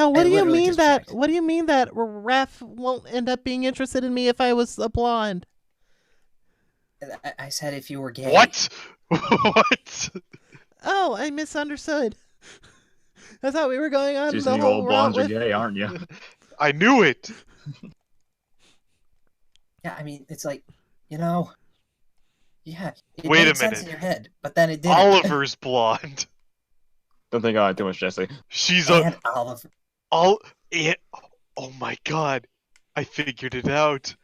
Anyhow, what I do you literally mean just that? checked. What do you mean that Raph won't end up being interested in me if I was a blonde? I said if you were gay. What? What? Oh, I misunderstood. I thought we were going on Just the you all whole route blondes are with. gay, aren't you? I knew it. Yeah, I mean, it's like, you know, yeah, it Wait a made sense minute. in your head, but then it didn't. Oliver's blonde. Don't think I too much, Jesse. She's a And Oliver. all. It, oh my god! I figured it out.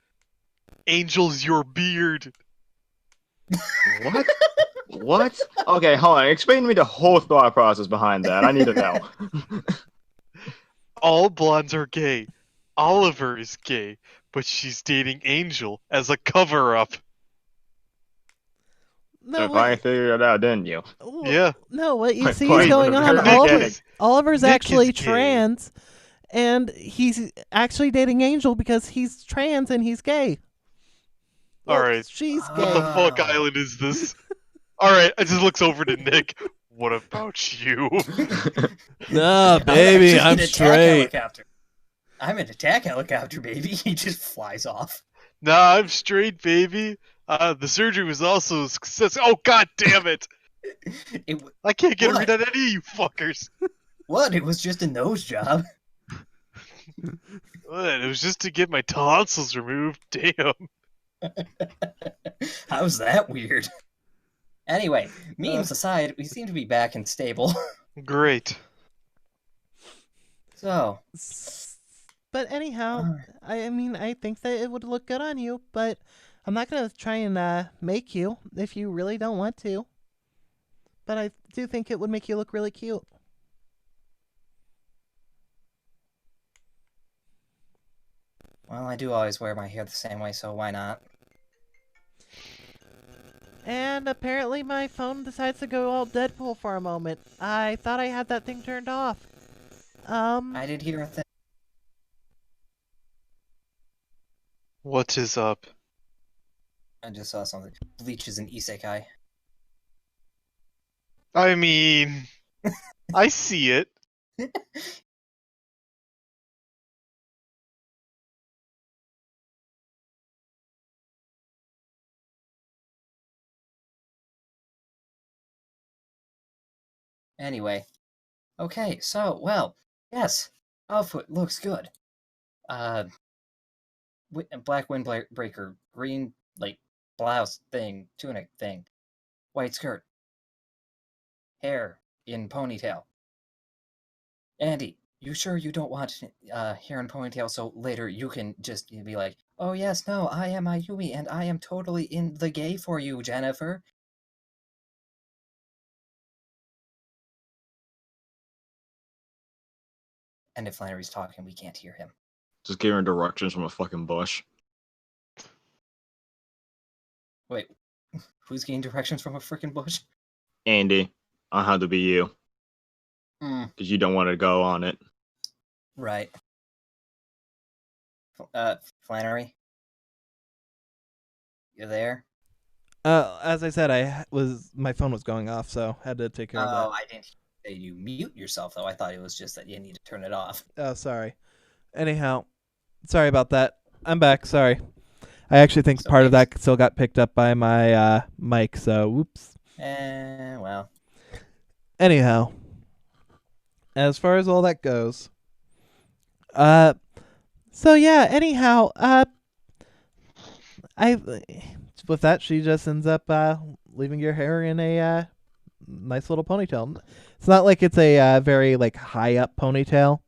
Angel's your beard. What? What? Okay, hold on. Explain to me the whole thought process behind that. I need to know. All blondes are gay. Oliver is gay, but she's dating Angel as a cover-up. No, I finally what? figured it out, didn't you? Yeah. No, what you My see is point going was on. very Nick beginning. is, Oliver's Nick actually is gay. trans, and he's actually dating Angel because he's trans and he's gay. Well, Alright. she's What gay. the fuck island is this? Alright, I just looks over to Nick. What about you? No, I'm baby, actually I'm an attack straight. helicopter. I'm an attack helicopter, baby. He just flies off. Nah, I'm straight, baby. The surgery was also a success. Oh, god damn it! It, I can't get a What? read on any of you fuckers. what? It was just a nose job. What? It was just to get my tonsils removed. Damn. How's that weird? Anyway, memes aside, we seem to be back and stable. Great. So, But anyhow, I mean, I think that it would look good on you, but I'm not gonna try and make you if you really don't want to. But I do think it would make you look really cute. well, I do always wear my hair the same way, so why not? And apparently my phone decides to go all Deadpool for a moment. I thought I had that thing turned off. I did hear a thing. What is up? I just saw something. Bleach is an isekai. I mean, I see it. Anyway. Okay, so, well, yes. Outfit looks good. Uh, black windbreaker, green, like, blouse thing, tunic thing, white skirt, hair in ponytail. Andy, you sure you don't want hair in ponytail so later you can just be like, oh yes, no, I am Ayumi and I am totally in the gay for you, Jennifer. And if Flannery's talking, we can't hear him. Just giving her directions from a fucking bush. Wait, who's getting directions from a freaking bush? Andy, on how to be you. Because you don't want to go on it. Right. Flannery? You there? As I said, my phone was going off, so had to take care of that. Oh, I didn't say you mute yourself, though. I thought it was just that you need to turn it off. Oh, sorry. Anyhow, sorry about that. I'm back. Sorry. I actually think So part of thanks. that still got picked up by my mic, so whoops. Well. Anyhow, as far as all that goes, so yeah. Anyhow, I with that she just ends up leaving your hair in a nice little ponytail. It's not like it's a very like high up ponytail.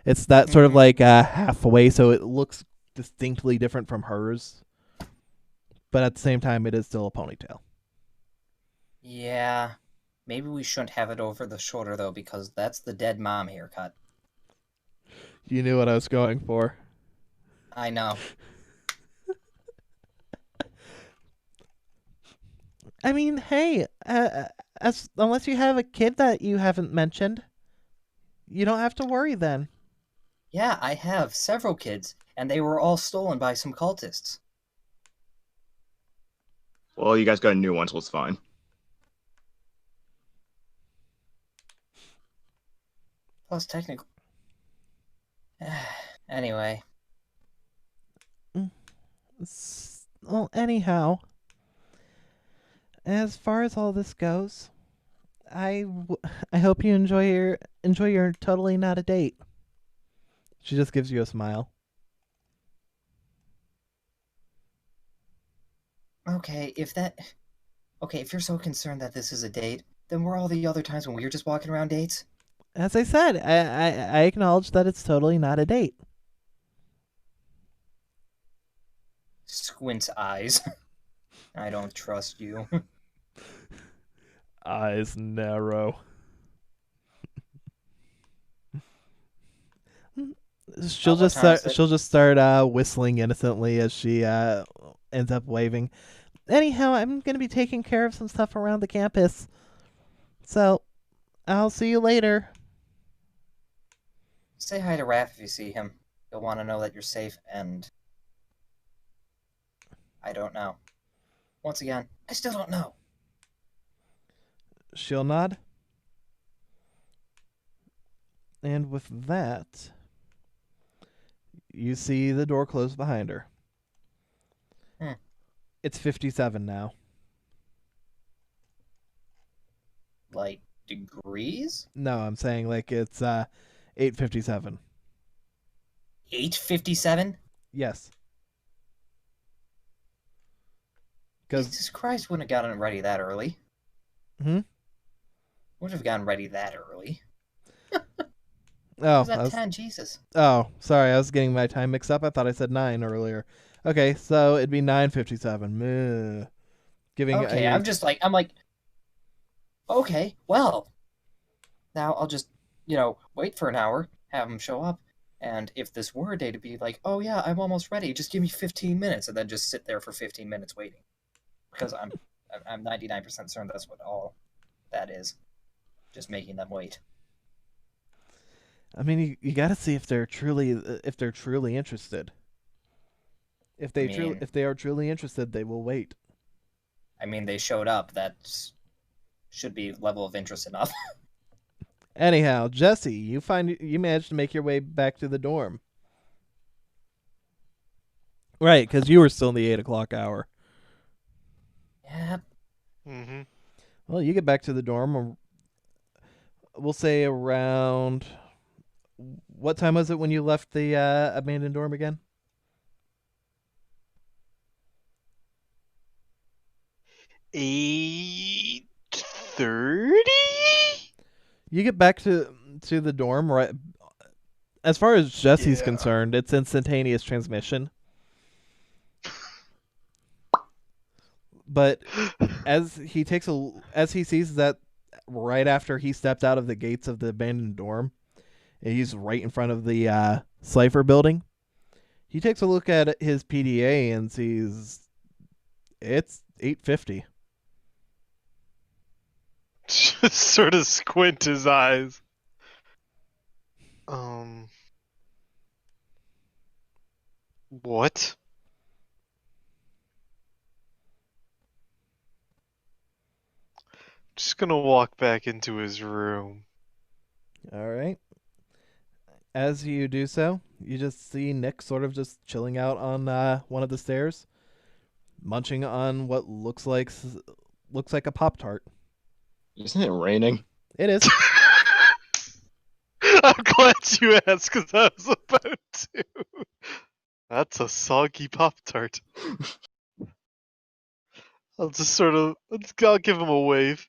It's that sort of like halfway, so it looks distinctly different from hers. But at the same time, it is still a ponytail. Yeah. Maybe we shouldn't have it over the shoulder, though, because that's the dead mom haircut. You knew what I was going for. I know. I mean, hey, unless you have a kid that you haven't mentioned, you don't have to worry then. Yeah, I have several kids, and they were all stolen by some cultists. Well, you guys got a new one, so it's fine. Plus, technically... Anyway, Well, anyhow, as far as all this goes, I hope you enjoy your totally not a date. She just gives you a smile. okay, if you're so concerned that this is a date, then were all the other times when we were just walking around dates? As I said, I acknowledge that it's totally not a date. Squints eyes. I don't trust you. Eyes narrow. She'll what time is it? she'll just start whistling innocently as she ends up waving. Anyhow, I'm gonna be taking care of some stuff around the campus, so I'll see you later. Say hi to Raph if you see him. He'll want to know that you're safe, and I don't know. Once again, I still don't know. She'll nod, and with that, you see the door close behind her. It's 57 now. Like, degrees? No, I'm saying like it's 8:57. 8:57? Yes. Because Jesus Christ, wouldn't have gotten ready that early. Wouldn't have gotten ready that early. oh, Was that 10? Jesus. Oh, sorry, I was getting my time mixed up. I thought I said 9 earlier. Okay, so it'd be 9:57. Giving Okay, I'm like, okay, well, now I'll just, wait for an hour, have him show up, and if this were a day to be like, oh yeah, I'm almost ready, just give me 15 minutes, and then just sit there for 15 minutes waiting. Because I'm 99% certain that's what all that is. Just making them wait. I mean, you got to see if they're truly interested. If they are truly interested, they will wait. I mean, they showed up. That should be level of interest enough. Anyhow, Jesse, you managed to make your way back to the dorm. Right, because you were still in the 8 o'clock hour. Yep. Mm-hmm. Well, you get back to the dorm. We'll say around. What time was it when you left the abandoned dorm again? 8:30. You get back to the dorm right. As far as Jesse's Yeah. concerned, it's instantaneous transmission. But as he sees that right after he stepped out of the gates of the abandoned dorm, and he's right in front of the Cypher building, he takes a look at his PDA and sees it's 8:50. Just sort of squint his eyes. What? Just gonna walk back into his room. All right. As you do so, you just see Nick sort of just chilling out on one of the stairs, munching on what looks like a Pop-Tart. Isn't it raining? It is. I'm glad you asked, because I was about to. That's a soggy Pop-Tart. I'll just I'll give him a wave.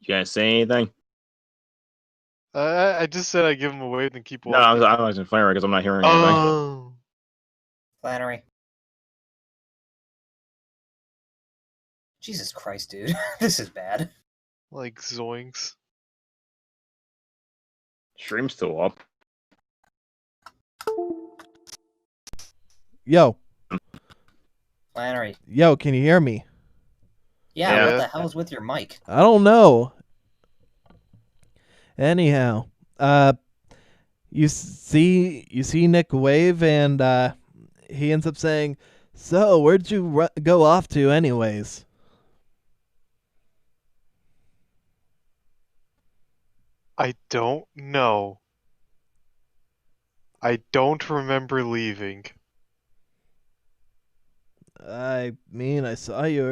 You guys say anything? I just said I'd give him a wave and keep No, walking. I was in Flannery because I'm not hearing anything. Oh. Flannery. Jesus Christ, dude. This is bad. Like zoinks. Stream's still up. Yo, Flannery. can you hear me? Yeah, Yeah. what the hell is with your mic? I don't know. Anyhow, you see Nick wave, and he ends up saying, "So, where'd you go off to, anyways?" I don't know. I don't remember leaving. I mean, I saw you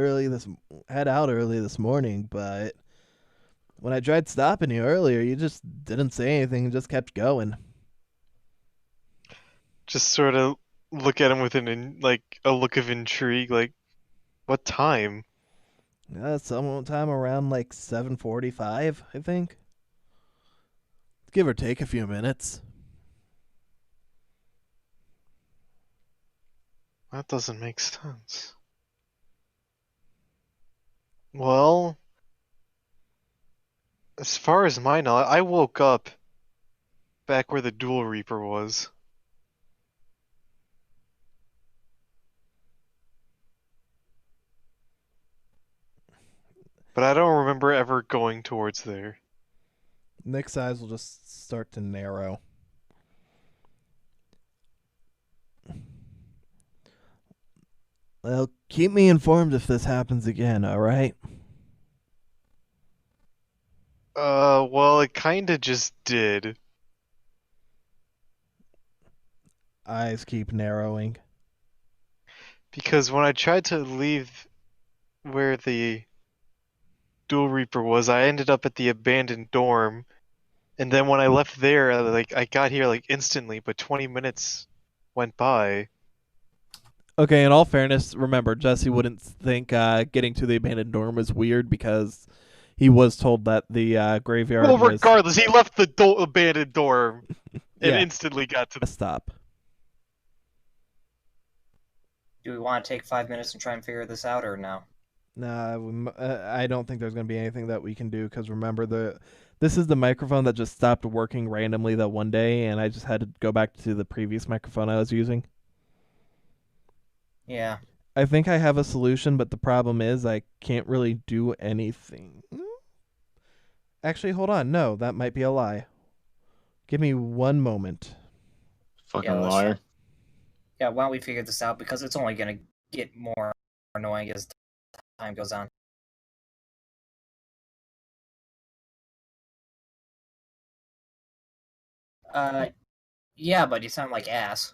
head out early this morning, but when I tried stopping you earlier, you just didn't say anything and just kept going. Just sort of look at him with a look of intrigue, like, what time? Sometime around like 7:45, I think. Give or take a few minutes. That doesn't make sense. Well, as far as my knowledge, I woke up back where the Duel Reaper was. But I don't remember ever going towards there. Nick's eyes will just start to narrow. Well, keep me informed if this happens again, alright? Well, it kinda just did. Eyes keep narrowing. Because when I tried to leave where the Duel Reaper was, I ended up at the abandoned dorm. And then when I left there, I got here like instantly, but 20 minutes went by. Okay, in all fairness, remember, Jesse wouldn't think getting to the abandoned dorm was weird because he was told that the graveyard Well, was regardless, he left the abandoned dorm and yeah, instantly got to a stop. Do we want to take 5 minutes and try and figure this out, or no? Nah, I don't think there's going to be anything that we can do because remember, this is the microphone that just stopped working randomly that one day, and I just had to go back to the previous microphone I was using. Yeah. I think I have a solution, but the problem is I can't really do anything. Actually, hold on. No, that might be a lie. Give me one moment. Fucking Yeah, liar. Yeah, why don't we figure this out? Because it's only going to get more annoying as time goes on. Yeah, but you sound like ass.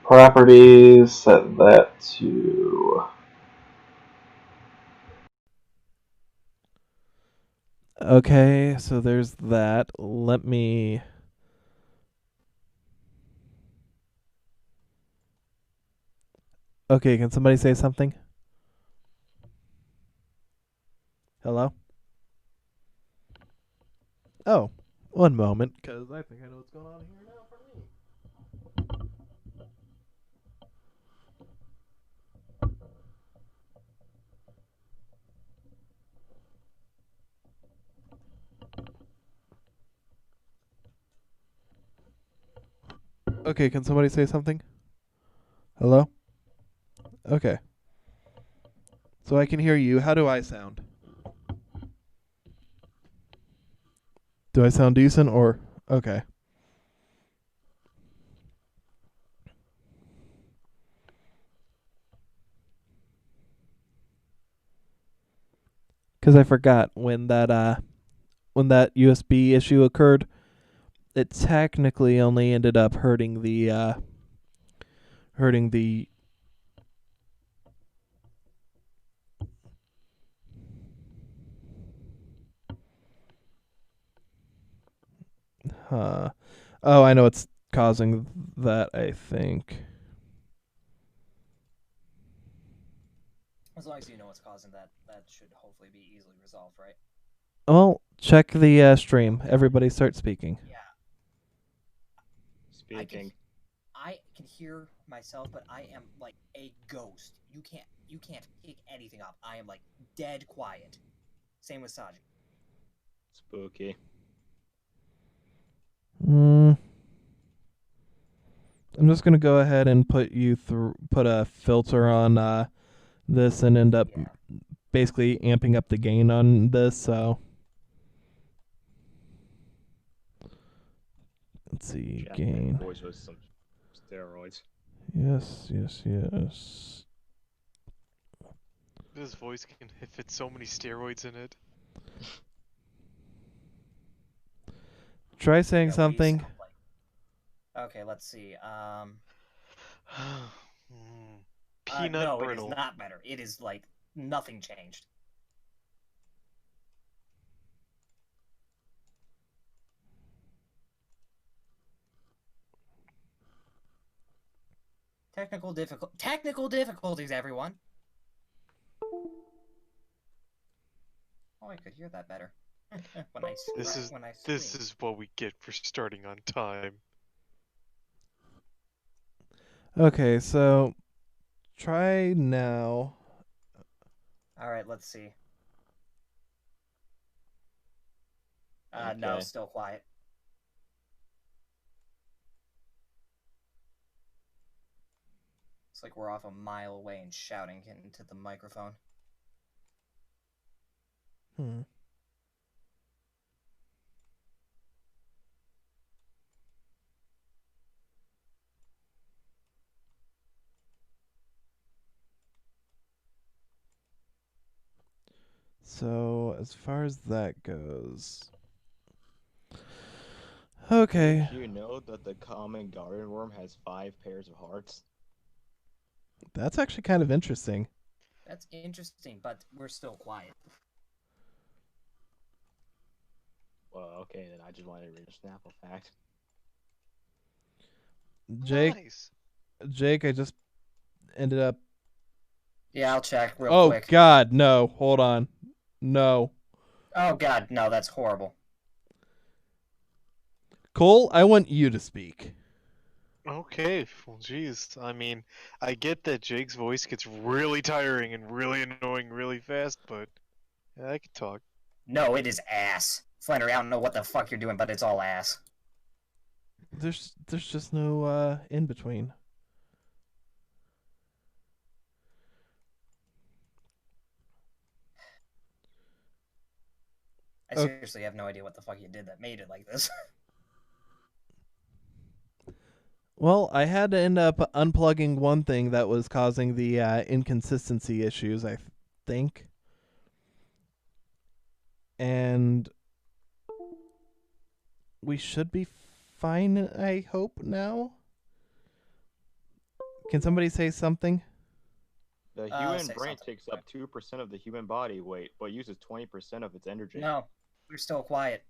Properties, set that to... Okay, so there's that. Let me... Okay, can somebody say something? Hello? Oh, one moment, because I think I know what's going on here now for me. Okay, can somebody say something? Hello? Okay. So I can hear you. How do I sound? Do I sound decent or... Okay. Because I forgot when that USB issue occurred, it technically only ended up hurting the oh, I know what's causing that, I think. As long as you know what's causing that, that should hopefully be easily resolved, right? Well, check the stream. Everybody start speaking. Yeah. Speaking. I can hear myself, but I am like a ghost. You can't pick anything up. I am like dead quiet. Same with Saji. Spooky. I'm just gonna go ahead and put a filter on this and end up Yeah. basically amping up the gain on this. So let's see, Jack gain. voice with some steroids. Yes. This voice can fit so many steroids in it. Try saying Yeah, we something. sound like- Okay, let's see. Peanut no, brittle. it is not better. It is like nothing changed. Technical difficulties, everyone. Oh, I could hear that better. when I This is what we get for starting on time. Okay, so try now. All right, let's see. No, Okay. still quiet. It's like we're off a mile away and shouting into the microphone. So as far as that goes, okay, Did you know that the common garden worm has 5 pairs of hearts? that's actually kind of interesting. That's interesting, but we're still quiet. Well, okay, then I just wanted to read a Snapple fact. Nice. Jake, I just ended up. Yeah, I'll check real Oh quick. God, no! Hold on, no. Oh God, no, that's horrible. Cole, I want you to speak. Okay, well, geez. I mean, I get that Jake's voice gets really tiring and really annoying really fast, but yeah, I can talk. No, it is ass. Flannery, I don't know what the fuck you're doing, but it's all ass. There's just no in between. I Okay. seriously have no idea what the fuck you did that made it like this. Well, I had to end up unplugging one thing that was causing the inconsistency issues, I think. And we should be fine, I hope, now. Can somebody say something? The human say brain something. takes up 2% of the human body weight, but uses 20% of its energy. No, we're still quiet.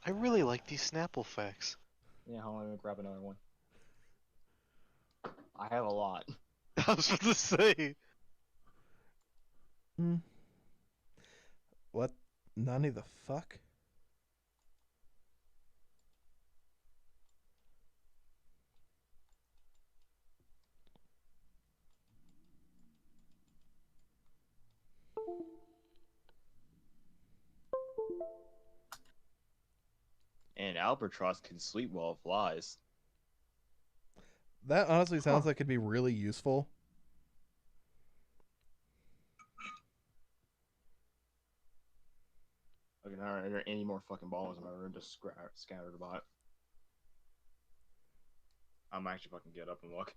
I really like these Snapple facts. Yeah, hold on, let me grab another one. I have a lot. I was about to say. What? Nani the fuck? And albatross can sleep while it flies. That honestly sounds like it'd be really useful. Okay, now are there any more fucking balls in my room just scattered about? I'm actually fucking get up and look.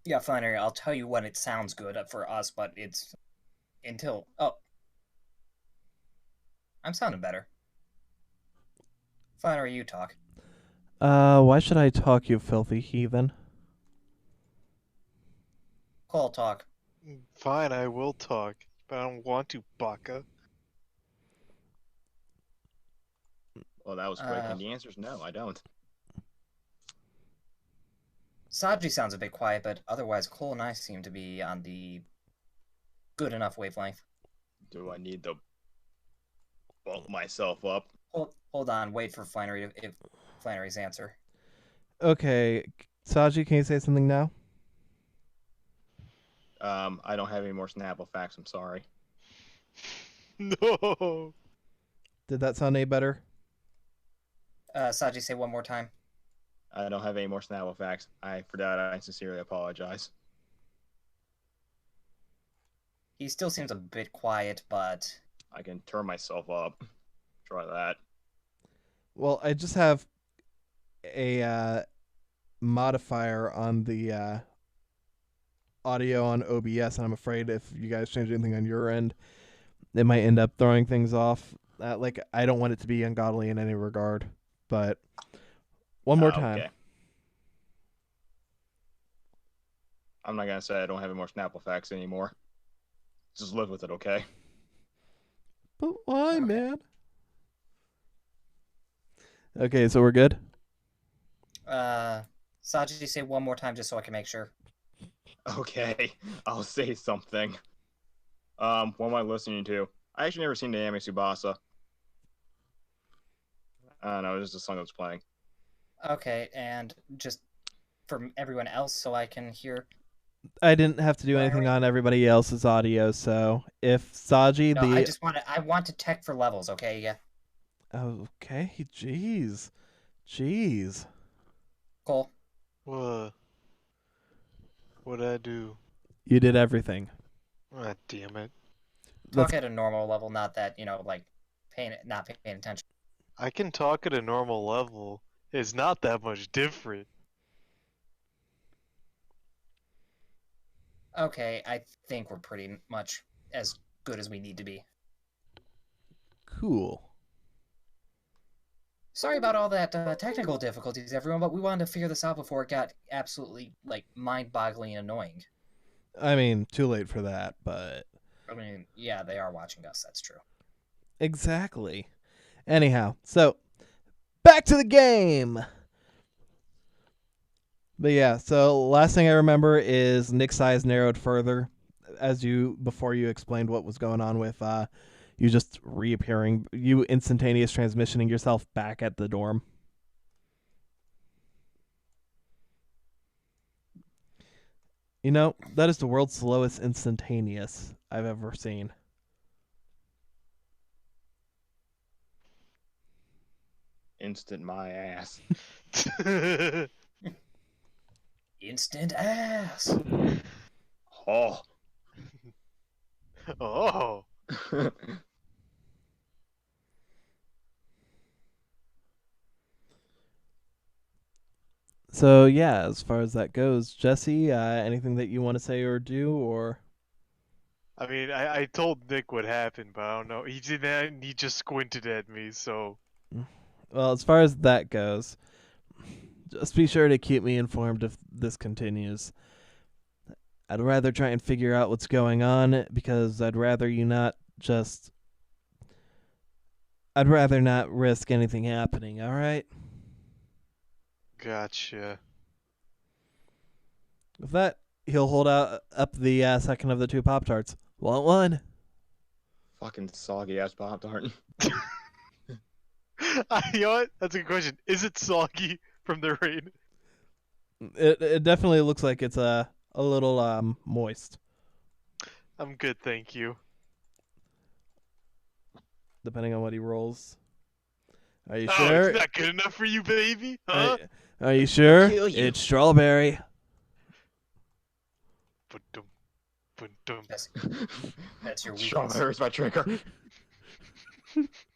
Yeah, Flannery, I'll tell you when it sounds good for us, but it's until... Oh. I'm sounding better. Flannery, you talk. Why should I talk, you filthy heathen? Cole, talk. Fine, I will talk, but I don't want to, Baka. Well, that was quick, and the answer's no, I don't. Saji sounds a bit quiet, but otherwise Cole and I seem to be on the good enough wavelength. Do I need the bump myself up. Hold on. Wait for Flannery's answer. Okay, Saji, can you say something now? I don't have any more Snapple facts. I'm sorry. No. Did that sound any better? Saji, say one more time. I don't have any more Snapple facts. For that, I sincerely apologize. He still seems a bit quiet, but I can turn myself up. Try that. Well, I just have a modifier on the audio on OBS, and I'm afraid if you guys change anything on your end, it might end up throwing things off. Like, I don't want it to be ungodly in any regard. But one more time. Okay. I'm not gonna say I don't have any more Snapple facts anymore. Just live with it, okay? But why, man? Okay, so we're good? Saji, say one more time just so I can make sure. Okay, I'll say something. What am I listening to? I actually never seen the anime Tsubasa. I don't know, it was just a song that was playing. Okay, and just for everyone else so I can hear. I didn't have to do anything on everybody else's audio, so if Saji, No, I want to tech for levels, okay? Yeah. Okay, jeez. Cole. What? What'd I do? You did everything. Ah, damn it. Talk at a normal level, not that, like not paying attention. I can talk at a normal level. It's not that much different. Okay, I think we're pretty much as good as we need to be. Cool. Sorry about all that technical difficulties, everyone, but we wanted to figure this out before it got absolutely, mind-boggling annoying. I mean, too late for that, but... I mean, yeah, they are watching us, that's true. Exactly. Anyhow, so, back to the game! But yeah, so last thing I remember is Nick's size narrowed further before you explained what was going on with you just reappearing, you instantaneous transmissioning yourself back at the dorm. You know, that is the world's slowest instantaneous I've ever seen. Instant my ass. Instant ass! Oh. Oh. So yeah, as far as that goes, Jesse, anything that you want to say or do, or? I mean, I told Nick what happened, but I don't know. He didn't. He just squinted at me, so. Well, as far as that goes, just be sure to keep me informed if this continues. I'd rather try and figure out what's going on, because I'd rather not risk anything happening, alright? Gotcha. With that, he'll hold up the second of the two Pop-Tarts. Want one? Fucking soggy ass Pop-Tart. You know what? That's a good question. Is it soggy from the rain? It definitely looks like it's a little moist. I'm good, thank you. Depending on what he rolls. Are you Oh, sure? it's not good enough for you, baby? Huh? Are you sure? Kill you. It's strawberry. Ba-dum, ba-dum. That's your weakness. Strawberry's my trigger.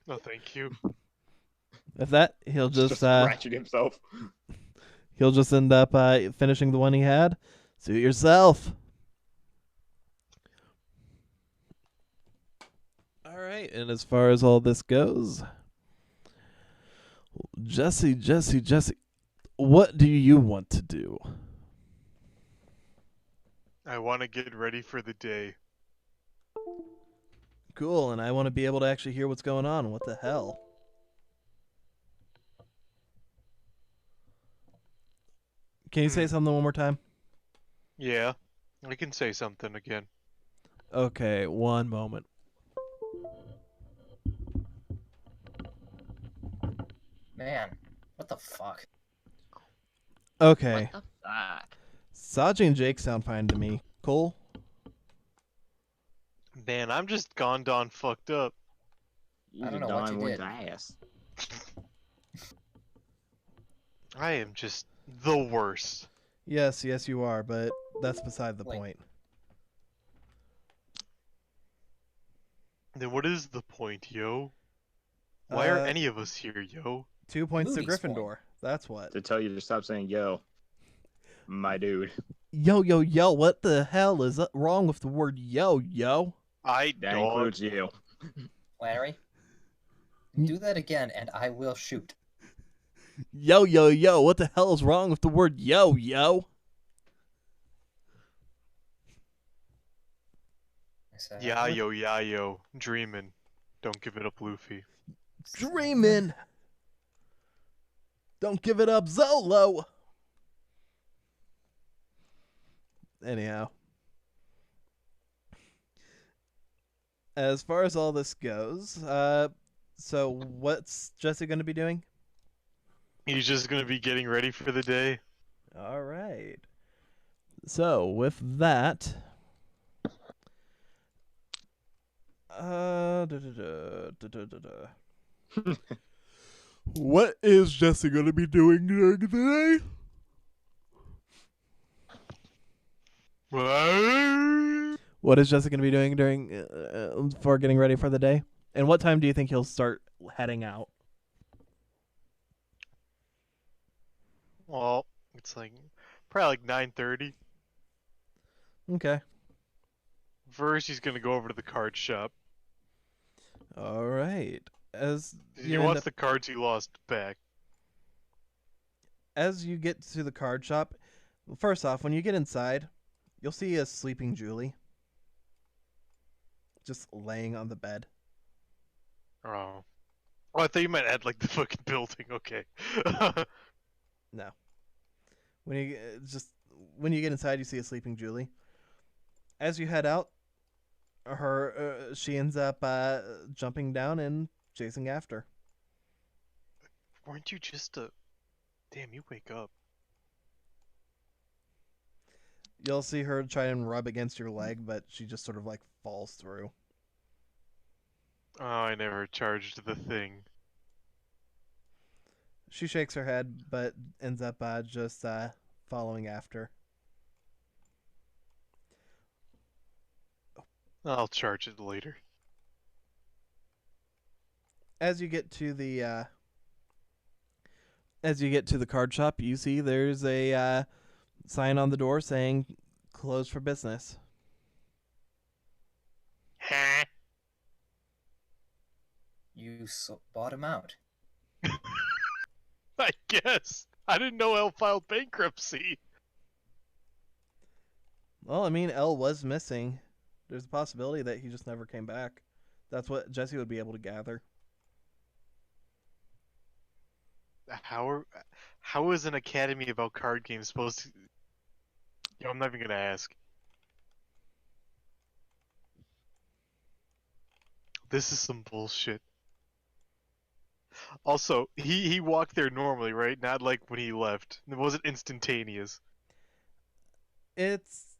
No, thank you. If that, he'll just scratching himself. he'll just end up finishing the one he had. Suit yourself. All right, and as far as all this goes, Jesse, what do you want to do? I want to get ready for the day. Cool, and I want to be able to actually hear what's going on. What the hell? Can you say something one more time? Yeah, I can say something again. Okay, one moment. Man, what the fuck? Okay. What the fuck? Saji and Jake sound fine to me. Cool. Man, I'm just gone fucked up. You I don't just know what Don you went did. ass. I am just the worst. Yes, you are, but that's beside the Wait. point. Then what is the point, yo? Why are Uh, any of us here, yo? 2 points to Moody's Gryffindor. point. That's what. To tell you to stop saying yo, my dude. Yo, what the hell is wrong with the word yo? I That dog. includes you. Flannery, do that again and I will shoot. Yo, what the hell is wrong with the word yo? I said, Yeah, yo. Dreamin'. Don't give it up, Luffy. Dreamin'! Don't give it up, Zolo! Anyhow. As far as all this goes, so what's Jesse going to be doing? He's just gonna be getting ready for the day. All right. So, with that, what is Jesse going to be doing during the day? What is Jesse going to be doing during for getting ready for the day? And what time do you think he'll start heading out? Well, it's like probably like 9:30. Okay. First, he's gonna go over to the card shop. All right. As He you, wants the cards he lost back. as you get to the card shop, first off, when you get inside, you'll see a sleeping Julie just laying on the bed. Oh. Oh, I thought you might add like the fucking building. Okay. No. When you get inside, you see a sleeping Julie. As you head out, she ends up jumping down and chasing after. Weren't you just a? Damn, you wake up. You'll see her try and rub against your leg, but she just sort of like falls through. Oh, I never charged the thing. She shakes her head, but ends up just following after. I'll charge it later. As you get to the card shop, you see there's a sign on the door saying "Closed for business." Huh? You bought him out. I guess. I didn't know Elle filed bankruptcy. Well, I mean, Elle was missing. There's a possibility that he just never came back. That's what Jesse would be able to gather. How is an academy about card games supposed to? Yo, I'm not even gonna ask. This is some bullshit. Also, he walked there normally, right? Not like when he left. It wasn't instantaneous. It's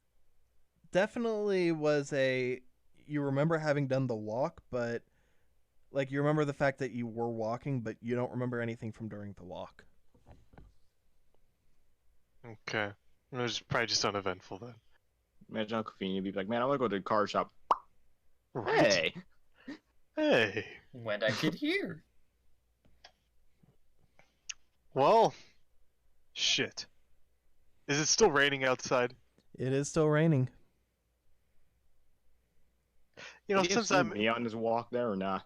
definitely was a. You remember having done the walk, but like you remember the fact that you were walking, but you don't remember anything from during the walk. Okay. It was probably just uneventful then. Imagine how convenient you'd be like, man, I want to go to the car shop. Right. Hey! Hey. When'd I get here? Well, shit. Is it still raining outside? It is still raining. You know, Would you have since seen I'm me on this walk there or not?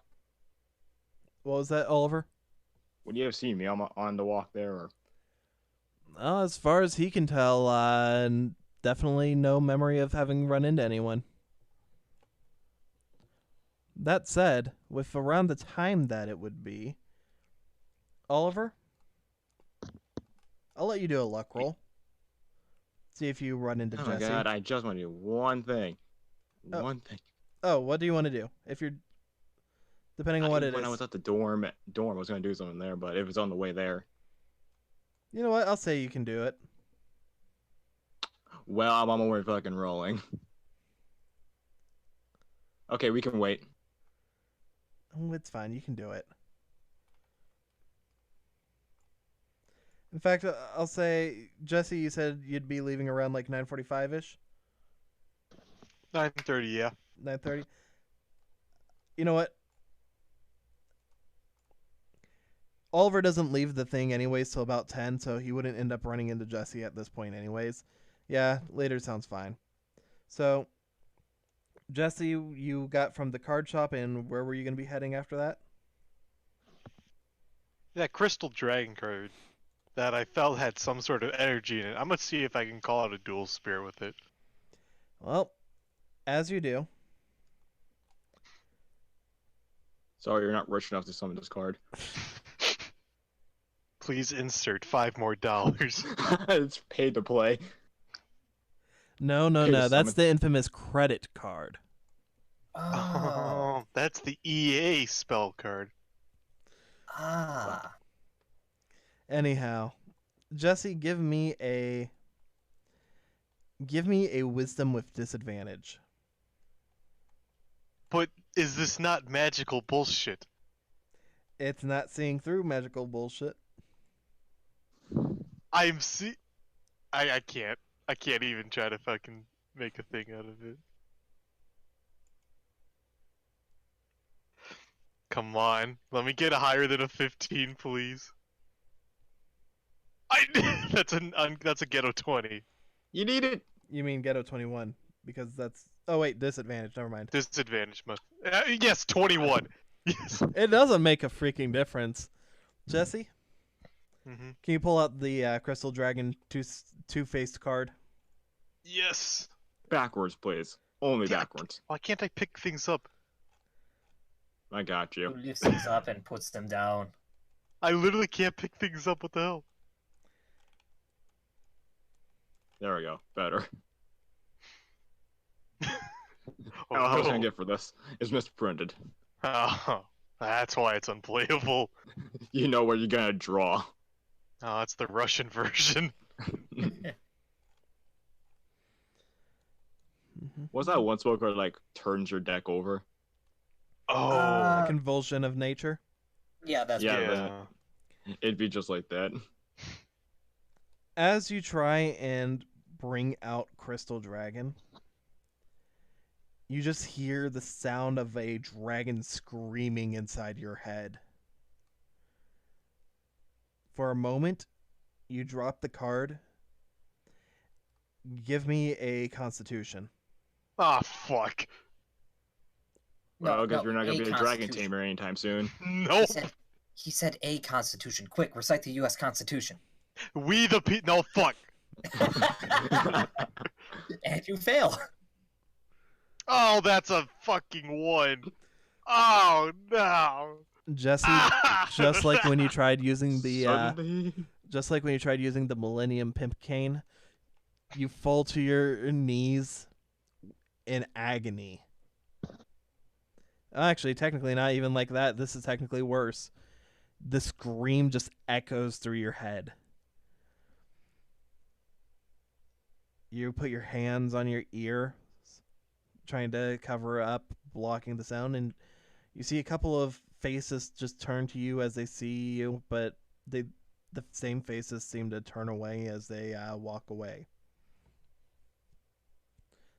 What was that, Oliver? Would you have seen me on the walk there or? As far as he can tell, definitely no memory of having run into anyone. That said, with around the time that it would be, Oliver, I'll let you do a luck roll. See if you run into Oh Jesse. my god, I just want to do one thing. Oh. One thing. Oh, what do you want to do? If you're depending on what it When is. I was at the dorm, I was gonna do something there, but if it's on the way there, You know what? I'll say you can do it. well, I'm already fucking rolling. Okay, we can wait. Oh, it's fine. You can do it. In fact, I'll say, Jesse, you said you'd be leaving around like 9:45ish, 9:30, yeah. 9:30. You know what? Oliver doesn't leave the thing anyways till about 10, so he wouldn't end up running into Jesse at this point anyways. Yeah, later sounds fine. So, Jesse, you got from the card shop, and where were you going to be heading after that? That crystal dragon card that I felt had some sort of energy in it. I'm gonna see if I can call out a dual spirit with it. Well, as you do. Sorry, you're not rich enough to summon this card. Please insert $5 more. It's paid to play. No. Summon. That's the infamous credit card. Oh. That's the EA spell card. Ah. Anyhow, Jesse, give me a wisdom with disadvantage. But is this not magical bullshit? It's not seeing through magical bullshit. I can't. I can't even try to fucking make a thing out of it. Come on. Let me get higher than a 15, please. That's a ghetto 20. You need it. You mean Ghetto 21 because that's oh wait, disadvantage, never mind. Disadvantage must. Yes, 21. Yes. It doesn't make a freaking difference. Jesse, Mm-hmm. can you pull out the Crystal Dragon two-faced card? Yes. Backwards, please. Only Yeah. backwards. Why can't I pick things up? I got Who you. lifts things up and puts them down? I literally can't pick things up. What the hell? There we go. Better. Oh, How else no. can I get for this? It's misprinted. Oh, that's why it's unplayable. You know where you're gonna draw. Oh, it's the Russian version. What's that one spell card like turns your deck over? Oh, Convulsion of Nature. Yeah, that's Yeah, yeah. It'd be just like that. As you try and bring out Crystal Dragon, you just hear the sound of a dragon screaming inside your head. For a moment, you drop the card. Give me a Constitution. Ah, fuck. Well, because you're not gonna a be a dragon constitution. tamer anytime soon. Nope. He said a constitution. Quick, recite the U.S. Constitution. We the no, fuck. And you fail. Oh, that's a fucking 1. Oh, no. Jesse, just like when you tried using the Suddenly... just like when you tried using the Millennium Pimp Cane, you fall to your knees in agony. Actually, technically not even like that. This is technically worse. The scream just echoes through your head. You put your hands on your ear, trying to cover up, blocking the sound, and you see a couple of faces just turn to you as they see you, but the same faces seem to turn away as they walk away.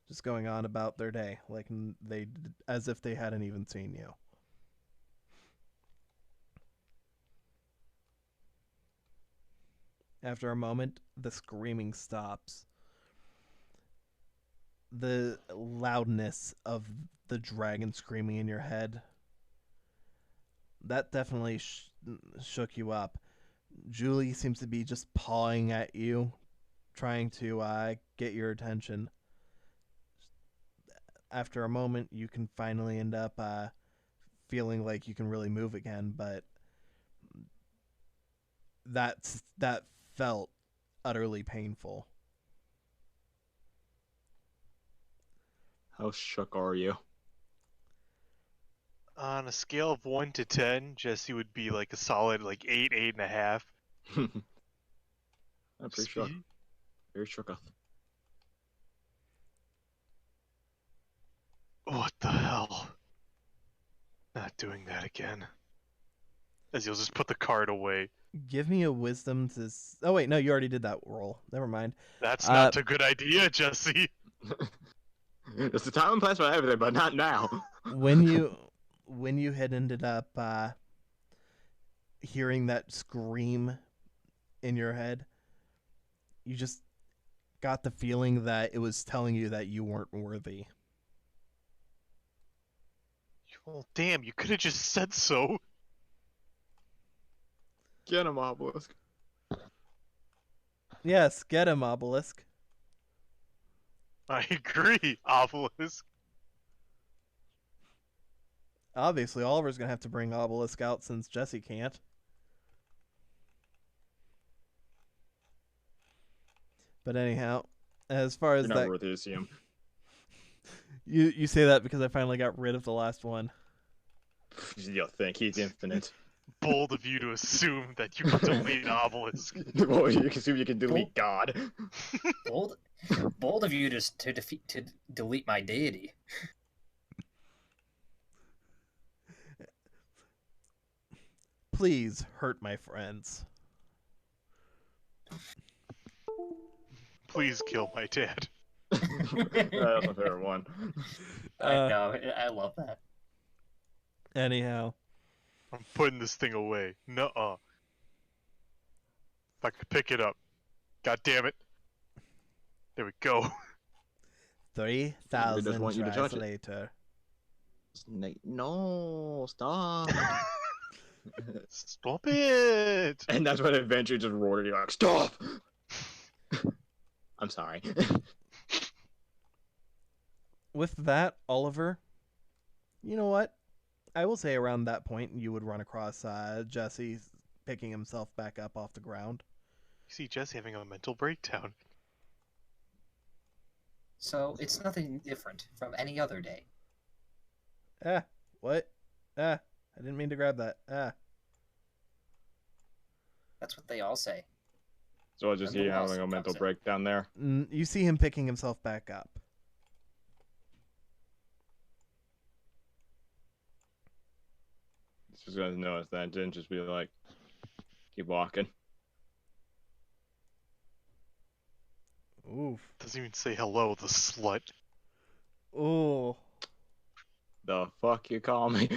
Just going on about their day, like as if they hadn't even seen you. After a moment, the screaming stops. The loudness of the dragon screaming in your head, that definitely shook you up. Julie seems to be just pawing at you, trying to get your attention. After a moment, you can finally end up feeling like you can really move again, but that felt utterly painful. How shook are you? On a scale of 1 to 10, Jesse would be like a solid like 8, 8.5. I'm pretty sure. Very shook up. What the hell? Not doing that again. As you'll just put the card away. Give me a wisdom to. Oh wait, no, you already did that roll. Never mind. That's not a good idea, Jesse. It's the time and place for everything, but not now. when you had ended up hearing that scream in your head, you just got the feeling that it was telling you that you weren't worthy. Well, damn, you could have just said so. Get him, Obelisk. Yes, get him, Obelisk. I agree, Obelisk. Obviously, Oliver's gonna have to bring Obelisk out since Jesse can't. But anyhow, as far as You're that, not worthy to see him. you say that because I finally got rid of the last one. You'll think he's infinite. Bold of you to assume that you can delete Obelisk. Well, you can assume you can delete God. Bold of you to delete my deity. Please hurt my friends. Please kill my dad. That's my favorite one. I know, I love that. Anyhow, I'm putting this thing away. Nuh-uh. If I could pick it up. God damn it. There we go. 3,000 want you to tries touch it. later. Snake, no, stop. Stop it! And that's when Adventure just roared at you like, stop! I'm sorry. With that, Oliver, you know what? I will say around that point you would run across Jesse picking himself back up off the ground. You see Jesse having a mental breakdown. So it's nothing different from any other day. What? I didn't mean to grab that. That's what they all say. So I just And see who having also a mental comes in? breakdown there. You see him picking himself back up. Just gonna notice that, didn't just be like, keep walking. Oof. Doesn't even say hello, the slut. Ooh. The fuck you call me?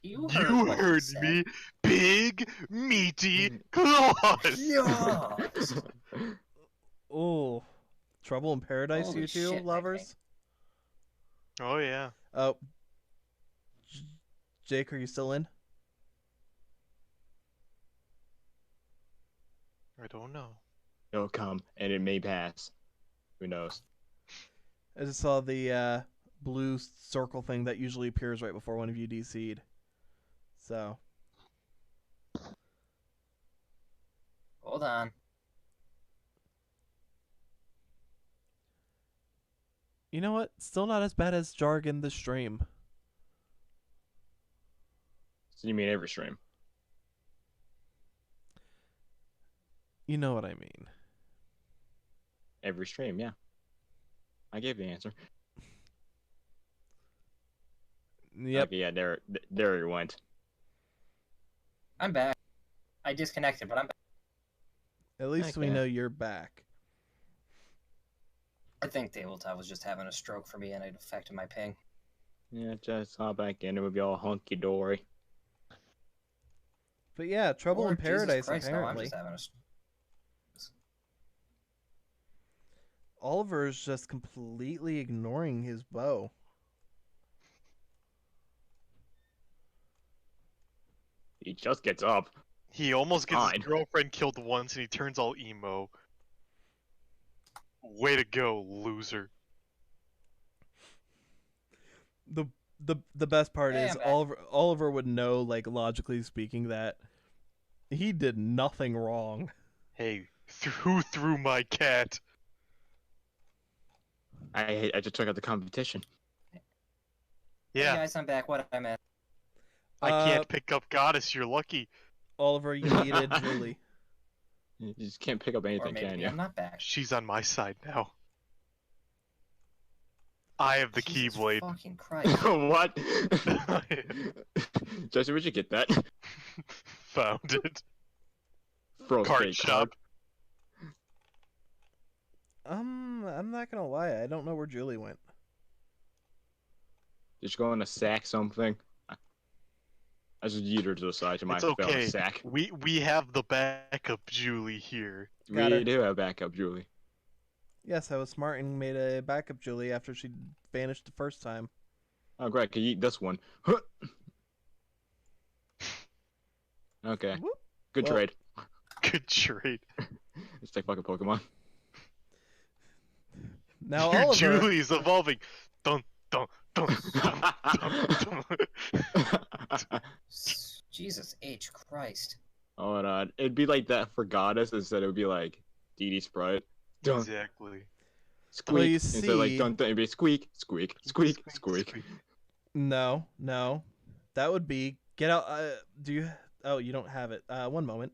You You what he heard said. me! Big, meaty claws! Yes! Ooh. Trouble in paradise, Holy you two shit, lovers? Oh yeah. Oh. Jake, are you still in? I don't know. It'll come, and it may pass. Who knows? I just saw the blue circle thing that usually appears right before one of you DC'd. So. Hold on. You know what? Still not as bad as Jargon the stream. So you mean every stream? You know what I mean. Every stream, yeah. I gave the answer. Yep. Okay, yeah, there it went. I'm back. I disconnected, but I'm back. At least we Okay. know you're back. I think Tabletop was just having a stroke for me and it affected my ping. Yeah, just hop back in, it would be all hunky dory. But yeah, Trouble Or in Jesus Paradise Christ, no, I'm apparently. just having a Oliver is just completely ignoring his bow. He just gets up. He almost gets Fine. his girlfriend killed once and he turns all emo. Way to go, loser. The best part Hey, is I'm back. Oliver would know, like, logically speaking, that he did nothing wrong. Hey, who threw my cat? I just took out the competition. Hey Yeah, guys, I'm back. What I'm at? I can't pick up Goddess. You're lucky. Oliver, you needed Julie. You just can't pick up Or anything, maybe can you? I'm not back. She's on my side now. I have the Jesus Keyblade. fucking Christ. What? Jesse, where'd you get that? Found it. Frost Card cake shop. I'm not gonna lie, I don't know where Julie went. Just going to sack something. I just yeet her to the side. You might It's have fell in a okay. sack. We have the backup Julie here. Got her. We do have backup, Julie. Yes, I was smart and made a backup Julie after she vanished the first time. Oh, great. Can you eat this one? Okay. Whoop. Good Well- trade. Good trade. Let's take fucking Pokemon. Now Your Oliver, Julie's evolving. Dun dun dun dun dun. Jesus H. Christ. Hold on. It'd be like that for Goddess instead. It would be like DD Sprite. Dun, Exactly. squeak. Well, you Instead of like see- dun dun, it'd be squeak, squeak, squeak, squeak. no, that would be get out. Do you? Oh, you don't have it. One moment.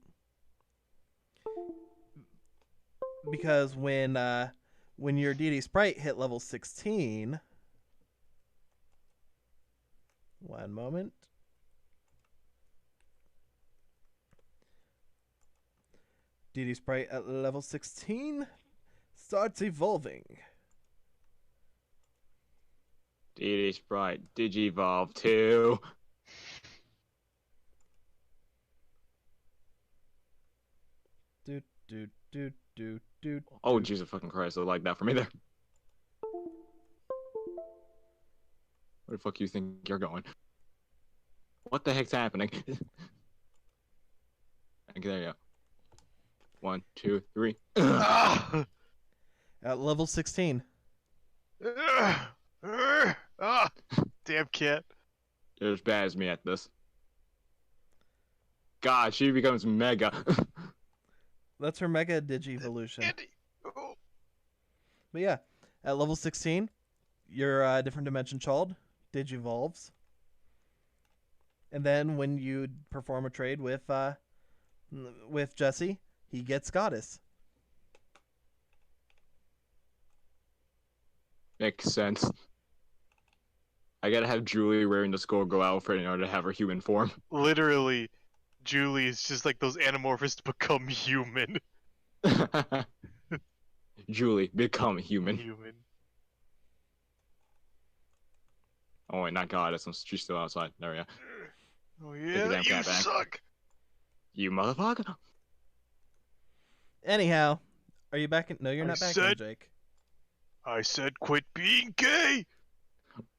Because when your DD Sprite hit level 16, one moment. DD Sprite at level 16 starts evolving. DD Sprite, Digivolve 2. Do. Oh, Jesus fucking Christ. I like that for me there. Where the fuck you think you're going? What the heck's happening? Okay, there you go. 1, 2, 3. Ah! At level 16. Ah! Damn cat. You're as bad as me at this. God, she becomes mega. That's her Mega Digivolution. Andy. Oh. But yeah, at level 16, your different dimension child digivolves. And then when you perform a trade with Jesse, he gets Goddess. Makes sense. I gotta have Julie wearing the Skullgirl outfit in order to have her human form. Literally, Julie is just like those Animorphs become human. Julie, become human. Human. Oh wait, not Goddess. She's still outside. There we go. Oh your yeah, damn you cat back. suck. You motherfucker. Anyhow, are you back in? No, you're I not back in, said- Jake. I said quit being gay.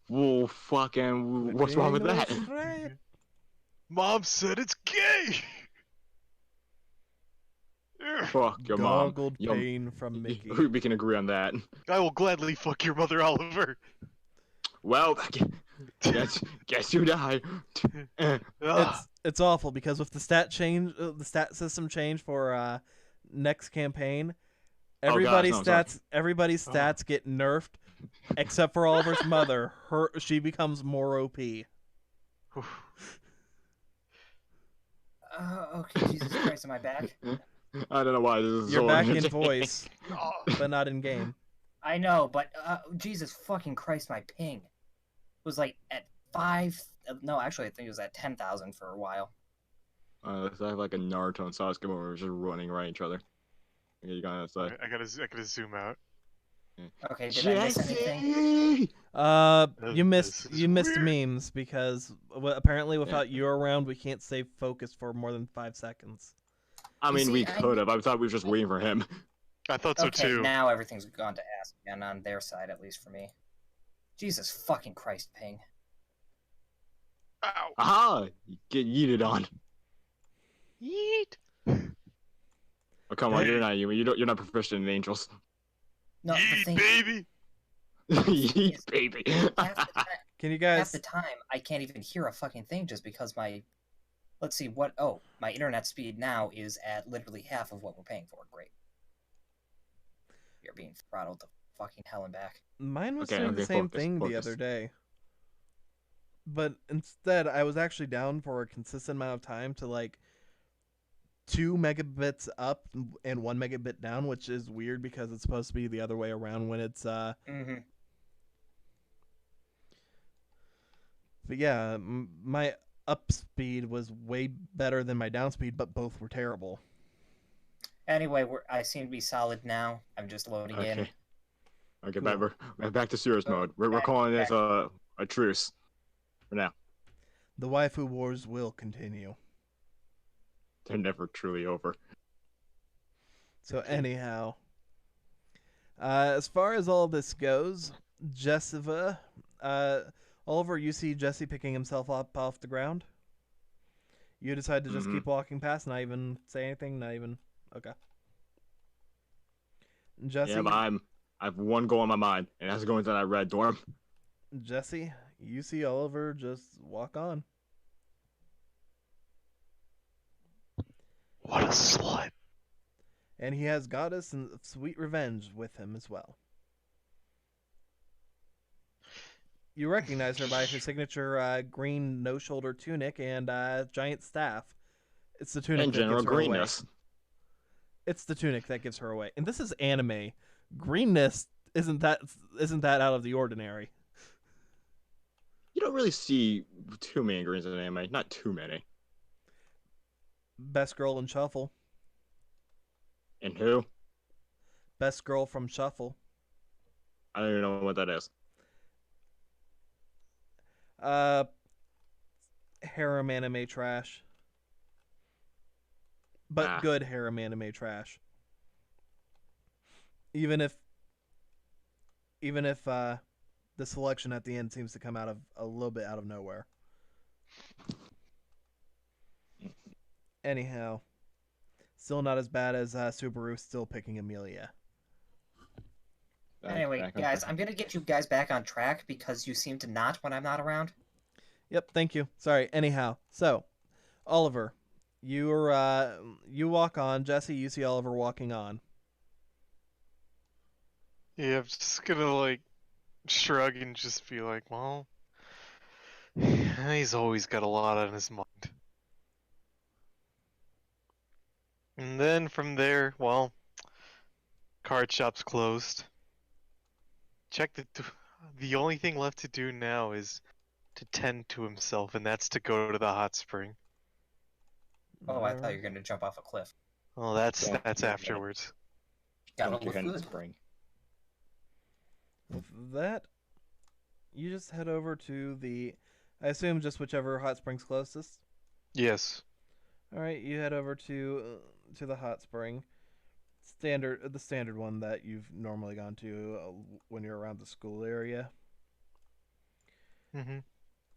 Whoa, fucking. What's wrong with that? Right. Mom said it's gay. Fuck your mom. Goggled Your- pain from Mickey. We can agree on that. I will gladly fuck your mother, Oliver. Well, guess you die. Ah, It's awful because with the stat system change for next campaign, everybody's stats get nerfed except for Oliver's mother. She becomes more OP. Okay, Jesus Christ, am I back? I don't know why this is You're so back in entertaining. voice, but not in game. I know, but Jesus fucking Christ, my ping was like at 5. No, actually, I think it was at 10,000 for a while. I have like a Naruto and Sasuke where we're just running right at each other. Okay, you got outside. I gotta zoom out. Okay, did I miss anything? Jesse! You missed This is you missed weird. memes because apparently without you around, we can't save focus for more than 5 seconds. I mean, see, we I- could have. I thought we were just waiting for him. I thought so Okay, too. now everything's gone to ass again on their side, at least for me. Jesus fucking Christ, ping. Ow. Aha! Get yeeted on. Yeet. Oh, come on, Hey. you're not human. You're not proficient in angels. No, the Yeet, thing baby. Yeet, baby. Can you half guys? the time I can't even hear a fucking thing just because my let's see what my internet speed now is at literally half of what we're paying for. Great. You're being throttled to fucking hell and back. Mine was Okay, doing the okay, same focus, thing the focus. other day. But instead, I was actually down for a consistent amount of time to like 2 megabits up and 1 megabit down, which is weird because it's supposed to be the other way around when it's Mm-hmm. But yeah, my up speed was way better than my down speed, but both were terrible. Anyway, I seem to be solid now. I'm just loading in. Okay. Okay, Cool. we're back to serious Oh, mode. We're back- calling this back. a truce for now. The waifu wars will continue. They're never truly over. So anyhow, as far as all this goes, Jessica, Oliver, you see Jesse picking himself up off the ground. You decide to just Mhm. keep walking past, not even say anything, not even okay. Jesse, Yeah, but I have one goal in my mind, and that's going to that red dorm. Jesse, you see Oliver just walk on. What a slut. And he has Goddess and Sweet Revenge with him as well. You recognize her by her signature green no-shoulder tunic and giant staff. It's the tunic And that general gives her away. greenness. It's the tunic that gives her away. And this is anime. Greenness isn't that out of the ordinary. You don't really see too many greens in anime. Not too many. Best girl in Shuffle. And who? Best girl from Shuffle. I don't even know what that is. Harem anime trash. But good harem anime trash. Even if the selection at the end seems to come out of a little bit out of nowhere. Anyhow, still not as bad as Subaru still picking Amelia. Anyway, guys, I'm gonna get you guys back on track because you seem to not when I'm not around. Yep, thank you. Sorry. Anyhow, so Oliver, you walk on. Jesse, you see Oliver walking on. Yeah, I'm just gonna like shrug and just be like, well, he's always got a lot on his mind. And then from there, well, card shop's closed. Check the only thing left to do now is to tend to himself, and that's to go to the hot spring. Oh, I thought you were gonna jump off a cliff. Well, that's Don't do that. afterwards. Gotta Don't you look hit the good. spring. With that, you just head over to the, I assume just whichever hot spring's closest. Yes. All right, you head over to the hot spring, the standard one that you've normally gone to when you're around the school area. Mm-hmm.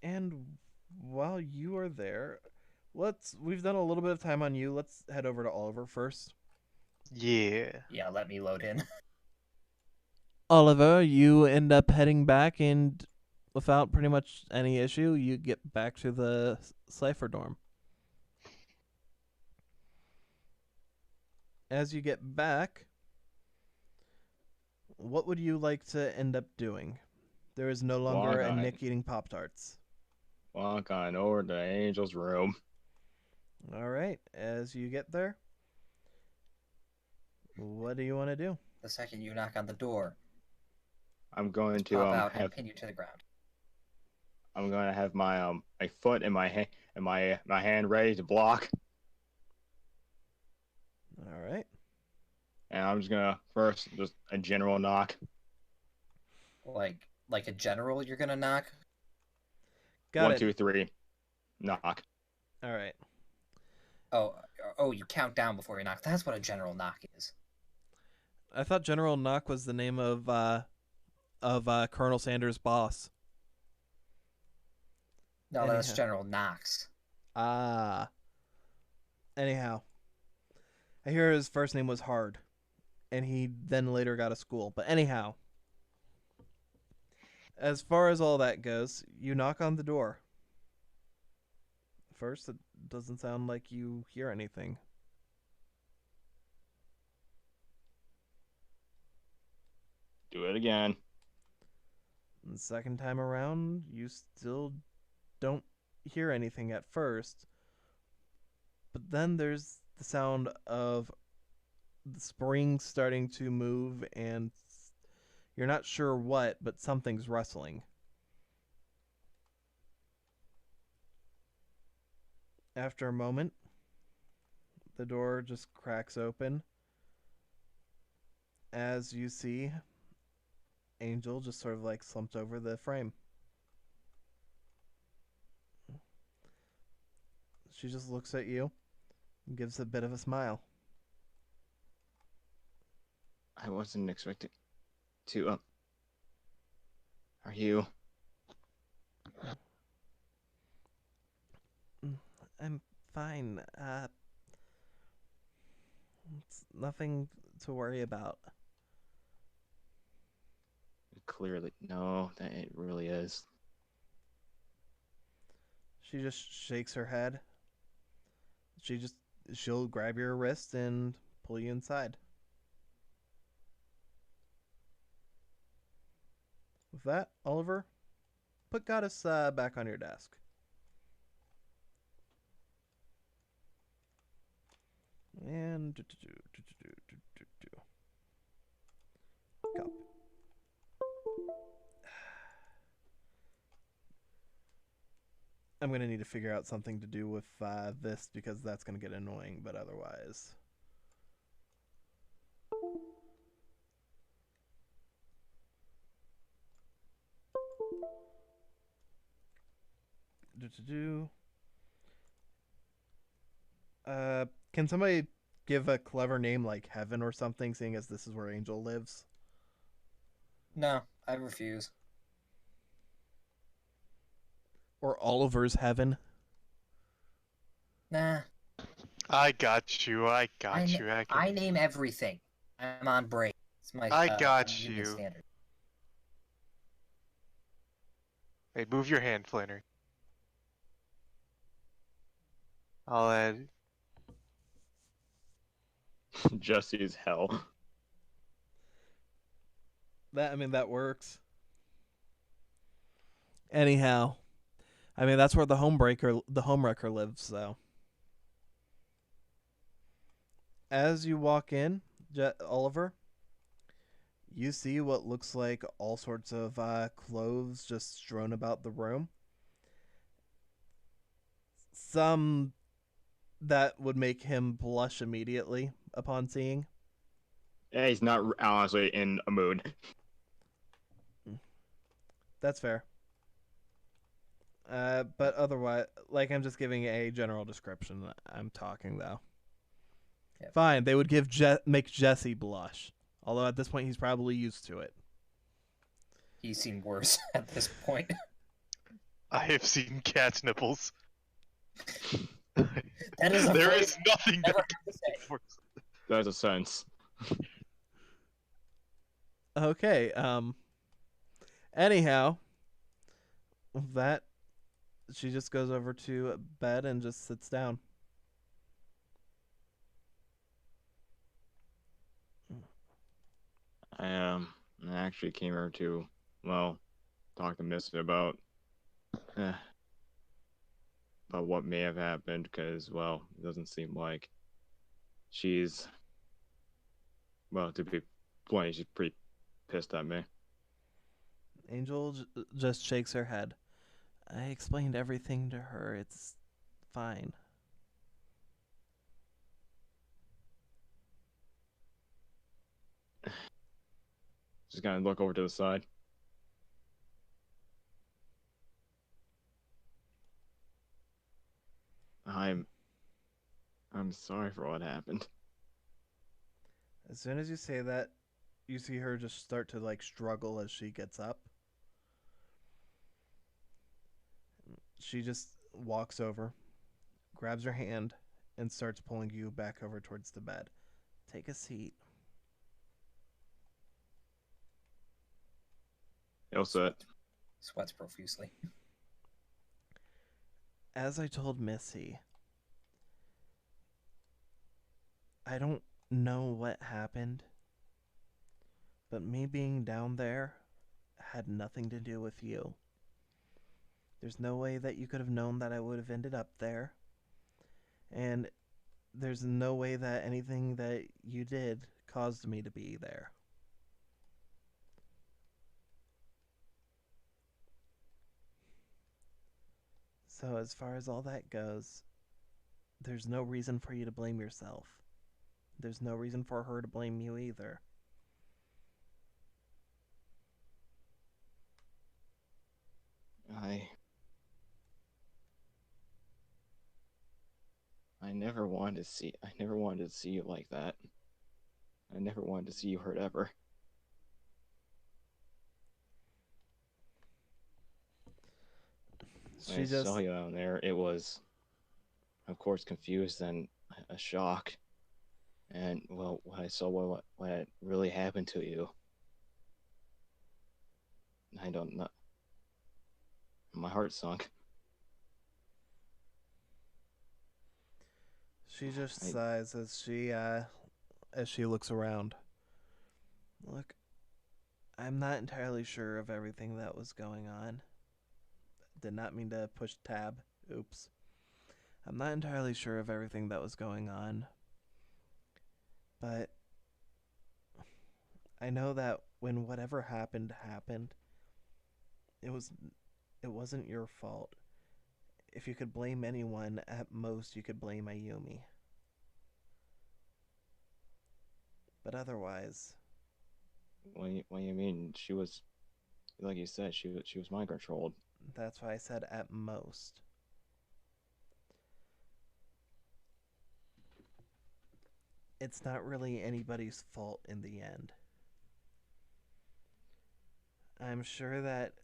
And while you are there, we've done a little bit of time on you. Let's head over to Oliver first. Yeah. Yeah, let me load in. Oliver, you end up heading back, and without pretty much any issue, you get back to the Cypher dorm. As you get back, what would you like to end up doing? There is no longer a Walk on. Nick eating Pop-Tarts. Walk on over to Angel's room. All right, as you get there, what do you want to do? The second you knock on the door, I'm going to pop out and have pin you to the ground. I'm going to have my my foot and my my hand ready to block, All right. and I'm just gonna first just a general knock. Like a general, you're gonna knock. Got One, it. 2, 3, knock. All right. Oh, you count down before you knock. That's what a general knock is. I thought General Knock was the name of Colonel Sanders' boss. No, that's Anyhow. General Knox. Ah. Anyhow, I hear his first name was Hard, and he then later got a school. But anyhow, as far as all that goes, you knock on the door. First, it doesn't sound like you hear anything. Do it again. And the second time around, you still don't hear anything at first, but then there's the sound of the springs starting to move, and you're not sure what, but something's rustling. After a moment, the door just cracks open as you see Angel just sort of like slumped over the frame. She just looks at you and gives a bit of a smile. I wasn't expecting to. Are you? I'm fine. It's nothing to worry about. Clearly, no. That it really is. She just shakes her head. She'll grab your wrist and pull you inside. With that, Oliver, put Goddess back on your desk. And Copy. I'm going to need to figure out something to do with this because that's going to get annoying, but otherwise. Can somebody give a clever name like Heaven or something, seeing as this is where Angel lives? No, I refuse. Or Oliver's Heaven? Nah. I got you. I got you. I name everything. I'm on break. It's my I got union you. standard. Hey, move your hand, Flannery. I'll add. Jesse's hell. That works. Anyhow, that's where the homewrecker lives, so. As you walk in, Oliver, you see what looks like all sorts of clothes just strewn about the room. Some that would make him blush immediately upon seeing. Yeah, he's not honestly in a mood. That's fair. But otherwise, like, I'm just giving a general description. I'm talking, though. Yep. Fine, they would make Jesse blush. Although at this point, he's probably used to it. He's seen worse at this point. I have seen cat's nipples. That is a There phrase is nothing I never that have to say. There's a sense. Okay, anyhow, that she just goes over to bed and just sits down. I actually came here to, well, talk to Misty about what may have happened, because, well, it doesn't seem like she's, well, to be blunt, she's pretty pissed at me. Angel just shakes her head. I explained everything to her. It's fine. Just gonna look over to the side. I'm sorry for what happened. As soon as you say that, you see her just start to like struggle as she gets up. She just walks over, grabs her hand, and starts pulling you back over towards the bed. Take a seat. All set. Sweats profusely. As I told Missy, I don't know what happened, but me being down there had nothing to do with you. There's no way that you could have known that I would have ended up there. And there's no way that anything that you did caused me to be there. So as far as all that goes, there's no reason for you to blame yourself. There's no reason for her to blame you either. I never wanted to see you like that. I never wanted to see you hurt ever. When I saw you down there, it was, of course, confused and a shock. And, well, when I saw what really happened to you, I don't know. My heart sunk. She just sighs as she looks around. Look, I'm not entirely sure of everything that was going on. Did not mean to push tab. Oops. I'm not entirely sure of everything that was going on. But I know that when whatever happened, it wasn't your fault. If you could blame anyone, at most you could blame Ayumi. But otherwise, What do you mean? She was, like you said, she was mind controlled. that's why I said at most. It's not really anybody's fault in the end. I'm sure that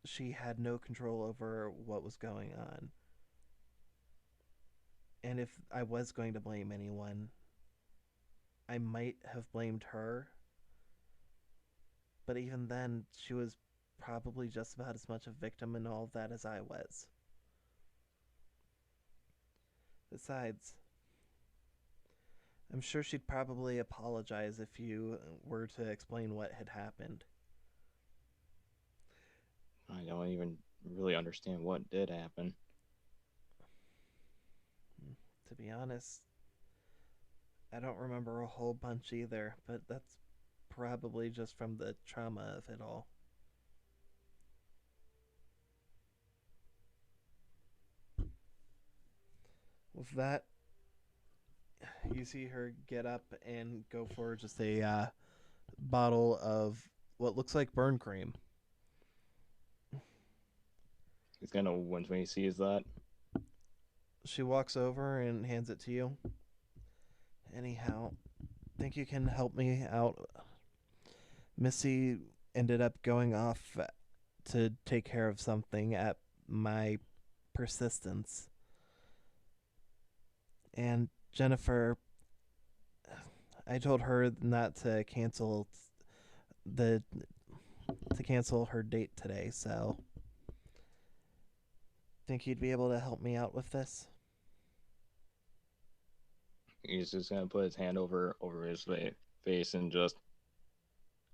she had no control over what was going on. And if I was going to blame anyone, I might have blamed her. But even then, she was probably just about as much a victim in all of that as I was. Besides, I'm sure she'd probably apologize if you were to explain what had happened. I don't even really understand what did happen. To be honest, I don't remember a whole bunch either, but that's probably just from the trauma of it all. With that, you see her get up and go for just a bottle of what looks like burn cream. He's gonna when he sees that. She walks over and hands it to you. Anyhow, think you can help me out? Missy ended up going off to take care of something at my persistence. And Jennifer, I told her not to cancel her date today, so think you'd be able to help me out with this? He's just gonna put his hand over his face and just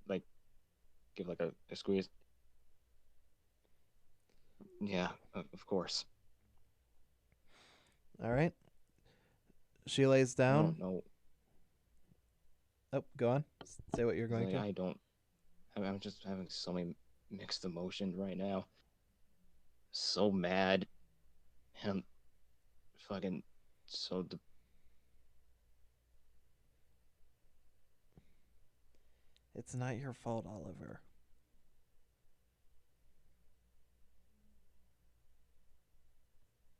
like give like a squeeze. Yeah, of course. All right. She lays down. I don't know. Oh, go on. Say what you're going to. I don't. I'm just having so many mixed emotions right now. So mad. And fucking so. It's not your fault, Oliver.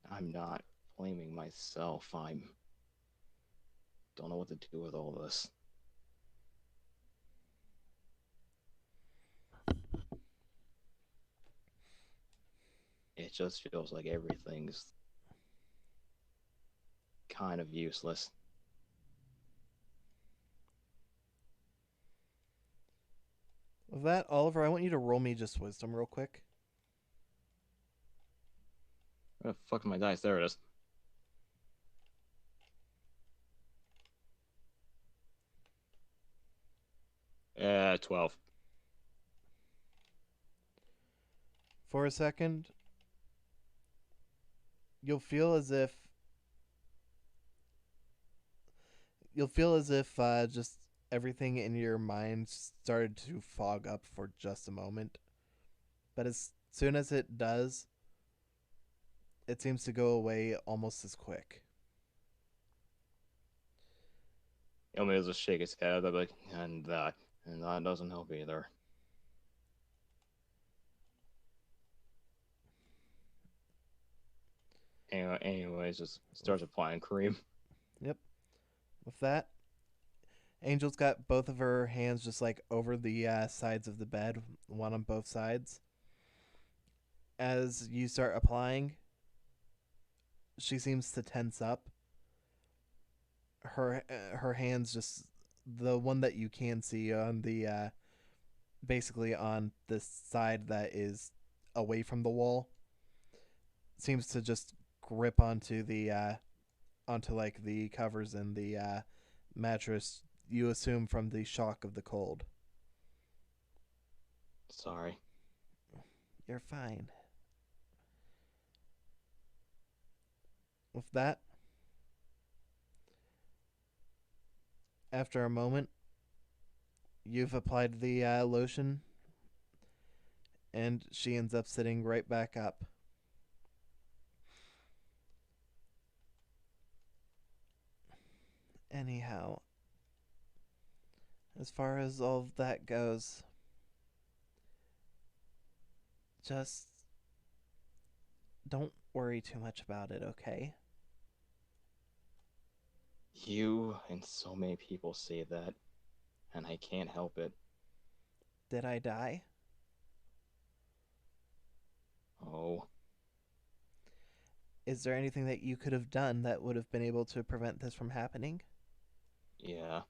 I'm not blaming myself. I'm. Don't know what to do with all this. It just feels like everything's kind of useless. With that, Oliver, I want you to roll me just wisdom real quick. Where the fuck's my dice? There it is. 12. 12. 12. For a second, you'll feel as if just everything in your mind started to fog up for just a moment. But as soon as it does, it seems to go away almost as quick. Elmi will just shake his head. I'll be like, and that doesn't help either. Anyways, just starts applying cream. Yep. With that, Angel's got both of her hands just like over the sides of the bed, one on both sides. As you start applying, she seems to tense up. Her hands just the one that you can see on the basically on the side that is away from the wall seems to just grip onto the onto like the covers and the mattress, you assume from the shock of the cold. Sorry. You're fine. With that, after a moment, you've applied the lotion, and she ends up sitting right back up. Anyhow, as far as all of that goes, just don't worry too much about it, okay? You and so many people say that, and I can't help it. Did I die? Oh, Is there anything that you could have done that would have been able to prevent this from happening? yeah.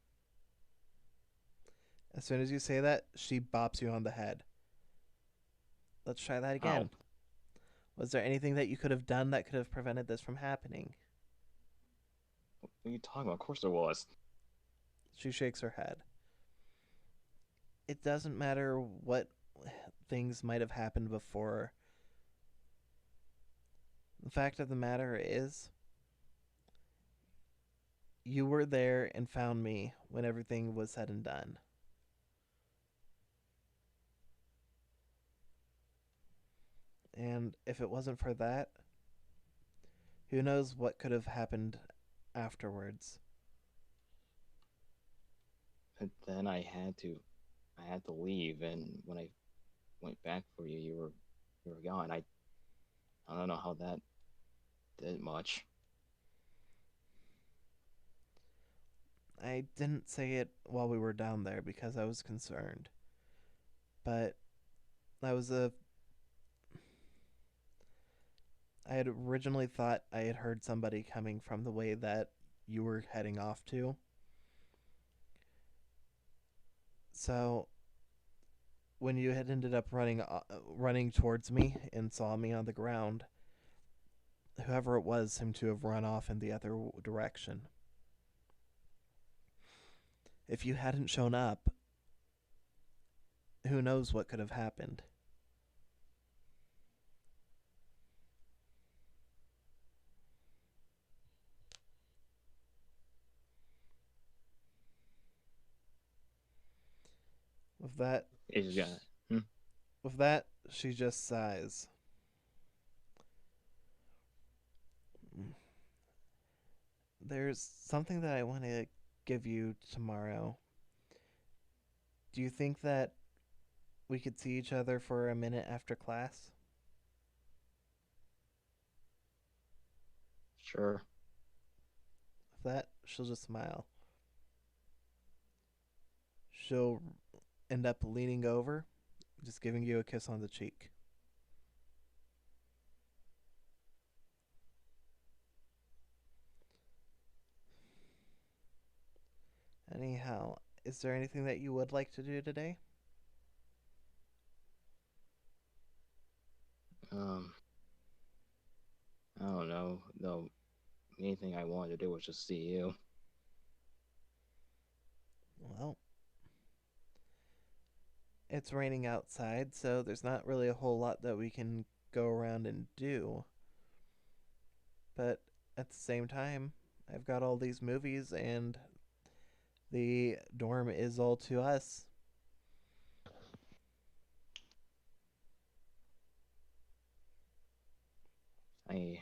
As soon as you say that, she bops you on the head. Let's try that again. Ow. Was there anything that you could have done that could have prevented this from happening? What are you talking about? Of course there was. She shakes her head. It doesn't matter what things might have happened before. The fact of the matter is, you were there and found me when everything was said and done. And if it wasn't for that, who knows what could have happened afterwards. But then I had to leave, and when I went back for you, you were gone. I don't know how that did much. I didn't say it while we were down there because I was concerned. But I was a I had originally thought I had heard somebody coming from the way that you were heading off to. So when you had ended up running towards me and saw me on the ground, whoever it was seemed to have run off in the other direction. If you hadn't shown up, who knows what could have happened. With that, It's just gonna. with that, she just sighs. There's something that I want to give you tomorrow. Do you think that we could see each other for a minute after class? Sure. With that, she'll just smile. She'll end up leaning over, just giving you a kiss on the cheek. Anyhow, is there anything that you would like to do today? Um, I don't know. The main thing I wanted to do was just see you. Well, it's raining outside, so there's not really a whole lot that we can go around and do. but at the same time, I've got all these movies, and the dorm is all to us. I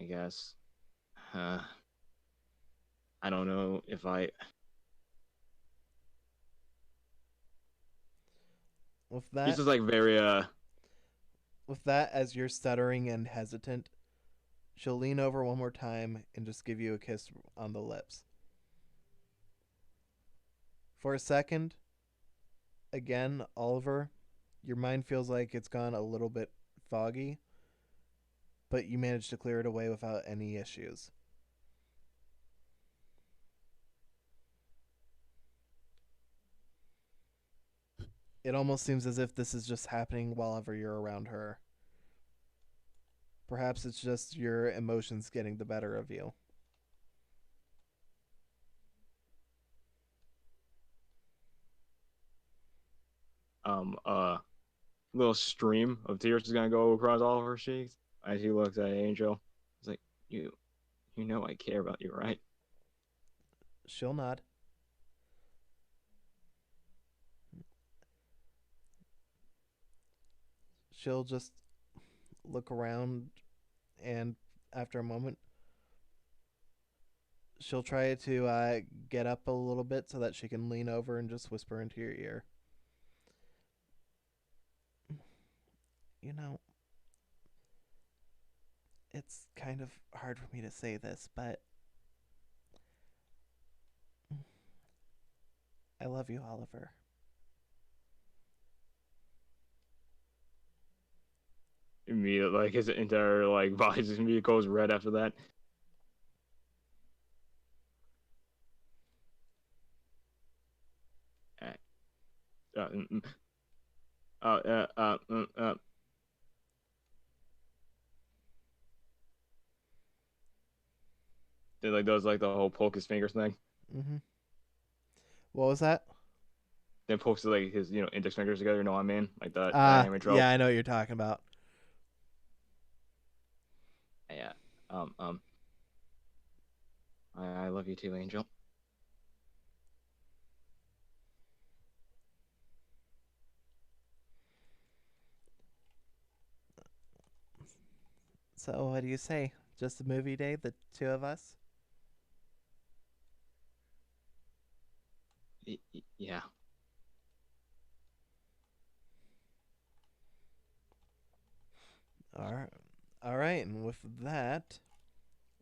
I guess. Uh, I don't know if I. With She's that, just like very as you're stuttering and hesitant, she'll lean over one more time and just give you a kiss on the lips. For a second, again, Oliver, your mind feels like it's gone a little bit foggy, but you manage to clear it away without any issues. It almost seems as if this is just happening while you're around her. Perhaps it's just your emotions getting the better of you. little stream of tears is gonna go across all of her cheeks as she looks at Angel. It's like, you know I care about you, right? She'll nod. She'll just look around, and after a moment, she'll try to get up a little bit so that she can lean over and just whisper into your ear. You know, it's kind of hard for me to say this, but I love you, Oliver. Immediately, like his entire like body just immediately goes red after that. Uh, uh, mm, mm. uh, uh, uh, uh, uh. It like does like the whole poke his fingers thing. Mm-hmm. What was that? Then pokes like his index fingers together. You know what I mean? Like that anime trope. Yeah, I know what you're talking about. Yeah. I love you too, Angel. So, what do you say? Just a movie day, the two of us? Yeah. All right, and with that,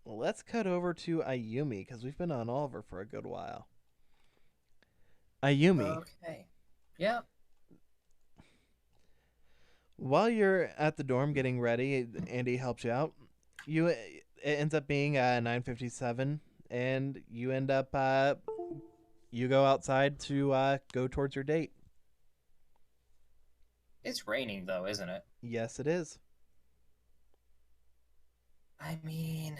well, let's cut over to Ayumi because we've been on Oliver for a good while. Ayumi, Okay. Yeah. while you're at the dorm getting ready, Andy helps you out. It ends up being 9:57, and you end up you go outside to go towards your date. It's raining though, isn't it? Yes, it is. I mean,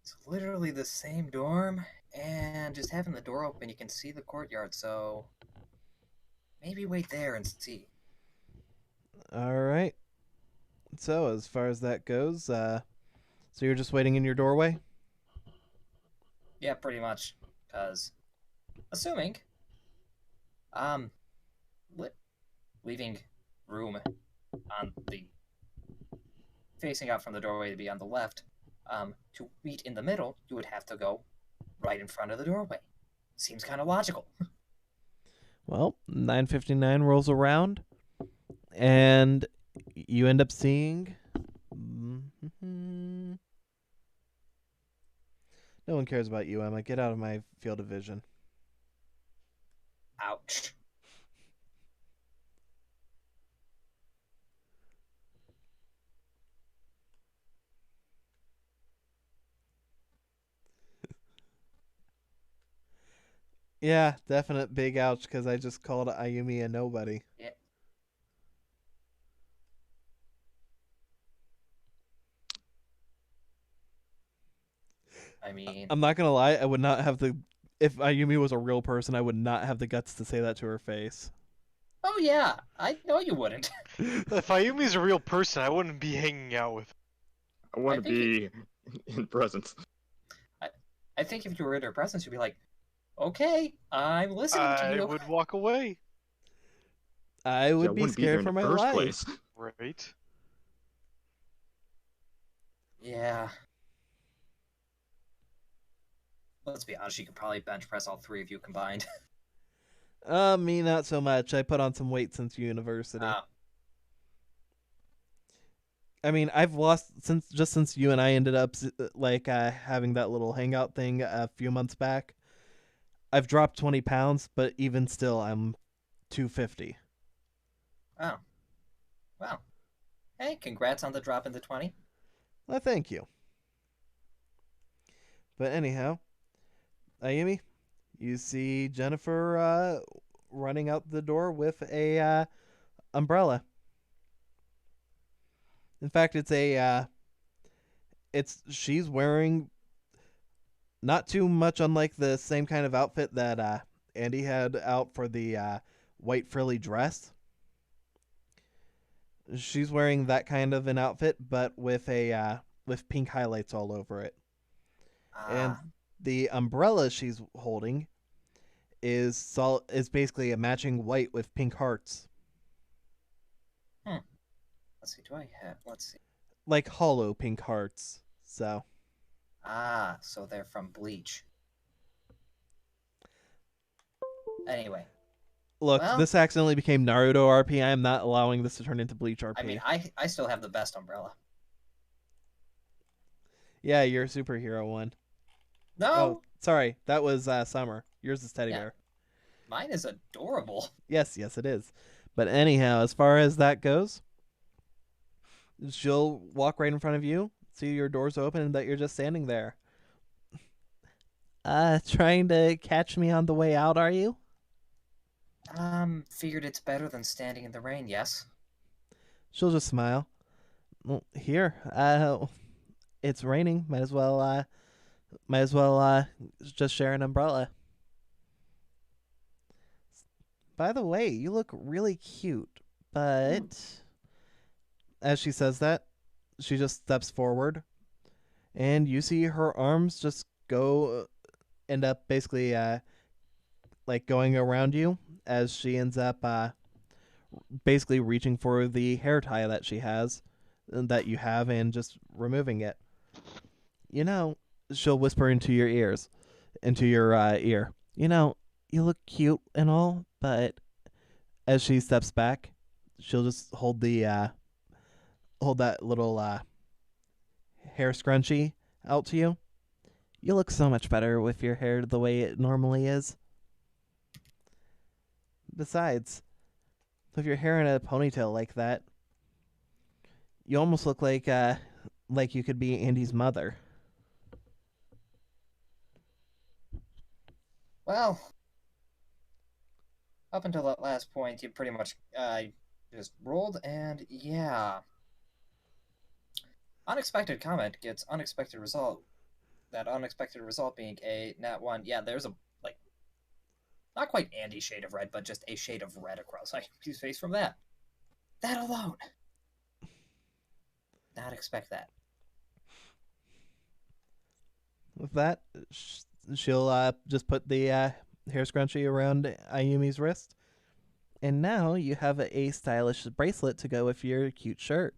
it's literally the same dorm, and just having the door open, you can see the courtyard, so maybe wait there and see. All right. So as far as that goes, so you're just waiting in your doorway? Yeah, pretty much. Because, assuming, um, leaving room on the facing out from the doorway to be on the left, to meet in the middle, you would have to go right in front of the doorway. Seems kind of logical. Well, 9:59 rolls around, and you end up seeing. No one cares about you, Emma. Get out of my field of vision. Ouch. Yeah, definite big ouch because I just called Ayumi a nobody. Yeah. I mean, I'm not gonna lie. I would not have the. If Ayumi was a real person, I would not have the guts to say that to her face. Oh yeah, I know you wouldn't. If Ayumi's a real person, I wouldn't be hanging out with. I want to think be in presence. I think if you were in her presence, you'd be like, okay, I'm listening to I you. would walk away. I I would be wouldn't be there scared in for the my first life. place. Right. Yeah. Let's be honest, you could probably bench press all three of you combined. Me not so much. I put on some weight since university. Uh, I mean, I've lost since you and I ended up having that little hangout thing a few months back. I've dropped 20 pounds, but even still, I'm 250. oh. Well. Hey, congrats on the drop in the 20. Well, thank you. But anyhow, Ayumi, you see Jennifer running out the door with a umbrella. In fact, she's wearing not too much unlike the same kind of outfit that Andy had out for the white frilly dress. She's wearing that kind of an outfit, but with pink highlights all over it. And Ah. the umbrella she's holding is basically a matching white with pink hearts, Let's see, do I have... Let's see. like hollow pink hearts. So Ah, so they're from Bleach. Anyway. look, Well, this accidentally became Naruto RP. I'm not allowing this to turn into Bleach RP. I mean, I still have the best umbrella. Yeah, you're a superhero one. No! Oh, sorry, that was Summer. Yours is Teddy Yeah. Bear. Mine is adorable. Yes, it is. But anyhow, as far as that goes, she'll walk right in front of you, see your doors open, and that you're just standing there. Trying to catch me on the way out, are you? Figured it's better than standing in the rain, yes? She'll just smile. Well, here, it's raining. Might as well just share an umbrella. By the way, you look really cute, but as she says that, she just steps forward, and you see her arms just end up basically like going around you as she ends up basically reaching for the hair tie that she has, that you have, and just removing it. You know, she'll whisper into your ear. You know, you look cute and all, but as she steps back, she'll just hold that little hair scrunchie out to you. You look so much better with your hair the way it normally is. Besides, with your hair in a ponytail like that, you almost look like you could be Andy's mother. Well, up until that last point, you pretty much just rolled, and yeah. Unexpected comment gets unexpected result. That unexpected result being a nat 1. Yeah, there's a, like, not quite Andy shade of red, but just a shade of red across his face from that. That alone. Not expect that. With that, she'll just put the hair scrunchie around Ayumi's wrist. And now you have a stylish bracelet to go with your cute shirt.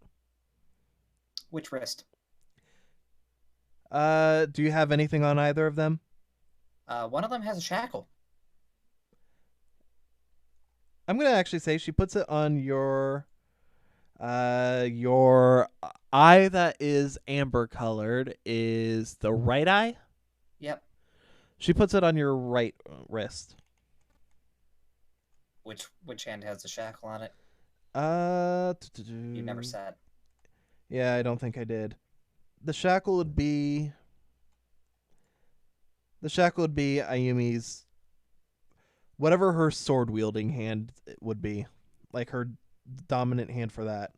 Which wrist? Do you have anything on either of them? One of them has a shackle. I'm gonna actually say she puts it on your eye that is amber colored is the right eye. Yep. She puts it on your right wrist. Which hand has the shackle on it? You You never said. Yeah, I don't think I did. The shackle would be Ayumi's, whatever her sword wielding hand would be, like her dominant hand for that.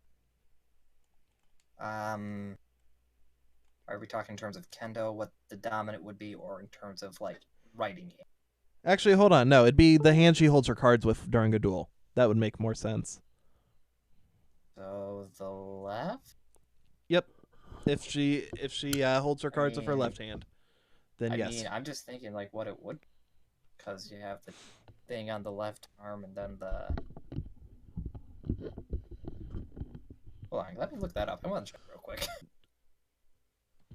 Are we talking in terms of kendo, what the dominant would be, or in terms of like writing hand? Actually, hold on. No, it'd be the hand she holds her cards with during a duel. That would make more sense. So the left? Yep. If she holds her cards with her mean- left hand, then I yes. mean, I'm just thinking like what it would, because you have the thing on the left arm and then the. Hold on, let me look that up. I want to check real quick.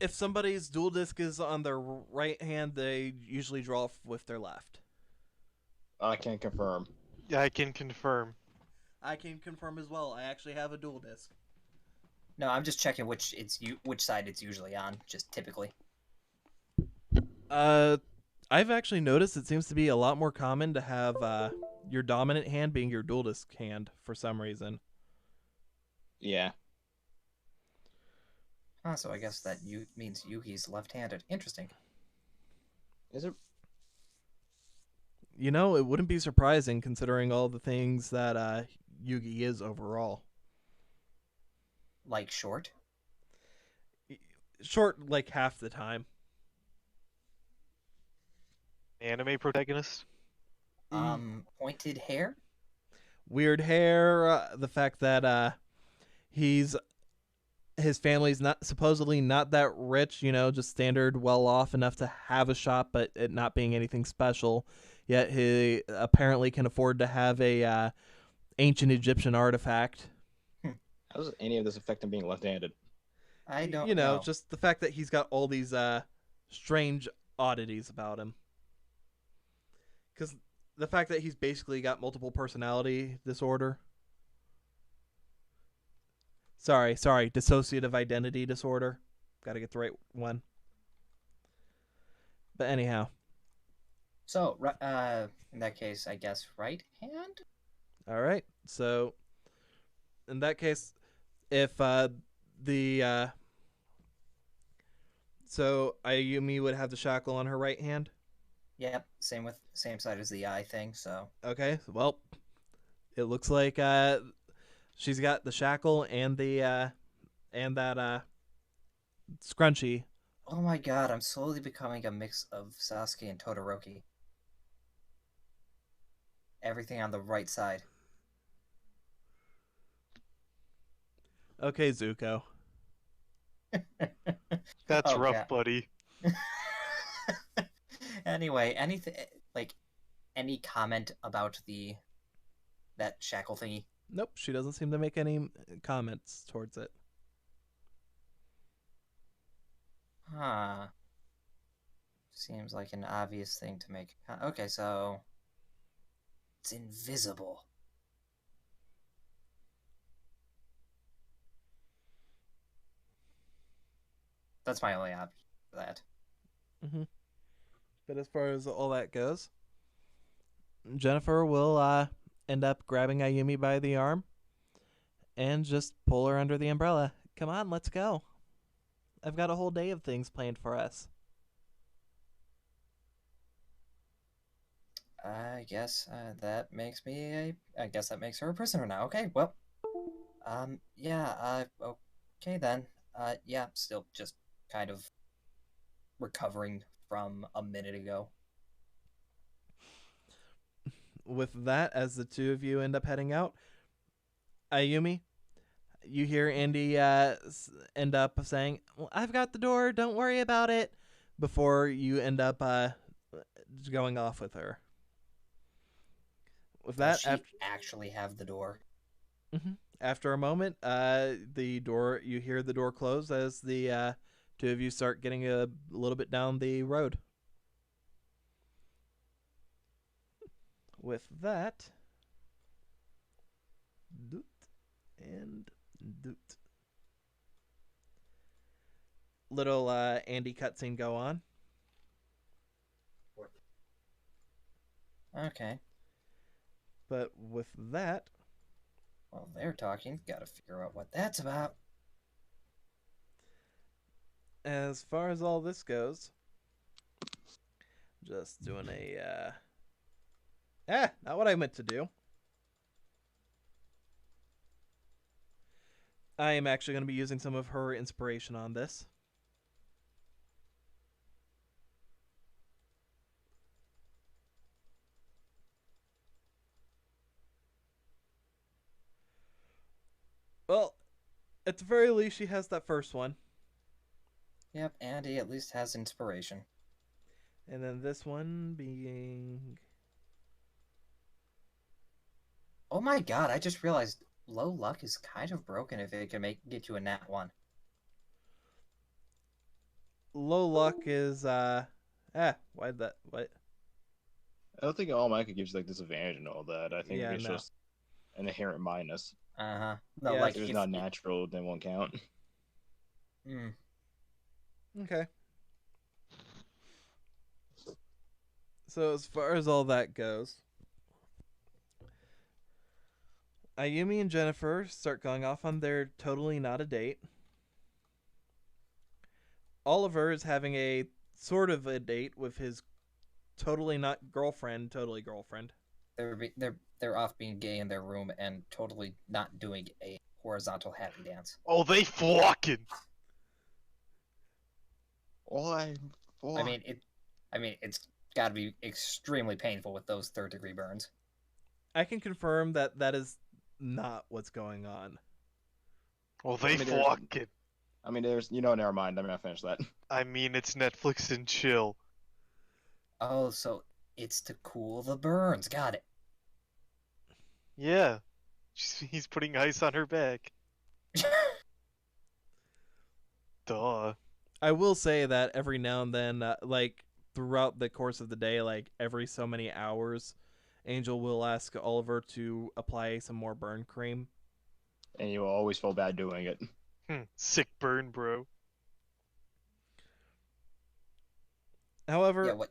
If somebody's dual disc is on their right hand, they usually draw with their left. I can confirm. Yeah, I can confirm. I can confirm as well. I actually have a dual disc. No, I'm just checking which side it's usually on, just typically. I've actually noticed it seems to be a lot more common to have your dominant hand being your dual disc hand for some reason. Yeah. Ah, so I guess that means Yugi's left-handed. Interesting. Is it? You know, it wouldn't be surprising considering all the things that Yugi is overall. Like short? Short like half the time. Anime protagonist? Pointed hair? Weird hair, the fact that his family's not supposedly not that rich, you know, just standard well off enough to have a shop, but it not being anything special. Yet he apparently can afford to have a ancient Egyptian artifact. How does any of this affect him being left-handed? I don't You know, know. just the fact that he's got all these strange oddities about him. Because the fact that he's basically got multiple personality disorder. Sorry, dissociative identity disorder. Got to get the right one. But anyhow. So, in that case, I guess right hand? All right. So, in that case, if so Ayumi would have the shackle on her right hand. Yep, same side as the eye thing, so. Okay. Well, it looks like she's got the shackle and the and that scrunchie. Oh my god, I'm slowly becoming a mix of Sasuke and Todoroki. Everything on the right side. Okay, Zuko. That's Oh, rough, yeah. buddy. Anyway, anything like any comment about that shackle thingy? Nope, she doesn't seem to make any comments towards it. Huh. Seems like an obvious thing to make. Okay, so it's invisible. That's my only option for that. Mm-hmm. But as far as all that goes, Jennifer will end up grabbing Ayumi by the arm and just pull her under the umbrella. Come on, let's go. I've got a whole day of things planned for us. I guess that makes her a prisoner now. Okay, well, yeah, okay then. Yeah, still just kind of recovering from a minute ago. With that, as the two of you end up heading out, Ayumi, you hear Andy end up saying, well, I've got the door, don't worry about it, before you end up going off with her. With that, Does she actually have the door? Mm-hmm. After a moment, you hear the door close as the two of you start getting a little bit down the road. With that, doot and doot. Little Andy cutscene go on. Okay. But with that, Well, they're talking. Gotta figure out what that's about. as far as all this goes, just doing a not what I meant to do. I am actually going to be using some of her inspiration on this. At the very least, she has that first one. Yep, Andy at least has inspiration. And then this one being... Oh my god, I just realized low luck is kind of broken if it can get you a nat 1. Low luck is, why'd that, what? I don't think automatically gives you like disadvantage and all that. I think Yeah, it's no. just an inherent minus. Uh-huh. No, Yeah, like, If it's if, not natural, then won't count. Mm. Okay. So as far as all that goes, Ayumi and Jennifer start going off on their totally not a date. Oliver is having a sort of a date with his totally not girlfriend, totally girlfriend. They're off being gay in their room and totally not doing a horizontal happy dance. Oh, they flocking. Why? I mean, it's got to be extremely painful with those third-degree burns. I can confirm that that is not what's going on. Well, they I mean, there's- flocking. I mean, there's never mind. I'm gonna finish that. I mean, it's Netflix and chill. Oh, so it's to cool the burns. Got it. Yeah. He's putting ice on her back. Duh. I will say that every now and then, like throughout the course of the day, like every so many hours, Angel will ask Oliver to apply some more burn cream. And you will always feel bad doing it. Sick burn, bro. However, Yeah, what?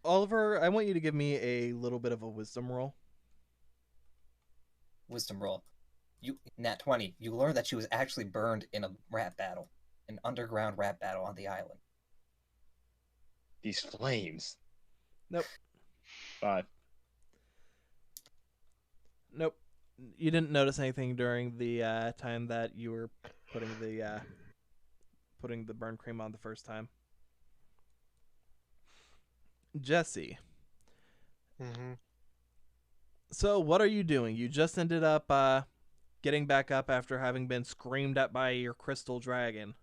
Oliver, I want you to give me a little bit of a wisdom roll. Wisdom roll. You nat 20. You learn that she was actually burned in a rap battle, an underground rap battle on the island. These flames. Nope. 5. Nope. You didn't notice anything during the time that you were putting the burn cream on the first time. Jesse. Mm-hmm. So what are you doing? You just ended up getting back up after having been screamed at by your crystal dragon.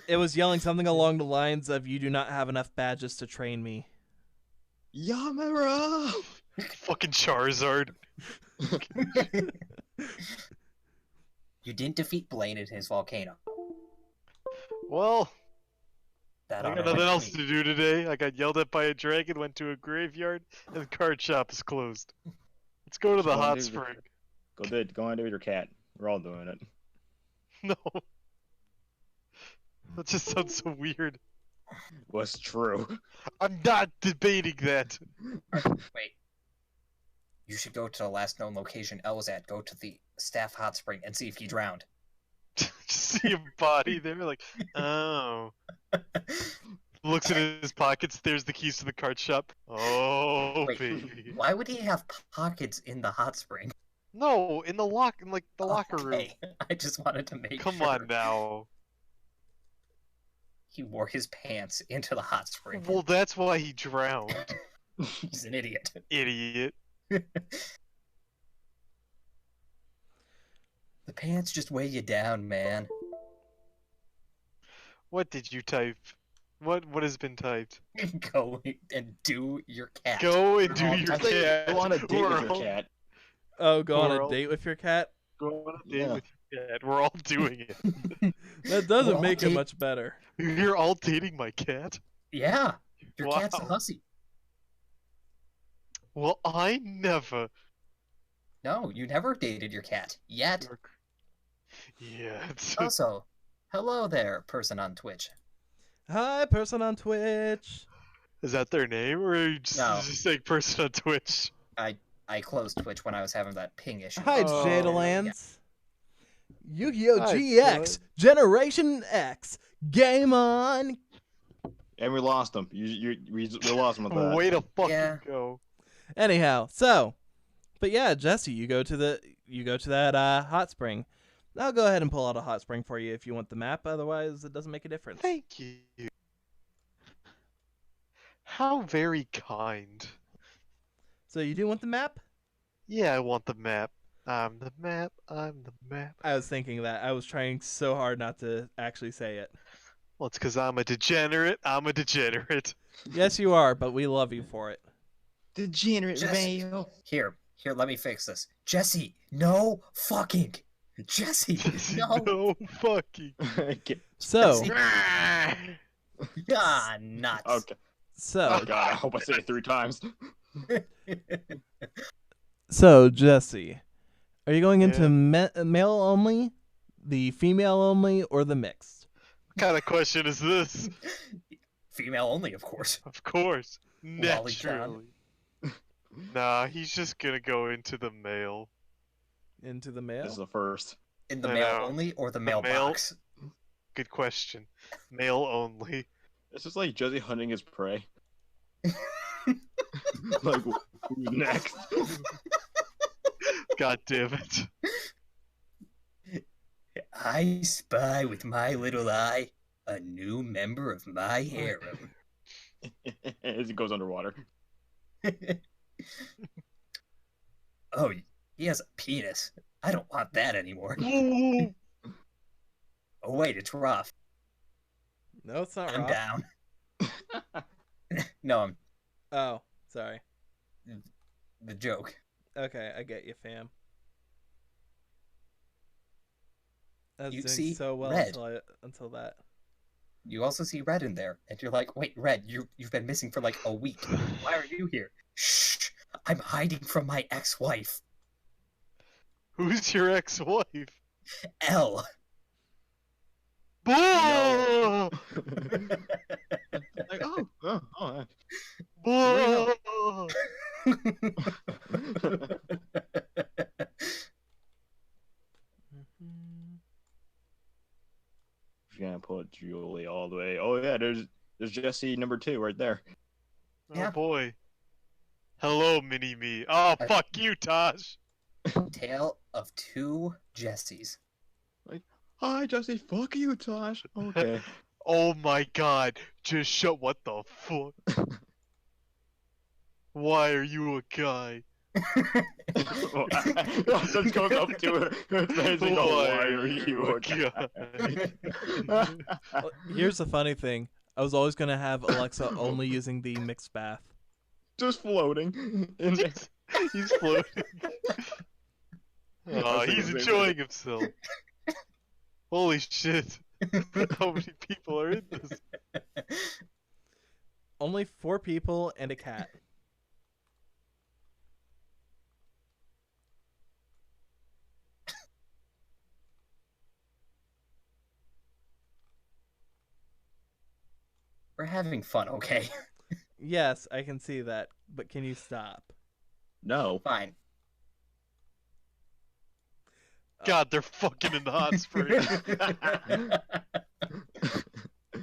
It was yelling something along the lines of, "You do not have enough badges to train me." Yamera! Fucking Charizard. You didn't defeat Blaine in his volcano. Well, That I honor got nothing went to else me. to do today. I got yelled at by a dragon, went to a graveyard, and the card shop is closed. Let's go to the Go hot do the- spring. Go on, do with your cat. We're all doing it. No. That just sounds so weird. What's true? I'm not debating that. Wait. You should go to the last known location Elle was at. Go to the staff hot spring and see if he drowned. Just see a body there, like, oh. Looks in his pockets, there's the keys to the card shop. Oh, Wait, baby. why would he have pockets in the hot spring? No, in the locker room. Okay, I just wanted to make Come sure. on now. He wore his pants into the hot spring. Well, that's why he drowned. He's an idiot. Idiot. The pants just weigh you down, man. What did you type? What has been typed? Go and do your cat. Go and do all your I think cat. go on a date We're with your all- cat. Oh, go on a Girl. date with your cat? Go on a date Yeah. with your cat. We're all doing it. That doesn't Well, make it date- much better. You're all dating my cat? Yeah, your cat's a Wow. hussy. Well, I never. No, you never dated your cat yet. Yeah, it's Also, hello there, person on Twitch. Hi, person on Twitch. Is that their name, or are you just, No. just saying person on Twitch? I closed Twitch when I was having that ping issue. Hi, Oh, Jadalands. Yu-Gi-Oh! Hi, GX Generation X. Game on. And we lost him. We lost him with that. Way to fucking Yeah. go. Anyhow, so, but yeah, Jesse, you go to that hot spring. I'll go ahead and pull out a hot spring for you if you want the map. Otherwise, it doesn't make a difference. Thank you. How very kind. So you do want the map? Yeah, I want the map. I'm the map. I'm the map. I was thinking that. I was trying so hard not to actually say it. Well, it's because I'm a degenerate. I'm a degenerate. Yes, you are, but we love you for it. Degenerate Jesse. veil. Here, let me fix this. Jesse, no fucking. Jesse, no. No fucking. So, Jesse. Ah, nuts. Okay. so, Oh god, I hope I say it 3 times. so, Jesse, are you going into Yeah. male only, the female only, or the mixed? What kind of question is this? Female only, of course. Of course. Lolly John. Naturally. Nah, he's just gonna go into the male. Into the This is male? the first. In the I male know. only or the male- mailbox? Good question. Male only. This is like Jesse hunting his prey. Like, who's next? God damn it. I spy with my little eye a new member of my harem. As he goes underwater. Oh, he has a penis. I don't want that anymore. Ooh. Oh wait, it's rough. No, it's not I'm rough. down. No, I'm Oh, sorry. the joke. Okay, I get you, fam. I was You doing see, so well red. until that. You also see Red in there, and you're like, wait, Red, you've been missing for like a week. Why are you here? Shh! I'm hiding from my ex-wife, Who's your ex-wife? Elle. Boo! Like, oh. Boo! You're gonna put Julie all the way. Oh yeah, there's Jesse number 2 right there. Yeah. Oh boy. Hello, mini-me. Oh, fuck you, Tosh. Tale of two Jessies. Hi Jesse, fuck you, Tosh. Okay. Oh my god. Just shut. What the fuck? Why are you a guy? Just goes up to her. Why are you a guy? Well, here's the funny thing. I was always going to have Alexa only using the mixed bath. Just floating in there. He's floating. Oh, thinking he's the same enjoying himself. Holy shit. How many people are in this? Only 4 people and a cat. We're having fun, okay? Yes, I can see that, but can you stop? No. Fine. God, they're fucking in the hot spring.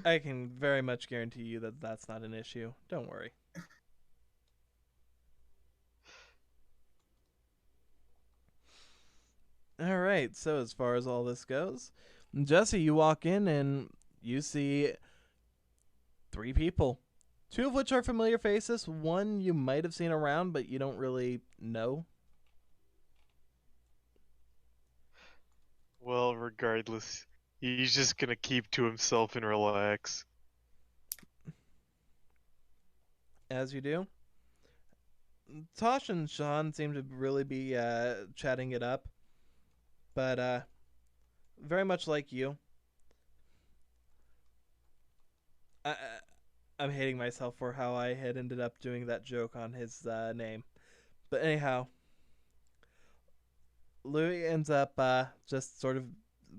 I can very much guarantee you that that's not an issue. Don't worry. All right, so as far as all this goes, Jesse, you walk in and you see 3 people. 2 of which are familiar faces. 1 you might have seen around, but you don't really know. Well, regardless, he's just gonna keep to himself and relax. As you do. Tosh and Sean seem to really be chatting it up. But very much like you. I'm hating myself for how I had ended up doing that joke on his name. But anyhow, Louis ends up just sort of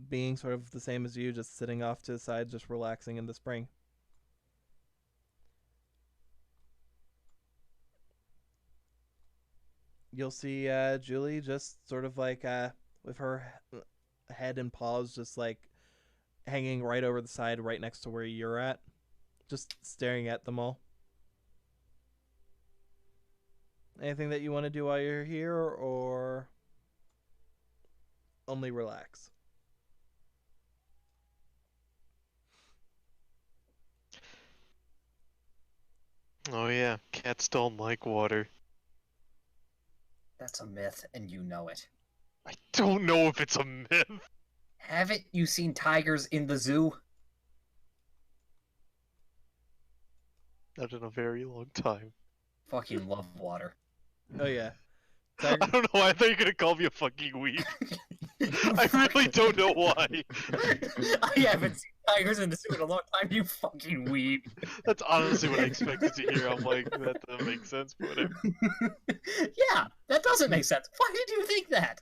being sort of the same as you, just sitting off to the side, just relaxing in the spring. You'll see Julie just sort of like with her head and paws just like hanging right over the side right next to where you're at, just staring at them all. Anything that you want to do while you're here, or only relax? Oh yeah, cats don't like water. That's a myth, and you know it. I don't know if it's a myth. Haven't you seen tigers in the zoo? Not in a very long time. Fucking love water. Oh yeah. I don't know why I thought you were gonna call me a fucking weeb. I really don't know why. I haven't seen tigers in the zoo in a long time, you fucking weeb. That's honestly what I expected to hear. I'm like, that doesn't make sense, but whatever. Yeah, that doesn't make sense. Why did you think that?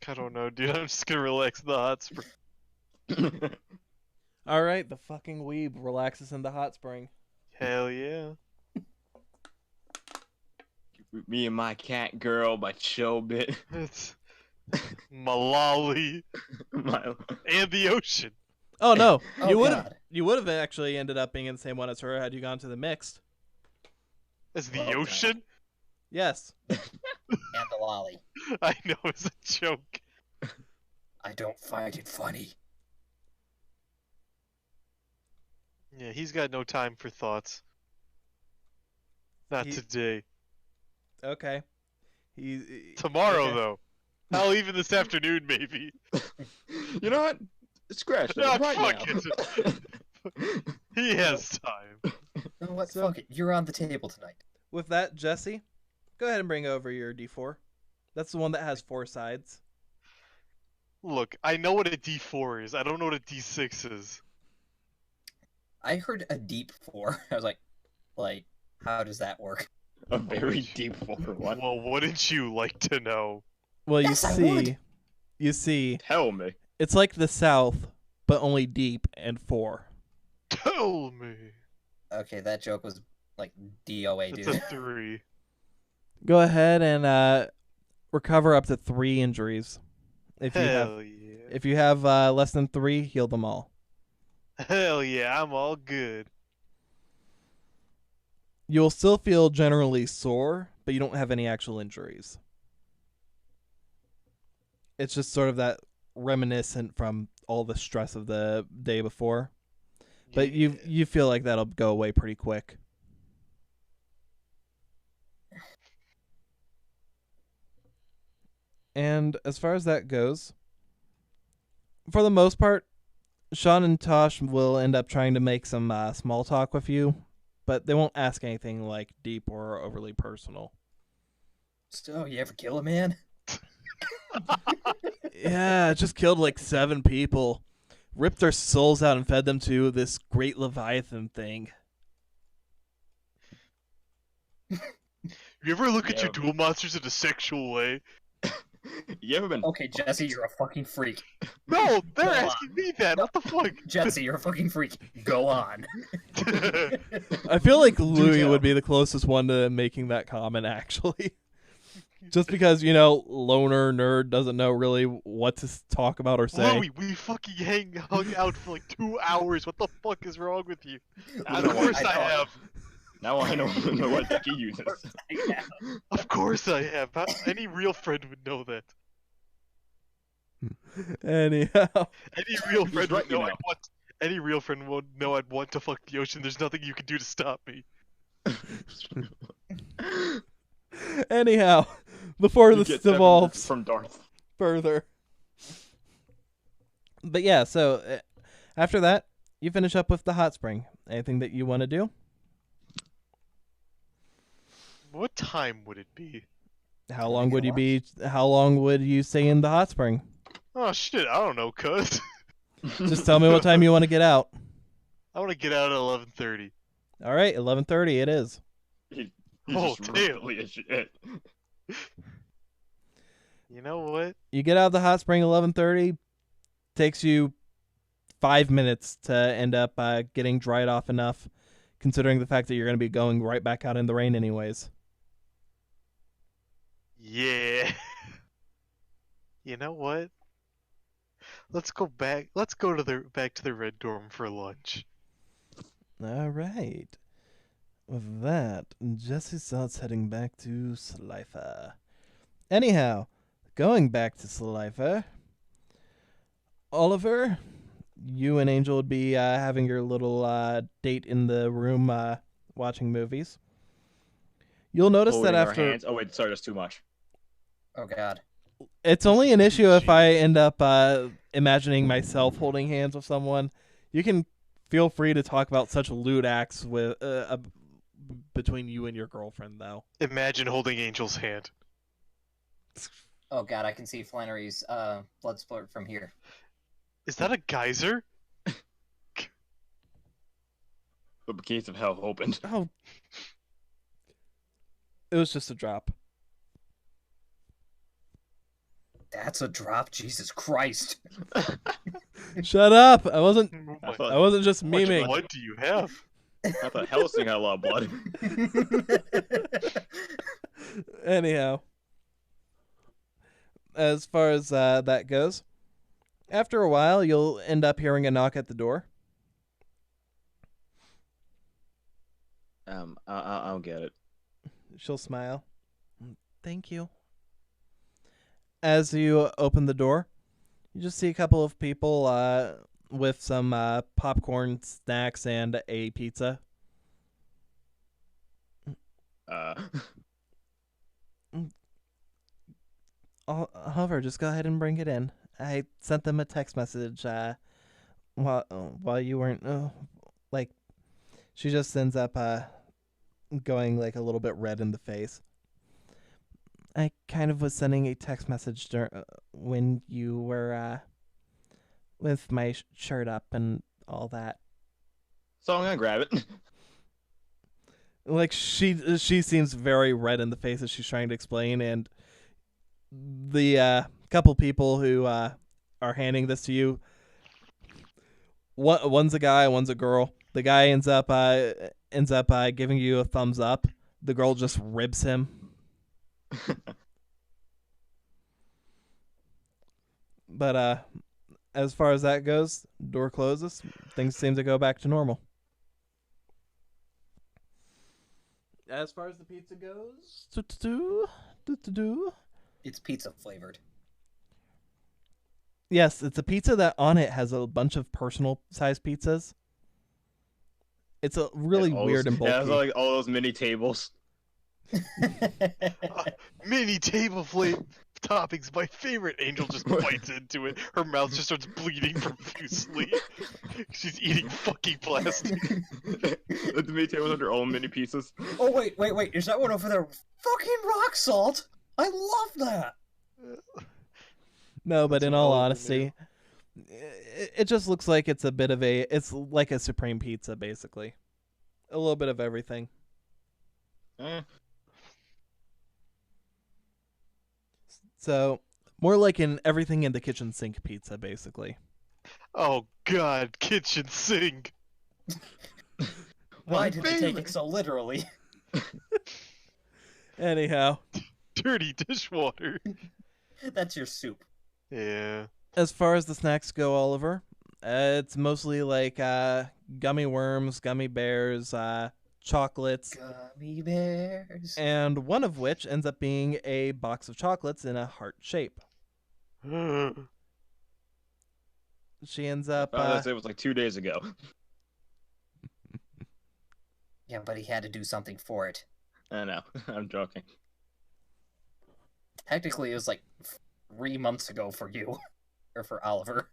I don't know, dude. I'm just gonna relax in the hot spring. All right, the fucking weeb relaxes in the hot spring. Hell yeah. Me and my cat girl, my chill bit. It's Malali My... and the ocean. Oh no, Oh, you would have actually ended up being in the same one as her had you gone to the mixed. As the Okay. ocean? Yes. And the lolly. I know, it's a joke. I don't find it funny. Yeah, he's got no time for thoughts. Not He- today. Okay. Tomorrow, okay. though. Hell, even this afternoon, maybe. You know what? Scratch that Ah, right fuck now. He has time. You know what? So- Fuck it. You're on the table tonight. With that, Jesse, go ahead and bring over your D4. That's the one that has 4 sides. Look, I know what a D4 is. I don't know what a D6 is. I heard a deep 4. I was like, how does that work? A very deep one. Well, wouldn't you like to know? Well, Yes, I would. you see, Tell me. it's like the South, but only deep and 4. Tell me. Okay, that joke was like DOA, It's dude. a 3. Go ahead and recover up to 3 injuries. If Hell you have less than 3, heal them all. Hell yeah, I'm all good. You'll still feel generally sore, but you don't have any actual injuries. It's just sort of that reminiscent from all the stress of the day before. But Yeah. you feel like that'll go away pretty quick. And as far as that goes, for the most part, Sean and Tosh will end up trying to make some small talk with you, but they won't ask anything like deep or overly personal. So, you ever kill a man? Yeah, just killed like 7 people. Ripped their souls out and fed them to this great Leviathan thing. You ever look at your Yeah. duel monsters in a sexual way? You ever been? Okay, Jesse, you're a fucking freak. No, they're Go asking me that. What the fuck? Jesse, you're a fucking freak. Go on. I feel like Louis tell. would be the closest one to making that comment, actually. Just because, loner nerd doesn't know really what to talk about or say. Louis, we fucking hung out for like 2 hours. What the fuck is wrong with you? I Of know course I I know. have. Now I know what deck he uses. Yeah. Of course I have. Any real friend would know that. Anyhow. Any real He's friend right, would know you know. I'd want. Any real friend would know I'd want to fuck the ocean. There's nothing you can do to stop me. Anyhow, before You this get that evolves from Darth. further. But yeah, so after that, you finish up with the hot spring. Anything that you want to do? What time would it be? How long would you stay in the hot spring? Oh shit, I don't know, cuz. Just tell me what time you want to get out. I want to get out at 11:30. All right, 11:30 it is. He's Oh, just damn. really as shit. You know what? You get out of the hot spring 11:30. Takes you 5 minutes to end up getting dried off enough, considering the fact that you're going to be going right back out in the rain anyways. Yeah. You know what? Let's go back. Let's go to back to the red dorm for lunch. All right. With that, Jesse starts heading back to Slifer. Anyhow, going back to Slifer, Oliver, you and Angel would be having your little date in the room watching movies. You'll notice Holding that our after... hands. Oh wait, sorry, that's too much. Oh god. It's only an issue if I Jeez. end up imagining myself holding hands with someone. You can feel free to talk about such lewd acts with between you and your girlfriend, though. Imagine holding Angel's hand. Oh god, I can see Flannery's blood spurt from here. Is that a geyser? The gates of hell opened. Oh, it was just a drop. That's a drop, Jesus Christ. Shut up! I wasn't Oh my- I wasn't just How much memeing. blood do you have? I thought Helsing had a lot of blood. Anyhow, as far as that goes, after a while, you'll end up hearing a knock at the door. I'll get it. She'll smile. Thank you. As you open the door, you just see a couple of people with some popcorn, snacks, and a pizza. However, just go ahead and bring it in. I sent them a text message while you weren't. Like, she just ends up going like a little bit red in the face. I kind of was sending a text message when you were with my shirt up and all that. So I'm gonna grab it. Like she seems very red in the face as she's trying to explain, and the couple people who are handing this to you, one's a guy, one's a girl. The guy ends up giving you a thumbs up. The girl just ribs him. But as far as that goes, door closes. Things seem to go back to normal. As far as the pizza goes, It's pizza flavored. yes, it's a pizza that on it has a bunch of personal size pizzas. It's a really weird and bulky. Yeah, it's like all those mini tables. Mini table flame toppings, my favorite. Angel just bites into it. Her mouth just starts bleeding profusely. She's eating fucking plastic. The mini tables are their own mini pieces. Oh wait, is that one over there? Fucking rock salt! I love that! No, but That's in what all all of them honesty, it just looks like it's a bit of it's like a supreme pizza, basically. A little bit of everything. So, more like an everything in the kitchen sink pizza, basically. Oh god, kitchen sink. Why My did they take favorite. it so literally? Anyhow, Dirty dishwater. That's your soup. Yeah. as far as the snacks go, Oliver, it's mostly like gummy worms, gummy bears, chocolates, Gummy bears. and one of which ends up being a box of chocolates in a heart shape. She ends up. It was like 2 days ago. Yeah, but he had to do something for it. I know. I'm joking. Technically, it was like 3 months ago for you. Or for Oliver.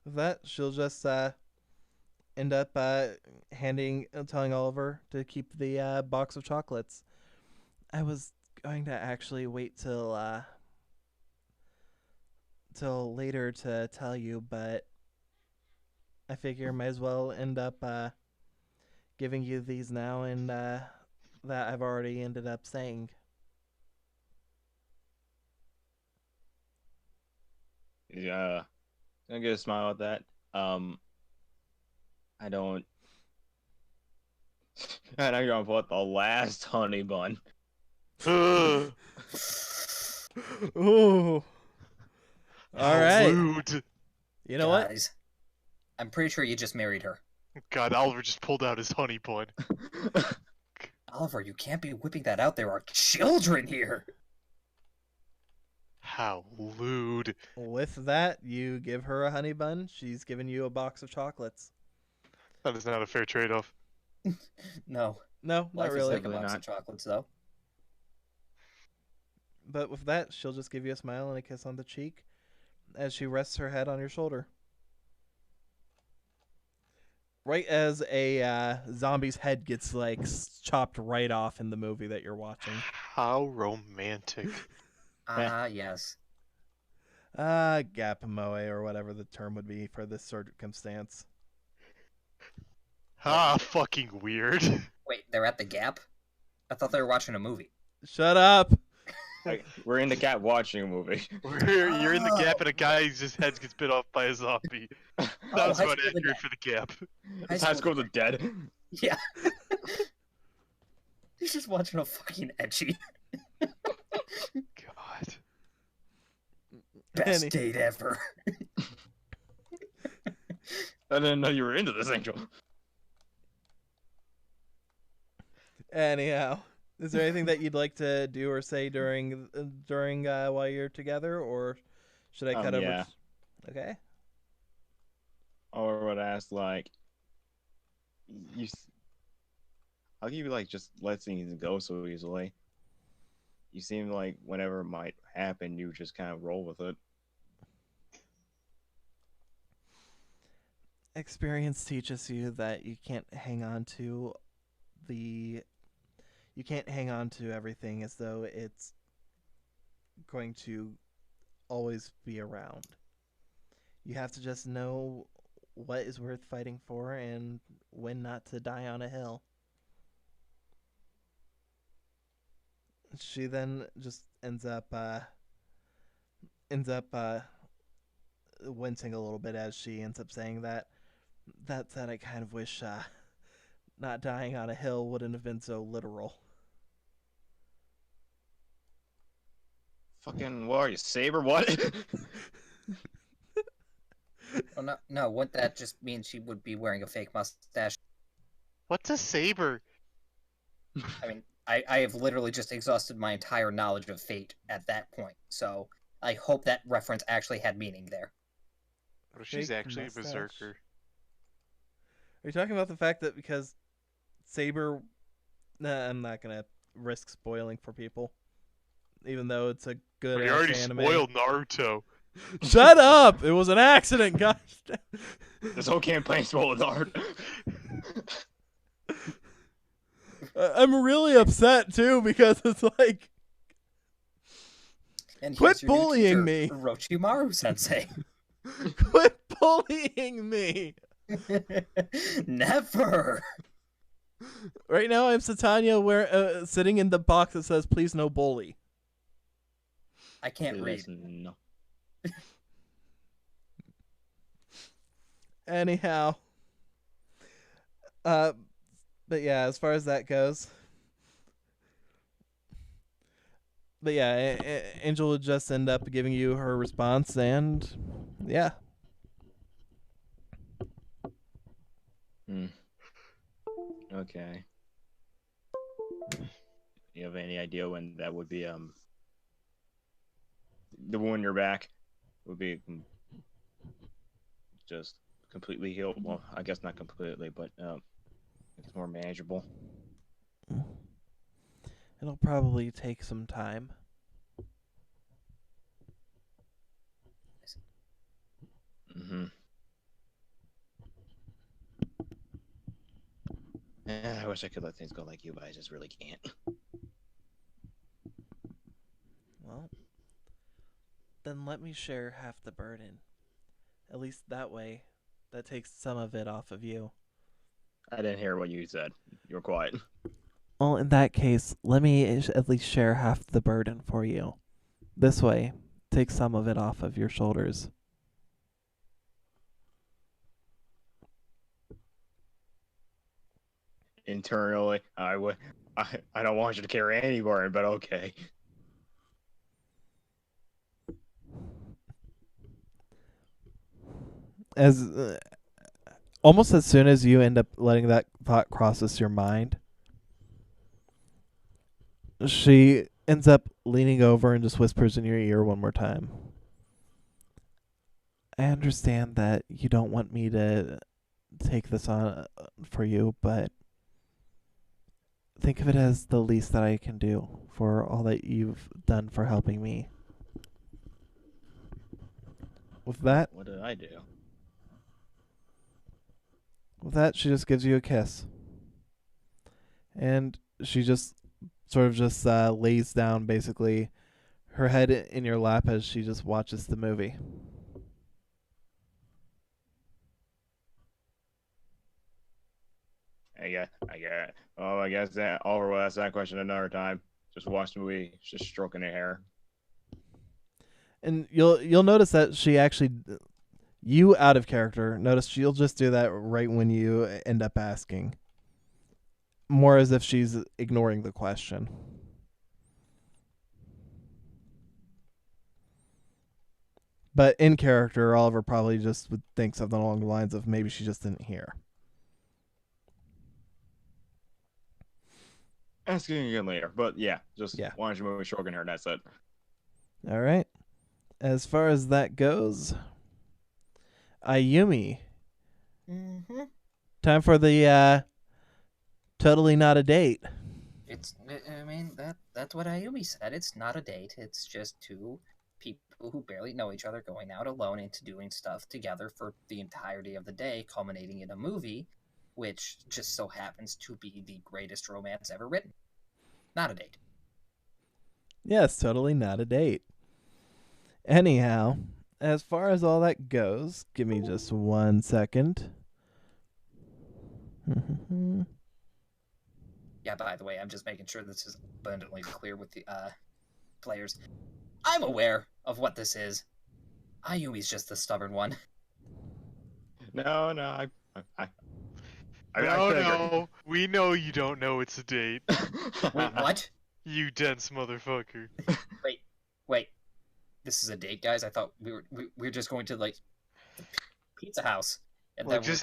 With that, she'll just end up telling Oliver to keep the box of chocolates. I was going to actually wait till later to tell you, but I figure might as well end up giving you these now, and that I've already ended up saying. Yeah. I get a smile at that. I don't. I know you're gonna put the last honey bun. Ooh. All How right. rude. You know what? Guys, I'm pretty sure you just married her. God, Oliver just pulled out his honey bun. Oliver, you can't be whipping that out. There are children here. How lewd. With that, you give her a honey bun. She's giving you a box of chocolates. That is not a fair trade-off. No. No, Life not really. is like a box of chocolates, though. But with that, she'll just give you a smile and a kiss on the cheek as she rests her head on your shoulder. Right as a zombie's head gets like chopped right off in the movie that you're watching. How romantic. Yes. Gapamoe, or whatever the term would be for this circumstance. Fucking weird. Wait, they're at the Gap? I thought they were watching a movie. Shut up! Like, we're in the Gap watching a movie. You're in the Gap and a guy's just head gets bit off by a zombie. Sounds High about School of the accurate Dead. for the Gap. It's High School of the Dead. Yeah. He's just watching a fucking etchy. God. Best date ever. I didn't know you were into this, Angel. Anyhow, is there anything that you'd like to do or say during while you're together, or should I cut over? Yeah. Okay. Or would ask like, how can you like just let things go so easily? You seem like whenever it might happen, you just kind of roll with it. Experience teaches you that you can't hang on to everything as though it's going to always be around. You have to just know what is worth fighting for and when not to die on a hill. She then just ends up wincing a little bit as she ends up saying that said, I kind of wish not dying on a hill wouldn't have been so literal. Fucking, what are you, Saber? What? Oh, no, what that just means she would be wearing a fake mustache. What's a saber? I mean, I have literally just exhausted my entire knowledge of Fate at that point, so I hope that reference actually had meaning there. Or she's Fake actually mustache. a berserker. Are you talking about the fact that because Saber... Nah, I'm not going to risk spoiling for people. Even though it's a good We already anime. spoiled Naruto. Shut up! It was an accident, gosh. This whole campaign spoiled art. I'm really upset, too, because it's like... And Quit here's your new bullying teacher, me. Orochimaru-sensei. Quit bullying me! Never! Right now, I'm Satanya sitting in the box that says, please no bully. I can't read. No. Anyhow. But yeah, as far as that goes. But yeah, Angel would just end up giving you her response, and yeah. Okay. You have any idea when that would be? The wound in your back would be just completely healed. Well, I guess not completely, but it's more manageable. It'll probably take some time. Mm-hmm. I wish I could let things go like you, but I just really can't. Well, then let me share half the burden. At least that way, that takes some of it off of you. I didn't hear what you said. You were quiet. Well, in that case, let me at least share half the burden for you. This way, take some of it off of your shoulders. Internally, I don't want you to carry any burden, but okay. As almost as soon as you end up letting that thought crosses your mind, she ends up leaning over and just whispers in your ear one more time. I understand that you don't want me to take this on for you, but think of it as the least that I can do for all that you've done for helping me. With that, What did I do? she just gives you a kiss. And she just sort of just lays down, basically, her head in your lap as she just watches the movie. I guess that Oliver will ask that question another time. Just watch the movie, just stroking her hair. And you'll notice that she actually, you out of character, notice she'll just do that right when you end up asking. More as if she's ignoring the question. But in character, Oliver probably just would think something along the lines of maybe she just didn't hear. Asking again later, but yeah, Yeah. watch the movie, stroking her. That's it. All right. As far as that goes, Ayumi, Mm-hmm. time for the totally not a date. I mean, that's what Ayumi said. It's not a date. It's just two people who barely know each other going out alone into doing stuff together for the entirety of the day, culminating in a movie, which just so happens to be the greatest romance ever written. Not a date. Yes, totally not a date. Anyhow, as far as all that goes, give me just 1 second. Yeah, by the way, I'm just making sure this is abundantly clear with the players. I'm aware of what this is. Ayumi's just the stubborn one. No, No, we know you don't know it's a date. Wait, what? You dense motherfucker. Wait. This is a date, guys? I thought we were just going to, like, the pizza house. And Look, then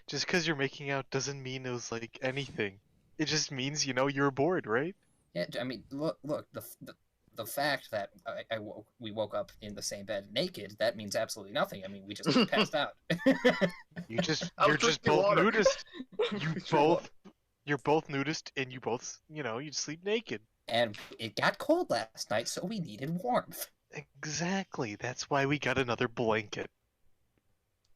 just cause you're making out doesn't mean it was like anything. It just means you're bored, right? Yeah, I mean, look, the fact that we woke up in the same bed naked, that means absolutely nothing. I mean, we just passed out. You're just drinking both water. nudist. You're both nudist, and you both you sleep naked. And it got cold last night, so we needed warmth. Exactly. That's why we got another blanket.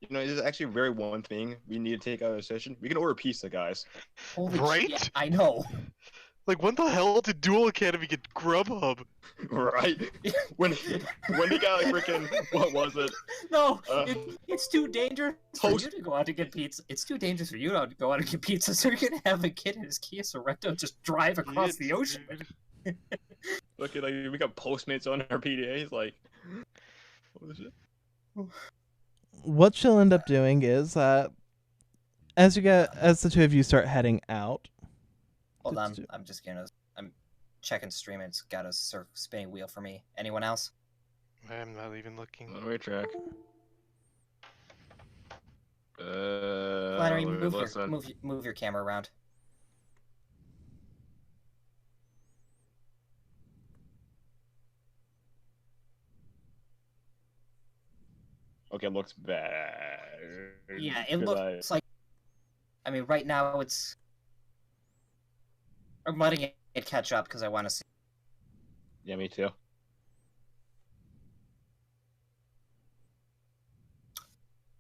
There's actually very one thing we need to take out of the session. We can order pizza, guys. Holy Right? shit, I know. Like, when the hell did Duel Academy get Grubhub? Right? when he got like freaking what was it? No, it's too dangerous for Post- you to go out to get pizza. It's too dangerous for you to go out and get pizza, so you're gonna have a kid in his Kia Sorento just drive across the ocean. Dude. Look at we got Postmates on our PDAs. Like, what was it? What she'll end up doing is, as the two of you start heading out. Hold on, I'm checking stream. It's got a spinning wheel for me. Anyone else? I'm not even looking. One-way track. Flannery, let me listen. move your camera around. Okay, it looks bad. Yeah, it looks like. I mean, right now it's. I'm letting it catch up because I want to see. Yeah, me too.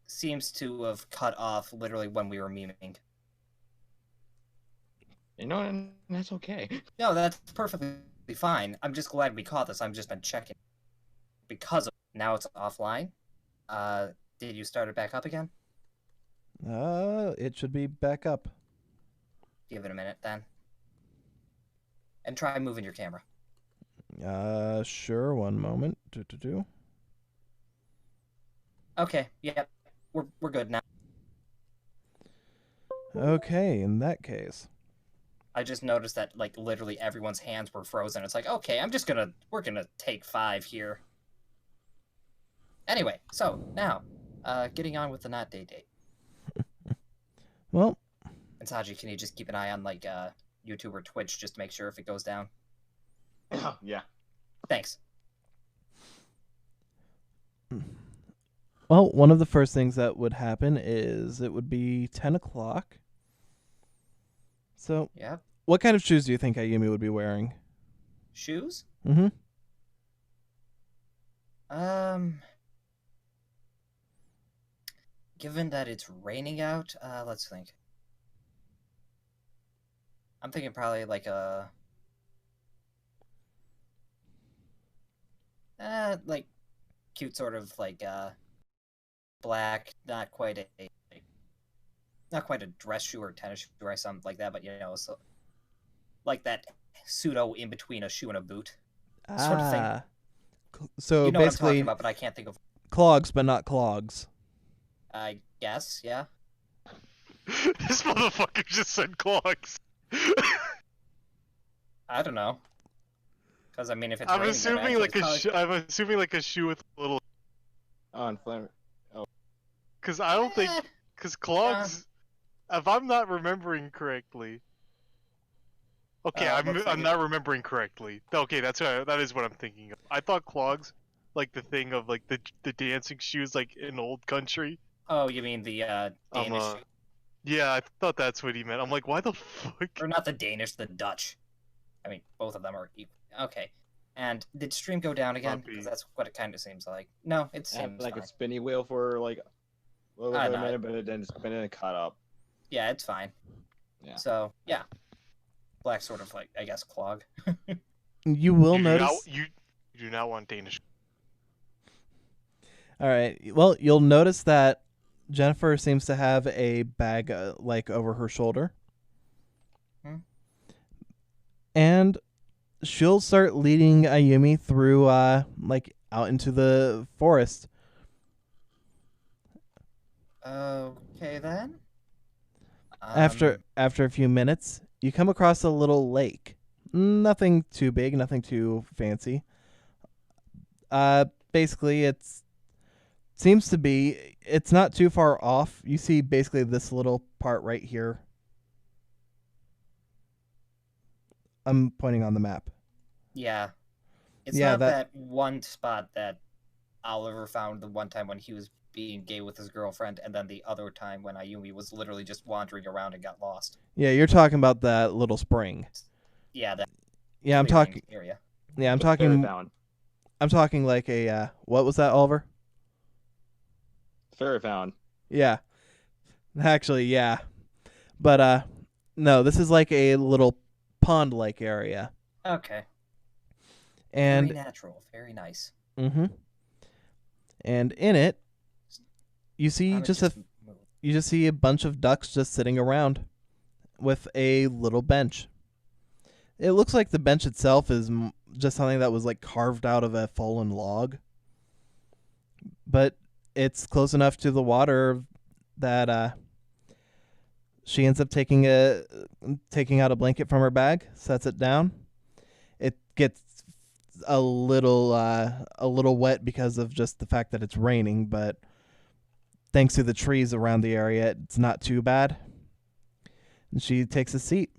Seems to have cut off literally when we were memeing. And that's okay. No, that's perfectly fine. I'm just glad we caught this. I've just been checking. Because now it's offline. Did you start it back up again? It should be back up. Give it a minute then. And try moving your camera. Sure. 1 moment. Okay, yep. We're good now. Okay, in that case. I just noticed that like literally everyone's hands were frozen. It's like, okay, we're gonna take 5 here. Anyway, so now, getting on with the not date. Well. And Saji, can you just keep an eye on like YouTube or Twitch just to make sure if it goes down? Yeah. Thanks. Well, one of the first things that would happen is it would be 10 o'clock. So, Yep. What kind of shoes do you think Ayumi would be wearing? Shoes? Mm-hmm. Given that it's raining out, let's think. I'm thinking probably like a like cute sort of like black, not quite a dress shoe or tennis shoe or something like that, but so like that pseudo in between a shoe and a boot sort of thing. So You know what I'm basically, talking about, but I can't think of. clogs, but not clogs. I guess, yeah. This motherfucker just said clogs. I don't know. Because I mean, if it's I'm raining, then assuming like actually it's I'm assuming like a shoe with a little. On flame. Because I don't think. Eh, Because clogs. If I'm not remembering correctly. Okay, looks like I'm it. not remembering correctly. Okay, that is what I'm thinking of. I thought clogs, like the thing of like the dancing shoes, like in old country. Oh, you mean the Danish shoe? Yeah, I thought that's what he meant. I'm like, why the fuck? Or not the Danish, the Dutch. I mean, both of them are equal. Okay. And did stream go down again? Puppy. Because that's what it kind of seems like. No, it I had seems like fine. a spinny wheel for like a little Ah, bit no. a minute, but then spin and cut up. Yeah, it's fine. Yeah. So, yeah. Black sort of like, I guess, clog. You will You do notice. not, you do not want Danish. All right. Well, you'll notice that Jennifer seems to have a bag like over her shoulder. And she'll start leading Ayumi through like out into the forest. Okay, then. After a few minutes, you come across a little lake. Nothing too big, nothing too fancy. Basically it's not too far off. You see basically this little part right here. I'm pointing on the map. Yeah. It's Yeah, not that- that one spot that Oliver found the one time when he was being gay with his girlfriend, and then the other time when Ayumi was literally just wandering around and got lost. Yeah, you're talking about that little spring. Yeah, that Yeah, I'm clearing talking. area. Yeah, I'm The ferret talking. fountain. I'm talking like a. What was that, Oliver? Ferret fountain. Yeah, actually, yeah, but no, this is like a little pond-like area, Okay. and Very natural. Very nice. and in it, you see I would just move. you just see a bunch of ducks just sitting around, with a little bench. It looks like the bench itself is just something that was like carved out of a fallen log, but it's close enough to the water that she ends up taking out a blanket from her bag, sets it down. It gets a little wet because of just the fact that it's raining, but thanks to the trees around the area, it's not too bad. And she takes a seat.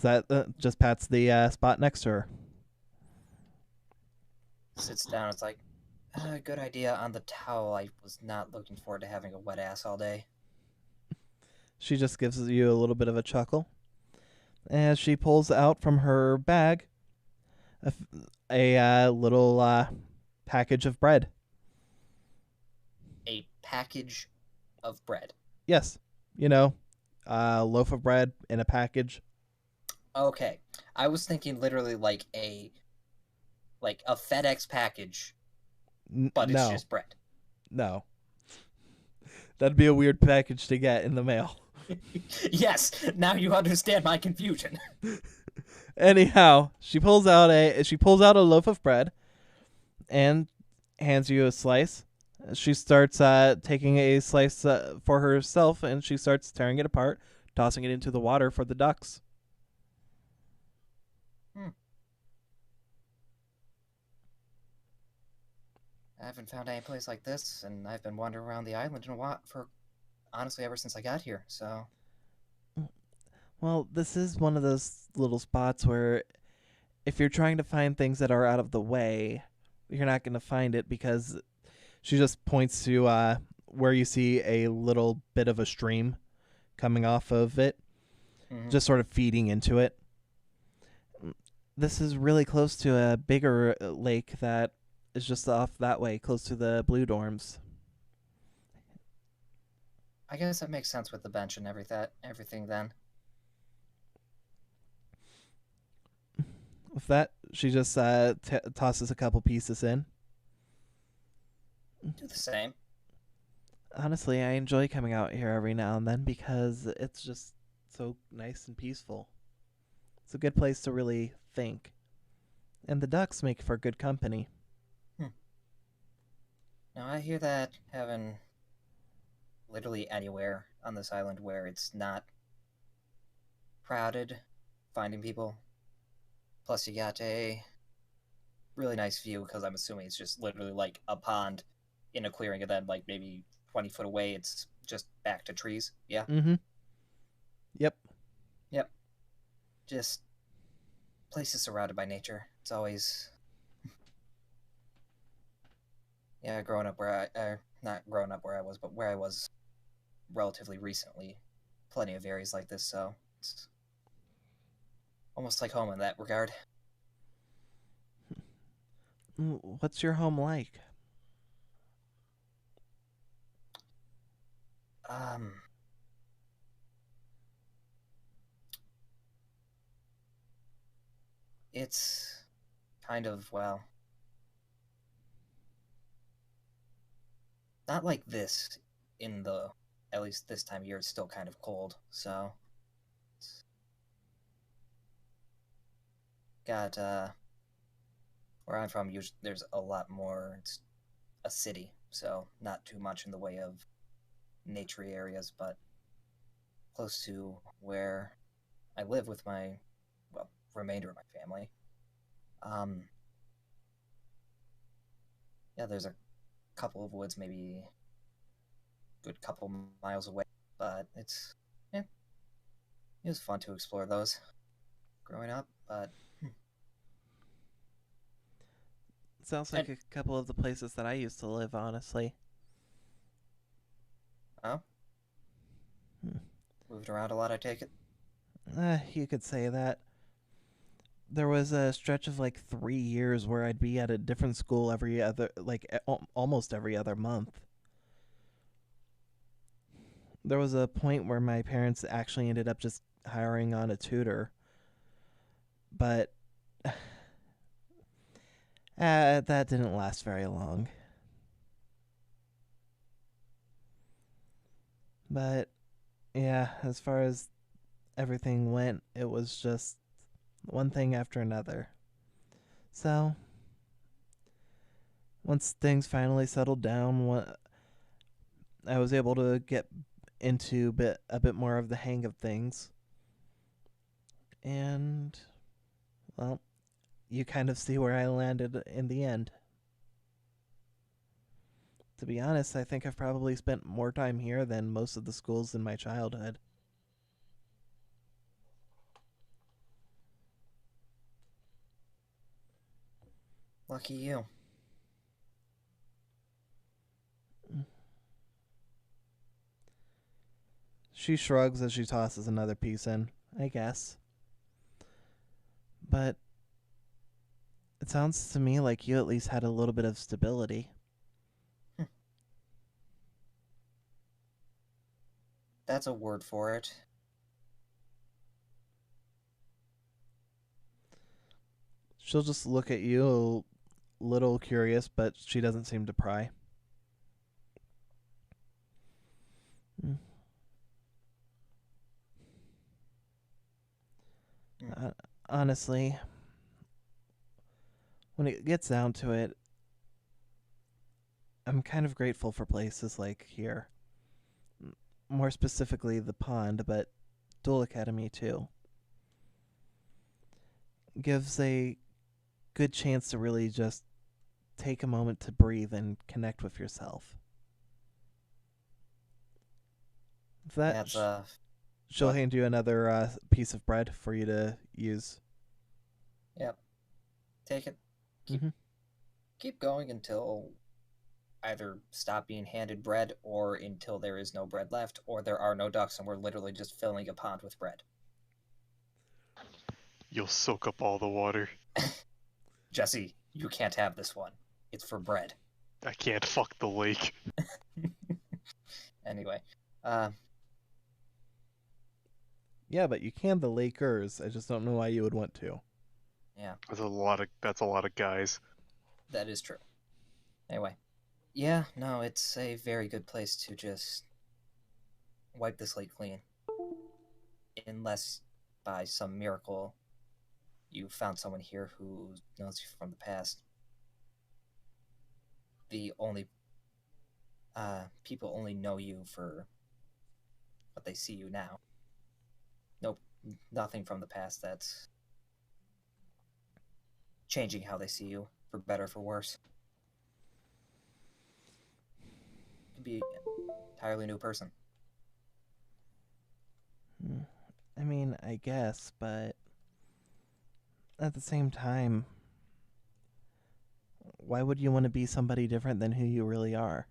That just pats the spot next to her. Sits down. It's like, good idea on the towel. I was not looking forward to having a wet ass all day. She just gives you a little bit of a chuckle as she pulls out from her bag a little package of bread. A package of bread. Yes, a loaf of bread in a package. Okay. I was thinking literally like a FedEx package, but it's no, just bread. no. That'd be a weird package to get in the mail. Yes, now you understand my confusion. Anyhow, she pulls out a loaf of bread and hands you a slice. She starts taking a slice for herself, and she starts tearing it apart, tossing it into the water for the ducks. I haven't found any place like this, and I've been wandering around the island in a while for, honestly, ever since I got here, so... Well, this is one of those little spots where if you're trying to find things that are out of the way, you're not going to find it, because she just points to where you see a little bit of a stream coming off of it. just sort of feeding into it. This is really close to a bigger lake that is just off that way, close to the blue dorms. I guess that makes sense with the bench and everything then. With that, she just tosses a couple pieces in. Do the same. Honestly, I enjoy coming out here every now and then because it's just so nice and peaceful. It's a good place to really think. And the ducks make for good company. Now, I hear that having literally anywhere on this island where it's not crowded, finding people. Plus, you got a really nice view because I'm assuming it's just literally like a pond in a clearing, and then like maybe 20 foot away, it's just back to trees. Yeah. Mm-hmm. Yep. Just places surrounded by nature. It's always growing up where not growing up where I was, but where I was relatively recently, plenty of areas like this, so it's almost like home in that regard. What's your home like? It's kind of, well, not like this at least this time of year, it's still kind of cold, so it's got, where I'm from, usually there's a lot more, it's a city, so not too much in the way of nature areas, but close to where I live with my, well, remainder of my family. There's a couple of woods, maybe a good couple miles away, but it was fun to explore those growing up, but Sounds like a couple of the places that I used to live, honestly. oh, moved around a lot, I take it. You could say that. There was a stretch of like 3 years where I'd be at a different school almost every other month. There was a point where my parents actually ended up just hiring on a tutor. But that didn't last very long. But yeah, as far as everything went, it was just one thing after another. So, once things finally settled down, I was able to get into a bit more of the hang of things. And, well, you kind of see where I landed in the end. To be honest, I think I've probably spent more time here than most of the schools in my childhood. Lucky you. She shrugs as she tosses another piece in, I guess. But it sounds to me like you at least had a little bit of stability. That's a word for it. She'll just look at you a little curious, but she doesn't seem to pry. Honestly, when it gets down to it, I'm kind of grateful for places like here. More specifically, the pond, but Duel Academy too. Gives a good chance to really just take a moment to breathe and connect with yourself. That's she'll hand you another piece of bread for you to use. Yep. Take it. Keep going until either stop being handed bread or until there is no bread left or there are no ducks and we're literally just filling a pond with bread. You'll soak up all the water. Jesse, you can't have this one. It's for bread. I can't fuck the lake. Anyway, Yeah, but you can the Lakers. I just don't know why you would want to. yeah, That's a lot of guys. that is true. Anyway, yeah, no, it's a very good place to just wipe the slate clean. Unless, by some miracle, you found someone here who knows you from the past. The only people only know you for what they see you now. Nope, nothing from the past that's changing how they see you, for better or for worse. You can be an entirely new person. I mean, I guess, but at the same time, why would you want to be somebody different than who you really are?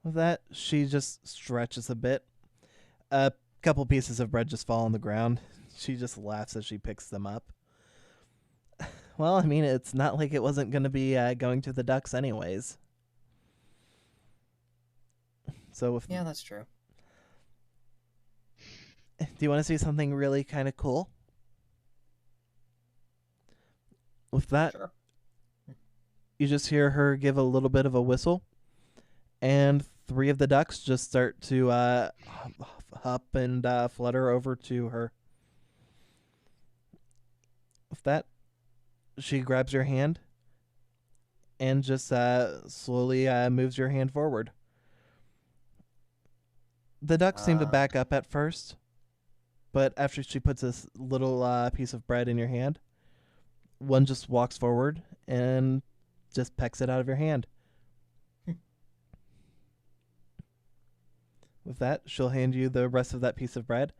With that, she just stretches a bit. A couple pieces of bread just fall on the ground. She just laughs as she picks them up. Well, I mean, it's not like it wasn't going to be going to the ducks anyways. So if Yeah, that's true. do you want to see something really kind of cool? With that, Sure. you just hear her give a little bit of a whistle, and 3 of the ducks just start to hop and flutter over to her. With that, she grabs your hand and just slowly moves your hand forward. The ducks seem to back up at first, but after she puts this little piece of bread in your hand, one just walks forward and just pecks it out of your hand. With that, she'll hand you the rest of that piece of bread.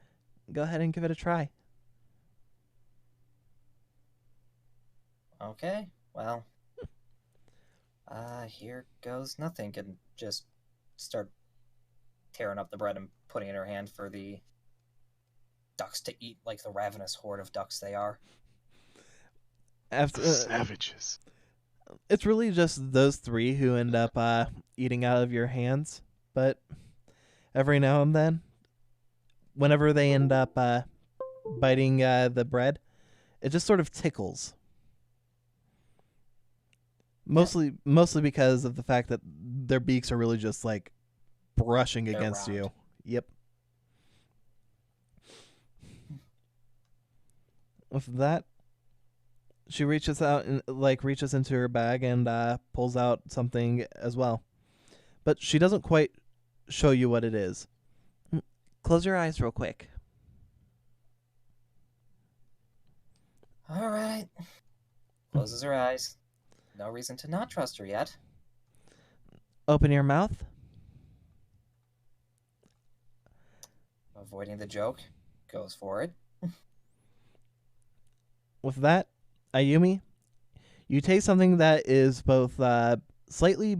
Go ahead and give it a try. Okay, well, here goes nothing, and just start tearing up the bread and putting it in her hand for the ducks to eat like the ravenous horde of ducks they are. After Savages. it's really just those 3 who end up eating out of your hands, but every now and then, whenever they end up biting the bread, it just sort of tickles. Mostly because of the fact that their beaks are really just like brushing They're against round. you. Yep. With that, she reaches out and reaches into her bag and pulls out something as well. But she doesn't quite show you what it is. Close your eyes real quick. All right. Closes her eyes. No reason to not trust her yet. Open your mouth. Avoiding the joke. Goes for it. With that, Ayumi, you taste something that is both slightly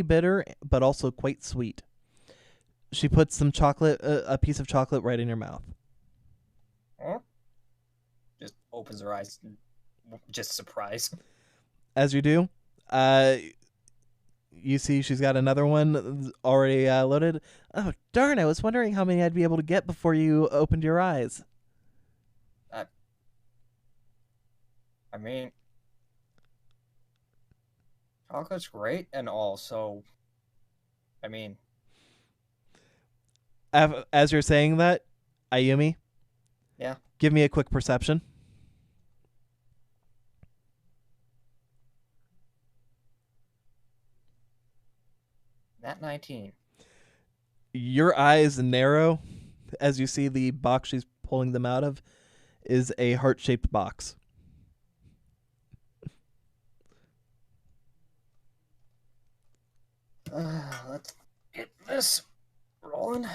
bitter but also quite sweet. She puts some chocolate, a piece of chocolate, right in your mouth. Huh? Just opens her eyes. Just surprise. As you do, you see she's got another one already loaded. Oh, darn, I was wondering how many I'd be able to get before you opened your eyes. I mean, chocolate's great and all, so, I mean, As you're saying that, Ayumi, yeah. give me a quick perception. Nat 19. Your eyes narrow as you see the box she's pulling them out of is a heart-shaped box. Let's get this rolling.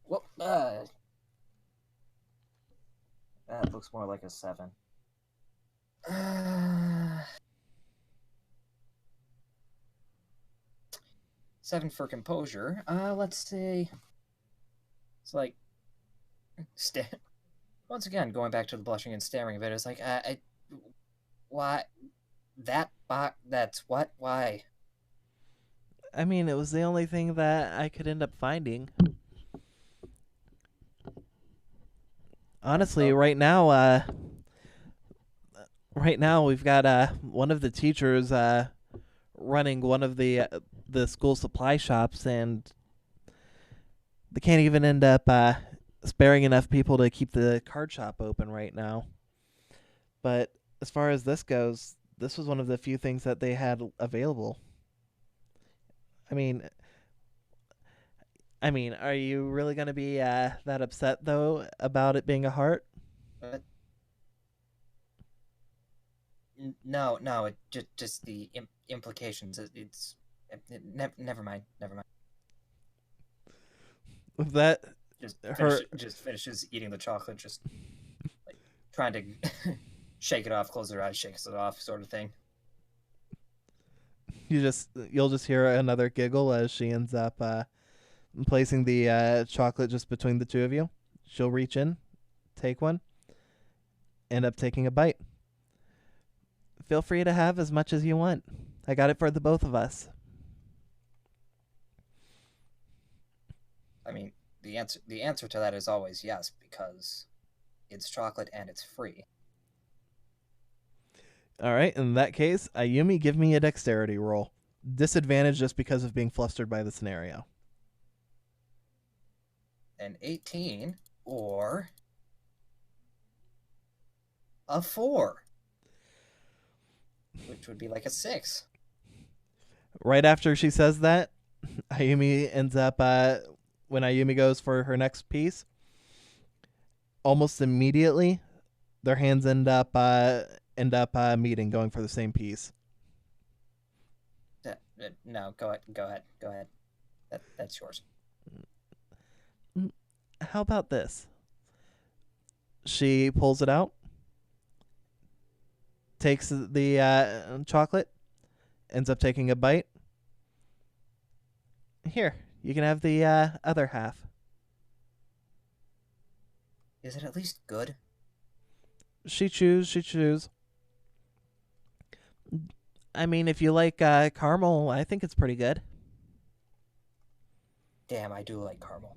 Whoop. That looks more like a 7. 7 for composure. Let's say it's like once again going back to the blushing and staring a bit. It's like why that that's what why. I mean, it was the only thing that I could end up finding. Honestly, Oh. right now we've got one of the teachers running one of the school supply shops, and they can't even end up sparing enough people to keep the card shop open right now. But as far as this goes, this was one of the few things that they had available. I mean, are you really going to be that upset though about it being a heart? No, it just the implications. Never mind. With that, Just finishes eating the chocolate, just like trying to shake it off, close her eyes, shakes it off, sort of thing. you'll just hear another giggle as she ends up placing the chocolate just between the two of you. She'll reach in, take one, end up taking a bite. Feel free to have as much as you want. I got it for the both of us. I mean, the answer to that is always yes, because it's chocolate and it's free. All right, in that case, Ayumi, give me a dexterity roll. Disadvantage just because of being flustered by the scenario. An 18 or a 4, which would be like a 6. Right after she says that, Ayumi ends up, when Ayumi goes for her next piece, almost immediately, their hands end up meeting, going for the same piece. No, go ahead. That's yours. How about this? She pulls it out, takes the chocolate, ends up taking a bite. Here, you can have the other half. Is it at least good? She chews. I mean, if you like caramel, I think it's pretty good. Damn, I do like caramel.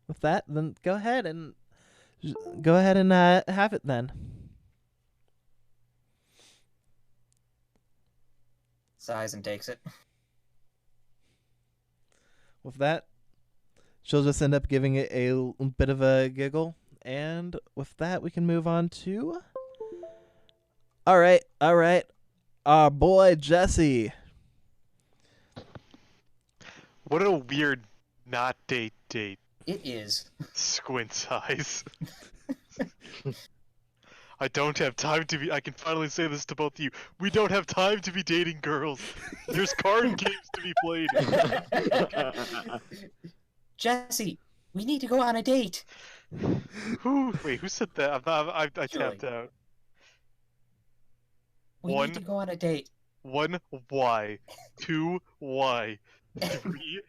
With that, then go ahead and have it then. Sighs and takes it. With that, she'll just end up giving it a bit of a giggle, and with that, we can move on to. All right, our boy Jesse. What a weird not date. It is. Squint's eyes. I don't have time to be. I can finally say this to both of you. We don't have time to be dating girls. There's card games to be played. Jesse, we need to go on a date. Wait, who said that? I tapped out. We need to go on a date. 1 Y, 2 Y, 3.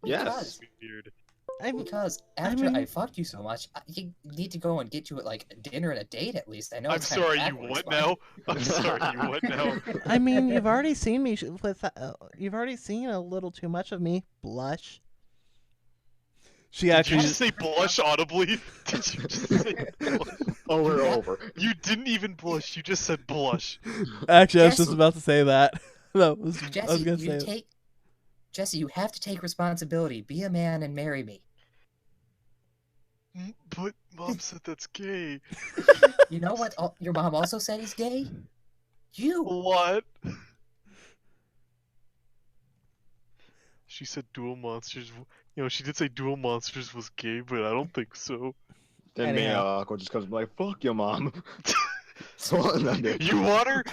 Yes. Weird. Because after I fucked you so much, you need to go and get you like a dinner and a date at least. I know. I'm sorry. You what now? I'm sorry. You what now? I mean, you've already seen me with. You've already seen a little too much of me blush. She actually. Did you just say blush audibly? Did you just say blush? Oh, we're over. You didn't even blush. You just said blush. Actually, I was just about to say that. No, I was Jesse, gonna say. Jesse, you have to take responsibility. Be a man and marry me. But Mom said that's gay. You know what? Your mom also said he's gay. You. What? She said Duel Monsters. You know, she did say Duel Monsters was gay, but I don't think so. Then me, Uncle just comes like, fuck your mom. You want her?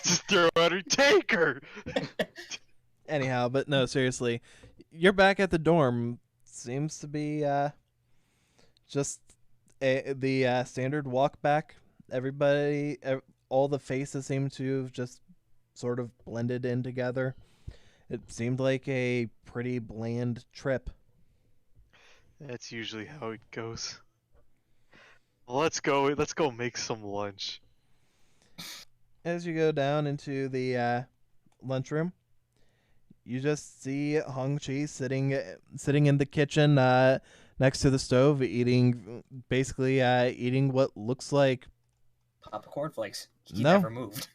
Just throw at her. Take her. Anyhow, but no, seriously, you're back at the dorm. Seems to be just the standard walk back. Everybody, all the faces seem to have just sort of blended in together. It seemed like a pretty bland trip. That's usually how it goes. Well, let's go. Let's go make some lunch. As you go down into the lunchroom, you just see Hong-Chi sitting in the kitchen next to the stove, eating what looks like Pop cornflakes. He No. never moved.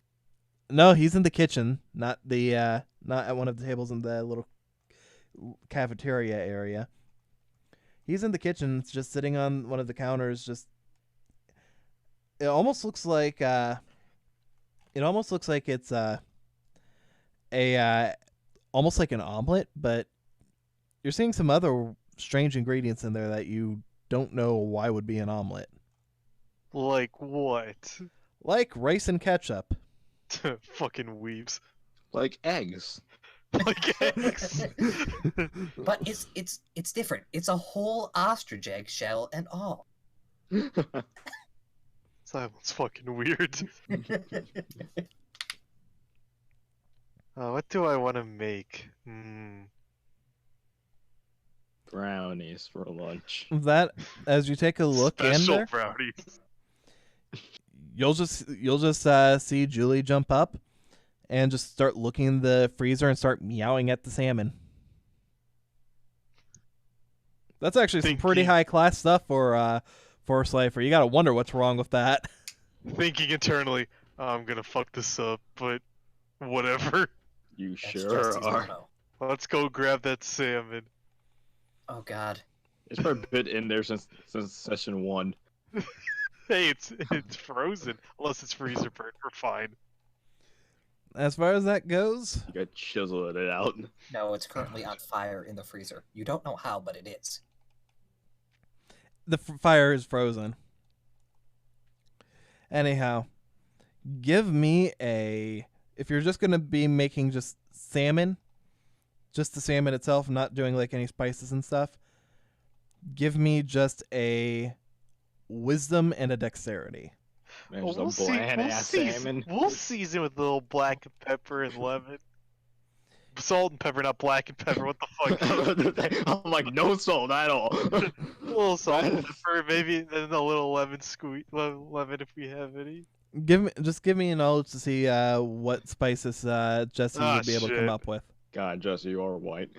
No, he's in the kitchen, not at one of the tables in the little cafeteria area. He's in the kitchen, it's just sitting on one of the counters. Just it almost looks like it's almost like an omelet, but you're seeing some other strange ingredients in there that you don't know why would be an omelet, Like what? like rice and ketchup. Fucking weebs. Like eggs. Like eggs. But it's different. It's a whole ostrich egg shell and all. Simon's fucking weird. What do I want to make? Brownies for lunch. That, as you take a look in Special there, brownies. you'll just see Julie jump up and just start looking in the freezer and start meowing at the salmon. That's actually some pretty Thinking- high class stuff for a Slifer. You gotta wonder what's wrong with that. Thinking internally, I'm gonna fuck this up, but whatever. You That's sure Justy's are. motto. Let's go grab that salmon. Oh God. It's probably been in there since session 1. Hey, it's frozen. Unless it's freezer burnt, we're fine. As far as that goes, You got chiseled it out. No, it's currently on fire in the freezer. You don't know how, but it is. the fire is frozen. Anyhow, give me if you're just gonna be making just salmon, just the salmon itself, not doing like any spices and stuff, give me just a wisdom and a dexterity. There's a bland ass salmon. We'll season with a little black pepper and lemon. Salt and pepper, not black and pepper. What the fuck? I'm like, no salt at all. A little salt and pepper, maybe, and a little lemon lemon if we have any. Give me a knowledge to see what spices Jesse would be able to come shit. up with. God, Jesse, you are white.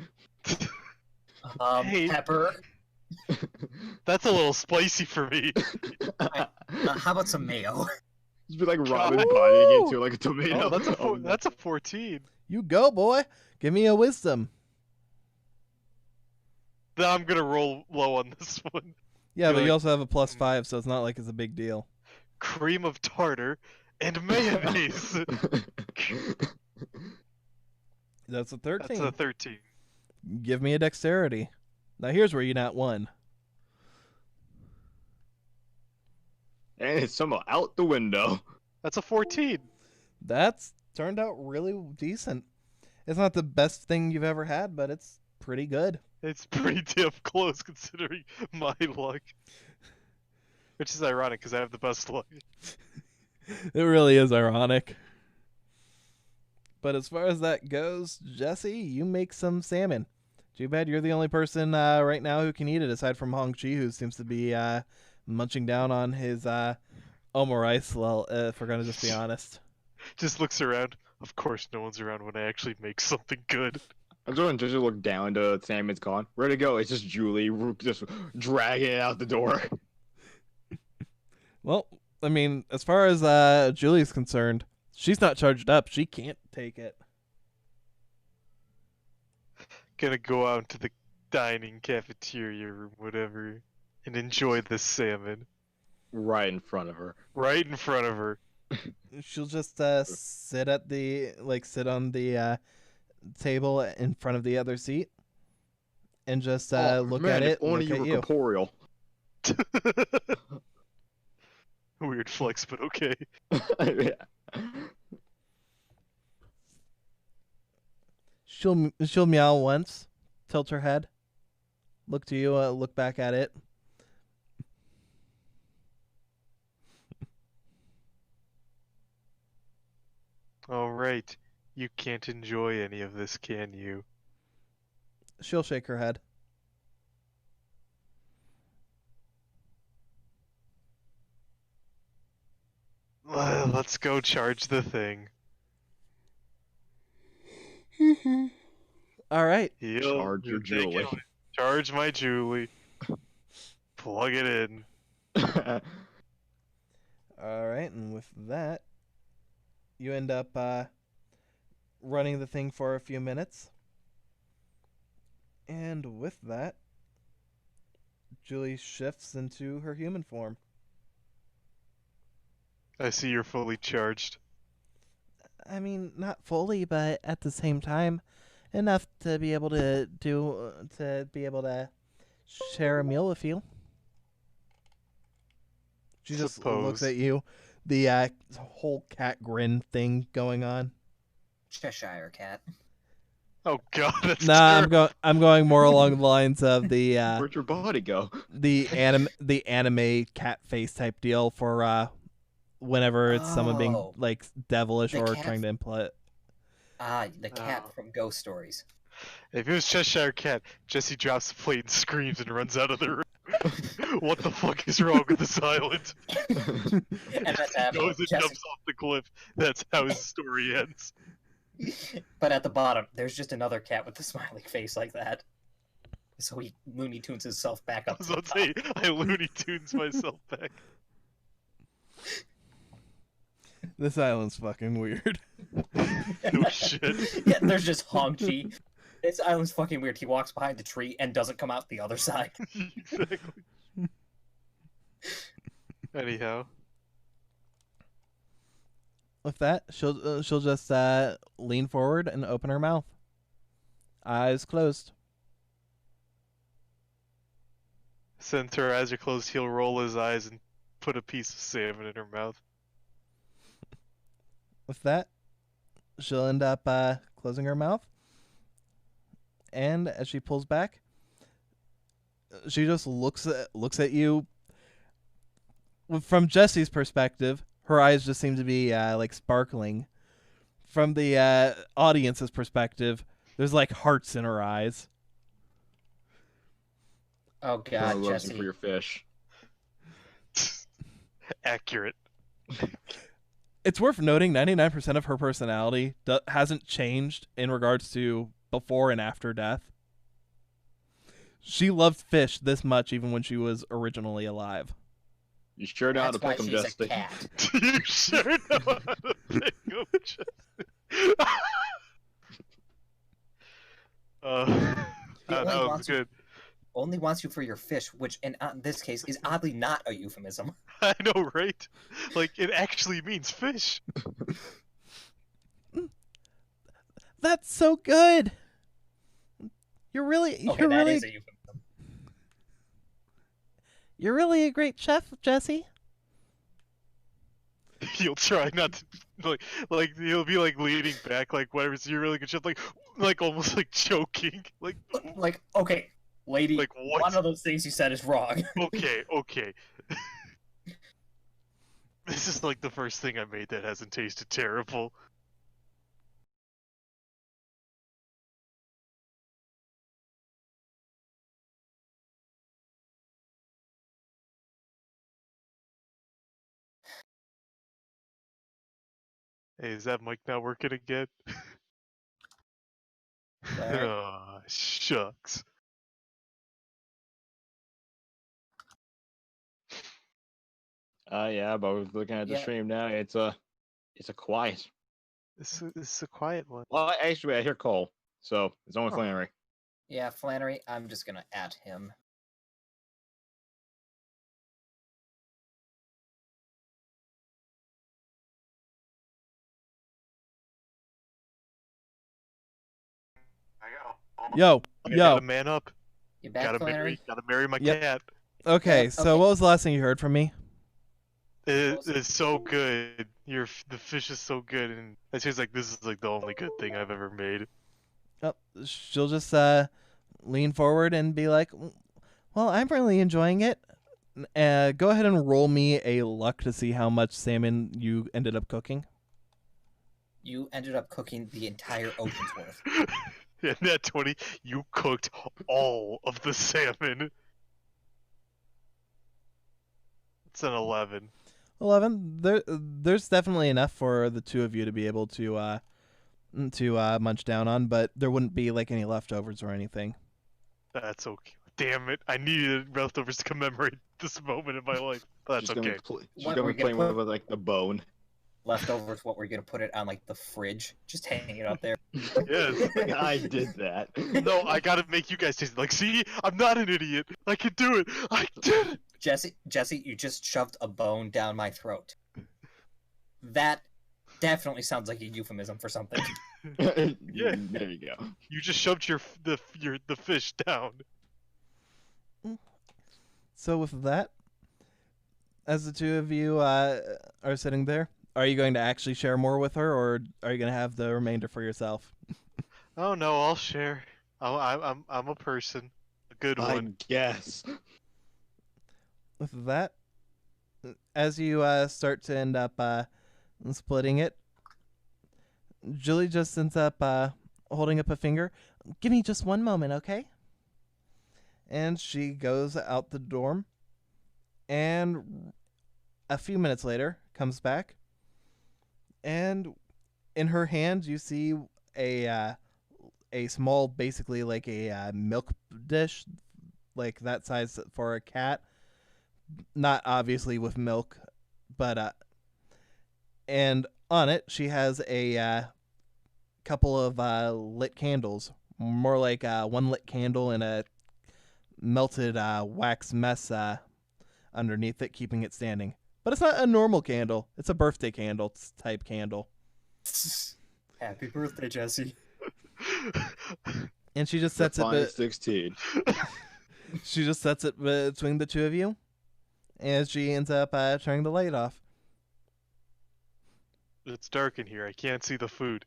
Hey. Pepper. That's a little spicy for me. How about some mayo? Just be like Robin biting into like a tomato. Oh, that's a 14. You go, boy. Give me a wisdom. Then I'm gonna roll low on this one. Yeah, You're but you like- also have a +5, so it's not like it's a big deal. Cream of tartar and mayonnaise. That's a 13. That's a 13. Give me a dexterity. Now here's where you not won. And it's somehow out the window. That's a 14. That's turned out really decent. It's not the best thing you've ever had, but it's pretty good. It's pretty damn close considering my luck. Which is ironic because I have the best luck. It really is ironic. But as far as that goes, Jesse, you make some salmon. Too bad you're the only person right now who can eat it, aside from Hong-Chi, who seems to be munching down on his omurice. Well, if we're gonna just be honest. Just looks around. Of course, no one's around when I actually make something good. I'm just to look down to salmon's gone. Where'd it go? It's just Julie just dragging it out the door. Well, I mean, as far as Julie's concerned, she's not charged up. She can't take it. Gonna go out to the dining cafeteria room, whatever, and enjoy this salmon. Right in front of her. Right in front of her. She'll just sit on the table in front of the other seat and just look at it. Only Look you at were you. corporeal. Weird flex, but okay. Yeah. She'll meow once, tilt her head, look to you, look back at it. Alright. You can't enjoy any of this, can you? She'll shake her head. Let's go charge the thing. All right. Charge your Julie. Charge my Julie. Plug it in. All right, and with that, you end up running the thing for a few minutes. And with that, Julie shifts into her human form. I see you're fully charged. I mean, not fully, but at the same time, enough to be able to share a meal with you. She just looks at you, the whole cat grin thing going on. Cheshire cat. Oh God, that's Nah, I'm going more along the lines of the Where'd your body go? the anime cat face type deal for whenever it's someone being like devilish or trying to imply it. The cat from Ghost Stories. If it was Cheshire Cat, Jesse drops the plate and screams and runs out of the room. What the fuck is wrong with this island? And that's happening. Goes and jumps off the cliff. That's how his story ends. But at the bottom, there's just another cat with a smiling face like that. So he Looney Tunes himself back up. I was about to say, I Looney Tunes myself back. This island's fucking weird. No shit. Yeah, there's just Hong-Chi. This island's fucking weird. He walks behind the tree and doesn't come out the other side. Exactly. Anyhow. With that, she'll just lean forward and open her mouth. Eyes closed. Since her eyes are closed, he'll roll his eyes and put a piece of salmon in her mouth. With that, she'll end up closing her mouth. And as she pulls back, she just looks at you. From Jesse's perspective, her eyes just seem to be like sparkling. From the audience's perspective, there's like hearts in her eyes. Oh God, Jesse! For your fish. Accurate. It's worth noting 99% of her personality hasn't changed in regards to before and after death. She loved fish this much even when she was originally alive. You sure know how to pick them, Jesse. You sure know how to pick them, Jesse. That was good. Only wants you for your fish, which in this case is oddly not a euphemism. I know, right? Like, it actually means fish. That's so good. You're really is a euphemism. You're really a great chef, Jesse. He'll try not to, like he'll be like leaning back, like whatever. So you're really good chef, like almost like choking, like okay, lady. Like what? One of those things you said is wrong. Okay. This is like the first thing I made that hasn't tasted terrible. Hey, is that mic not working again? Oh, shucks. Yeah, but we're looking at the stream now. It's a quiet. It's a quiet one. Well, actually, I hear Cole, so it's only Flannery. Yeah, Flannery. I'm just gonna at him. Yo. Gotta man up. You back, Flannery? Gotta marry my cat. Okay, so what was the last thing you heard from me? It's so good. The fish is so good, and it tastes like this is like the only good thing I've ever made. Oh, she'll just lean forward and be like, "Well, I'm really enjoying it. Go ahead and roll me a luck to see how much salmon you ended up cooking." You ended up cooking the entire ocean's worth. Yeah, net 20, you cooked all of the salmon. It's an 11. 11. There's definitely enough for the two of you to be able to munch down on, but there wouldn't be like any leftovers or anything. That's okay. Damn it, I needed leftovers to commemorate this moment in my life. That's okay. She's What, gonna we're be gonna playing put- with like the bone. Leftovers, what we're gonna put it on like the fridge, just hang it out there. Yes. I did that. No, I gotta make you guys taste it. Like, see, I'm not an idiot. I can do it. I did it. Jesse, you just shoved a bone down my throat. That definitely sounds like a euphemism for something. Yeah. There you go. You just shoved the fish down. So with that, as the two of you are sitting there, are you going to actually share more with her, or are you going to have the remainder for yourself? Oh no, I'll share. I'm a person, a good I one. guess. With that, as you start to end up splitting it, Julie just ends up holding up a finger. Give me just one moment, okay? And she goes out the dorm, and a few minutes later comes back, and in her hand you see a small, basically like a milk dish, like that size for a cat. Not obviously with milk, but and on it she has a couple of lit candles, more like one lit candle and a melted wax mess underneath it, keeping it standing. But it's not a normal candle; it's a birthday candle type candle. Happy birthday, Jesse. And she just sets it. 16. She just sets it between the two of you, as she ends up turning the light off. It's dark in here. I can't see the food.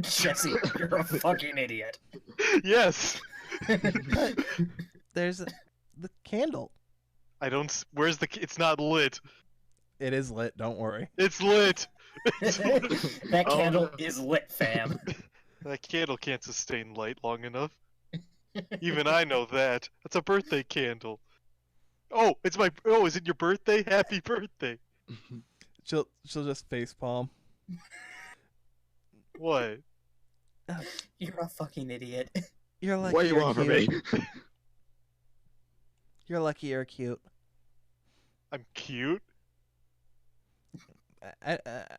Jesse, you're a fucking idiot. Yes. But there's the candle. I don't. Where's the? It's not lit. It is lit. Don't worry. It's lit. That candle is lit, fam. That candle can't sustain light long enough. Even I know that. That's a birthday candle. Oh, it's my. Oh, is it your birthday? Happy birthday. She'll just facepalm. What? You're a fucking idiot. You're lucky. What do you you're want from me? cute. You're lucky. You're cute. I'm cute.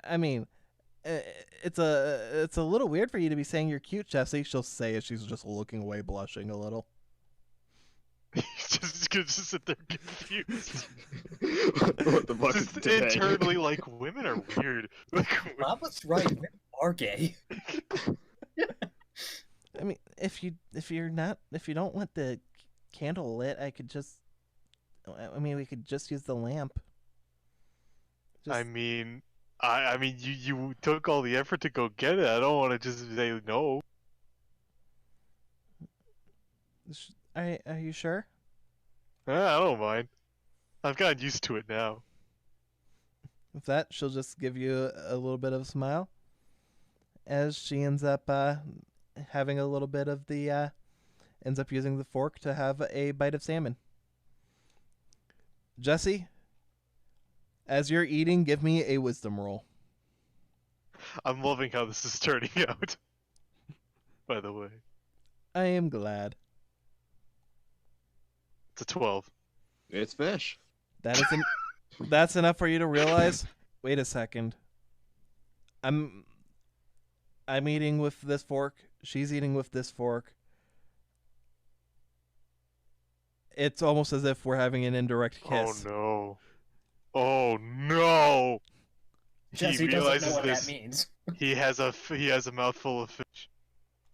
I mean, it's a little weird for you to be saying you're cute, Jesse. She'll say as she's just looking away, blushing a little. He's gonna just sit there confused. What the fuck is Just today? internally, like, women are weird. Like, Bob was right. Men are gay. I mean, if you don't want the candle lit, we could just use the lamp. I mean, you took all the effort to go get it. I don't want to just say no. Are you sure? I don't mind. I've gotten used to it now. With that, she'll just give you a little bit of a smile, as she ends up having a little bit of the ends up using the fork to have a bite of salmon. Jesse, as you're eating, give me a wisdom roll. I'm loving how this is turning out. By the way, I am glad. it's a 12. It's fish. That is that's enough for you to realize. Wait a second. I'm eating with this fork. She's eating with this fork. It's almost as if we're having an indirect kiss. Oh no. Oh no. Jesse He doesn't know realizes what this. that means. He has a mouthful of fish.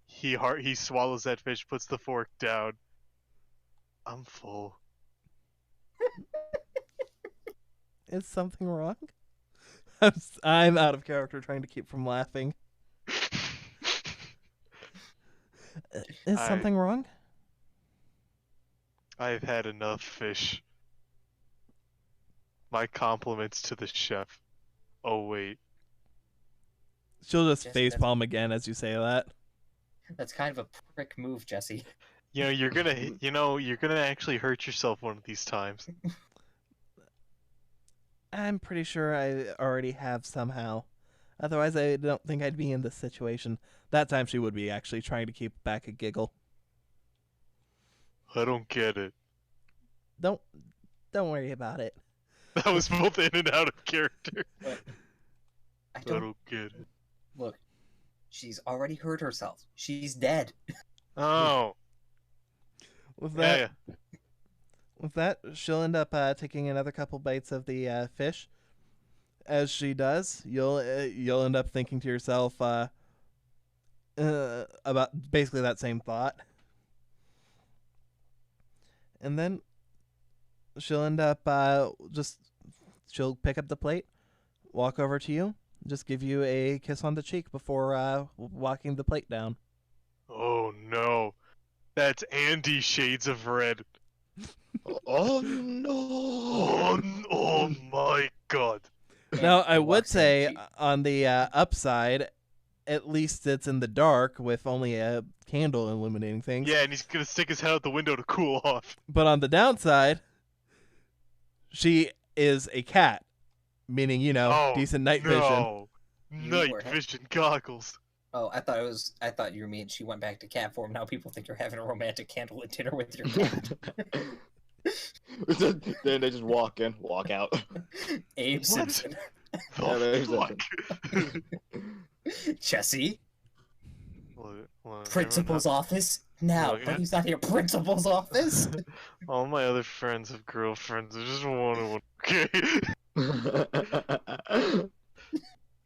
He swallows that fish, puts the fork down. I'm full. Is something wrong? I'm out of character trying to keep from laughing. Is something wrong? I've had enough fish. My compliments to the chef. Oh wait. She'll just Jesse, facepalm again as you say that. That's kind of a prick move, Jesse. You're gonna actually hurt yourself one of these times. I'm pretty sure I already have somehow. Otherwise, I don't think I'd be in this situation. That time she would be actually trying to keep back a giggle. I don't get it. Don't worry about it. That was both in and out of character. But I I don't don't get it. look. She's already hurt herself. She's dead. Oh. With Yeah. that, she'll end up taking another couple bites of the fish. As she does, you'll end up thinking to yourself about basically that same thought, and then she'll end up she'll pick up the plate, walk over to you, just give you a kiss on the cheek before walking the plate down. Oh no. That's Andy Shades of Red. Oh no! Oh my god. Now, I would walks in, say she- on the upside, at least it's in the dark with only a candle illuminating things. Yeah, and he's gonna stick his head out the window to cool off. But on the downside, she is a cat, meaning, Oh, decent night vision. No. You Night were- vision goggles. Oh, I thought you mean she went back to cat form. Now people think you're having a romantic candlelit dinner with your cat. Then they just walk in, walk out. Abe What? Simpson. The Yeah, fuck? Jesse. Well, Principal's office. Now, Look, but he's not here. Principal's office. all my other friends have girlfriends. I just want one. Okay.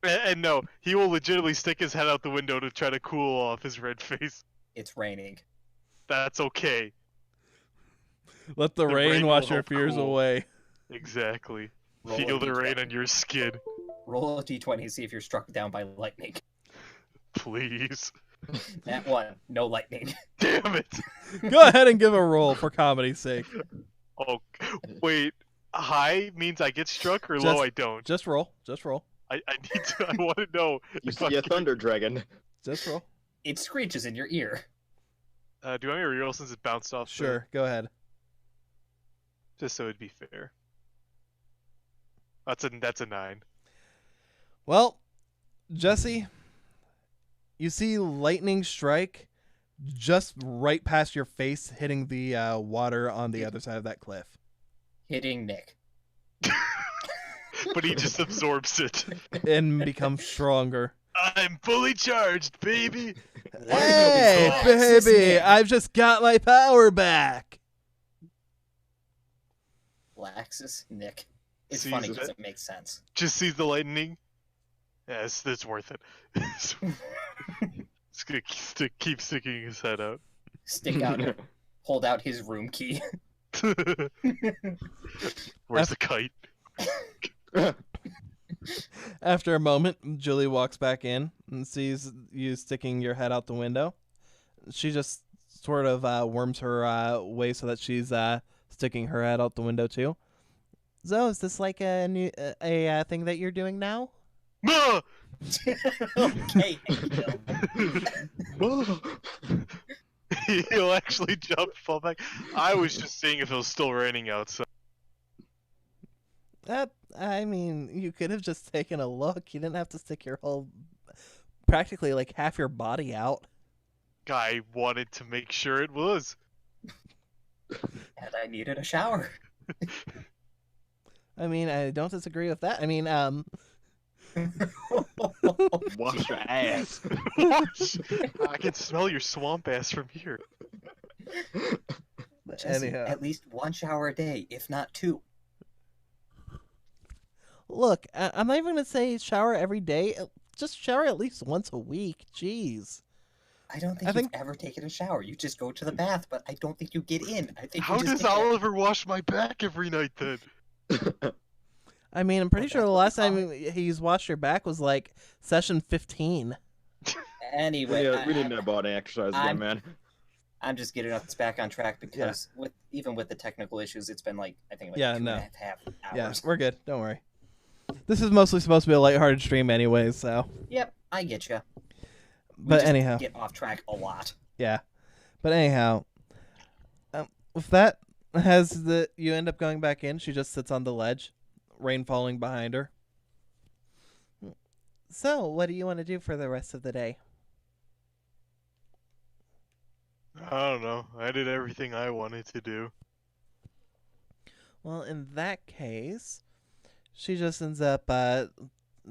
And no, he will legitimately stick his head out the window to try to cool off his red face. It's raining. That's okay. Let the The rain rain wash will your help fears cool. away. Exactly. Roll Feel a the rain D20. on your skin. Roll a d20 and see if you're struck down by lightning. Please. That one, no lightning. Damn it. Go ahead and give a roll for comedy's sake. Oh, wait. High means I get struck or Just- low I don't? Just roll. I need to. I want to know. You if see I'm a getting- thunder dragon. Just roll. It screeches in your ear. Do I want me to reroll since it bounced off? the- Sure, go ahead. Just so it'd be fair. That's a 9. Well, Jesse, you see lightning strike just right past your face, hitting the water on the other side of that cliff. Hitting Nick. But he just absorbs it. And becomes stronger. I'm fully charged, baby. Hey, Relax, baby, Nick. I've just got my power back. Laxus Nick. It's Sees funny it. because it makes sense. Just sees the lightning. Yeah, it's worth it. It's gonna keep sticking his head out. Stick out, hold out his room key. Where's the kite? After a moment, Julie walks back in and sees you sticking your head out the window. She just sort of worms her way so that she's sticking her head out the window too. So, is this like a new thing that you're doing now? Ah! Okay. He'll actually jump and fall back. I was just seeing if it was still raining outside. I mean, you could have just taken a look. You didn't have to stick your whole, practically like half your body out. I wanted to make sure it was. And I needed a shower. I mean, I don't disagree with that. I mean, Wash your ass. Wash. I can smell your swamp ass from here. Jesse, Anyhow. at least one shower a day, if not 2. Look, I'm not even going to say shower every day. Just shower at least once a week. Jeez. I don't think I you've think- ever taken a shower. You just go to the bath, but I don't think you get in. I think How you just does get there. Oliver wash my back every night then? I mean, I'm pretty Well, sure the that's last what we time he's washed your back was like session 15. Anyway, We need that body exercise again, I'm- man. I'm just getting us back on track because even with the technical issues, it's been like I think like Yeah, 2 no. and a half Yeah, hours. we're good. Don't worry. This is mostly supposed to be a lighthearted stream anyway, so. Yep, I get you. But anyhow, get off track a lot. yeah. But anyhow, with that, you end up going back in. She just sits on the ledge, rain falling behind her. So, what do you want to do for the rest of the day? I don't know. I did everything I wanted to do. Well, in that case, she just ends up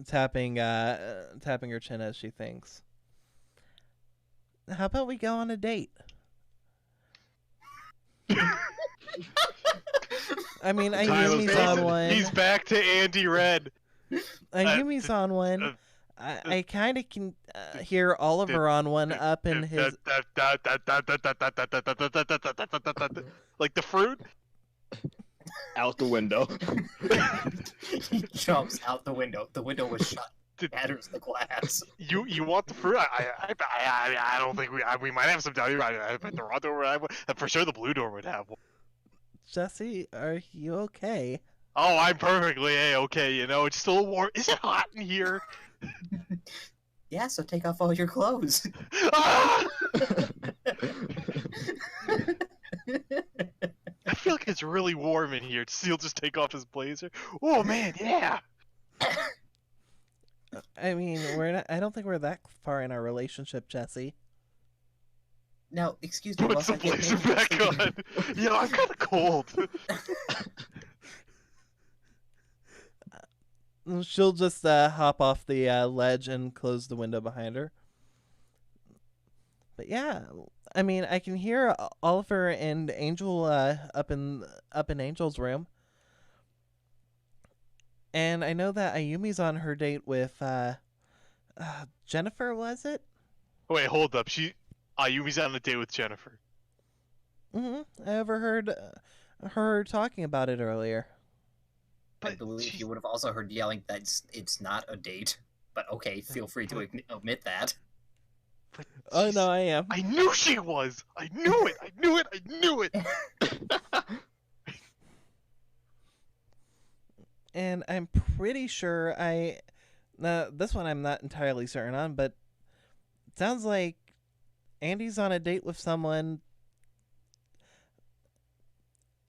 tapping her chin as she thinks. How about we go on a date? I mean, Ayumi's on one. He's back to Andy Red. Ayumi's on one. I kind of can hear Oliver on one up in his... Like the fruit? Out the window. He jumps out the window. The window was shut. Shatters the glass. You want the fruit? I don't think we might have some down here. I bet the raw door would have, for sure the blue door would have one. Jesse, are you okay? Oh, I'm perfectly okay. You know, it's still warm. Is it hot in here? Yeah, so take off all your clothes. Ah! I feel like it's really warm in here. He'll just take off his blazer. Oh man, yeah. I mean, I don't think we're that far in our relationship, Jesse. Now, excuse me. Put the blazer back on. You know, I'm kind of cold. She'll just hop off the ledge and close the window behind her. But yeah, I mean, I can hear Oliver and Angel up in Angel's room, and I know that Ayumi's on her date with Jennifer. Was it? Wait, hold up. Ayumi's on a date with Jennifer. I overheard her talking about it earlier. I believe you would have also heard yelling that it's not a date. But okay, feel free to admit that. Oh no, I am. I knew she was. I knew it. I knew it. I knew it. And I'm pretty sure this one I'm not entirely certain on, but it sounds like Andy's on a date with someone.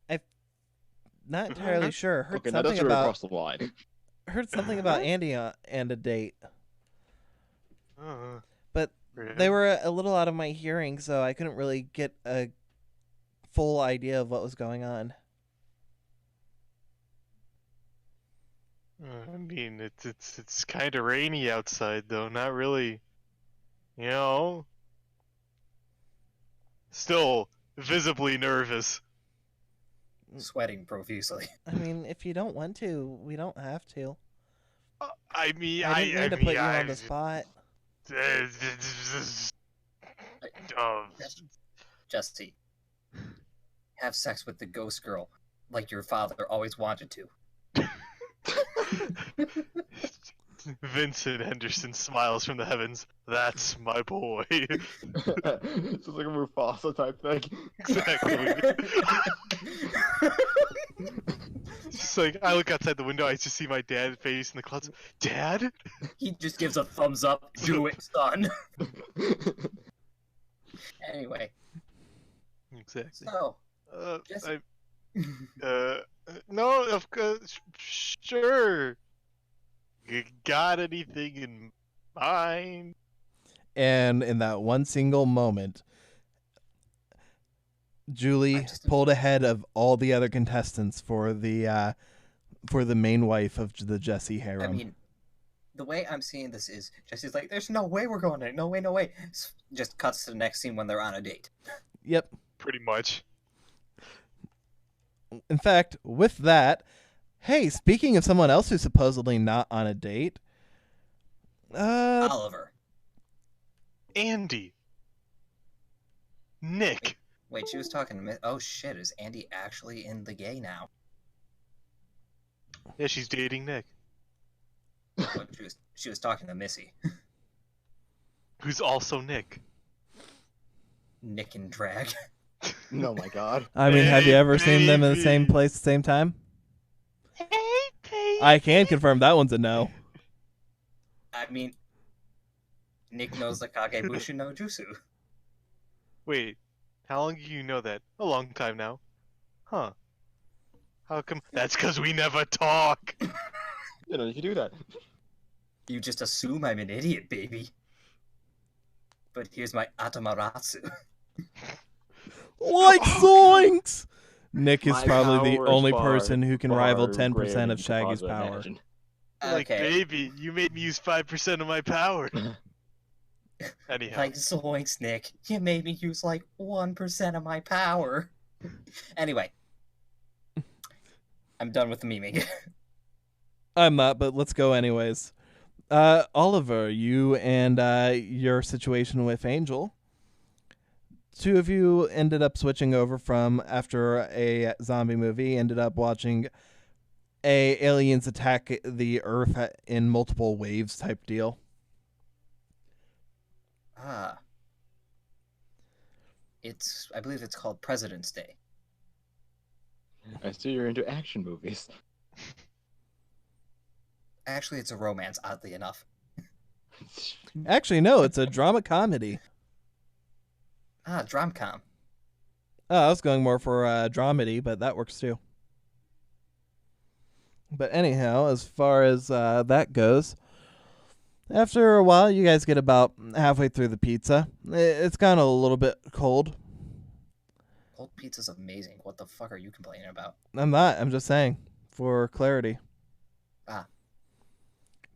I'm not entirely sure. Heard Okay, something now that's about across the line. heard something about Andy and a date, but Really? they were a little out of my hearing, so I couldn't really get a full idea of what was going on. I mean, it's kind of rainy outside, though. Not really. You know. Still visibly nervous. Sweating profusely. I mean, if you don't want to, we don't have to. I mean, I didn't mean to put you on the spot. Jesse, have sex with the ghost girl like your father always wanted to. Vincent Henderson smiles from the heavens. That's my boy. It's like a Mufasa type thing. Exactly. It's just like, I look outside the window, I just see my dad face in the clouds. Dad? He just gives a thumbs up. Do it, son. Anyway. Exactly. So, no, of course, sure. You got anything in mind? And in that one single moment, Julie pulled ahead of all the other contestants for the main wife of the Jesse harem. I mean, the way I'm seeing this is Jesse's like, "There's no way we're going there. No way, no way." Just cuts to the next scene when they're on a date. Yep. Pretty much. In fact, with that, hey, speaking of someone else who's supposedly not on a date, Oliver. Andy. Nick. Wait, she was talking to me. Oh shit, is Andy actually in the gay now? Yeah, she's dating Nick. Well, she was talking to Missy. Who's also Nick. Nick and drag. Oh my god. I mean, have you ever seen them in the same place at the same time? Hey, I can confirm that one's a no. I mean, Nick knows the Kagebushin no Jutsu. Wait, how long do you know that? A long time now. Huh. How come? That's because we never talk! You know, you can do that. You just assume I'm an idiot, baby. But here's my Atamaratsu. Like zoinks! Nick is My probably the power is only far, person who can rival far 10% greater of than you could Shaggy's possibly power. imagine. Like, Okay, baby, you made me use 5% of my power. Anyhow. like zoinks, Nick. You made me use like 1% of my power. Anyway. I'm done with the memeing. I'm not, but let's go anyways. Oliver, you and your situation with Angel. Two of you ended up switching over from, after a zombie movie, ended up watching aliens attack the Earth in multiple waves type deal. Ah. I believe it's called President's Day. I see you're into action movies. Actually, it's a romance, oddly enough. Actually, no, it's a drama comedy. Ah, Dromcom. I was going more for dramedy, but that works too. But anyhow, as far as that goes, after a while, you guys get about halfway through the pizza. It's gotten a little bit cold. Cold pizza's amazing. What the fuck are you complaining about? I'm not. I'm just saying for clarity. Ah.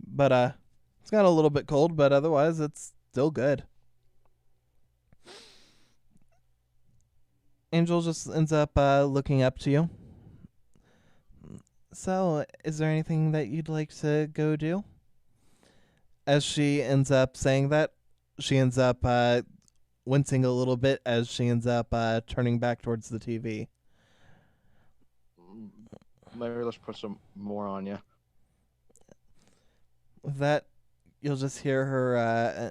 But it's gotten a little bit cold, but otherwise it's still good. Angel just ends up looking up to you. So, is there anything that you'd like to go do? As she ends up saying that, she ends up wincing a little bit as she ends up turning back towards the TV. Maybe let's put some more on you. With that, you'll just hear her.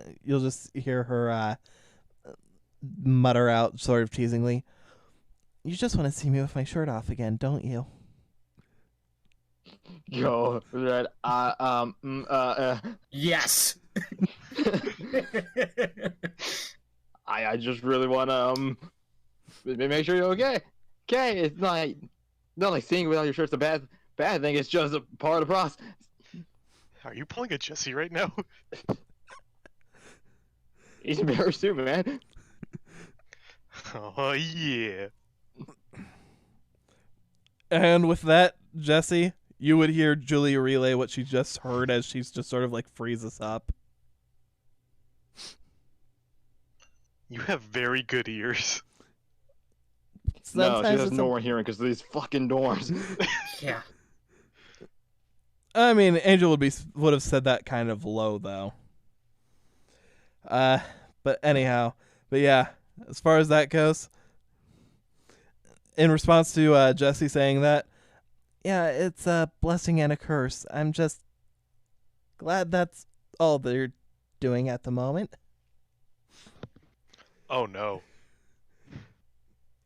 Mutter out, sort of teasingly. You just want to see me with my shirt off again, don't you? Go that. Yes! I just really want to make sure you're okay. Okay, it's not like seeing without your shirt's a bad thing. It's just a part of the process. Are you pulling a Jesse right now? He's embarrassed too, man. Oh, yeah. And with that, Jesse, you would hear Julia relay what she just heard as she's just sort of like freezes up. You have very good ears. No, she Sometimes has it's no more hearing because of these fucking doors. Yeah. I mean, Angel would have said that kind of low though. But anyhow, but yeah, as far as that goes, in response to Jesse saying that, yeah, it's a blessing and a curse. I'm just glad that's all they're doing at the moment. Oh, no.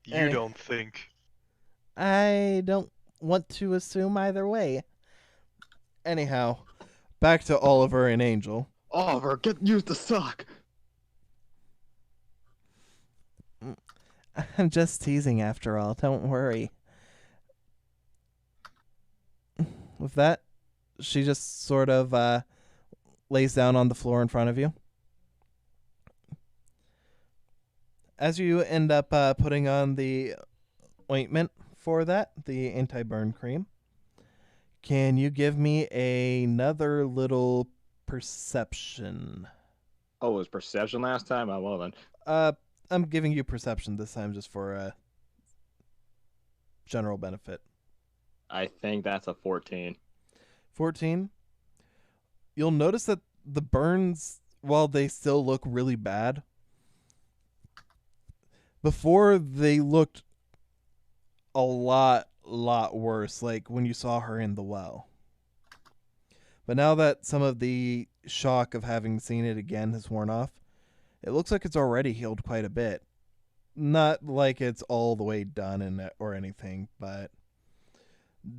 You Any- don't think. I don't want to assume either way. Anyhow, back to Oliver and Angel. Oliver, get used to suck. I'm just teasing after all, don't worry. With that, she just sort of lays down on the floor in front of you. As you end up putting on the ointment for that, the anti-burn cream, can you give me another little perception? Oh, it was perception last time? Oh, well then. I'm giving you perception this time just for general benefit. I think that's a 14. 14. You'll notice that the burns, while they still look really bad, before they looked a lot worse, like when you saw her in the well. But now that some of the shock of having seen it again has worn off, it looks like it's already healed quite a bit. Not like it's all the way done or anything, but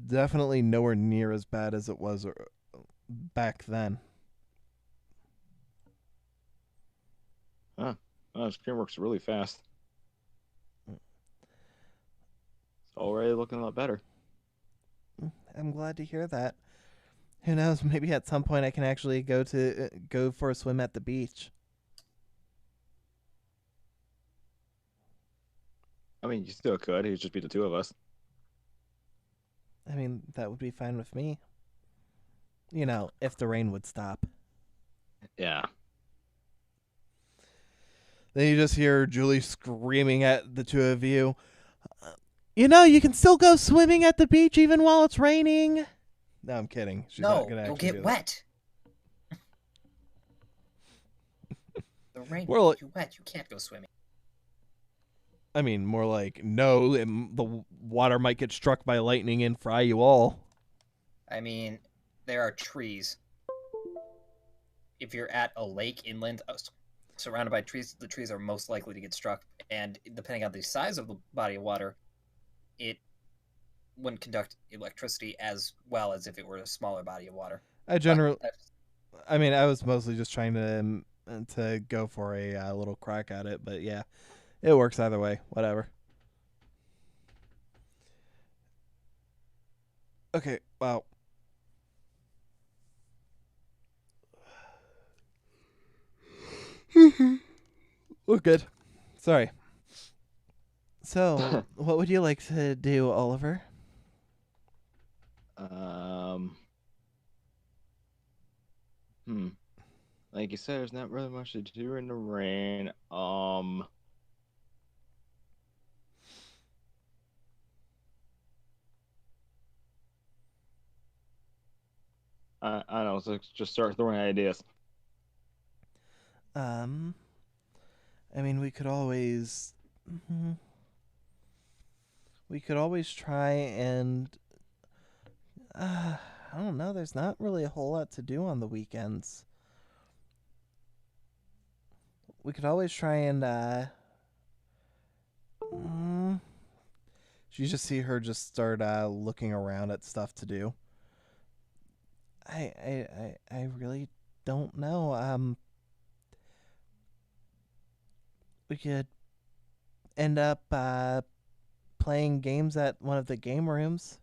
definitely nowhere near as bad as it was back then. Oh, the screen works really fast. It's already looking a lot better. I'm glad to hear that. Who knows? Maybe at some point I can actually go for a swim at the beach. I mean, you still could. It'd just be the two of us. I mean, that would be fine with me. You know, if the rain would stop. Yeah. Then you just hear Julie screaming at the two of you. You know, you can still go swimming at the beach even while it's raining. No, I'm kidding. She's not No, gonna you'll actually get do wet. The rain Well, will get you wet. You can't go swimming. that. I mean, more like, no, the water might get struck by lightning and fry you all. I mean, there are trees. If you're at a lake inland surrounded by trees, the trees are most likely to get struck. And depending on the size of the body of water, it wouldn't conduct electricity as well as if it were a smaller body of water. I was mostly just trying to go for a little crack at it, but yeah, it works either way. Whatever. Okay, wow. We're good. Sorry. So, what would you like to do, Oliver? Like you said, there's not really much to do in the rain. I don't know. So just start throwing ideas. I mean, we could always try and I don't know, there's not really a whole lot to do on the weekends. We could always try and you just see her just start looking around at stuff to do. I really don't know. We could end up playing games at one of the game rooms.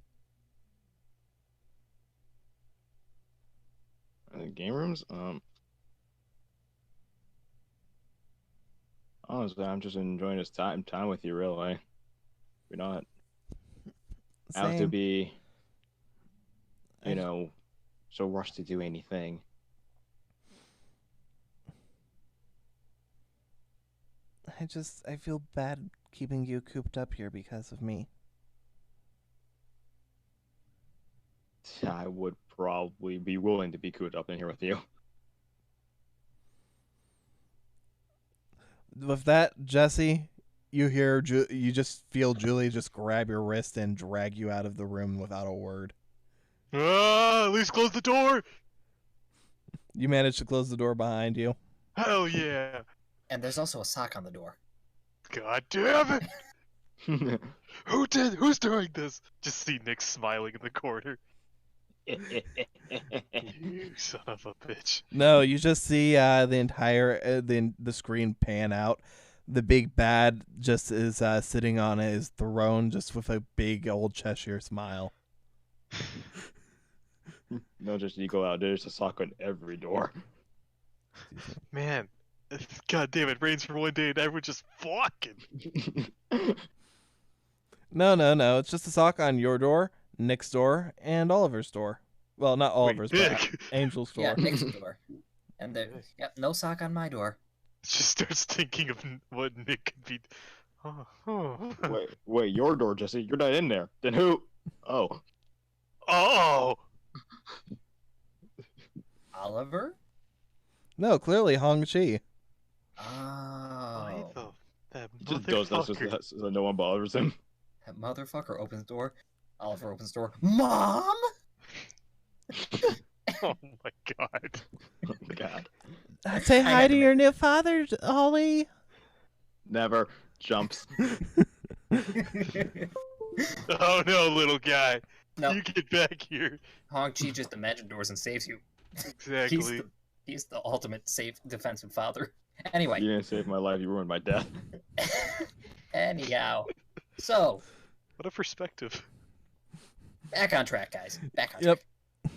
Game rooms? Honestly, I'm just enjoying this time with you, really. We're not out to Same. be, so rushed to do anything. I feel bad keeping you cooped up here because of me. I would probably be willing to be cooped up in here with you. With that, Jesse, you just feel Julie just grab your wrist and drag you out of the room without a word. At least close the door. You manage to close the door behind you. Hell yeah. And there's also a sock on the door. God damn it. Who's doing this? Just see Nick smiling in the corner. You son of a bitch. No, you just see the entire the screen pan out. The big bad just is sitting on his throne, just with a big old Cheshire smile. No, just you go out. There's a sock on every door. Man, God damn it, rains for one day and everyone's just fucking. No. It's just a sock on your door, Nick's door, and Oliver's door. Well, not Oliver's, but Nick. Angel's door. Yeah, Nick's door. And no sock on my door. Just starts thinking of what Nick could be. Wait, your door, Jesse. You're not in there. Then who? Oh. Oliver? No, clearly Hong Chi. Oh. That He just does that so no one bothers him. That motherfucker opens the door. Oliver opens the door. Mom? Oh my god. Oh my god. Say hi to your new father, Holly. Never jumps. Oh no, little guy. No. You get back here. Hong-Chi just imagine doors and saves you. Exactly. He's the ultimate safe defensive father. Anyway. You didn't save my life. You ruined my death. Anyhow. So, What a perspective. back on track, guys. Back on Yep. track.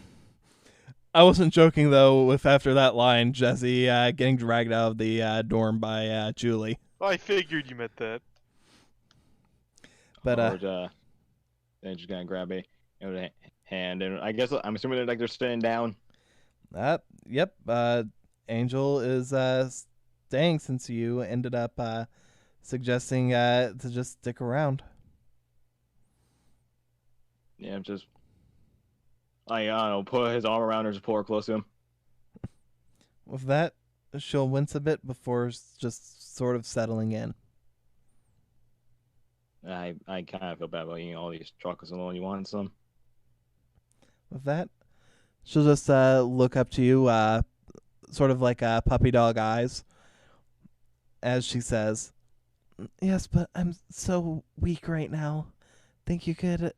I wasn't joking though. With after that line, Jesse getting dragged out of the dorm by Julie. I figured you meant that. But Then just gonna grab a hand, and I guess I'm assuming they're staying down. Yep. Angel is staying since you ended up suggesting to just stick around. Yeah, just I don't know, put his arm around her, just pull her close to him. With that, she'll wince a bit before just sort of settling in. I kind of feel bad about eating all these chocolates alone. You want some? With that, she'll just look up to you, sort of like puppy dog eyes, as she says, "Yes, but I'm so weak right now. Think you could?"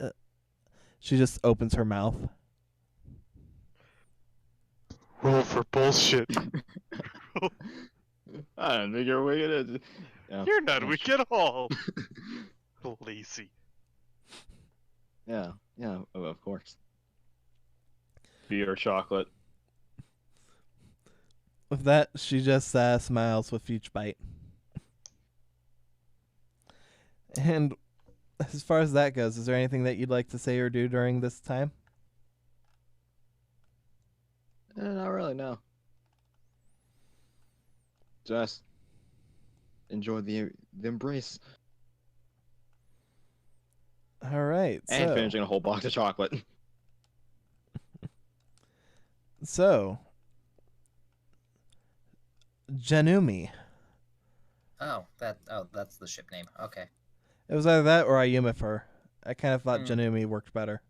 She just opens her mouth. Roll for bullshit. I don't think you're wicked. Yeah, You're not weak at all. Lazy. Yeah, of course. Beer, chocolate. With that, she just smiles with each bite. And as far as that goes, is there anything that you'd like to say or do during this time? Not really, no. Just enjoy the embrace. All right. And finishing a whole box of chocolate. So, Janumi. That's the ship name. Okay. It was either that or Ayumifer. I kind of thought Janumi worked better.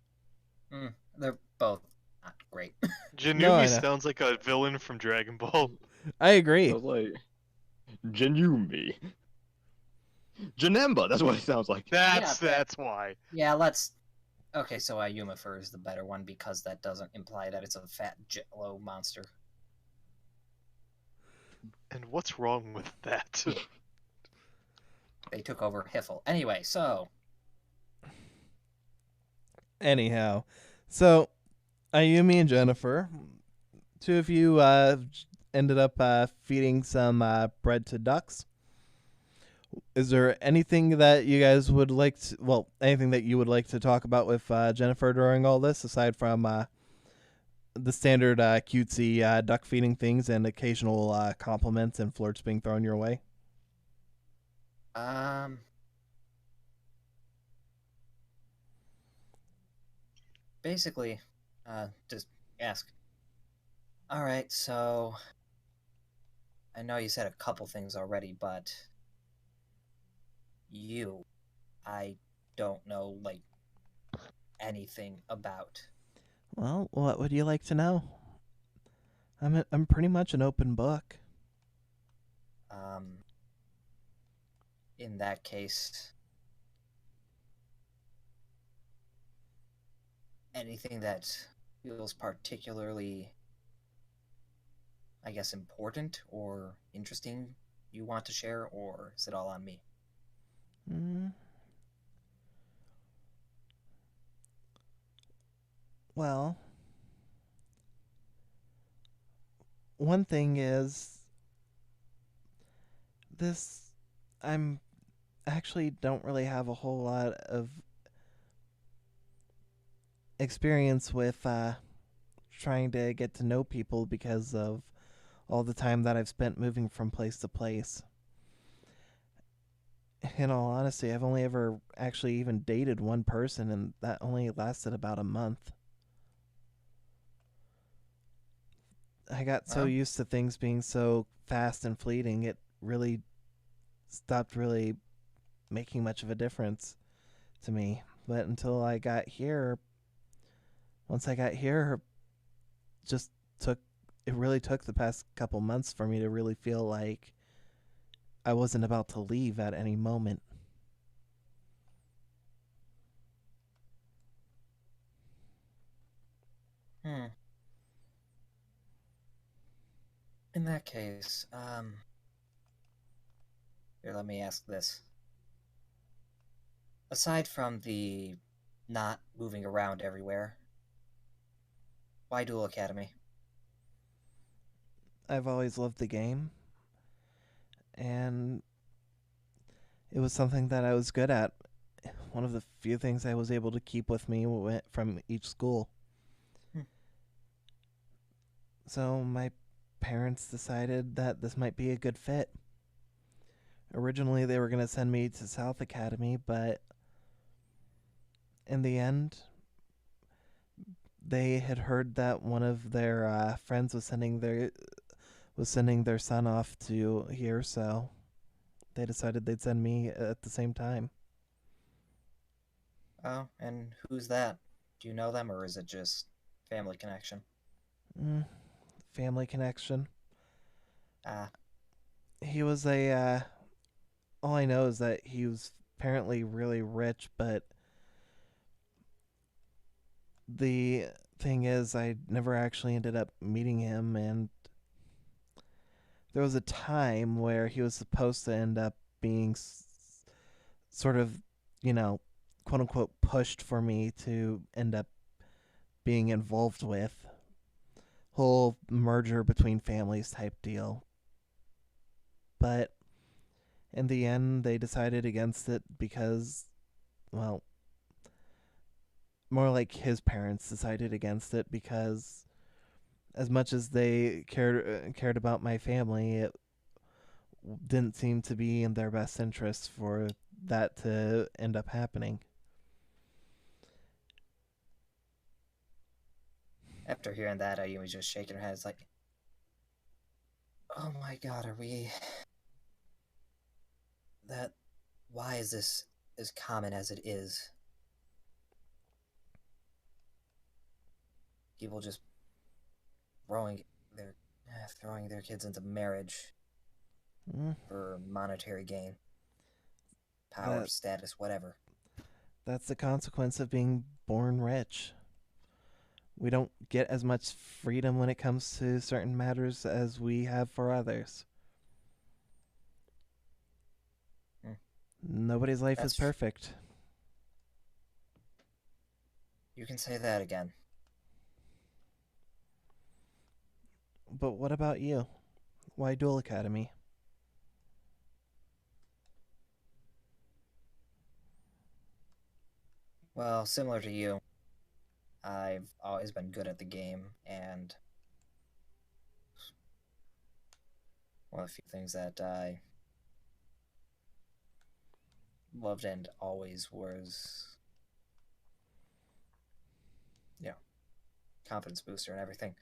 They're both not great. Janumi No, I know. sounds like a villain from Dragon Ball. I agree. I was like, Janumi. Janemba, that's what it sounds like. That's why. Yeah, let's. Okay, so Ayumifer is the better one because that doesn't imply that it's a fat jello monster. And what's wrong with that? They took over Hiffle. Anyway, so. Anyhow, so Ayumi and Jennifer, two of you ended up feeding some bread to ducks. Is there anything that you guys would like to, anything that you would like to talk about with Jennifer during all this, aside from the standard cutesy duck feeding things and occasional compliments and flirts being thrown your way? Basically, just ask. All right, so I know you said a couple things already, but I don't know like anything about. Well, what would you like to know? I'm pretty much an open book. In that case, anything that feels particularly, I guess, important or interesting you want to share, or is it all on me? Well, one thing is this. I'm actually don't really have a whole lot of experience with trying to get to know people because of all the time that I've spent moving from place to place. In all honesty, I've only ever actually even dated one person, and that only lasted about a month. I got so used to things being so fast and fleeting, it really stopped really making much of a difference to me. But until I got here, once I got here, it really took the past couple months for me to really feel like I wasn't about to leave at any moment. In that case, Here, let me ask this. Aside from the not moving around everywhere, why Duel Academy? I've always loved the game, and it was something that I was good at. One of the few things I was able to keep with me from each school. So my parents decided that this might be a good fit. Originally, they were going to send me to South Academy, but in the end, they had heard that one of their friends was sending their son off to here, so they decided they'd send me at the same time. Oh, and who's that? Do you know them, or is it just family connection? Family connection. Ah, He was all I know is that he was apparently really rich, but the thing is, I never actually ended up meeting him, and there was a time where he was supposed to end up being sort of, quote unquote, pushed for me to end up being involved with. Whole merger between families type deal. But in the end, they decided against it because, well, more like his parents decided against it because as much as they cared about my family, it didn't seem to be in their best interest for that to end up happening. after hearing that, Ayumi's just shaking her head. It's like, oh my god, are we... Why is this as common as it is? People just throwing their kids into marriage for monetary gain, power, status, whatever. That's the consequence of being born rich. We don't get as much freedom when it comes to certain matters as we have for others. Nobody's life is perfect. You can say that again. But what about you? Why Duel Academy? Well, similar to you, I've always been good at the game, and one of the few things that I loved and always was, confidence booster and everything.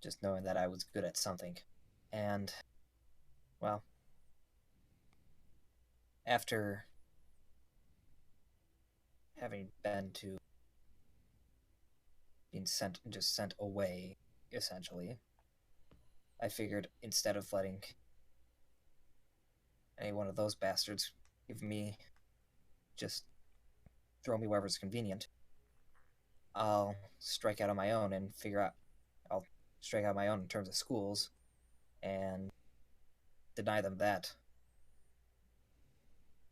Just knowing that I was good at something. And, well, after having been to being sent away, essentially, I figured instead of letting any one of those bastards throw me wherever's convenient, I'll strike out on my own and I'll strike out my own in terms of schools and deny them that.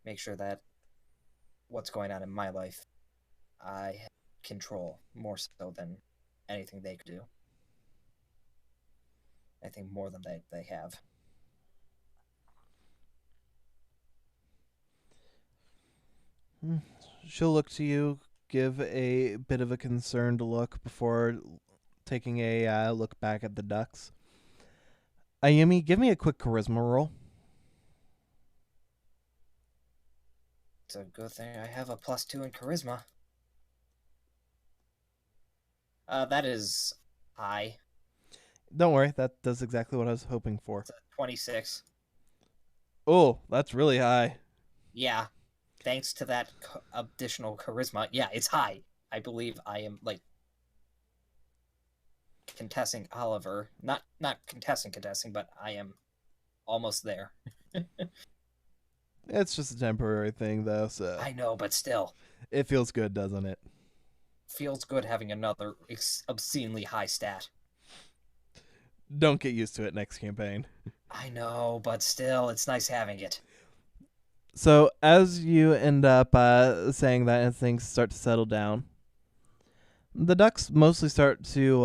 Make sure that what's going on in my life, I control more so than anything they could do. I think more than they have. She'll look to you, give a bit of a concerned look before taking a look back at the ducks. Ayumi, give me a quick charisma roll. It's a good thing I have a +2 in charisma. That is high. Don't worry, that does exactly what I was hoping for. It's a 26. Oh, that's really high. Yeah. Thanks to that additional charisma. Yeah, it's high. I believe I am, contesting Oliver. Not contesting, but I am almost there. It's just a temporary thing, though, so... I know, but still. It feels good, doesn't it? Feels good having another obscenely high stat. Don't get used to it next campaign. I know, but still, it's nice having it. So as you end up saying that and things start to settle down, the ducks mostly start to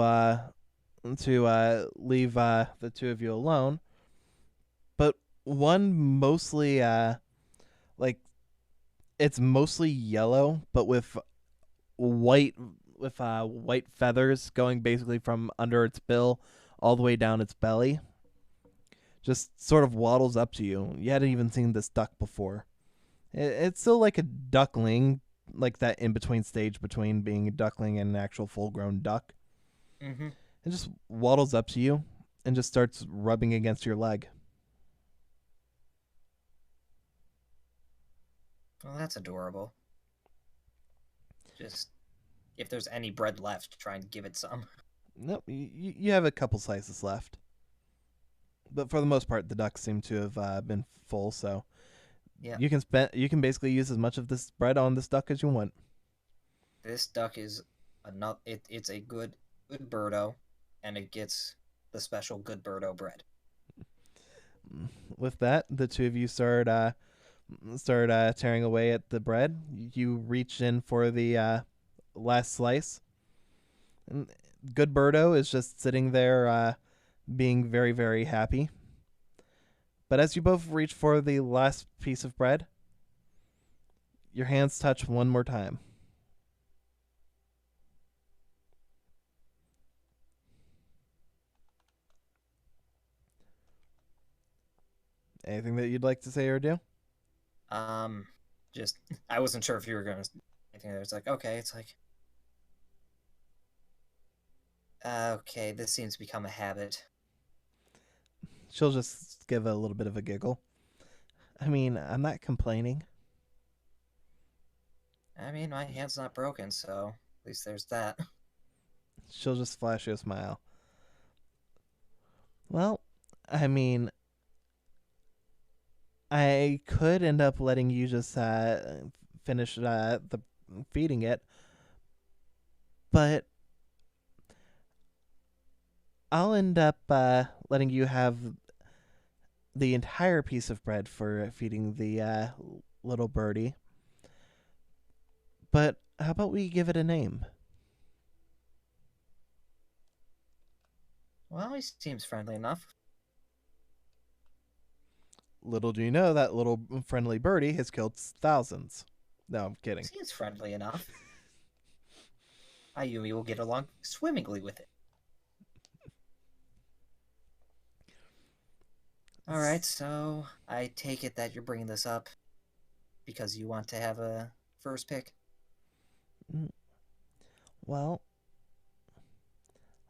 leave the two of you alone. But one mostly like it's mostly yellow, but with white feathers going basically from under its bill all the way down its belly. Just sort of waddles up to you. You hadn't even seen this duck before. It's still like a duckling, like that in between stage between being a duckling and an actual full grown duck. Mm-hmm. It just waddles up to you and just starts rubbing against your leg. Well, that's adorable. Just, if there's any bread left, try and give it some. Nope, you have a couple slices left. But for the most part, the ducks seem to have been full, so Yeah. you can basically use as much of this bread on this duck as you want. This duck is it's a good birdo, and it gets the special good birdo bread. With that, the two of you start tearing away at the bread. You reach in for the last slice. And good birdo is just sitting there being very, very happy. But as you both reach for the last piece of bread, your hands touch one more time. Anything that you'd like to say or do? Just, I wasn't sure if you were going to... I think it's like, okay, it's like... Okay, this seems to become a habit. She'll just give a little bit of a giggle. I mean, I'm not complaining. I mean, my hand's not broken, so at least there's that. She'll just flash you a smile. Well, I mean, I could end up letting you just finish the feeding it, but I'll end up letting you have the entire piece of bread for feeding the little birdie. But how about we give it a name? Well, he seems friendly enough. Little do you know that little friendly birdie has killed thousands. No, I'm kidding. Seems friendly enough. Ayumi will get along swimmingly with it. Alright, so I take it that you're bringing this up because you want to have a first pick? Well,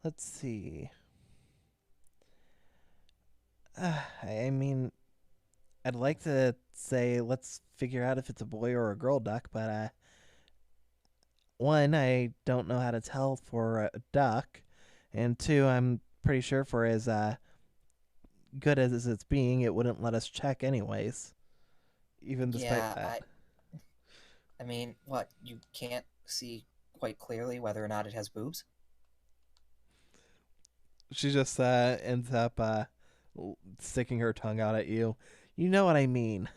let's see. I mean, I'd like to say let's figure out if it's a boy or a girl duck, but one, I don't know how to tell for a duck, and two, I'm pretty sure for as good as it's being, it wouldn't let us check anyways. Even despite that. I mean, what, you can't see quite clearly whether or not it has boobs? She just ends up sticking her tongue out at you. You know what I mean.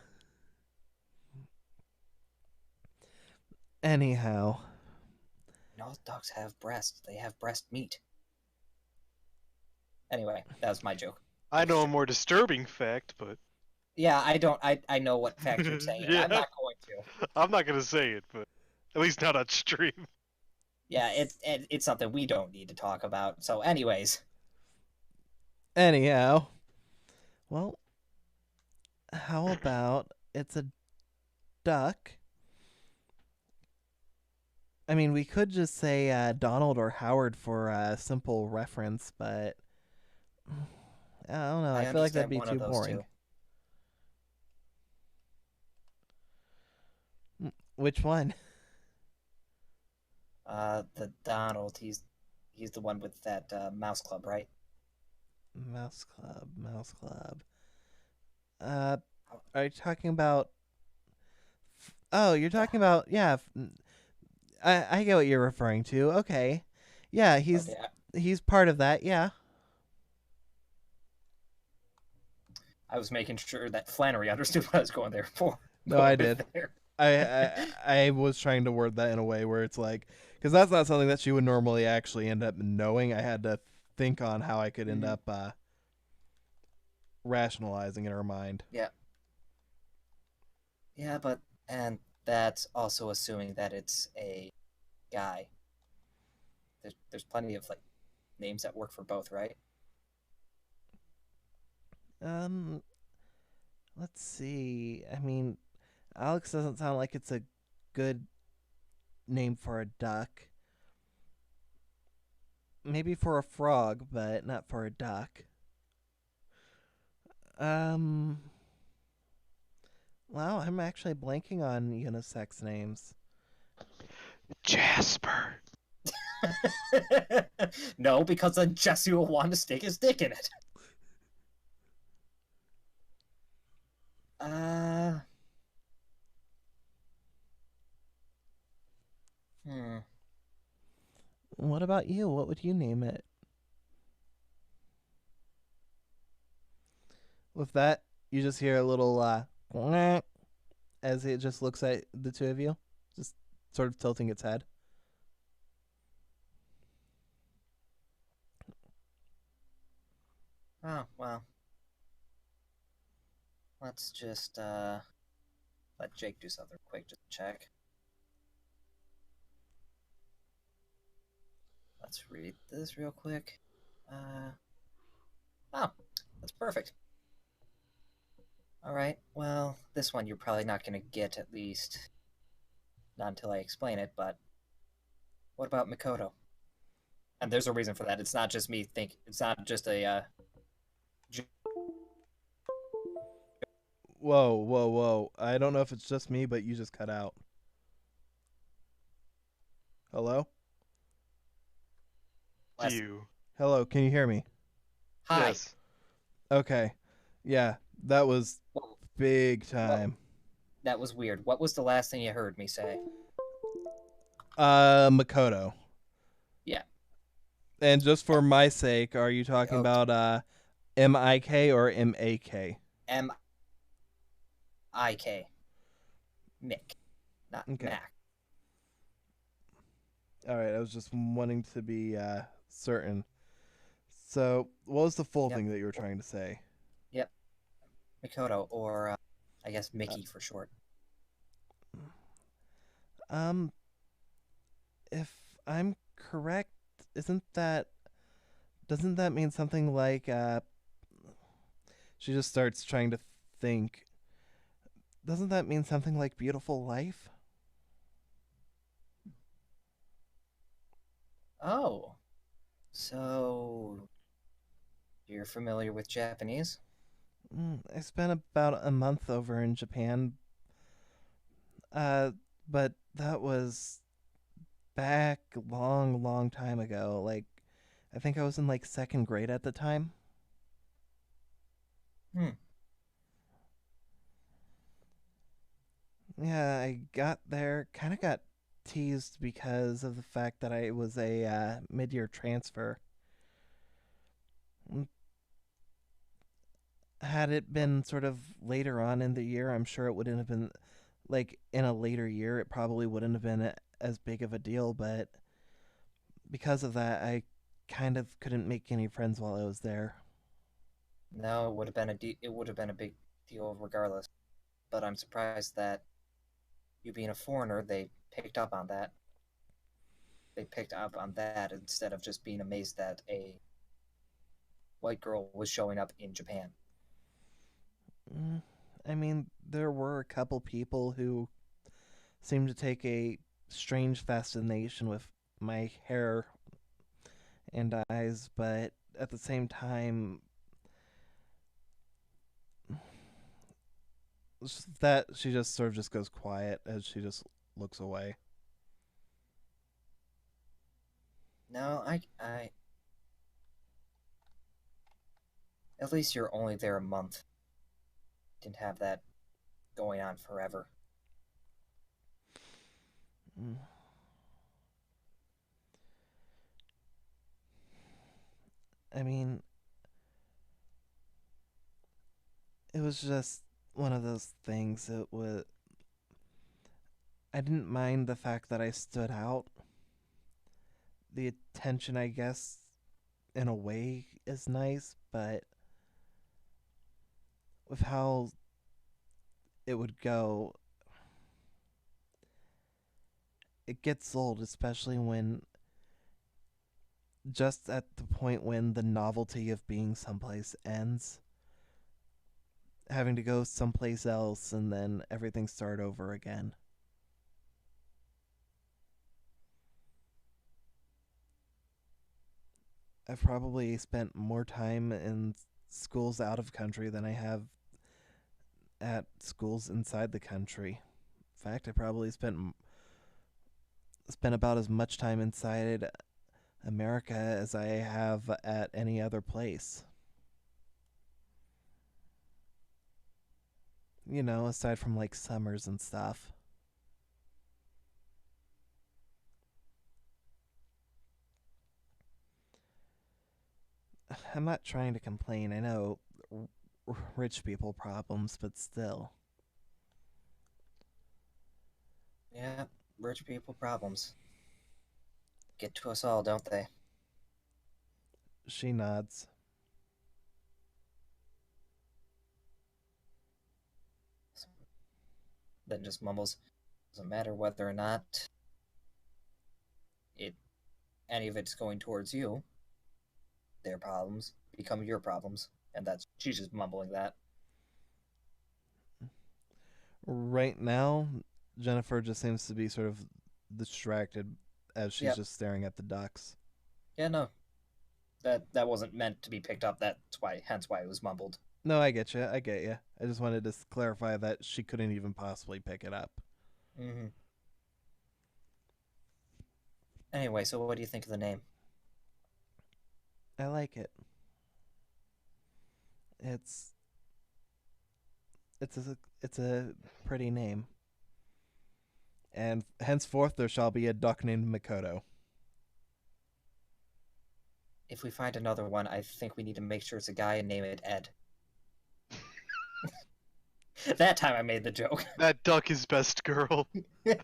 Anyhow. No, ducks have breasts. They have breast meat. Anyway, that was my joke. I know a more disturbing fact, but Yeah, I know what fact you're saying. Yeah. I'm not going to. I'm not gonna say it, but at least not on stream. Yeah, it's something we don't need to talk about. So anyways. Anyhow. Well, how about it's a duck? I mean, we could just say Donald or Howard for a simple reference, but I don't know. I feel like that'd be too boring. Which one? The Donald. He's the one with that mouse club, right? Mouse Club. Are you talking about? Oh, you're talking about I get what you're referring to. Okay, yeah, he's part of that. Yeah. I was making sure that Flannery understood what I was going there for. No, I Going did. there. I was trying to word that in a way where it's like, because that's not something that she would normally actually end up knowing. I had to think on how I could end up rationalizing in her mind. Yeah. Yeah, and that's also assuming that it's a guy. There's plenty of like names that work for both, right? Let's see. I mean, Alex doesn't sound like it's a good name for a duck. Maybe for a frog, but not for a duck. Well, I'm actually blanking on unisex names. Jasper. No, because then Jesse will want to stick his dick in it. What about you? What would you name it? With that, you just hear a little quack as it just looks at the two of you, just sort of tilting its head. Oh, well. Let's just let Jake do something quick just to check. Let's read this real quick. Oh, that's perfect. Alright, well, this one you're probably not going to get, at least not until I explain it, but what about Mikoto? And there's a reason for that. It's not just me it's not just a Whoa. I don't know if it's just me, but you just cut out. Hello? You. Hello, can you hear me? Hi. Yes. Okay. Yeah, that was Whoa, big time. that was weird. What was the last thing you heard me say? Makoto. Yeah. And just for my sake, are you talking Okay. about M-I-K or M-A-K? M-I-K. Mick. Not Okay. Mac. All right, I was just wanting to be certain. So, what was the full Yep. thing that you were trying to say? Yep. Mikoto, or I guess Mickey for short. If I'm correct, doesn't that mean something like she just starts trying to think. Doesn't that mean something like beautiful life? Oh. So you're familiar with Japanese? I spent about a month over in Japan. But that was back long time ago. Like, I think I was in like second grade at the time. Yeah, I got there, kind of got teased because of the fact that I was a mid-year transfer. Had it been sort of later on in the year, I'm sure it wouldn't have been, like, in a later year, it probably wouldn't have been as big of a deal, but because of that, I kind of couldn't make any friends while I was there. No, it would have been a big deal regardless. But I'm surprised that you being a foreigner, they picked up on that. They picked up on that instead of just being amazed that a white girl was showing up in Japan. I mean, there were a couple people who seemed to take a strange fascination with my hair and eyes, but at the same time, that she just sort of just goes quiet as she just looks away. No, I at least you're only there a month. Didn't have that going on forever. I mean, It was just one of those things. I didn't mind the fact that I stood out. The attention, I guess, in a way, is nice, but with how it would go, it gets old, especially when just at the point when the novelty of being someplace ends, having to go someplace else and then everything start over again. I've probably spent more time in schools out of country than I have at schools inside the country. In fact, I probably spent about as much time inside America as I have at any other place. You know, aside from like summers and stuff. I'm not trying to complain. I know rich people problems, but still. Yeah, rich people problems. Get to us all, don't they? She nods. Then just mumbles, doesn't matter whether or not any of it's going towards you. Their problems become your problems, and she's just mumbling that. Right now, Jennifer just seems to be sort of distracted as she's just staring at the ducks. Yeah, no, that wasn't meant to be picked up. Hence why it was mumbled. No, I get you. I just wanted to clarify that she couldn't even possibly pick it up. Mm-hmm. Anyway, so what do you think of the name? I like it. It's a pretty name. And henceforth there shall be a duck named Mikoto. If we find another one, I think we need to make sure it's a guy and name it Ed. That time I made the joke. That duck is best girl. Is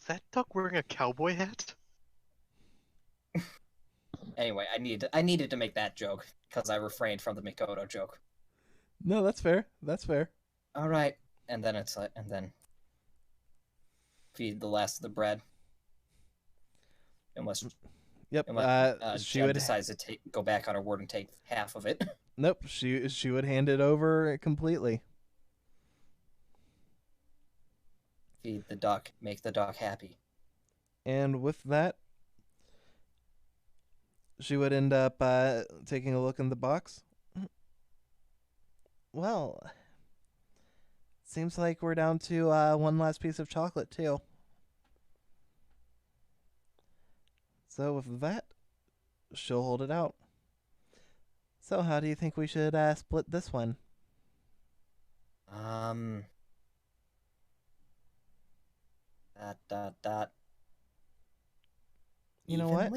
that duck wearing a cowboy hat? Anyway, I needed to make that joke because I refrained from the Mikoto joke. No, that's fair. That's fair. All right, and then feed the last of the bread. Unless she Jen would decides to go back on her word and take half of it. Nope, she would hand it over completely. Feed the duck, make the duck happy. And with that, she would end up taking a look in the box. Well, seems like we're down to one last piece of chocolate, too. So with that, she'll hold it out. So how do you think we should split this one? You know what?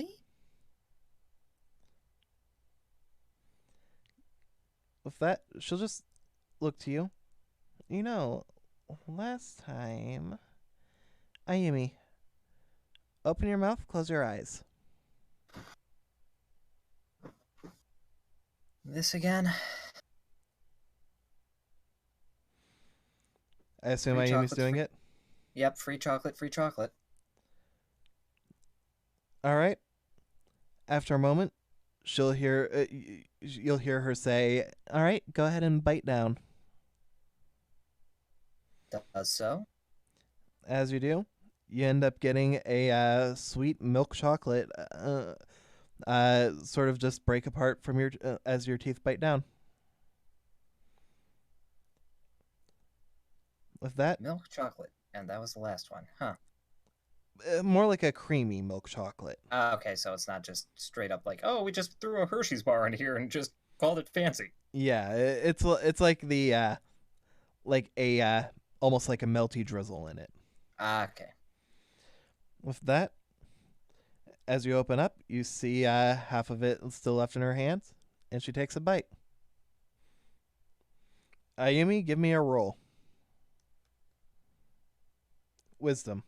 With that, she'll just look to you. You know, last time... Ayumi, open your mouth, close your eyes. This again? I assume Ayumi's doing it? Yep, free chocolate, free chocolate. All right. After a moment, you'll hear her say, "All right, go ahead and bite down." Does so. As you do, you end up getting a sweet milk chocolate, sort of just break apart from your as your teeth bite down. With that, milk chocolate, and that was the last one, huh? More like a creamy milk chocolate. Okay, so it's not just straight up like, oh, we just threw a Hershey's bar in here and just called it fancy. Yeah, it's like the almost like a melty drizzle in it. Okay. With that, as you open up, you see half of it still left in her hands, and she takes a bite. Ayumi, give me a roll. Wisdom.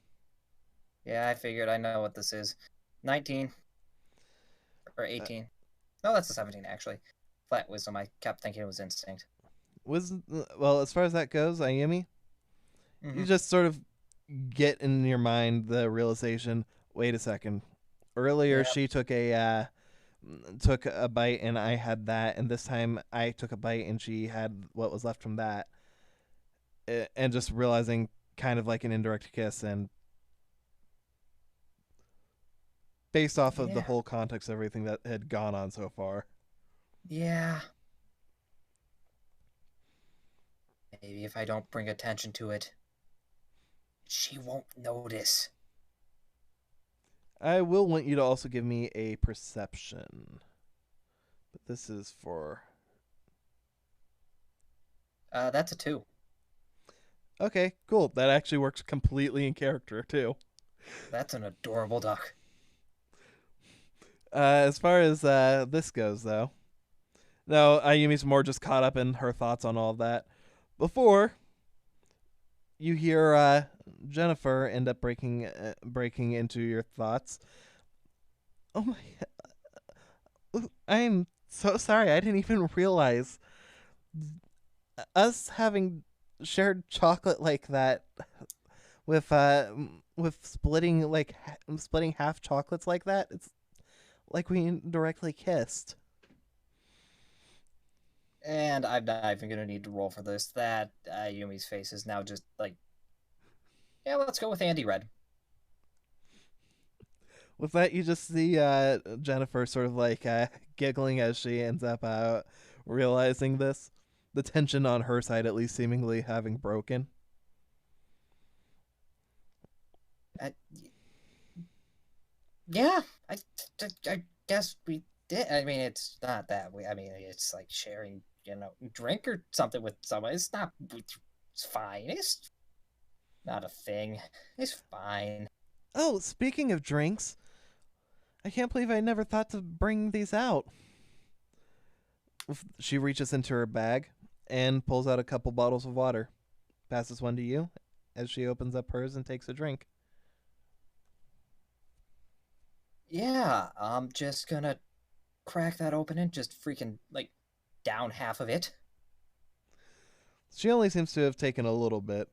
Yeah, I figured. I know what this is. 19 or 18. No, that's a 17 actually. Flat wisdom. I kept thinking it was instinct. Wisdom. Well, as far as that goes, Ayumi, Mm-hmm. you just sort of get in your mind the realization. Wait a second. Earlier, Yep. she took a bite, and I had that, and this time I took a bite, and she had what was left from that. And just realizing, kind of like an indirect kiss, and based off of the Yeah. whole context of everything that had gone on so far. Yeah. Maybe if I don't bring attention to it, she won't notice. I will want you to also give me a perception. But this is for... That's a 2. Okay, cool. That actually works completely in character, too. That's an adorable duck. As far as this goes, though... No, Ayumi's more just caught up in her thoughts on all of that. Before, you hear Jennifer end up breaking into your thoughts. Oh my... I'm so sorry. I didn't even realize us having shared chocolate like that with splitting splitting half chocolates like that. It's like we directly kissed. And I'm not even gonna need to roll for this. That Yumi's face is now just like, yeah, let's go with Andy Red. With that, you just see Jennifer sort of like giggling as she ends up realizing this. The tension on her side, at least, seemingly having broken. Yeah, I guess we did. I mean, it's not that I mean, it's like sharing, drink or something with someone. It's not. It's fine. It's not a thing. It's fine. Oh, speaking of drinks, I can't believe I never thought to bring these out. She reaches into her bag and pulls out a couple bottles of water. Passes one to you as she opens up hers and takes a drink. Yeah, I'm just gonna crack that open and just freaking, down half of it. She only seems to have taken a little bit.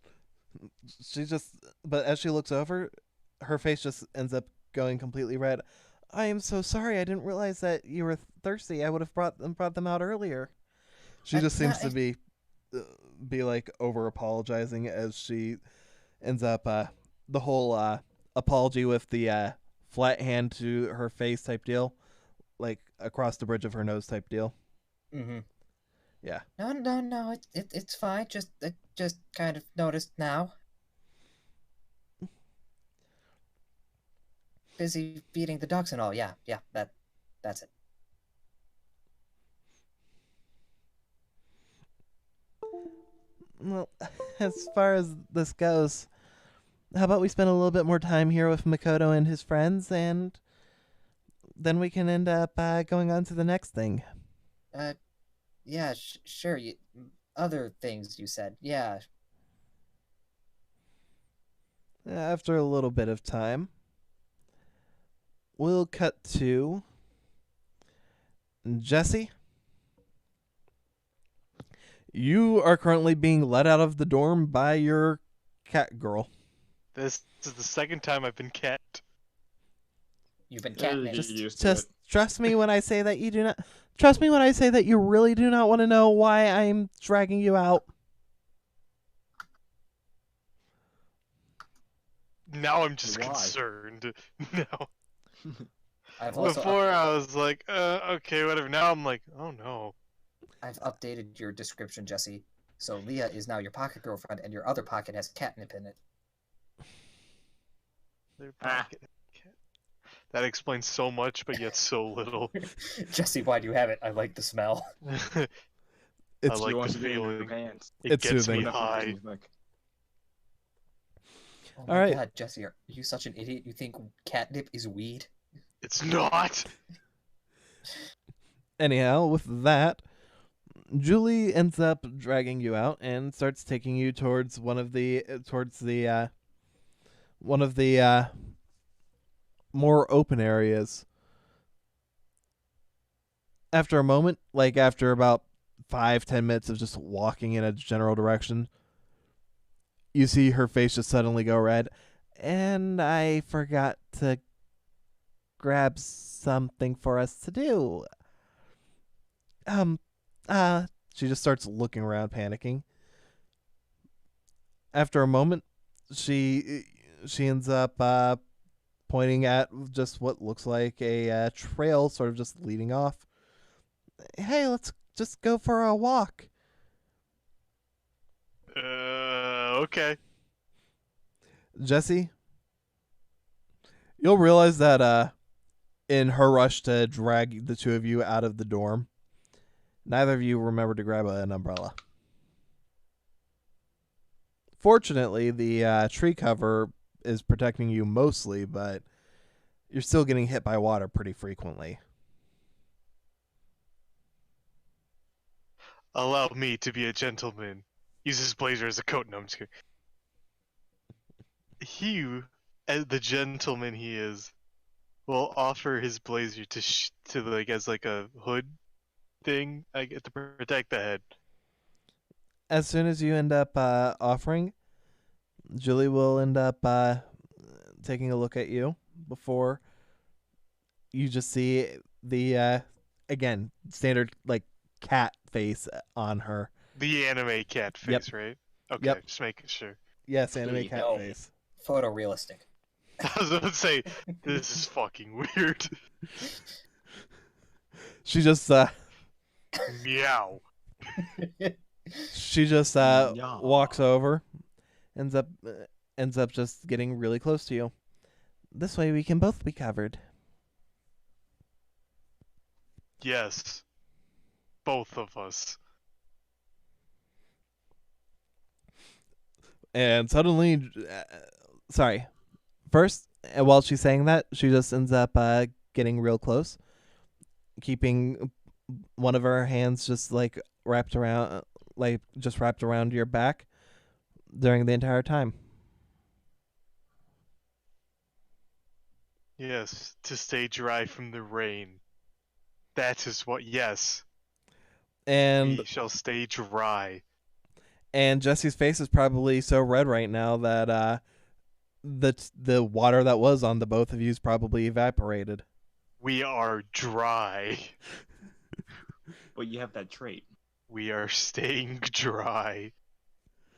But as she looks over, her face just ends up going completely red. I am so sorry. I didn't realize that you were thirsty. I would have brought them out earlier. She just seems to be like over apologizing as she ends up the whole apology with the flat hand to her face type deal, like across the bridge of her nose type deal. Mm-hmm. Yeah. No. It's fine. Just kind of noticed now. Busy feeding the ducks and all. Yeah. That's it. Well, as far as this goes, how about we spend a little bit more time here with Makoto and his friends, and then we can end up going on to the next thing. Yeah, sure. Other things you said. Yeah. After a little bit of time, we'll cut to Jesse. You are currently being let out of the dorm by your cat girl. This is the second time I've been cat. You've been catnip. Just trust me when I say that you do not. Trust me when I say that you really do not want to know why I'm dragging you out. Now I'm just Why? concerned. Now. I've Before I was like, okay, whatever. Now I'm like, oh no. I've updated your description, Jesse. So Leah is now your pocket girlfriend, and your other pocket has catnip in it. Their pocket cat. That explains so much, but yet so little. Jesse, why do you have it? I like the smell. I It's like wants the to be in your feeling. pants. It It's gets soothing. me high. Oh All my right. god, Jesse, are you such an idiot? You think catnip is weed? It's not. Anyhow, with that, Julie ends up dragging you out and starts taking you towards one of the more open areas. After a moment, like after about 5-10 minutes of just walking in a general direction, you see her face just suddenly go red. And I forgot to grab something for us to do. She just starts looking around, panicking. After a moment, she ends up pointing at just what looks like a trail, sort of just leading off. Hey, let's just go for a walk. Okay. Jesse, you'll realize that in her rush to drag the two of you out of the dorm, neither of you remember to grab an umbrella. Fortunately, the tree cover is protecting you mostly, but you're still getting hit by water pretty frequently. Allow me to be a gentleman. Use his blazer as a coat. No, I'm just kidding. He, as the gentleman he is, will offer his blazer to like as like a hood thing. I get to protect the head. As soon as you end up offering, Julie will end up taking a look at you before you just see the again standard like cat face on her. The anime cat face, right? Okay, Yep. just making sure. Yes, Here anime you cat go. face. Photorealistic. I was about to say, this is fucking weird. She just Meow. Yeah. walks over, ends up just getting really close to you. This way we can both be covered. Yes. Both of us. And suddenly, sorry. First, while she's saying that, she just ends up getting real close, keeping one of her hands just like wrapped around your back during the entire time. Yes, to stay dry from the rain. That is what, yes. And We shall stay dry. Jesse's face is probably so red right now that the water that was on the both of you is probably evaporated. We are dry. But you have that trait. We are staying dry.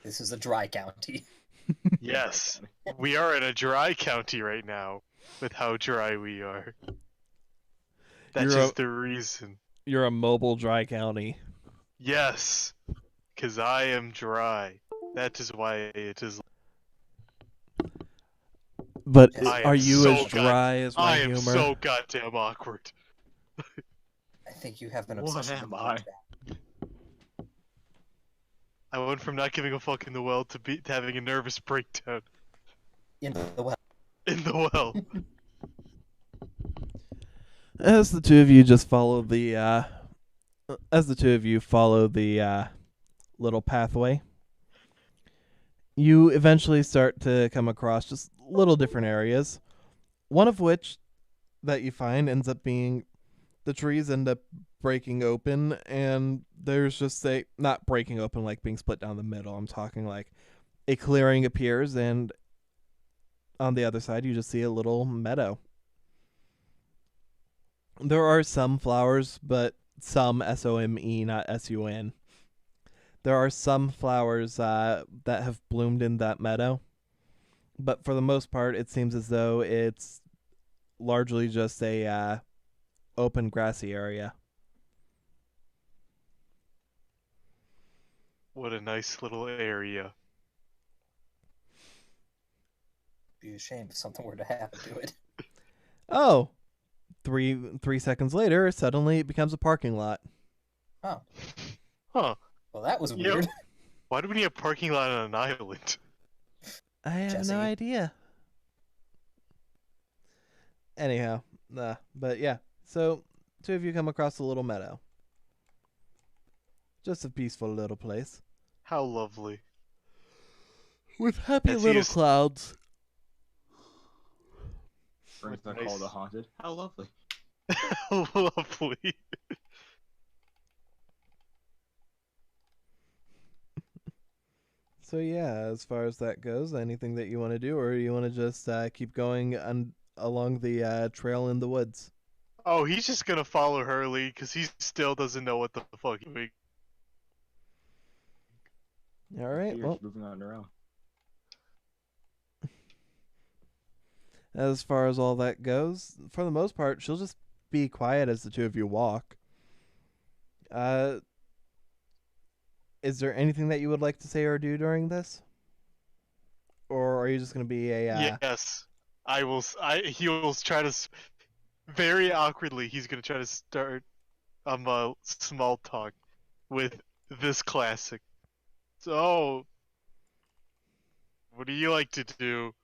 This is a dry county. Yes, we are in a dry county right now with how dry we are. That's You're just the reason. You're a mobile dry county. Yes, because I am dry. That is why it is. But I are am you so as dry as my I am humor? so goddamn awkward. I think you have been What obsessed am with I? that. I went from not giving a fuck in the well to having a nervous breakdown In the well. in the well. As the two of you just follow the little pathway, you eventually start to come across just little different areas. One of which that you find ends up being the trees end up breaking open, and there's just not breaking open like being split down the middle. I'm talking like a clearing appears, and on the other side you just see a little meadow. There are some flowers, but some SOME, not SUN. There are some flowers that have bloomed in that meadow, but for the most part, it seems as though it's largely just a open grassy area. What a nice little area. Be a shame if something were to happen to it. Oh, three seconds later, suddenly it becomes a parking lot. Oh, Huh. well, that was Yeah. weird. Why do we need a parking lot on an island? I have Jesse. no idea. Anyhow, Nah, but yeah. So, two of you come across a little meadow. Just a peaceful little place. How lovely. With happy As he little is- clouds. Or is that Nice. called a haunted? How lovely. Lovely. So yeah, as far as that goes, anything that you want to do, or you want to just keep going along the trail in the woods? Oh, he's just gonna follow Hurley because he still doesn't know what the fuck he's doing. All right. You're Well, just moving on her own. as far as all that goes, for the most part, she'll just be quiet as the two of you walk. Is there anything that you would like to say or do during this? Or are you just going to be a... Yes, I will. He will try to very awkwardly. He's gonna try to start a small talk with this classic. So, what do you like to do?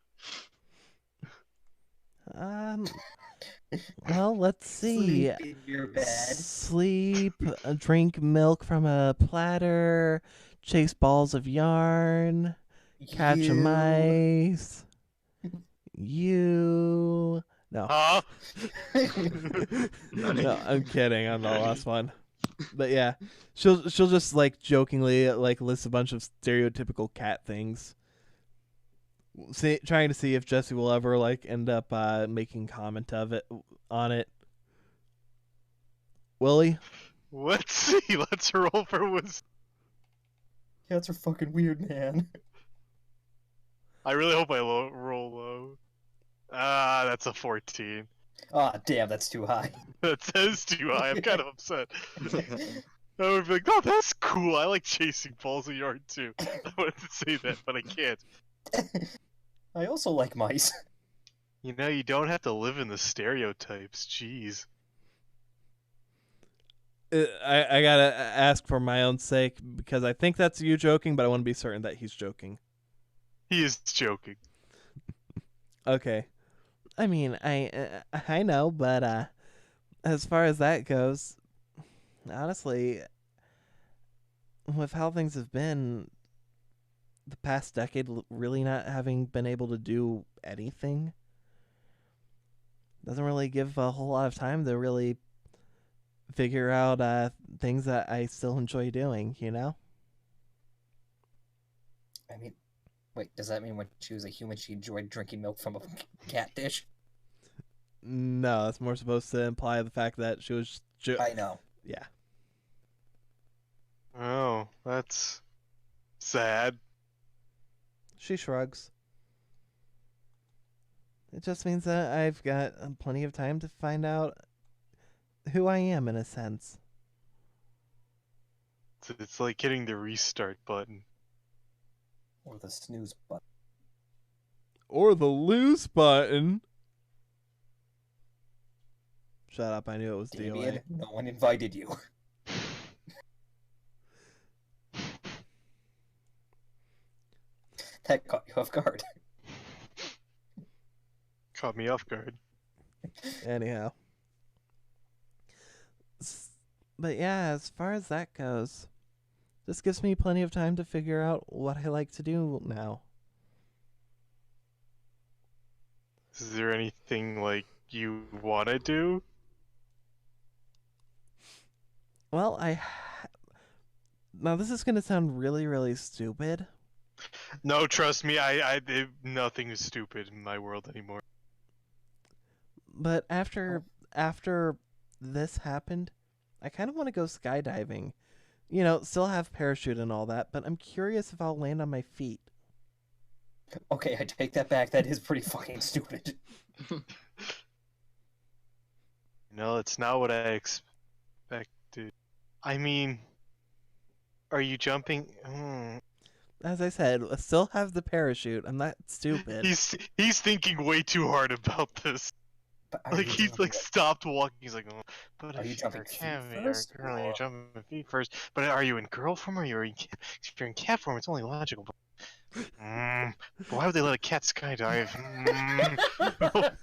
Well, let's see. Sleep in your bed. Sleep, drink milk from a platter, chase balls of yarn, catch You. mice. You... No. Huh? No, I'm kidding on the last one. But yeah, she'll just like jokingly like list a bunch of stereotypical cat things. Trying to see if Jesse will ever like end up making comment on it. Willie? Let's see. Let's roll for wisdom. Cats are fucking weird, man. I really hope I roll low. Ah, that's a 14. Ah, damn, that's too high. That says too high. I'm kind of upset. I would be like, oh, that's cool. I like chasing balls of yarn too. I wanted to say that, but I can't. I also like mice. You know, you don't have to live in the stereotypes. Jeez. I gotta ask for my own sake because I think that's you joking, but I want to be certain that he's joking. He is joking. Okay. I mean, I know, but as far as that goes, honestly, with how things have been the past decade, really not having been able to do anything doesn't really give a whole lot of time to really figure out things that I still enjoy doing, you know? I mean, wait, does that mean when she was a human she enjoyed drinking milk from a cat dish? No, that's more supposed to imply the fact that she was... I know. Yeah. Oh, that's sad. She shrugs. It just means that I've got plenty of time to find out who I am, in a sense. It's like hitting the restart button. Or the snooze button. Or the lose button. Shut up, I knew it was DOA. Damien, no one invited you. That caught you off guard. Caught me off guard. Anyhow. But yeah, as far as that goes, this gives me plenty of time to figure out what I like to do now. Is there anything like you want to do? Well, now this is going to sound really, really stupid. No, trust me. Nothing is stupid in my world anymore. But after this happened, I kind of want to go skydiving. You know, still have parachute and all that, but I'm curious if I'll land on my feet. Okay, I take that back. That is pretty fucking stupid. No, it's not what I expected. I mean, are you jumping? As I said, I still have the parachute. I'm not stupid. He's thinking way too hard about this. But Like he's like stopped walking. He's like, oh, but Are you if jumping you're feet cat, you're first, a girl, you're or- jumping feet first. But are you in girl form or are you? If you're in cat form, it's only logical. Why would they let a cat skydive? That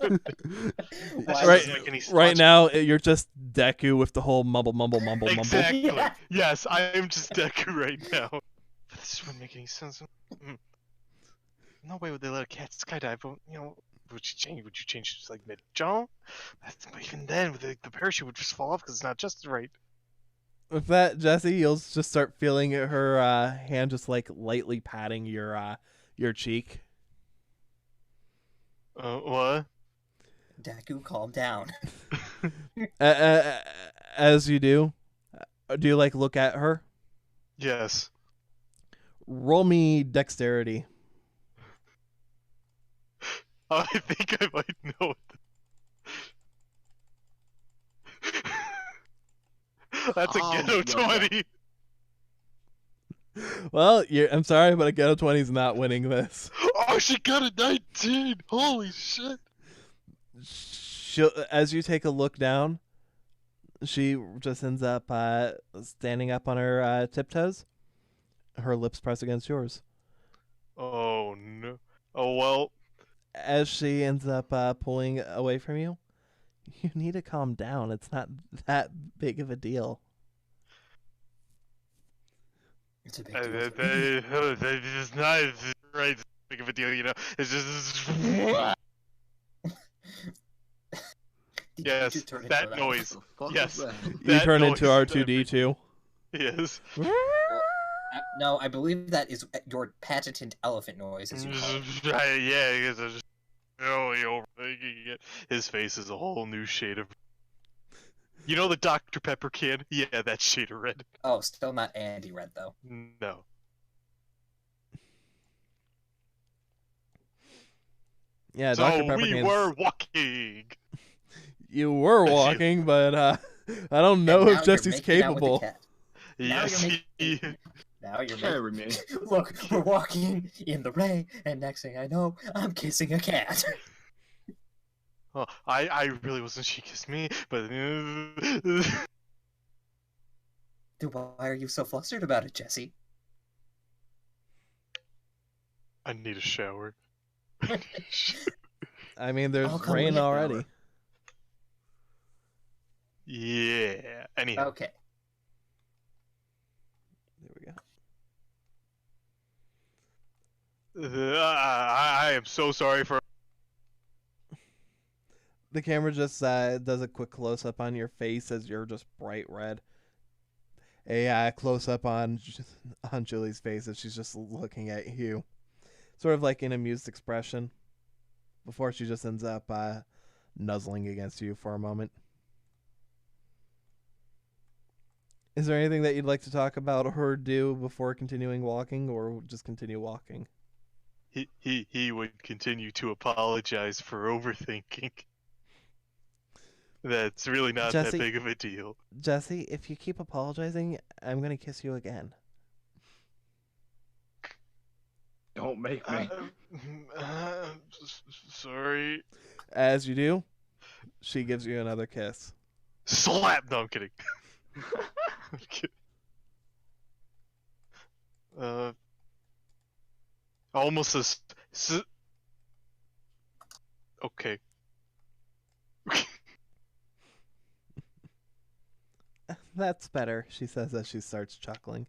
Why doesn't would make any Right logic. now, you're just Deku with the whole mumble. Exactly. Yeah. Yes, I am just Deku right now. But this wouldn't make any sense. No way would they let a cat skydive. But, would you change? Would you change just like mid jump? Even then, the parachute would just fall off because it's not just right. With that, Jesse, you'll just start feeling her hand just like lightly patting your cheek. What? Deku, calm down. As you do you like look at her? Yes. Roll me dexterity. I think I might know it. That's a Oh ghetto my God. 20. Well, I'm sorry, but a ghetto 20 is not winning this. Oh, she got a 19. Holy shit. As you take a look down, she just ends up standing up on her tiptoes. Her lips press against yours. Oh no. Oh well. As she ends up pulling away from you, you need to calm down. It's not that big of a deal. It's a big deal. It's not right big of a deal, It's just. Did Yes, you turn into that an noise. The fuck Yes. was that? You That turn noise into R2D2. Yes. No, I believe that is your patented elephant noise, as you call it. Yeah, I guess I'm just really overthinking it. His face is a whole new shade of. You know the Dr. Pepper can? Yeah, that shade of red. Oh, still not Andy Red, though. No. Yeah, So Dr. Pepper we cans. were walking. You were walking, but I don't know And now if Jesse's you're making out with the capable. cat. Now Yes, you're he. Now you're Carry making... me. Look, we're walking in the rain, and next thing I know, I'm kissing a cat. Oh, I really wasn't. She kissed me, but. Dude, why are you so flustered about it, Jesse? I need a shower. I mean, there's I'll come rain with you. already. Yeah. Anyhow. Okay. There we go. I am so sorry for. The camera just does a quick close up on your face as you're just bright red. A close up on Julie's face as she's just looking at you, sort of like an amused expression. Before she just ends up nuzzling against you for a moment. Is there anything that you'd like to talk about or do before continuing walking, or just continue walking? He would continue to apologize for overthinking. That's really not Jesse? that big of a deal. Jesse, if you keep apologizing, I'm going to kiss you again. Don't make me. Sorry. As you do, she gives you another kiss. Slap! No, I'm kidding. I'm kidding. Almost okay. That's better, she says as she starts chuckling.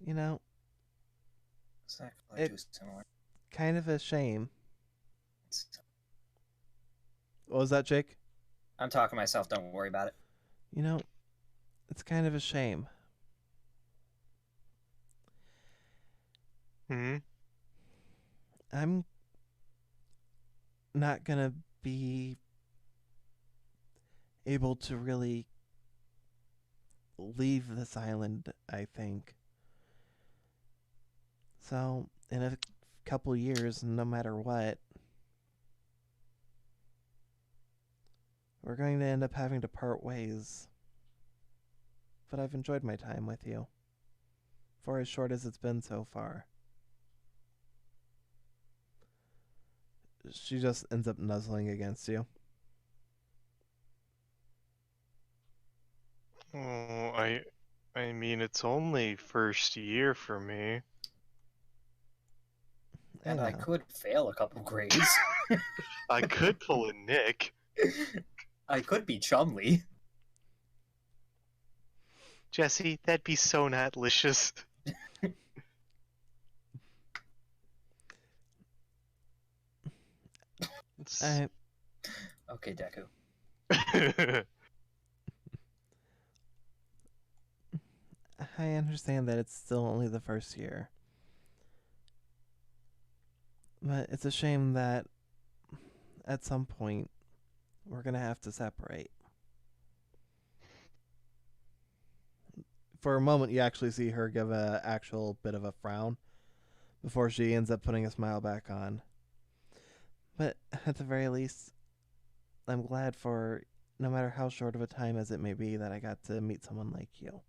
You know, Exactly. It- kind of a shame. What was that, Jake? I'm talking to myself, don't worry about it. You know, it's kind of a shame. Hmm. I'm not gonna be able to really leave this island, I think. So, in a couple years, no matter what, we're going to end up having to part ways. But I've enjoyed my time with you, for as short as it's been so far. She just ends up nuzzling against you. Oh, I mean, it's only first year for me. And I know. could fail a couple grades. I could pull a Nick. I could be Chumley. Jesse, that'd be so not licious. I Okay, Deku. I understand that it's still only the first year. But it's a shame that at some point we're going to have to separate. For a moment, you actually see her give a actual bit of a frown before she ends up putting a smile back on. But at the very least, I'm glad for, no matter how short of a time as it may be, that I got to meet someone like you.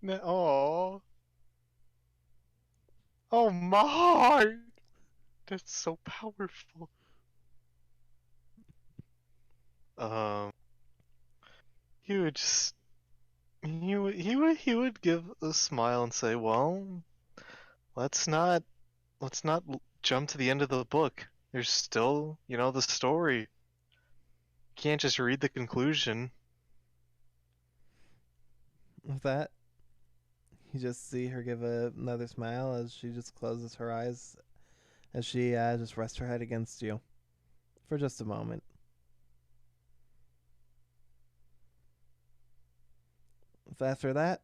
Oh. Oh my heart. That's so powerful. He would just he would give a smile and say, "Well, let's not jump to the end of the book. There's still, the story. You can't just read the conclusion." With that, you just see her give another smile as she just closes her eyes as she just rests her head against you for just a moment. After that,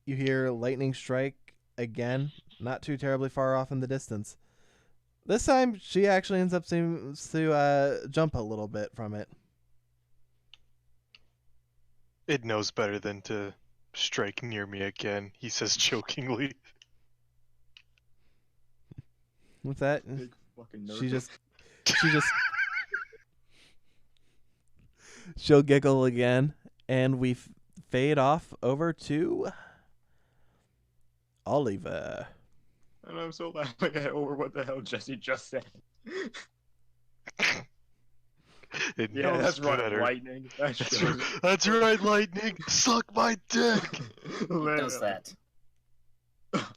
you hear lightning strike again, not too terribly far off in the distance. This time, she actually ends up seems to jump a little bit from it. It knows better than to strike near me again, he says jokingly. With that, Big fucking nerd. she just she'll giggle again, and we fade off over to Oliver. And I'm so laughing at over what the hell Jesse just said. It Yeah, knows that's right, better. lightning. That's right, lightning. Suck my dick. It does that.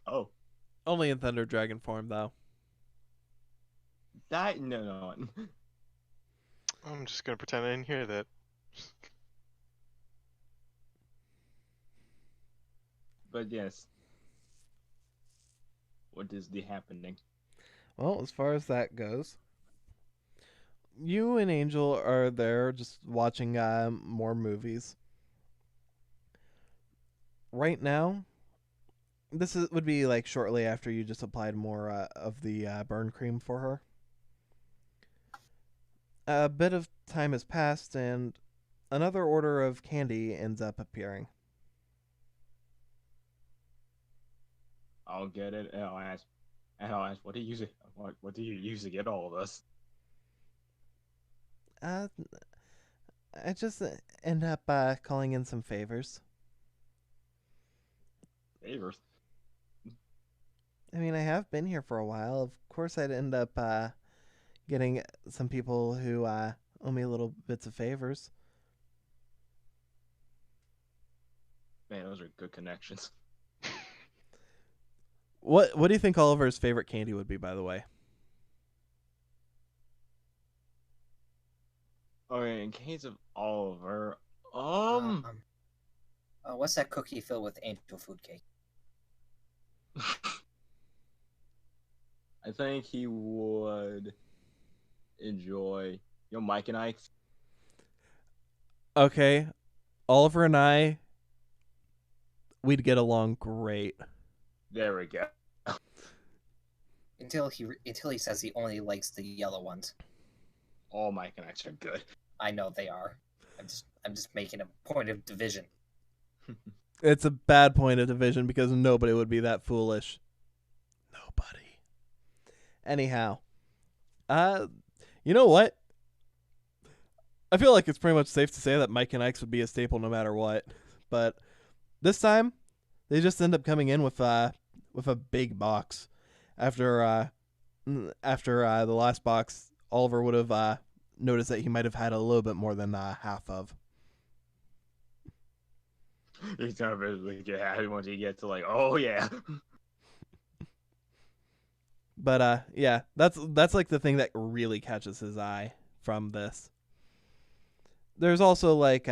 Oh, Only in Thunder Dragon form, though. that no. I'm just gonna pretend I didn't hear that. But yes, what is the happening? Well, as far as that goes, you and Angel are there just watching more movies. Right now, would be like shortly after you just applied more of the burn cream for her. A bit of time has passed, and another order of candy ends up appearing. I'll get it, and I'll ask, what do you use it? What do you use to get all of this? I just end up calling in some favors. Favors. I mean, I have been here for a while. Of course, I'd end up getting some people who owe me little bits of favors. Man, those are good connections. What do you think Oliver's favorite candy would be, by the way? Okay, in case of Oliver, What's that cookie filled with angel food cake? I think he would enjoy, Mike and Ike's. Okay, Oliver and I, we'd get along great. There we go. Until he says he only likes the yellow ones. All Mike and Ike's are good. I know they are. I'm just making a point of division. It's a bad point of division because nobody would be that foolish. Nobody. Anyhow, you know what? I feel like it's pretty much safe to say that Mike and Ike's would be a staple no matter what. But this time, they just end up coming in with a big box after after the last box, Oliver would have noticed that he might have had a little bit more than half of. He's gonna basically get happy once he gets to like, oh yeah. But yeah, that's like the thing that really catches his eye from this. There's also like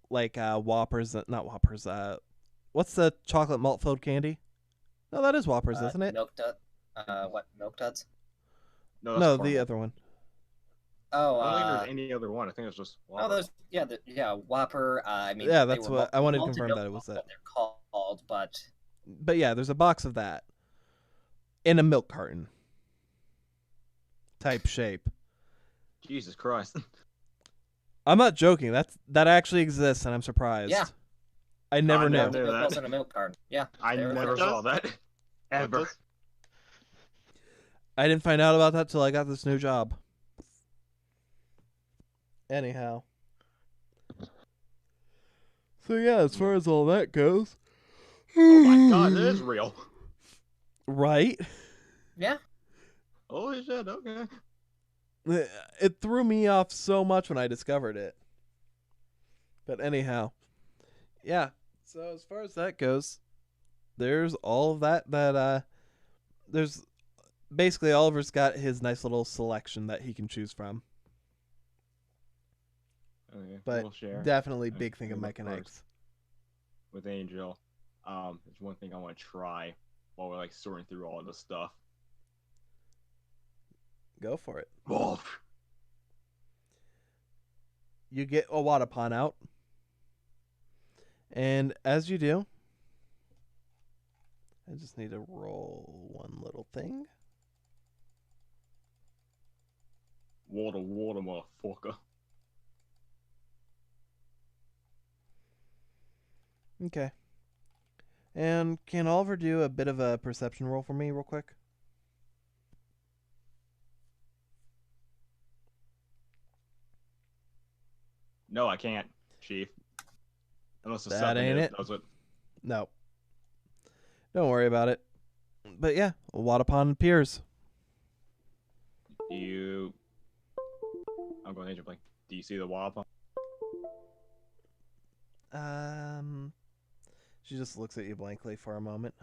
Whoppers, not Whoppers. What's the chocolate malt filled candy? No, that is Whoppers, isn't it? Milk Dud. What? Milk Duds? No, that's No, caramel. the other one. Oh, I don't think there's any other one. I think it's just oh, Whopper. yeah, Whopper. I mean, Yeah, they that's were what I wanted to malted confirm milk that it was what that. they're called, but But yeah, there's a box of that in a milk carton type shape. Jesus Christ. I'm not joking. That actually exists, and I'm surprised. Yeah. I never I knew. never malted knew milk that. wasn't a milk carton. Yeah, I there it never is. saw that. What Ever. does? I didn't find out about that till I got this new job. Anyhow. So yeah, as far as all that goes. Oh my god, that is real. Right? Yeah. Holy shit, okay. It threw me off so much when I discovered it. But anyhow. Yeah. So as far as that goes, there's all of that there's basically Oliver's got his nice little selection that he can choose from. Okay, But we'll share. definitely I'm big thing of gonna Mike go and first. Ike's. With Angel. There's one thing I want to try while we're like sorting through all this stuff. Go for it. Oh, You get a Wadapon out. And as you do, I just need to roll one little thing. water, motherfucker. Okay. And can Oliver do a bit of a perception roll for me real quick? No, I can't, Chief. Unless the That something ain't is, it. does it. No. Don't worry about it. But yeah, a Wadapon appears. I'm going to Angel Blink. Do you see the wall? She just looks at you blankly for a moment.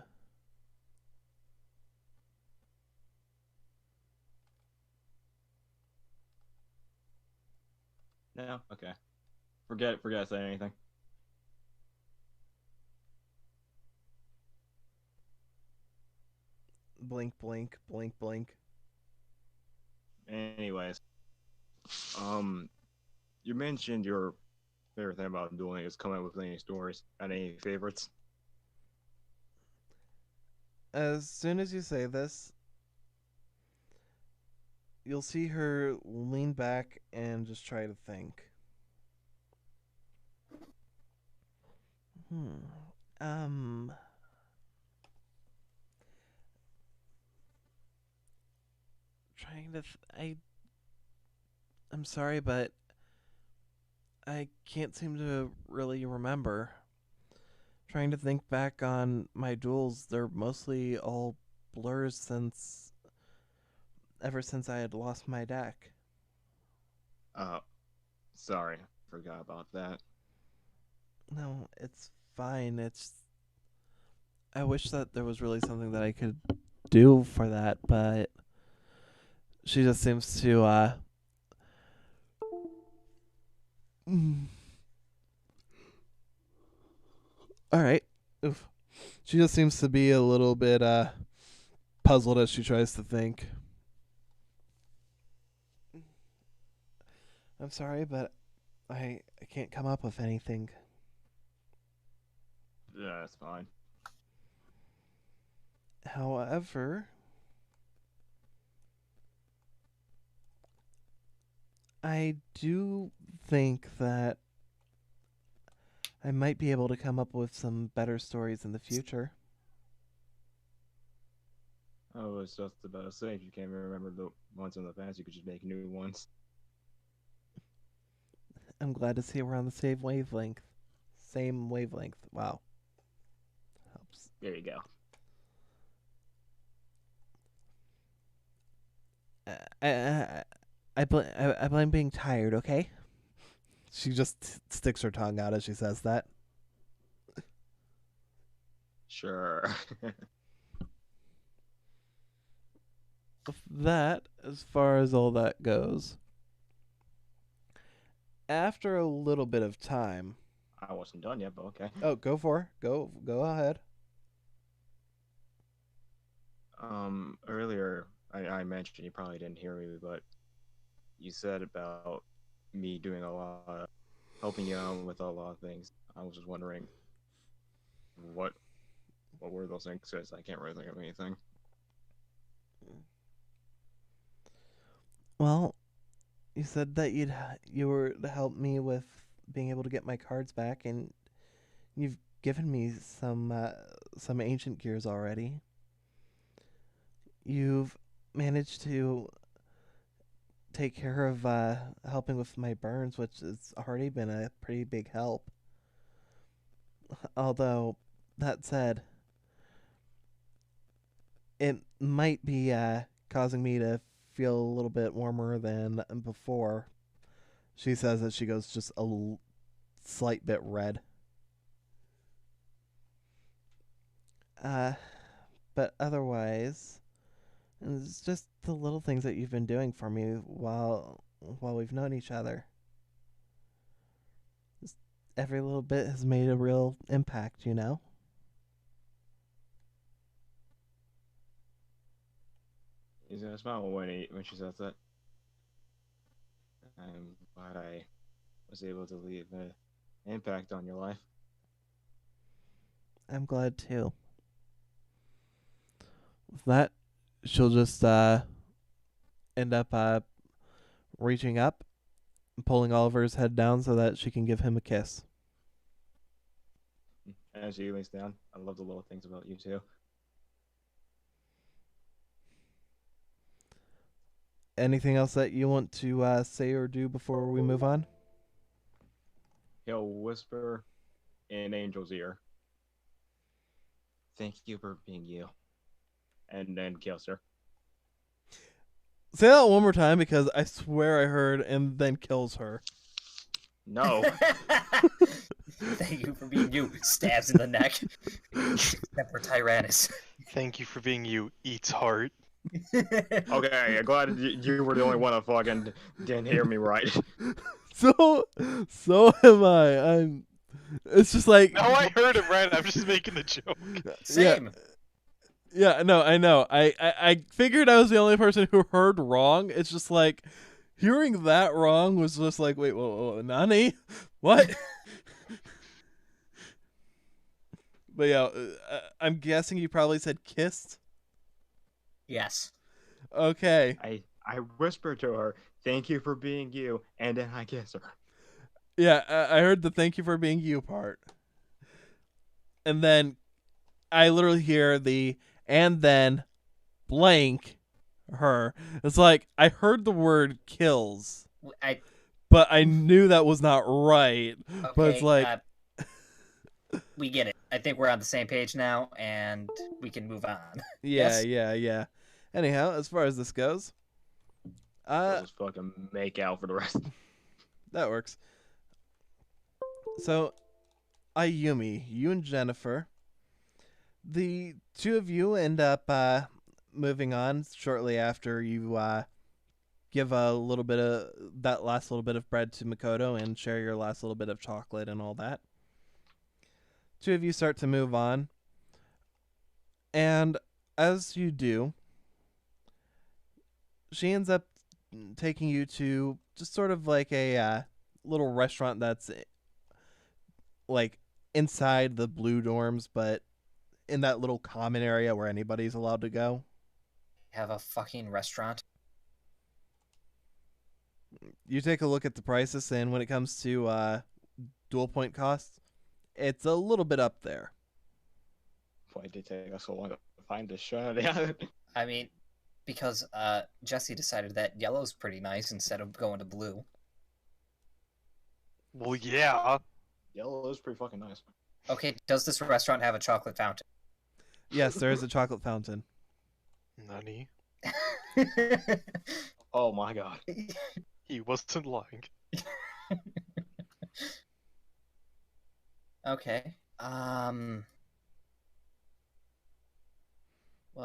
No? Okay. Forget it. Forget saying anything. Blink, blink, blink, blink. Anyways. You mentioned your favorite thing about dueling is coming up with any stories. Got any favorites? As soon as you say this, you'll see her lean back and just try to think. Trying to. I'm sorry, but I can't seem to really remember. Trying to think back on my duels, they're mostly all blurs ever since I had lost my deck. Sorry. Forgot about that. No, it's fine. I wish that there was really something that I could do for that, but she just seems to All right. Oof. She just seems to be a little bit puzzled as she tries to think. I'm sorry, but I can't come up with anything. Yeah, that's fine. However, I do think that I might be able to come up with some better stories in the future. I was just about to say, if you can't remember the ones in the past, you could just make new ones. I'm glad to see we're on the same wavelength. Same wavelength. Wow. Helps. There you go. I blame being tired, okay? She just sticks her tongue out as she says that. Sure. That, as far as all that goes, after a little bit of time... I wasn't done yet, but okay. Oh, go for it. Go ahead. Earlier, I mentioned, you probably didn't hear me, but you said about me doing a lot, helping you out with a lot of things. I was just wondering, what were those things? 'Cause I can't really think of anything. Well, you said that you were to help me with being able to get my cards back, and you've given me some ancient gears already. You've managed to take care of helping with my burns, which has already been a pretty big help. Although, that said, it might be causing me to feel a little bit warmer than before. She says that she goes just a slight bit red. But otherwise, it's just the little things that you've been doing for me while we've known each other. Just every little bit has made a real impact, you know? He's gonna smile when she says that. I'm glad I was able to leave an impact on your life. I'm glad too. With that, she'll just end up reaching up, pulling Oliver's head down so that she can give him a kiss. As she leans down, I love the little things about you too. Anything else that you want to say or do before we move on? He'll whisper in Angel's ear. Thank you for being you. And then kills her. Say that one more time, because I swear I heard and then kills her. No. Thank you for being you. Stabs in the neck. Except for Tyrannus. Thank you for being you. Eats heart. Okay, I'm glad you were the only one that fucking didn't hear me right. So am I. It's just like... No, I heard him right. I'm just making the joke. Same. Yeah, no, I know. I figured I was the only person who heard wrong. It's just like, hearing that wrong was just like, wait, whoa, Nani? What? But yeah, I'm guessing you probably said kissed? Yes. Okay. I whispered to her, thank you for being you, and then I kiss her. Yeah, I heard the thank you for being you part. And then I literally hear the and then blank her. It's like, I heard the word kills, but I knew that was not right. Okay, But it's like... we get it. I think we're on the same page now, and we can move on. Yeah, Yes? yeah. Anyhow, as far as this goes, We'll just fucking make out for the rest. that works. So, Ayumi, you and Jennifer, the two of you end up moving on shortly after you give a little bit of that last little bit of bread to Makoto and share your last little bit of chocolate and all that. Two of you start to move on, and as you do, she ends up taking you to just sort of like a little restaurant that's like inside the blue dorms, but in that little common area where anybody's allowed to go. Have a fucking restaurant. You take a look at the prices, and when it comes to dual point costs, it's a little bit up there. Why did it take us so long to find this shot? Yeah. I mean, because Jesse decided that yellow's pretty nice instead of going to blue. Well, yeah. Yellow is pretty fucking nice. Okay, does this restaurant have a chocolate fountain? Yes, there is a chocolate fountain. Nani? Oh my god. He wasn't lying. Okay. Well,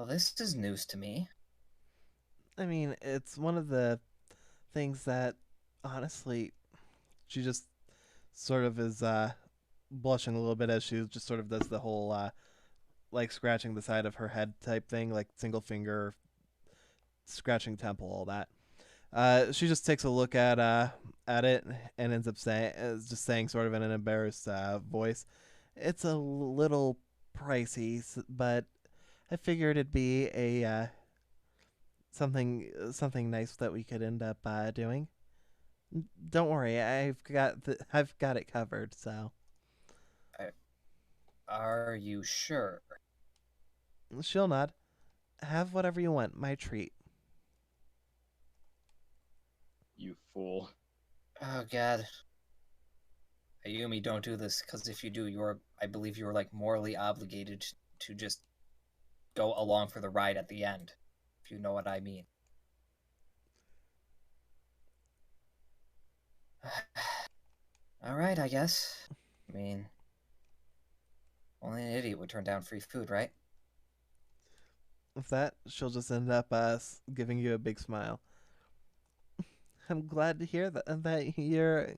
this is news to me. I mean, it's one of the things that, honestly, she just sort of is blushing a little bit as she just sort of does the whole like scratching the side of her head type thing, like single finger scratching temple, all that. She just takes a look at it and ends up just saying sort of in an embarrassed voice, "It's a little pricey, but I figured it'd be a something nice that we could end up doing. Don't worry, I've got it covered." So Are you sure? she'll nod. "Have whatever you want, my treat." You fool. Oh God. Ayumi, don't do this, because if you do, I believe you're like morally obligated to just go along for the ride at the end, if you know what I mean. All right, I guess. I mean, only an idiot would turn down free food, right? With that, she'll just end up giving you a big smile. "I'm glad to hear that you're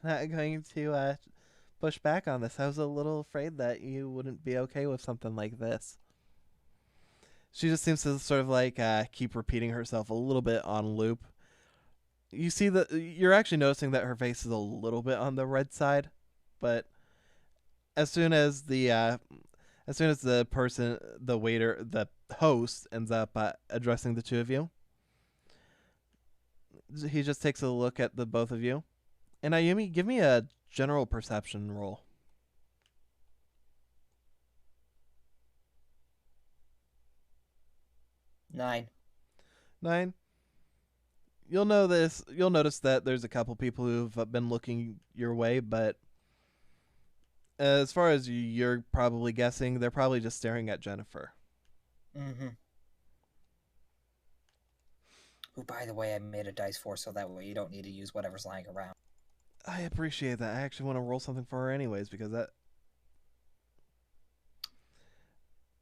not going to push back on this. I was a little afraid that you wouldn't be okay with something like this." She just seems to sort of like keep repeating herself a little bit on loop. You see that you're actually noticing that her face is a little bit on the red side, but as soon as the person, the waiter, the host ends up addressing the two of you, he just takes a look at the both of you. And Ayumi, give me a general perception roll. 9. 9. You'll notice that there's a couple people who've been looking your way, but as far as you're probably guessing, they're probably just staring at Jennifer. Mm-hmm. Who, by the way, I made a dice for, so that way you don't need to use whatever's lying around. I appreciate that. I actually want to roll something for her anyways, because that...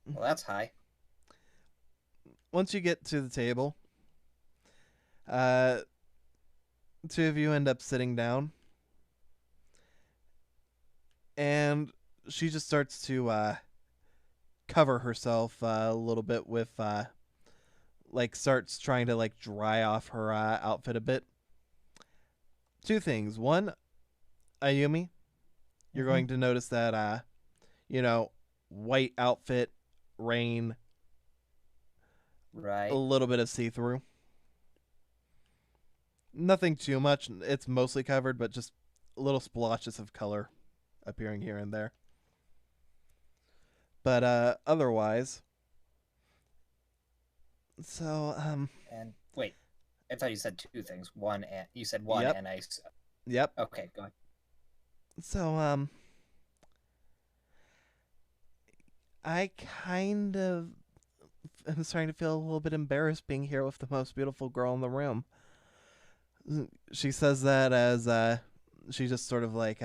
Well, that's high. Once you get to the table, two of you end up sitting down, and she just starts to cover herself a little bit with like starts trying to like dry off her outfit a bit. Two things. One, Ayumi, you're going to notice that white outfit, rain, Right. a little bit of see-through. Nothing too much. It's mostly covered, but just little splotches of color appearing here and there. But otherwise, so And wait, I thought you said two things. One, and you said one, Yep. and I. Yep. Okay, go ahead. So I kind of am starting to feel a little bit embarrassed being here with the most beautiful girl in the room. She says that as she just sort of like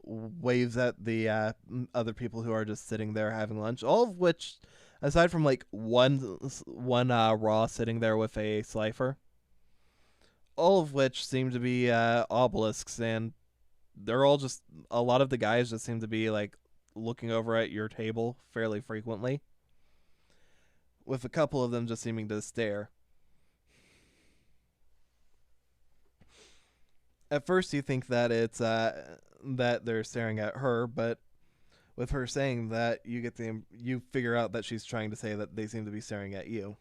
waves at the other people who are just sitting there having lunch. All of which, aside from like one raw sitting there with a slifer, all of which seem to be obelisks, and they're all just, a lot of the guys just seem to be like looking over at your table fairly frequently, with a couple of them just seeming to stare. At first you think that it's that they're staring at her, but with her saying that, you figure out that she's trying to say that they seem to be staring at you.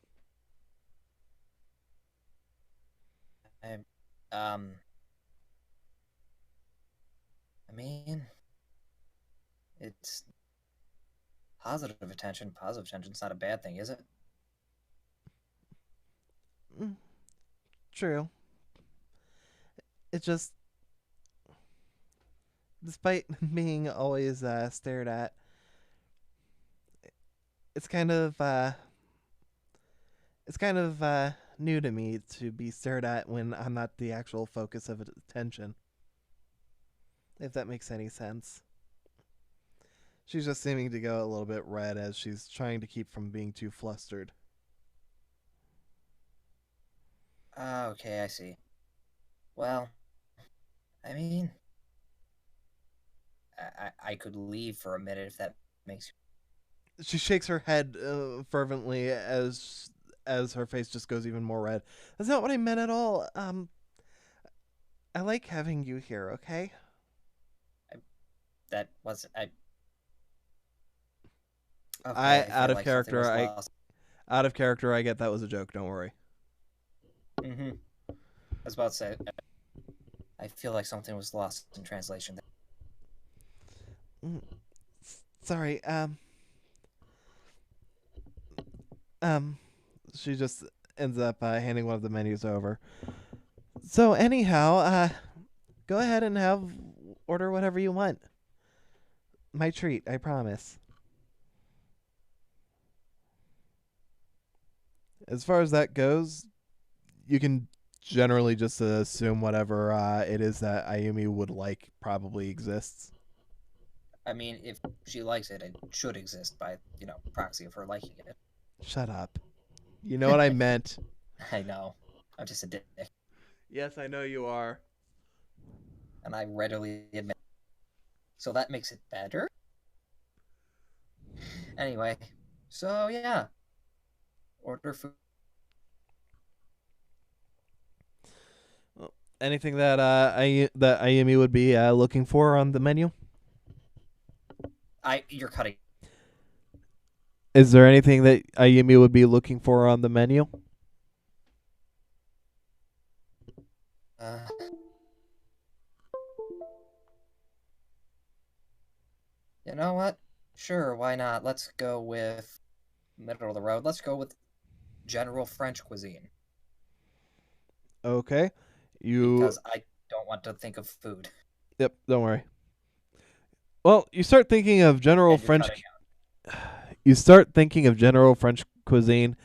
I mean, it's positive attention. Positive attention's not a bad thing, is it? True. It just, despite being always stared at, it's kind of It's kind of new to me to be stared at when I'm not the actual focus of attention. If that makes any sense. She's just seeming to go a little bit red as she's trying to keep from being too flustered. Okay, I see. Well, I mean, I could leave for a minute if that makes. She shakes her head fervently as her face just goes even more red. That's not what I meant at all. I like having you here, okay? That was I. Okay, I I out feel of like something character. was I lost. out of character. I get that was a joke. Don't worry. I was about to say. I feel like something was lost in translation. Sorry. She just ends up handing one of the menus over. So anyhow, go ahead and order whatever you want. My treat, I promise. As far as that goes, you can generally just assume whatever it is that Ayumi would like probably exists. I mean, if she likes it, it should exist by, proxy of her liking it. Shut up. You know what I meant. I know. I'm just a dick. Yes, I know you are. And I readily admit. So that makes it better? Anyway, so yeah. Order food. Anything that that Ayumi would be looking for on the menu? You're cutting. Is there anything that Ayumi would be looking for on the menu? You know what? Sure, why not? Let's go with middle of the road. Let's go with general French cuisine. Okay. Because I don't want to think of food. Yep, don't worry. Well, you start thinking of general French. You start thinking of general French cuisine.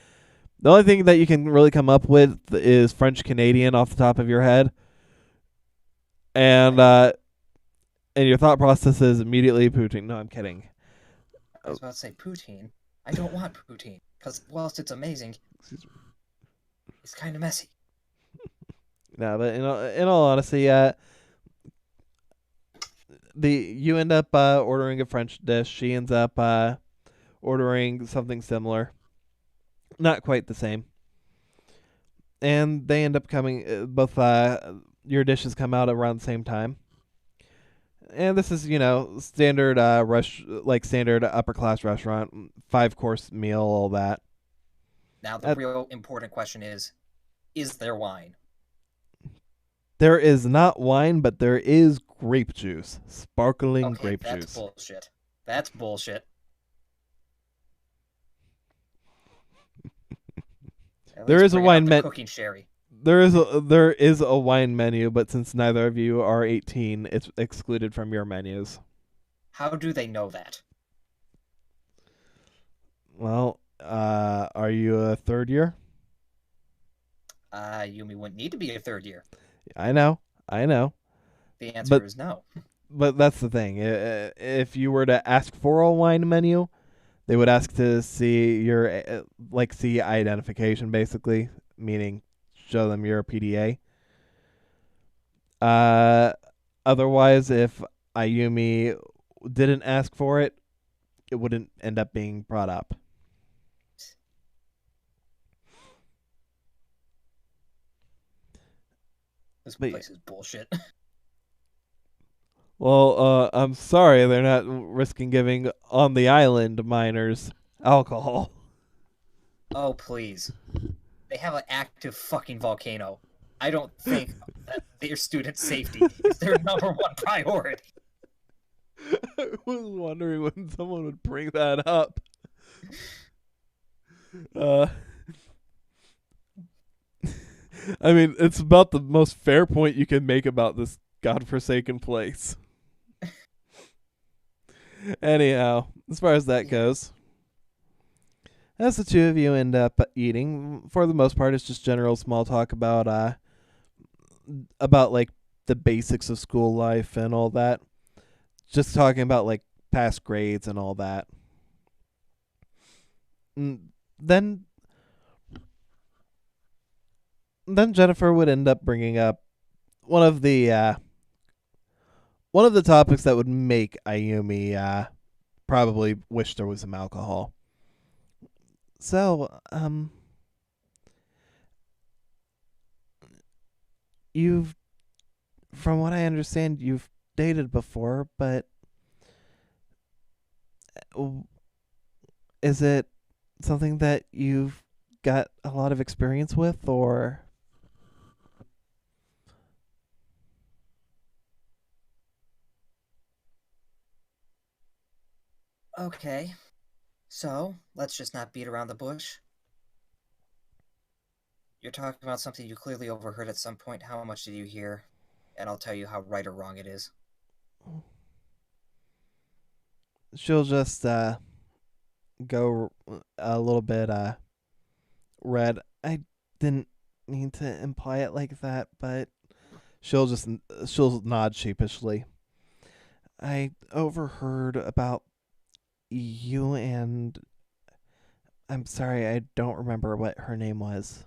The only thing that you can really come up with is French Canadian off the top of your head, and your thought process is immediately poutine. No, I'm kidding. I was about to say poutine. I don't want poutine because whilst it's amazing, it's kind of messy. No, but in all honesty, you end up ordering a French dish. She ends up ordering something similar, not quite the same, and they end up coming. Both your dishes come out around the same time, and this is standard standard upper class restaurant, 5-course meal, all that. Now the real important question is there wine? There is not wine, but there is grape juice. Sparkling grape juice. That's bullshit. That's bullshit. There is a wine menu. Cooking sherry. There is a wine menu, but since neither of you are 18, it's excluded from your menus. How do they know that? Well, are you a third year? Yumi wouldn't need to be a third year. I know. The answer is no. But that's the thing. If you were to ask for a wine menu, they would ask to see your see identification, basically, meaning show them your PDA. Otherwise, if Ayumi didn't ask for it, it wouldn't end up being brought up. This place is bullshit. Well, I'm sorry they're not risking giving on the island minors alcohol. Oh, please. They have an active fucking volcano. I don't think that their student safety is their number one priority. I was wondering when someone would bring that up. I mean, it's about the most fair point you can make about this godforsaken place. Anyhow, as far as that goes, As the two of you end up eating, for the most part, it's just general small talk about like the basics of school life and all that. Just talking about like past grades and all that. Then Jennifer would end up bringing up one of the topics that would make Ayumi probably wish there was some alcohol. So, you've, from what I understand, you've dated before, but is it something that you've got a lot of experience with, or? Okay, so let's just not beat around the bush. You're talking about something you clearly overheard at some point. How much did you hear? And I'll tell you how right or wrong it is. She'll just go a little bit red. I didn't mean to imply it like that, but she'll nod sheepishly. I overheard about you and I'm sorry, I don't remember what her name was.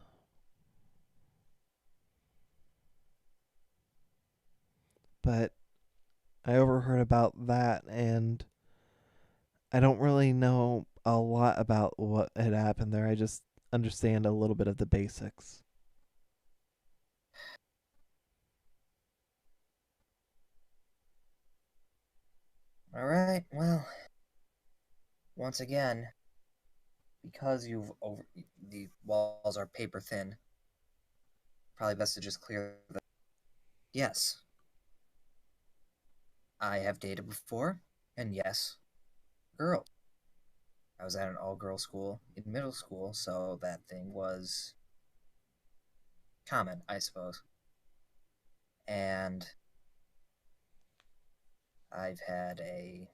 But I overheard about that, and I don't really know a lot about what had happened there. I just understand a little bit of the basics. Alright, well, once again, because the walls are paper thin, probably best to just clear the... Yes. I have dated before, and yes, girl. I was at an all-girl school in middle school, so that thing was common, I suppose. And I've had a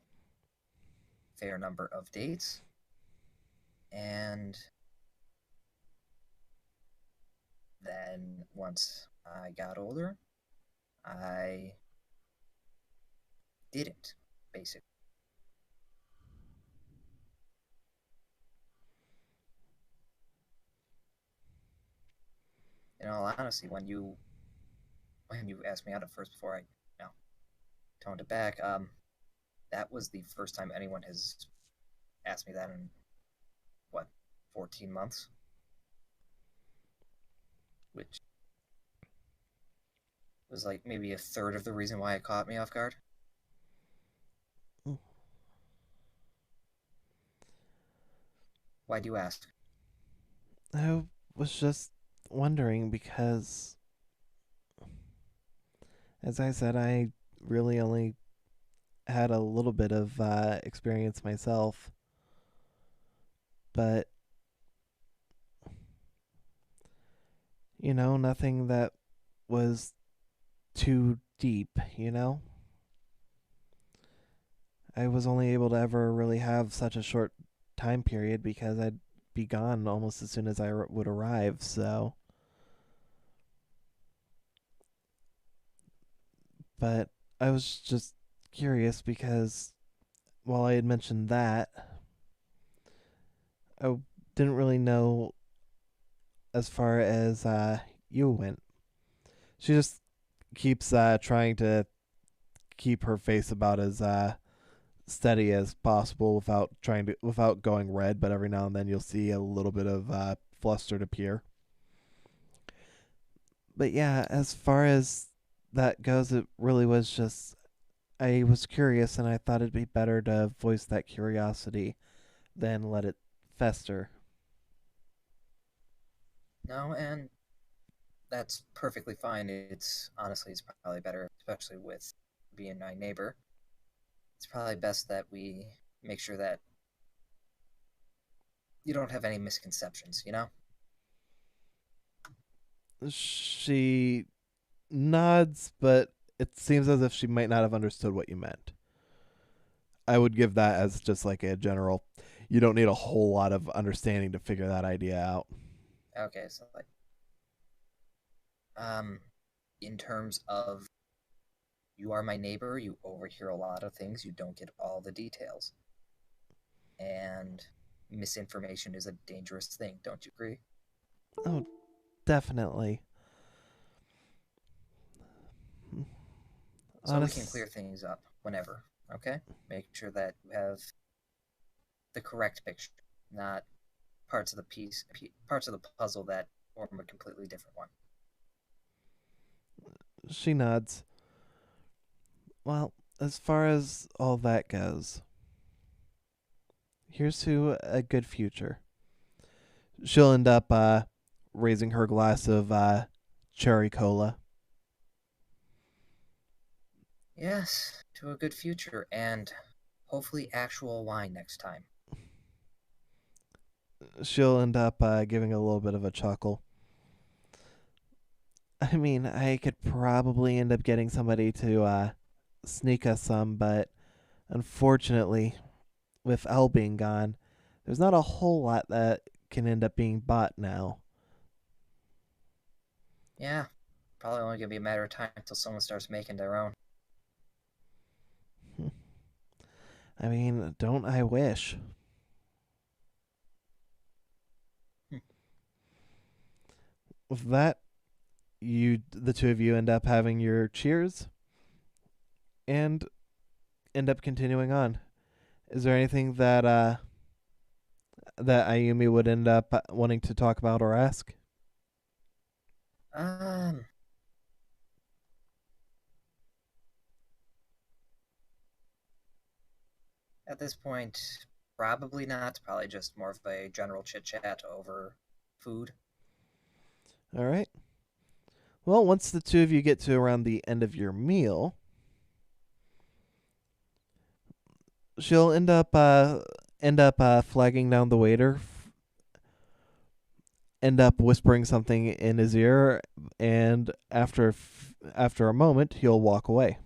fair number of dates, and then once I got older, I didn't, basically. In all honesty, when you asked me out at first before I toned it back, that was the first time anyone has asked me that in what, 14 months, which was like maybe a third of the reason why it caught me off guard. Why do you ask? I was just wondering because, as I said, I really only had a little bit of experience myself, but nothing that was too deep, I was only able to ever really have such a short time period because I'd be gone almost as soon as I would arrive, so. But I was just curious because while I had mentioned that, I didn't really know as far as you went. She just keeps trying to keep her face about as steady as possible without going red, but every now and then you'll see a little bit of flustered appear. But yeah, as far as that goes, it really was just I was curious and I thought it'd be better to voice that curiosity than let it fester. No, and that's perfectly fine. It's probably better, especially with being my neighbor. It's probably best that we make sure that you don't have any misconceptions, She nods, but it seems as if she might not have understood what you meant. I would give that as just like a general, you don't need a whole lot of understanding to figure that idea out. Okay, so like, in terms of you are my neighbor, you overhear a lot of things, you don't get all the details, and misinformation is a dangerous thing. Don't you agree? Oh, definitely. So we can clear things up whenever. Okay, make sure that you have the correct picture, not parts of parts of the puzzle that form a completely different one. She nods. Well, as far as all that goes, here's to a good future. She'll end up raising her glass of cherry cola. Yes, to a good future, and hopefully actual wine next time. She'll end up giving a little bit of a chuckle. I mean, I could probably end up getting somebody to sneak us some, but unfortunately, with Elle being gone, there's not a whole lot that can end up being bought now. Yeah, probably only gonna be a matter of time until someone starts making their own. I mean, don't I wish? With that, the two of you end up having your cheers and end up continuing on. Is there anything that that Ayumi would end up wanting to talk about or ask? Um, at this point, probably not. Probably just more of a general chit chat over food. All right. Well, once the two of you get to around the end of your meal, she'll end up flagging down the waiter, end up whispering something in his ear, and after a moment, he'll walk away.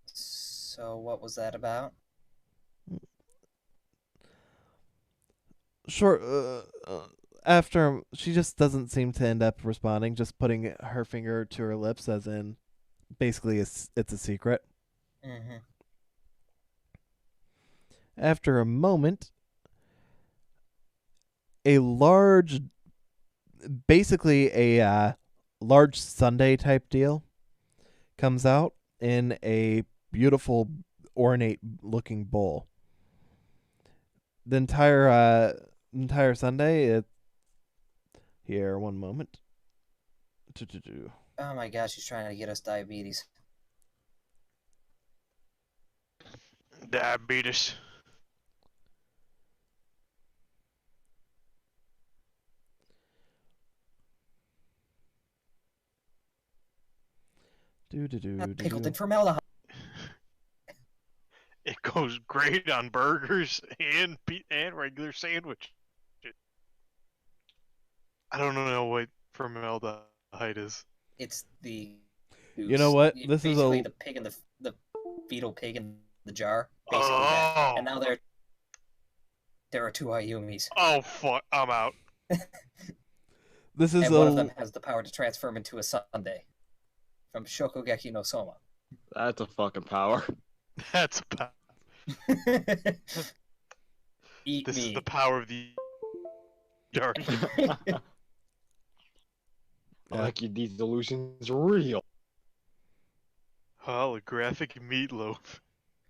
So what was that about? Short. After she just doesn't seem to end up responding, just putting her finger to her lips, as in, basically, it's a secret. Mm-hmm. After a moment, basically a large sundae type deal comes out in a beautiful, ornate looking bowl. The entire sundae. Here, one moment. Oh my gosh, he's trying to get us diabetes. Diabetes. Pickled in formaldehyde. It goes great on burgers and regular sandwiches. I don't know what formaldehyde is. It's the You know what? This is basically a the pig in the fetal pig in the jar. Oh. Basically that. And now there are two Ayumis. Oh fuck! I'm out. This is and one of them has the power to transform into a sundae from Shokugeki no Soma. That's a fucking power. That's a Eat This me. is the power of the dark. I like you, these illusions real. Holographic meatloaf.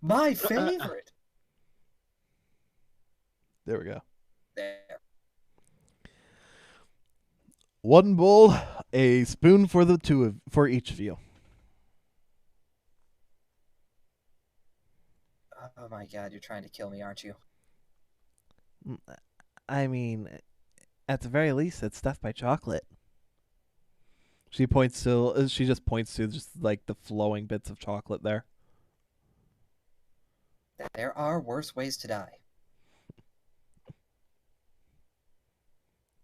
My favorite. There we go. There. One bowl, a spoon for each of you. Oh my god, you're trying to kill me, aren't you? I mean, at the very least, it's stuffed by chocolate. She just points to just like the flowing bits of chocolate there. There are worse ways to die.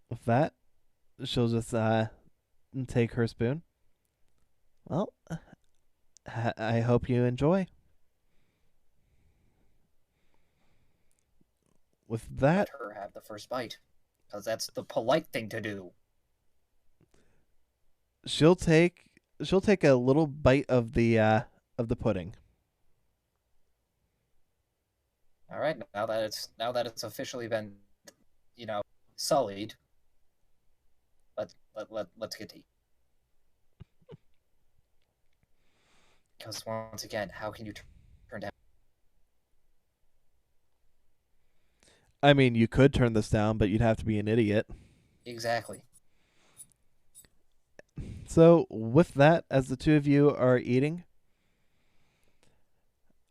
With that, she'll just take her spoon. Well, I hope you enjoy. with that, Let her have the first bite, because that's the polite thing to do. she'll take a little bite of the pudding. All right, now that it's officially been, sullied, let's get to eat. Because once again, how can you turn down? I mean, you could turn this down, but you'd have to be an idiot. Exactly. So, with that, as the two of you are eating,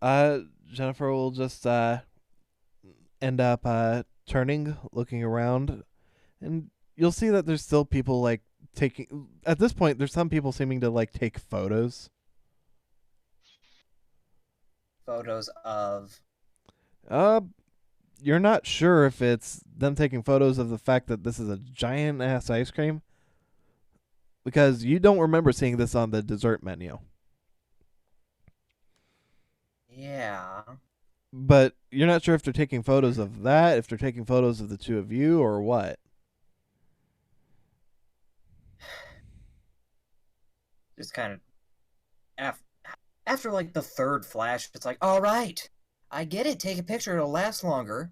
Jennifer will just end up turning, looking around, and you'll see that there's still people like taking. At this point, there's some people seeming to like take photos. Photos of. You're not sure if it's them taking photos of the fact that this is a giant ass ice cream, because you don't remember seeing this on the dessert menu. Yeah. But you're not sure if they're taking photos of that, if they're taking photos of the two of you, or what. Just kind of after like the third flash, it's like, all right, I get it. Take a picture; it'll last longer.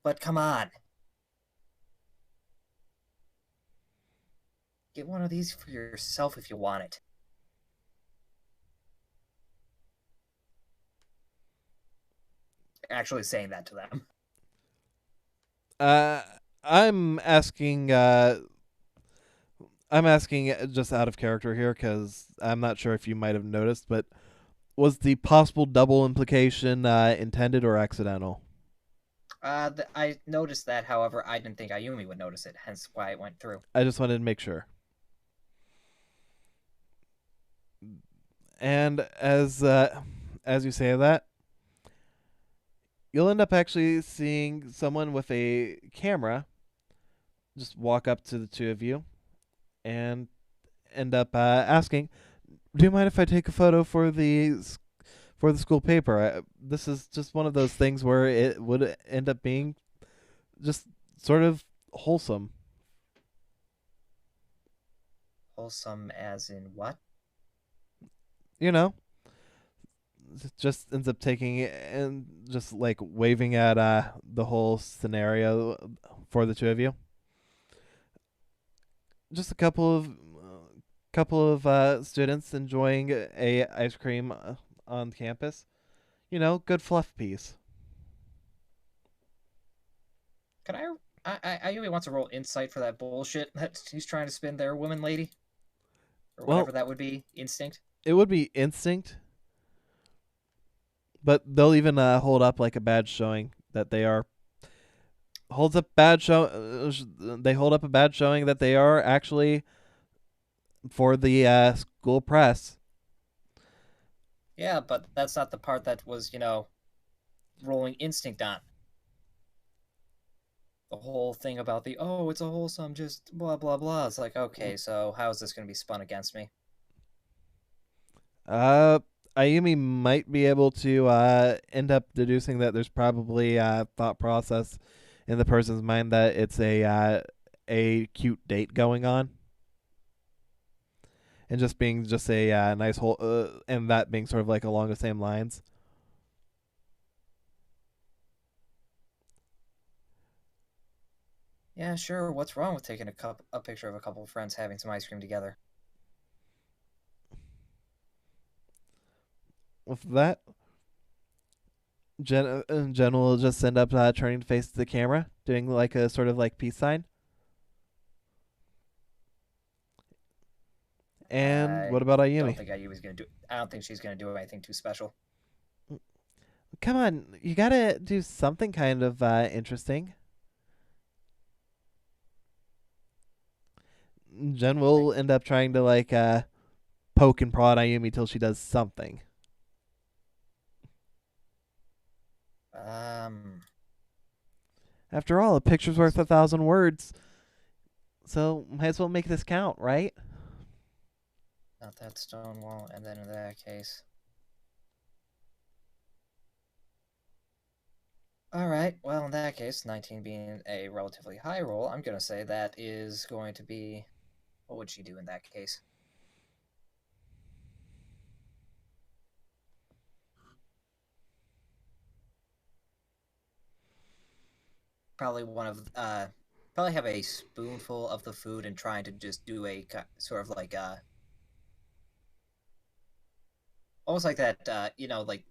But come on, get one of these for yourself if you want it. Actually, saying that to them. I'm asking. I'm asking just out of character here because I'm not sure if you might have noticed, but was the possible double implication intended or accidental? I noticed that. However, I didn't think Ayumi would notice it. Hence, why it went through. I just wanted to make sure. And as you say that, you'll end up actually seeing someone with a camera just walk up to the two of you and end up asking, "Do you mind if I take a photo for the school paper?" This is just one of those things where it would end up being just sort of wholesome. Wholesome as in what? You know, just ends up taking it and just like waving at the whole scenario for the two of you. Just a couple of students enjoying a ice cream on campus. You know, good fluff piece. Can Ayumi wants to roll insight for that bullshit that he's trying to spin there, woman lady, or whatever that would be. Instinct. It would be instinct, but they'll even hold up like a badge showing that they are. Holds up badge show. They hold up a badge showing that they are actually for the school press. Yeah, but that's not the part that was, rolling instinct on. The whole thing about it's a wholesome, just blah, blah, blah. It's like, okay, so how is this going to be spun against me? Ayumi might be able to end up deducing that there's probably a thought process in the person's mind that it's a cute date going on, and just being just a nice whole and that being sort of like along the same lines. Yeah, sure. What's wrong with taking a picture of a couple of friends having some ice cream together? With that, Jen will just end up turning to face the camera, doing like a sort of like peace sign. And what about Ayumi? I don't think she's gonna do anything too special. Come on, you gotta do something kind of interesting. Jen will end up trying to like poke and prod Ayumi till she does something. After all, a picture's worth 1,000 words, so might as well make this count, right? Not that stone wall, and then in that case, Alright, well, in that case, 19 being a relatively high roll, I'm going to say that is going to be. What would she do in that case? Probably probably have a spoonful of the food and trying to just do a sort of like almost like that, like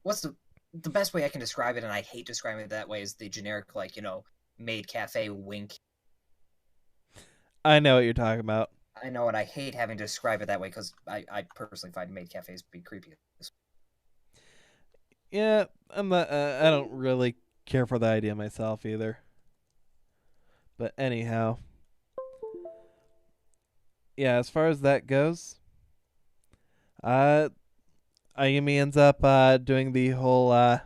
what's the best way I can describe it, and I hate describing it that way, is the generic, like, maid cafe wink. I know what you're talking about. I know, and I hate having to describe it that way because I personally find maid cafes to be creepy. Yeah, I'm not. I don't really care for the idea myself either. But anyhow, yeah. As far as that goes, Ayumi ends up doing the whole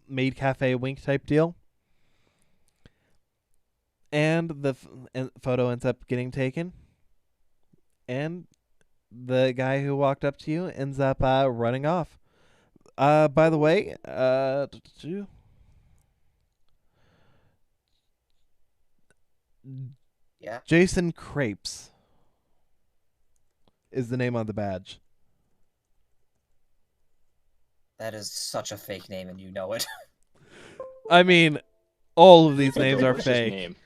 maid cafe wink type deal, and the photo ends up getting taken, and the guy who walked up to you ends up running off. By the way, Yeah, Jason Crepes is the name on the badge. that is such a fake name, and you know it. I mean, all of these It's a names are delicious fake. name.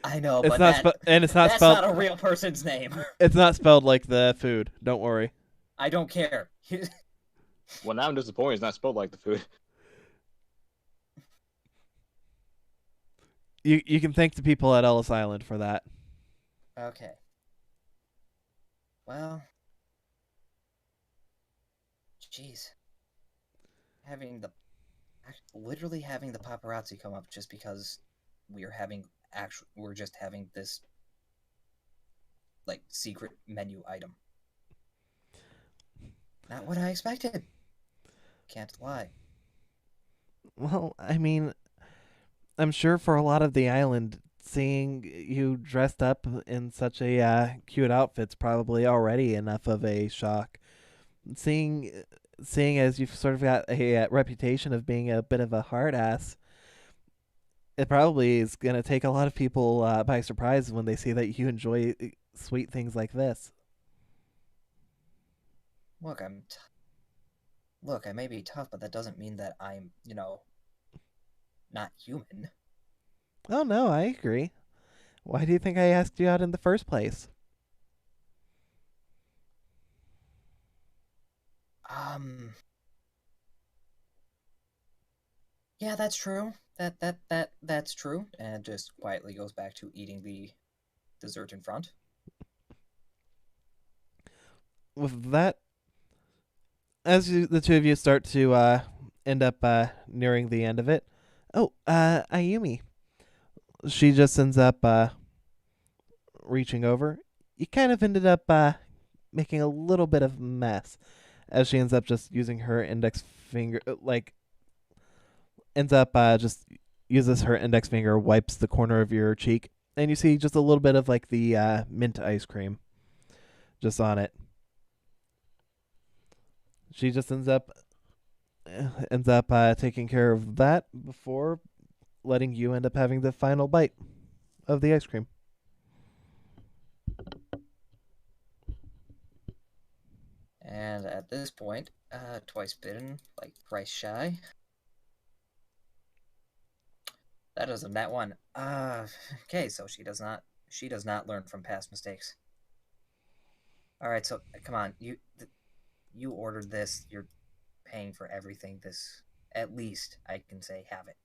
I know, It's but not and it's not that's spelled. not a real person's name. It's not spelled like the food. Don't worry. I don't care. Well, now I'm disappointed it's not spelled like the food. You can thank the people at Ellis Island for that. Okay. Well, jeez, literally having the paparazzi come up just because we're just having this like secret menu item. Not what I expected. Can't lie. Well, I mean, I'm sure for a lot of the island, seeing you dressed up in such a cute outfit's probably already enough of a shock. Seeing as you've sort of got a reputation of being a bit of a hard ass, it probably is going to take a lot of people by surprise when they see that you enjoy sweet things like this. Look, Look, I may be tough, but that doesn't mean that I'm, not human. Oh, no, I agree. Why do you think I asked you out in the first place? Yeah, that's true. That's true. And just quietly goes back to eating the dessert in front. With that, as the two of you start to end up nearing the end of it, Ayumi, she just ends up reaching over. You kind of ended up making a little bit of mess, as she ends up just using her index finger, ends up just uses her index finger, wipes the corner of your cheek, and you see just a little bit of like the mint ice cream just on it. She just ends up taking care of that before letting you end up having the final bite of the ice cream. And at this point, twice bitten, like thrice shy. That isn't that one. Okay, so she does not learn from past mistakes. All right, so come on, you ordered this. You're paying for everything. This, at least I can say, have it.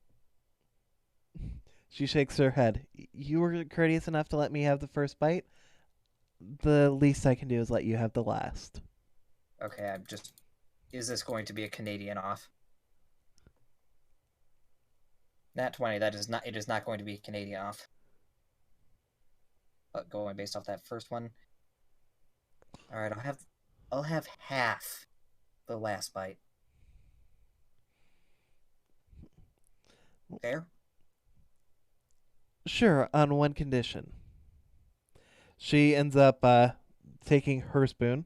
She shakes her head. You were courteous enough to let me have the first bite. The least I can do is let you have the last. Okay, is this going to be a Canadian off? Nat 20, it is not going to be a Canadian off. But going based off that first one. Alright, I'll have half the last bite. Fair? Sure, on one condition. She ends up taking her spoon,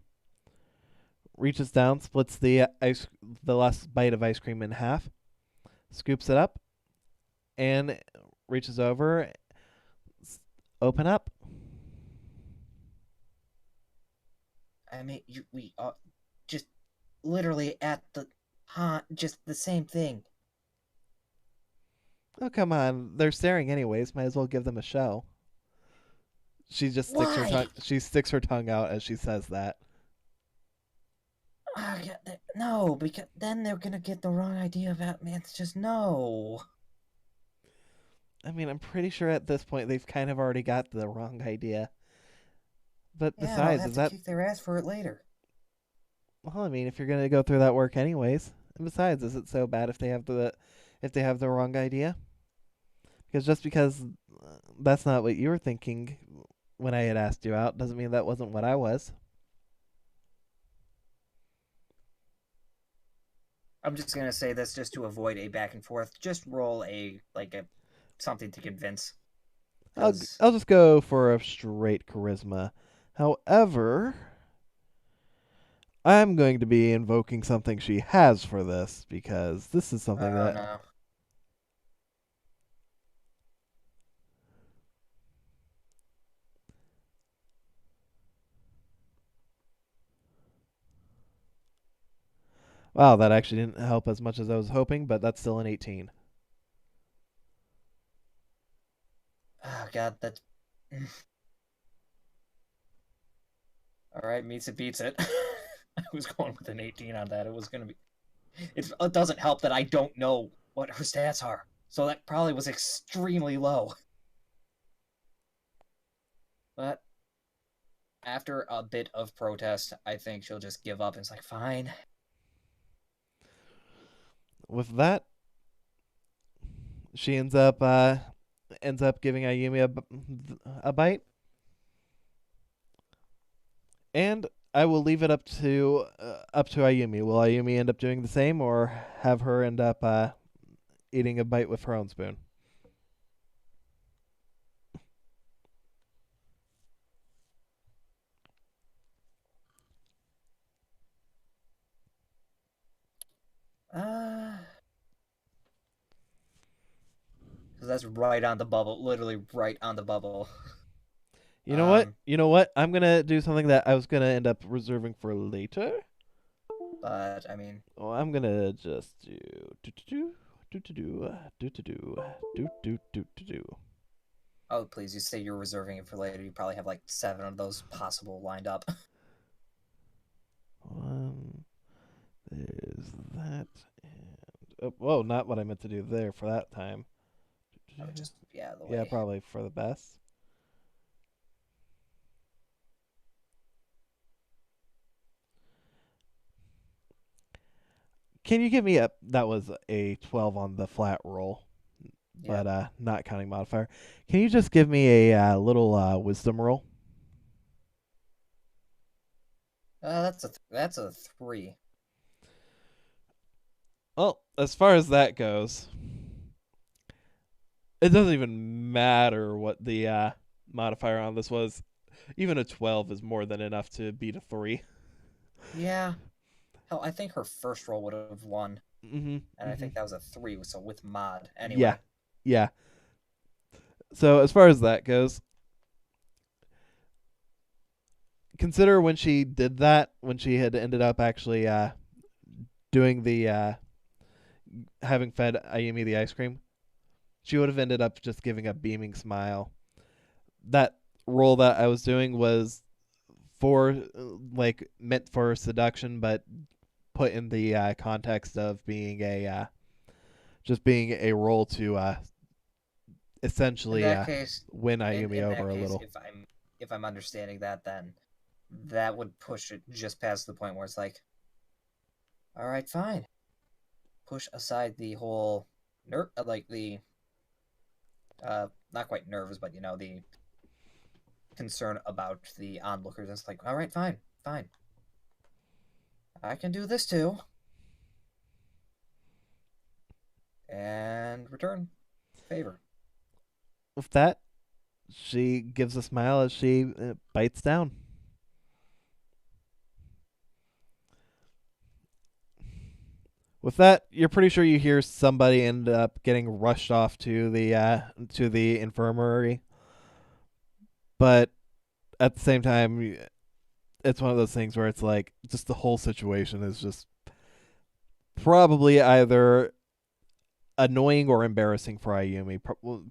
reaches down, splits the last bite of ice cream in half, scoops it up, and reaches over. Open up. I mean, we are just literally at the just the same thing. Oh, come on. They're staring anyways. Might as well give them a show. She just sticks her Why? tongue. She sticks her tongue out as she says that. No, because then they're gonna get the wrong idea about me. It's just no. I mean, I'm pretty sure at this point they've kind of already got the wrong idea. But Yeah, I'll besides, have is to that kick their ass for it later. well? I mean, if you're gonna go through that work anyways, and besides, is it so bad if they have the wrong idea? Because that's not what you were thinking when I had asked you out doesn't mean that wasn't what I was. I'm just gonna say this just to avoid a back and forth. Just roll a something to convince. I'll just go for a straight charisma. However, I'm going to be invoking something she has for this because this is something that No. wow, that actually didn't help as much as I was hoping, but that's still an 18. Oh God, that's. All right, meets it, beats it. I was going with an 18 on that. It was gonna be. It doesn't help that I don't know what her stats are, so that probably was extremely low. But after a bit of protest, I think she'll just give up and it's like, fine. With that, she ends up giving Ayumi a bite, and I will leave it up to Ayumi. Will Ayumi end up doing the same, or have her end up eating a bite with her own spoon? Because that's right on the bubble, literally right on the bubble. You know what? You know what? I'm gonna do something that I was gonna end up reserving for later. But I mean, Oh, I'm gonna just do. oh please, you say you're reserving it for later. You probably have like 7 of those possible lined up. There's that, and whoa, not what I meant to do there for that time. Oh, just yeah, the way. Yeah, probably for the best. Can you give me that was a 12 on the flat roll, Yeah. but not counting modifier. Can you just give me a little wisdom roll? That's a 3. Well, as far as that goes, it doesn't even matter what the modifier on this was. Even a 12 is more than enough to beat a 3. Yeah. Hell, I think her first roll would have won. Mm-hmm. And I think that was a 3, so with mod. Anyway. Yeah. So as far as that goes, consider when she did that, when she had ended up actually doing the having fed Ayumi the ice cream, she would have ended up just giving a beaming smile. That roll that I was doing was for meant for seduction, but put in the context of being a just being a roll to essentially In that case, win Ayumi over a little. If I'm understanding that, then that would push it just past the point where it's like, all right, fine. Push aside the whole not quite nervous, but the concern about the onlookers. It's like, all right, fine. I can do this too. And return favor. With that, she gives a smile as she bites down. With that, you're pretty sure you hear somebody end up getting rushed off to the infirmary. But at the same time, it's one of those things where it's like just the whole situation is just probably either annoying or embarrassing for Ayumi.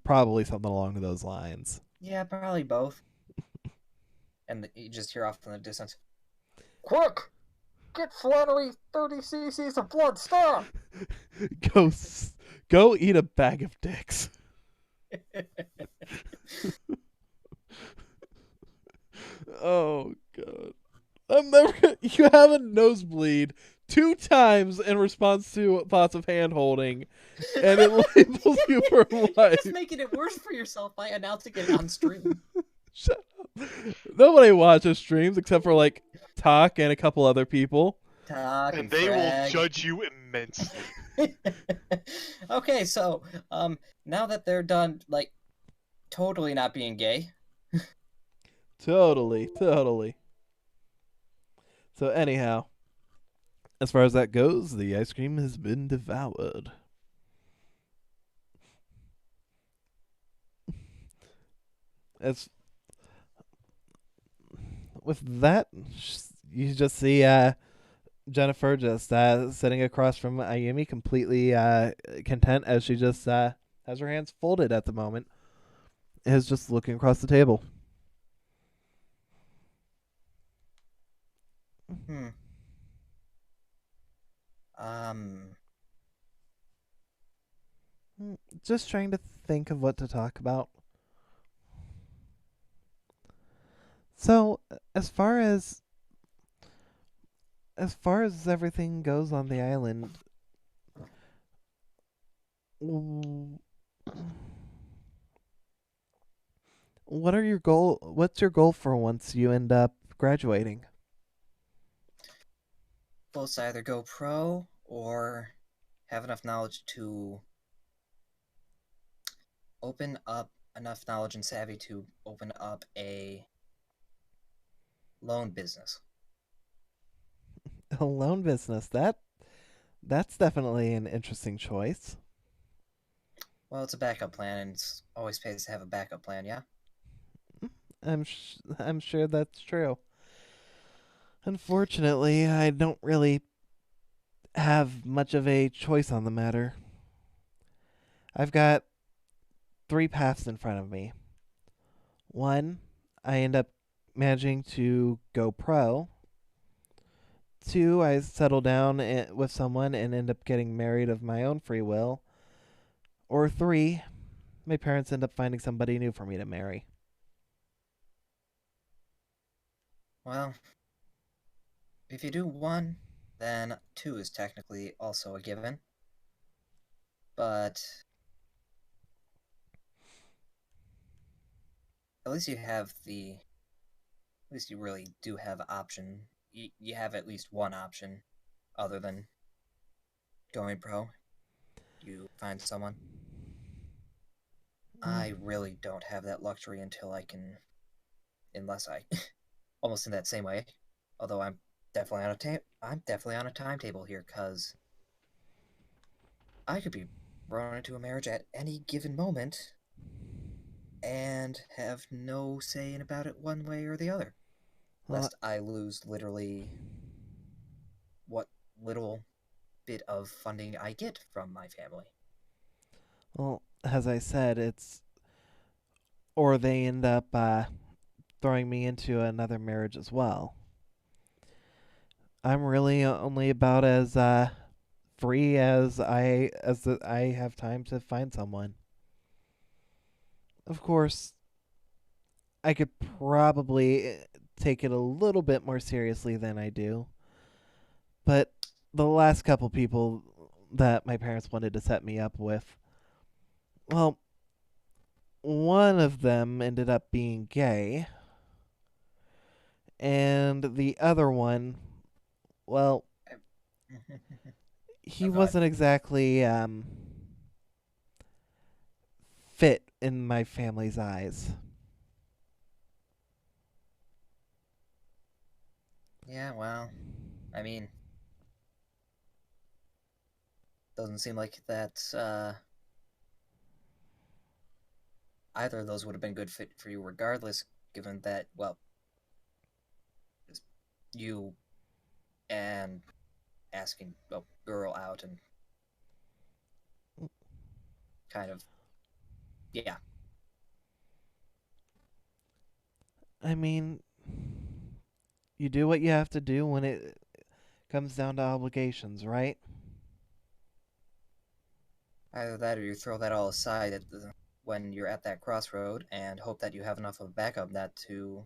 Probably something along those lines. Yeah, probably both. And you just hear off in the distance, "Quick! Get Flannery 30 cc's of blood, stop!" Go eat a bag of dicks. Oh god. You have a nosebleed 2 times in response to thoughts of hand holding, and it labels you for You're life. just making it worse for yourself by announcing it on stream. Shut up. Nobody watches streams except for like Talk and a couple other people. Talk And they will frag. judge you immensely. Okay, so now that they're done, like, totally not being gay. Totally. So anyhow, as far as that goes, the ice cream has been devoured. As with that, you just see Jennifer just sitting across from Ayumi, completely content as she just has her hands folded at the moment, is just looking across the table. Just trying to think of what to talk about. So, as far as everything goes on the island, what's your goal for once you end up graduating? Both either go pro or have enough knowledge to open up enough knowledge and savvy to open up a loan business. A loan business. That's definitely an interesting choice. Well, it's a backup plan, and it's always pays to have a backup plan, yeah? I'm sure that's true. Unfortunately, I don't really have much of a choice on the matter. I've got 3 paths in front of me. One, I end up managing to go pro. 2, I settle down with someone and end up getting married of my own free will. Or 3, my parents end up finding somebody new for me to marry. Well, if you do 1, then 2 is technically also a given. But at least you have at least you really do have option. You have at least one option other than going pro. You find someone. I really don't have that luxury unless I, almost in that same way. Although I'm definitely on a timetable here, cause I could be thrown into a marriage at any given moment, and have no say about it one way or the other, lest I lose literally what little bit of funding I get from my family. Well, as I said, or they end up throwing me into another marriage as well. I'm really only about as free as I have time to find someone. Of course, I could probably take it a little bit more seriously than I do. But the last couple people that my parents wanted to set me up with, well, one of them ended up being gay. And the other one, well, he wasn't exactly fit in my family's eyes. Yeah, well, I mean, doesn't seem like that either of those would have been good fit for you regardless, given that, well, you and asking a girl out and kind of, yeah. I mean, you do what you have to do when it comes down to obligations, right? Either that or you throw that all aside when you're at that crossroad and hope that you have enough of a backup net to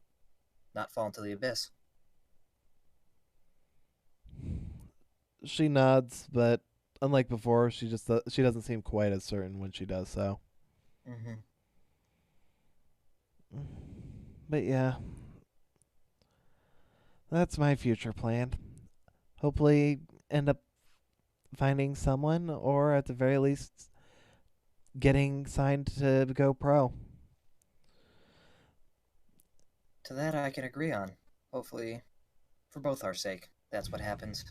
not fall into the abyss. She nods, but unlike before, she doesn't seem quite as certain when she does so. Mm-hmm. But yeah, that's my future plan. Hopefully, end up finding someone, or at the very least, getting signed to go pro. To that I can agree on. Hopefully, for both our sake, that's what happens.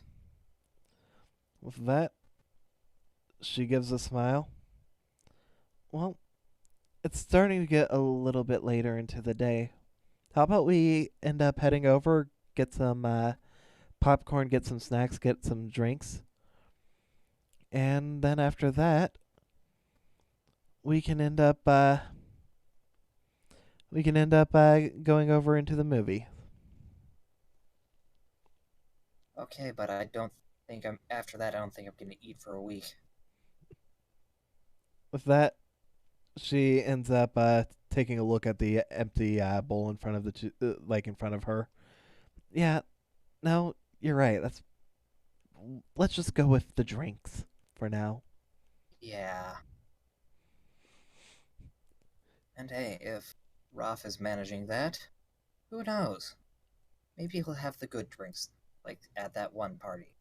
With that, she gives a smile. Well, it's starting to get a little bit later into the day. How about we end up heading over, get some popcorn, get some snacks, get some drinks, and then after that, we can end up going over into the movie. Okay, but I don't think after that, I don't think I'm gonna eat for a week. With that, she ends up taking a look at the empty bowl in front of in front of her. Yeah, no, you're right. Let's just go with the drinks for now. Yeah. And hey, if Roth is managing that, who knows? Maybe he'll have the good drinks, like at that one party,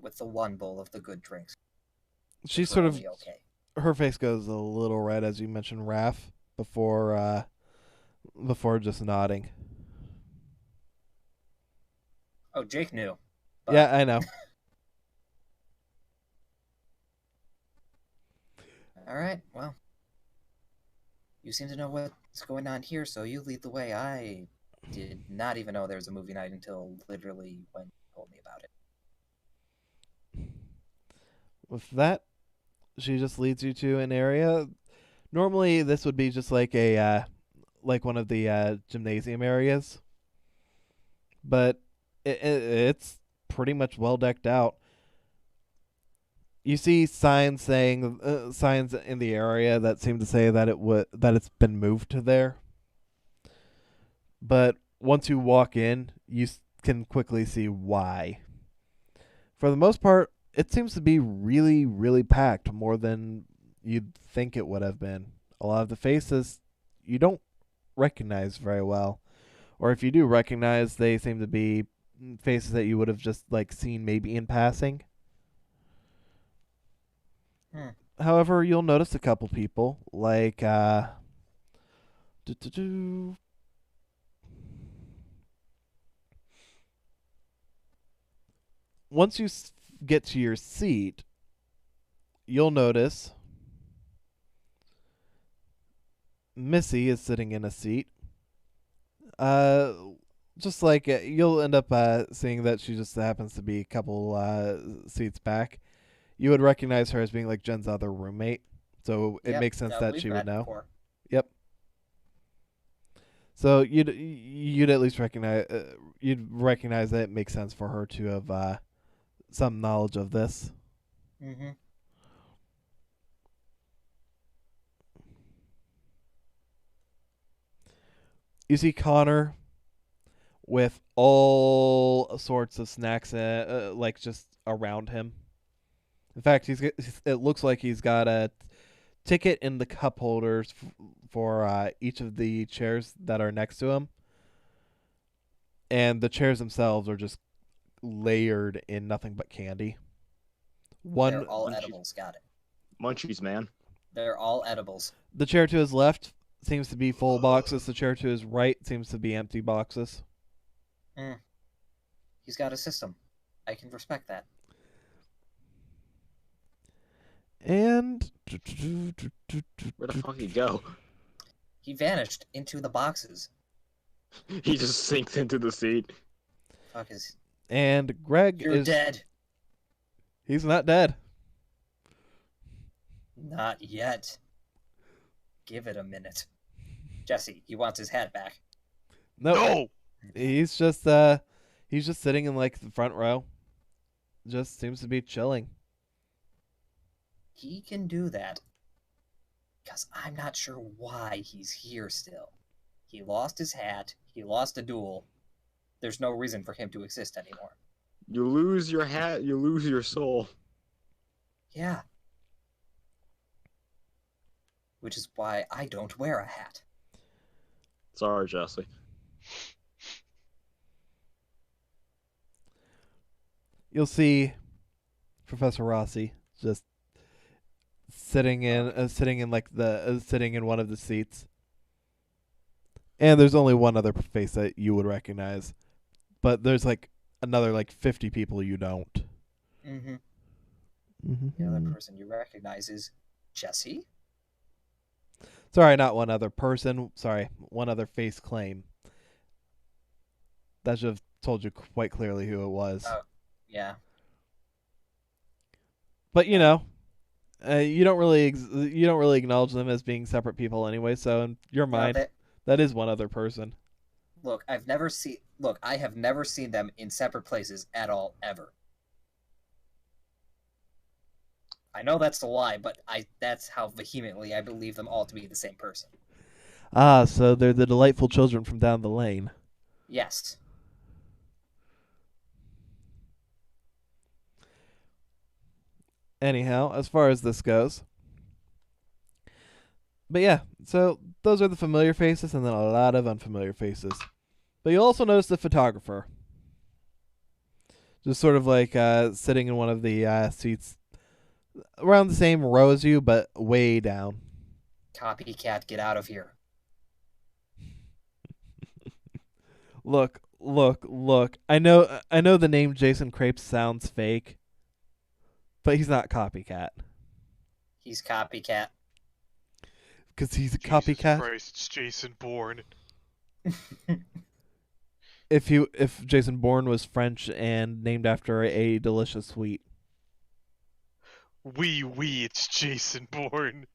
with the one bowl of the good drinks. She which sort were of only okay. her face goes a little red as you mention Raph before just nodding. Oh, Jake knew. But Yeah, I know. all right, well, you seem to know what's going on here, so you lead the way. I did not even know there was a movie night until literally when you told me about it. With that, she just leads you to an area. Normally, this would be just like a like one of the gymnasium areas, but it's pretty much well decked out. You see signs saying signs in the area that seem to say that that it's been moved to there. But once you walk in, you can quickly see why. For the most part, it seems to be really, really packed, more than you'd think it would have been. A lot of the faces you don't recognize very well, or if you do recognize, they seem to be faces that you would have just like seen maybe in passing. However, you'll notice a couple people like once you get to your seat, you'll notice Missy is sitting in a seat. Just like you'll end up seeing that she just happens to be a couple seats back. You would recognize her as being like Jen's other roommate, so it makes sense that we've she would met know. before. Yep. So you'd at least recognize that it makes sense for her to have some knowledge of this. Mm-hmm. You see Connor with all sorts of snacks, like just around him. In fact, it looks like he's got a ticket in the cup holders for each of the chairs that are next to him, and the chairs themselves are just layered in nothing but candy. They're all edibles. Got it. Munchies, man. They're all edibles. The chair to his left seems to be full boxes. The chair to his right seems to be empty boxes. He's got a system. I can respect that. And Where the fuck did he go? He vanished into the boxes. He just sinks into the seat. Fuck is. and Greg You're is dead. he's not dead. Not yet. Give it a minute. Jesse, he wants his hat back. Nope. No. He's just sitting in like the front row. Just seems to be chilling. He can do that. Because I'm not sure why he's here still. He lost his hat. He lost a duel. There's no reason for him to exist anymore. You lose your hat, you lose your soul. Yeah. Which is why I don't wear a hat. Sorry, Jesse. You'll see Professor Rossi just sitting in sitting in one of the seats. And there's only one other face that you would recognize, but there's like another like 50 people you don't. Mm-hmm. Mm-hmm. The other person you recognize is Jesse? Sorry, not one other person. Sorry, one other face claim. That should have told you quite clearly who it was. Oh, yeah. But you know, you don't really acknowledge them as being separate people anyway. So in your mind, that is one other person. Look, I have never seen them in separate places at all, ever. I know that's a lie, but that's how vehemently I believe them all to be the same person. Ah, so they're the delightful children from down the lane. Yes. Anyhow, as far as this goes. But yeah, so those are the familiar faces and then a lot of unfamiliar faces. But you'll also notice the photographer. Just sort of like sitting in one of the seats around the same row as you, but way down. Copycat, get out of here. Look. I know the name Jason Crepes sounds fake, but he's not Copycat. He's Copycat. Because he's a Jesus copycat. Christ, it's Jason Bourne. If Jason Bourne was French and named after a delicious sweet. Oui, it's Jason Bourne.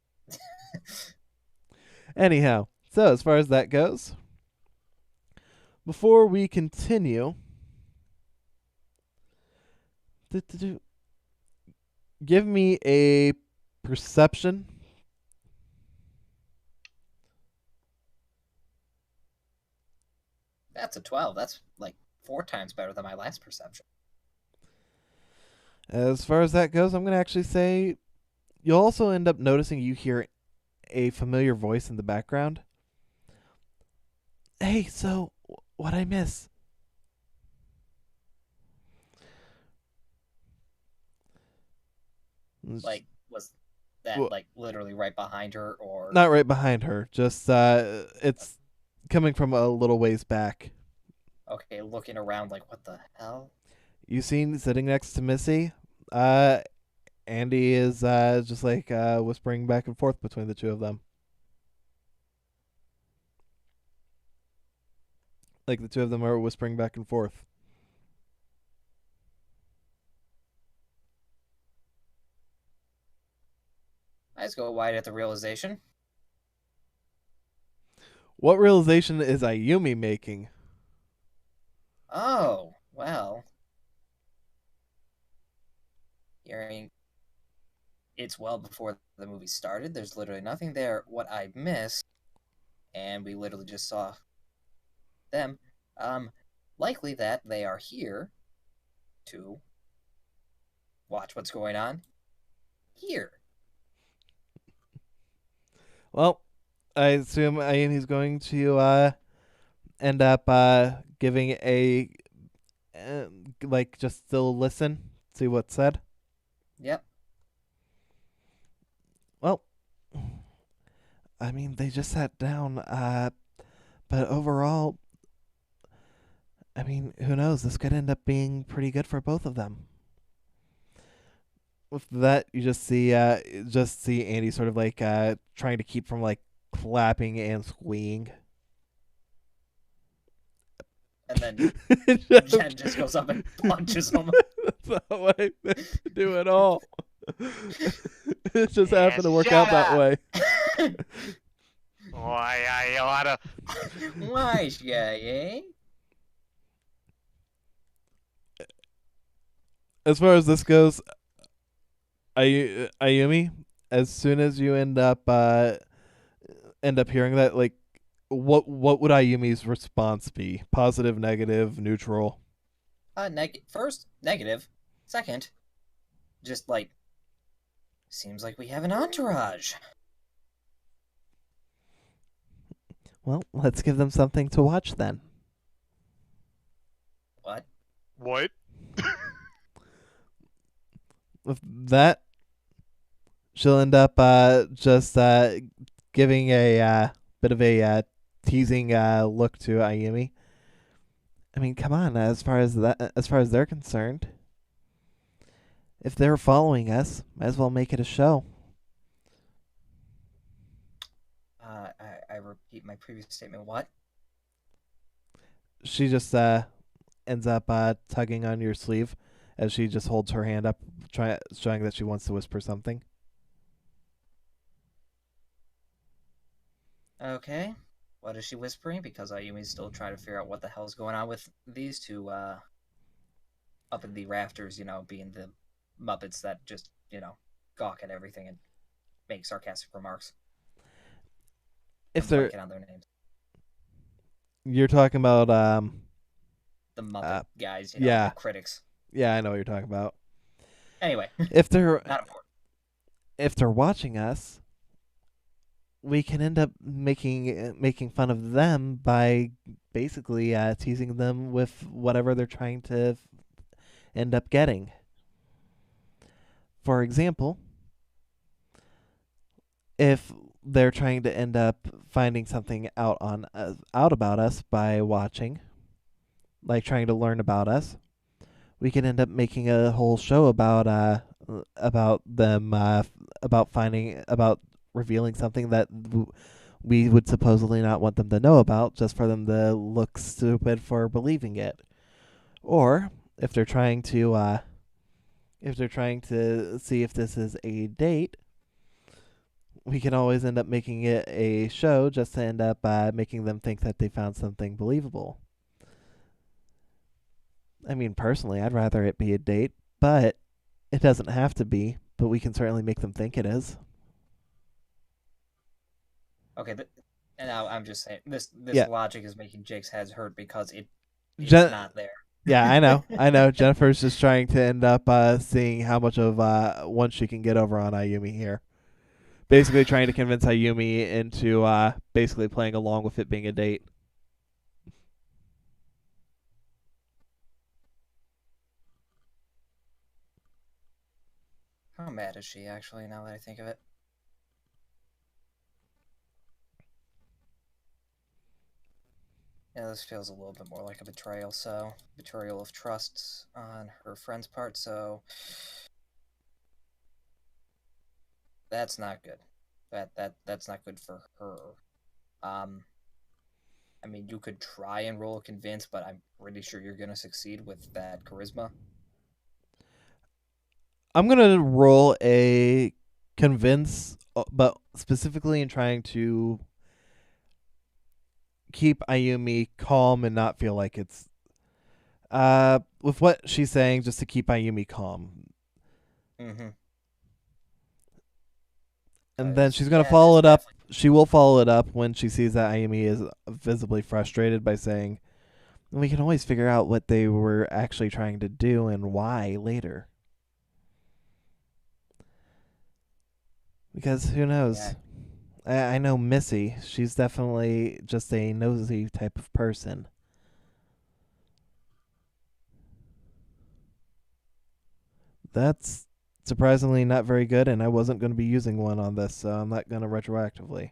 Anyhow, so as far as that goes, before we continue, give me a perception. That's a 12. That's like 4 times better than my last perception. As far as that goes, I'm going to actually say you'll also end up noticing you hear a familiar voice in the background. Hey, so what'd I miss? Like, was that like literally right behind her, or Not right behind her. Just it's coming from a little ways back. okay, looking around like what the hell? You seen sitting next to Missy? Andy is just like whispering back and forth between the two of them. Like the two of them are whispering back and forth. Eyes go wide at the realization. What realization is Ayumi making? Oh, well. Hearing it's well before the movie started. There's literally nothing there. What I missed, and we literally just saw them. Likely that they are here to watch what's going on here. Well, I assume Ayumi's going to end up giving a like just still listen, see what's said. Yep. Well, I mean, they just sat down, but overall, I mean, who knows? This could end up being pretty good for both of them. with that, you just see Andy sort of like trying to keep from like clapping and squeeing. And then Jen just goes up and punches him. That's not what I meant to do at all. It just happened to work out that way. Why I oughta. Why, eh? As far as this goes, Ayumi, as soon as you end up hearing that, like, what would Ayumi's response be? Positive, negative, neutral? First, negative. Second, just like, seems like we have an entourage. Well, let's give them something to watch then. What? What? With that, she'll end up just giving a bit of a teasing look to Ayumi. I mean, come on, as far as they're concerned, if they're following us, might as well make it a show. I repeat my previous statement. What? She just ends up tugging on your sleeve as she just holds her hand up, showing that she wants to whisper something. Okay. What is she whispering? Because Ayumi's still trying to figure out what the hell's going on with these two up in the rafters, being the Muppets that just, gawk at everything and make sarcastic remarks. If I'm they're blanking on their names. You're talking about The Muppet guys, yeah. the critics. Yeah, I know what you're talking about. Anyway. If they're not important. If they're watching us, we can end up making fun of them by basically teasing them with whatever they're trying to end up getting. For example, if they're trying to end up finding something out about us by watching, like trying to learn about us, we can end up making a whole show about them about revealing something that we would supposedly not want them to know about, just for them to look stupid for believing it. Or if they're trying to see if this is a date, we can always end up making it a show just to end up making them think that they found something believable. I mean, personally, I'd rather it be a date, but it doesn't have to be. But we can certainly make them think it is. Okay, and now I'm just saying this Yeah. logic is making Jake's head hurt because it's not there. Yeah, I know. Jennifer's just trying to end up seeing how much of one she can get over on Ayumi here. Basically trying to convince Ayumi into basically playing along with it being a date. How mad is she, actually, now that I think of it? Yeah, this feels a little bit more like a betrayal, so... Betrayal of trust on her friend's part, so... That's not good. That's not good for her. I mean, you could try and roll a convince, but I'm pretty sure you're gonna succeed with that charisma. I'm going to roll a convince, but specifically in trying to keep Ayumi calm and not feel like it's... with what she's saying, just to keep Ayumi calm. Mm-hmm. And then she's going to follow it up. She will follow it up when she sees that Ayumi is visibly frustrated by saying, we can always figure out what they were actually trying to do and why later. Because who knows? Yeah. I know Missy. She's definitely just a nosy type of person. That's surprisingly not very good, and I wasn't going to be using one on this, so I'm not going to retroactively.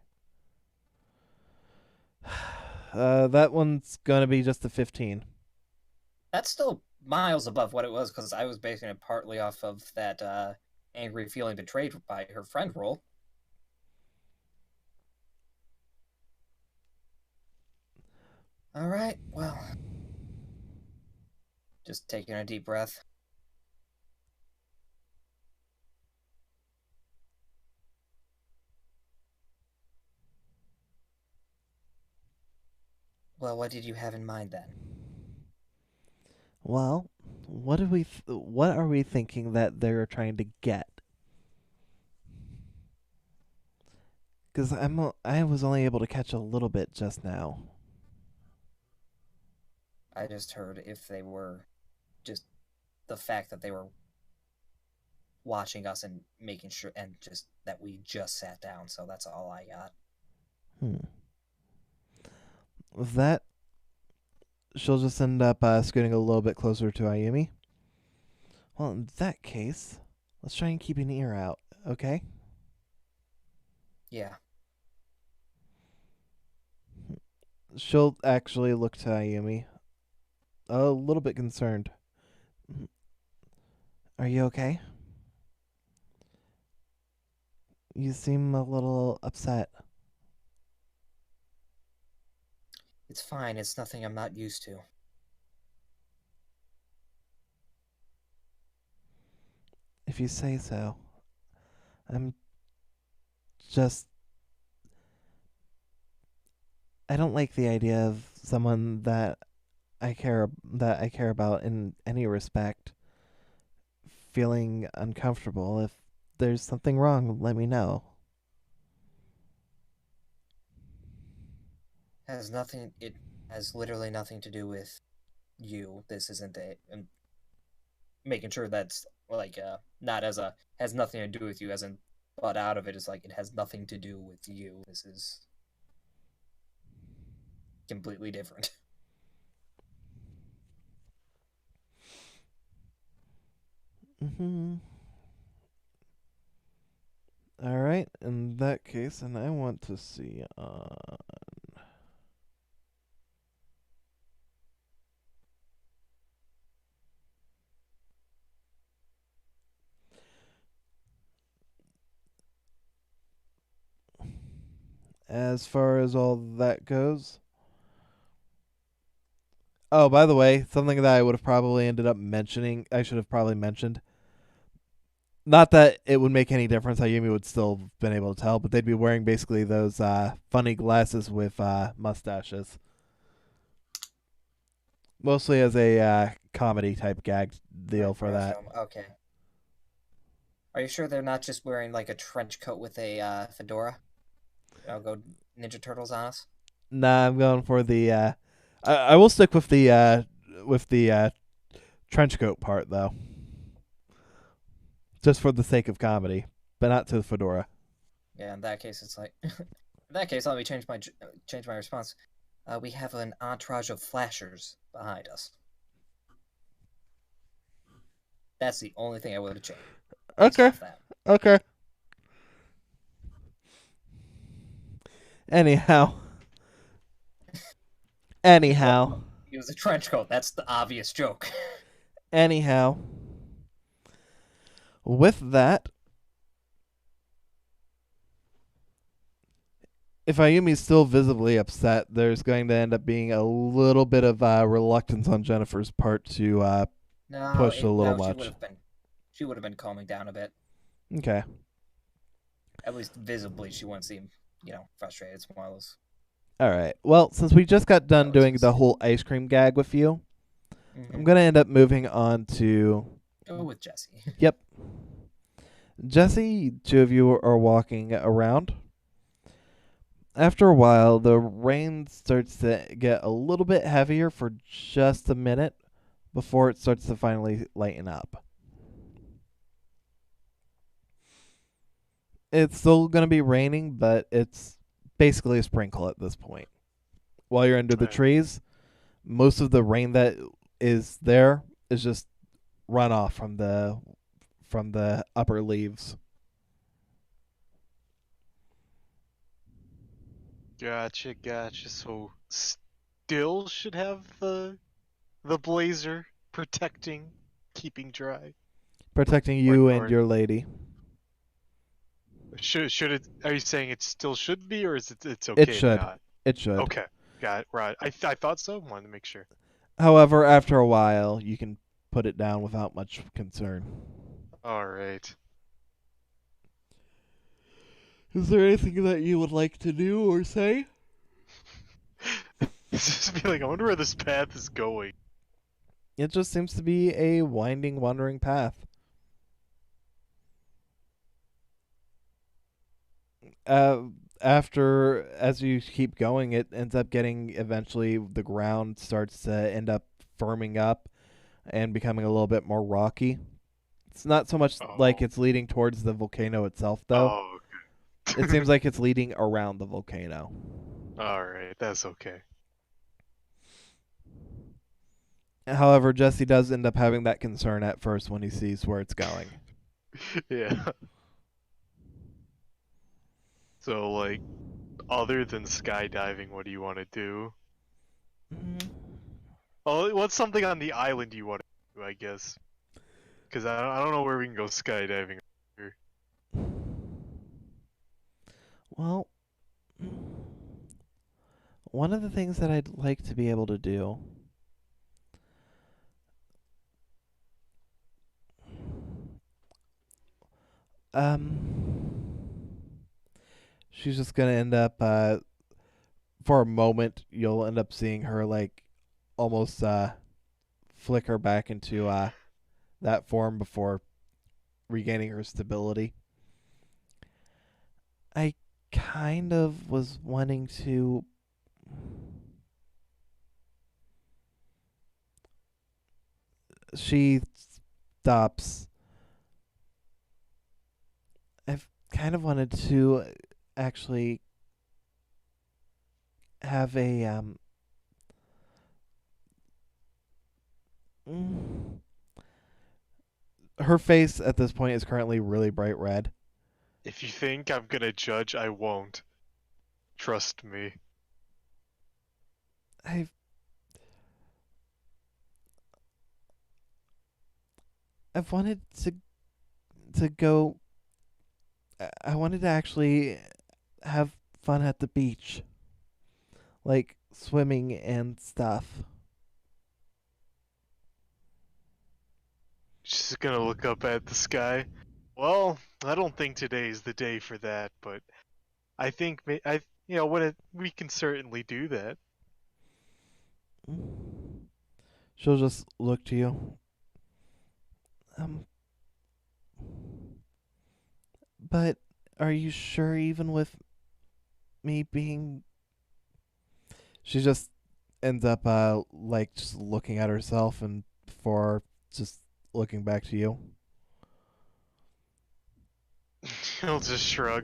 That one's going to be just a 15. That's still miles above what it was, because I was basing it partly off of that angry feeling betrayed by her friend role. All right, well, just taking a deep breath. Well, what did you have in mind then? Well, what are we thinking that they're trying to get? Because I was only able to catch a little bit just now. I just heard if they were just the fact that they were watching us and making sure, and just that we just sat down. So that's all I got. With that, she'll just end up scooting a little bit closer to Ayumi. Well, in that case, let's try and keep an ear out, okay? Yeah. She'll actually look to Ayumi, a little bit concerned. Are you okay? You seem a little upset. It's fine. It's nothing I'm not used to. If you say so. I'm just... I don't like the idea of someone that I care about in any respect feeling uncomfortable. If there's something wrong, let me know. It has literally nothing to do with you. This isn't a. I'm making sure that's like not as a has nothing to do with you, as in but out of it is like it has nothing to do with you. This is completely different. Mm-hmm. Alright, in that case, and I want to see on... As far as all that goes... Oh, by the way, something that I would have probably ended up mentioning, I should have probably mentioned. Not that it would make any difference, Ayumi would still have been able to tell, but they'd be wearing basically those funny glasses with mustaches. Mostly as a comedy type gag deal for that. Film. Okay. Are you sure they're not just wearing like a trench coat with a fedora? I'll go Ninja Turtles on us. Nah, I'm going for the... I will stick with the trench coat part, though. Just for the sake of comedy, but not to the fedora. Yeah, in that case, it's like... in that case, let me change my response. We have an entourage of flashers behind us. That's the only thing I would have changed. Okay. Okay. Anyhow. It was a trench coat. That's the obvious joke. Anyhow. With that, if Ayumi's still visibly upset, there's going to end up being a little bit of reluctance on Jennifer's part to push a little much. She would have been calming down a bit. Okay. At least visibly, she wouldn't seem, frustrated. It's one of those. All right. Well, since we just got done doing the whole ice cream gag with you, I'm going to end up moving on to... Go with Jesse. Yep. Jesse, two of you are walking around. After a while, the rain starts to get a little bit heavier for just a minute before it starts to finally lighten up. It's still going to be raining, but it's basically a sprinkle at this point. While you're under the trees, most of the rain that is there is just runoff from the upper leaves. Gotcha. So still should have the blazer protecting, keeping dry. Protecting you and Or your lady. should it? Are you saying it still should be, or is it's It okay to should. not? It should. Okay, got it. Right. I thought so. Wanted to make sure. However, after a while, you can put it down without much concern. All right. Is there anything that you would like to do or say? Just be like, I wonder where this path is going. It just seems to be a winding, wandering path. After, as you keep going, it ends up getting, eventually, the ground starts to end up firming up and becoming a little bit more rocky. It's not so much like it's leading towards the volcano itself, though. Oh, okay. It seems like it's leading around the volcano. All right, that's okay. However, Jesse does end up having that concern at first when he sees where it's going. Yeah. So, like, other than skydiving, what do you want to do? Oh, what's something on the island you want to do, I guess? Because I don't know where we can go skydiving. Well, one of the things that I'd like to be able to do she's just gonna end up for a moment you'll end up seeing her like almost flicker back into that form before regaining her stability. I kind of was wanting to she stops. I've kind of wanted to actually have a her face at this point is currently really bright red. If you think I'm gonna judge, I won't. Trust me. I've wanted to go. I wanted to actually have fun at the beach, like swimming and stuff. She's gonna look up at the sky. Well, I don't think today's the day for that, but I think we can certainly do that. She'll just look to you. But are you sure, even with me being... She just ends up like just looking at herself and before just looking back to you. He'll just shrug.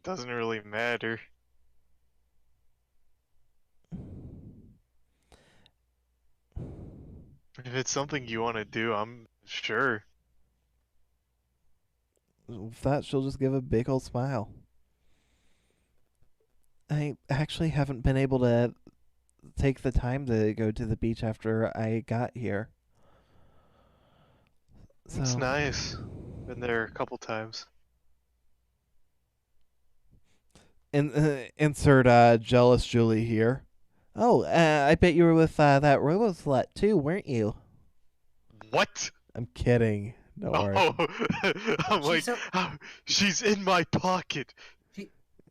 Doesn't really matter. If it's something you want to do, I'm sure. With that, she'll just give a big old smile. I actually haven't been able to take the time to go to the beach after I got here. It's nice. Been there a couple times. Insert jealous Julie here. Oh, I bet you were with that robo slut too, weren't you? What? I'm kidding. Don't worry. Oh, I'm like, she's in my pocket.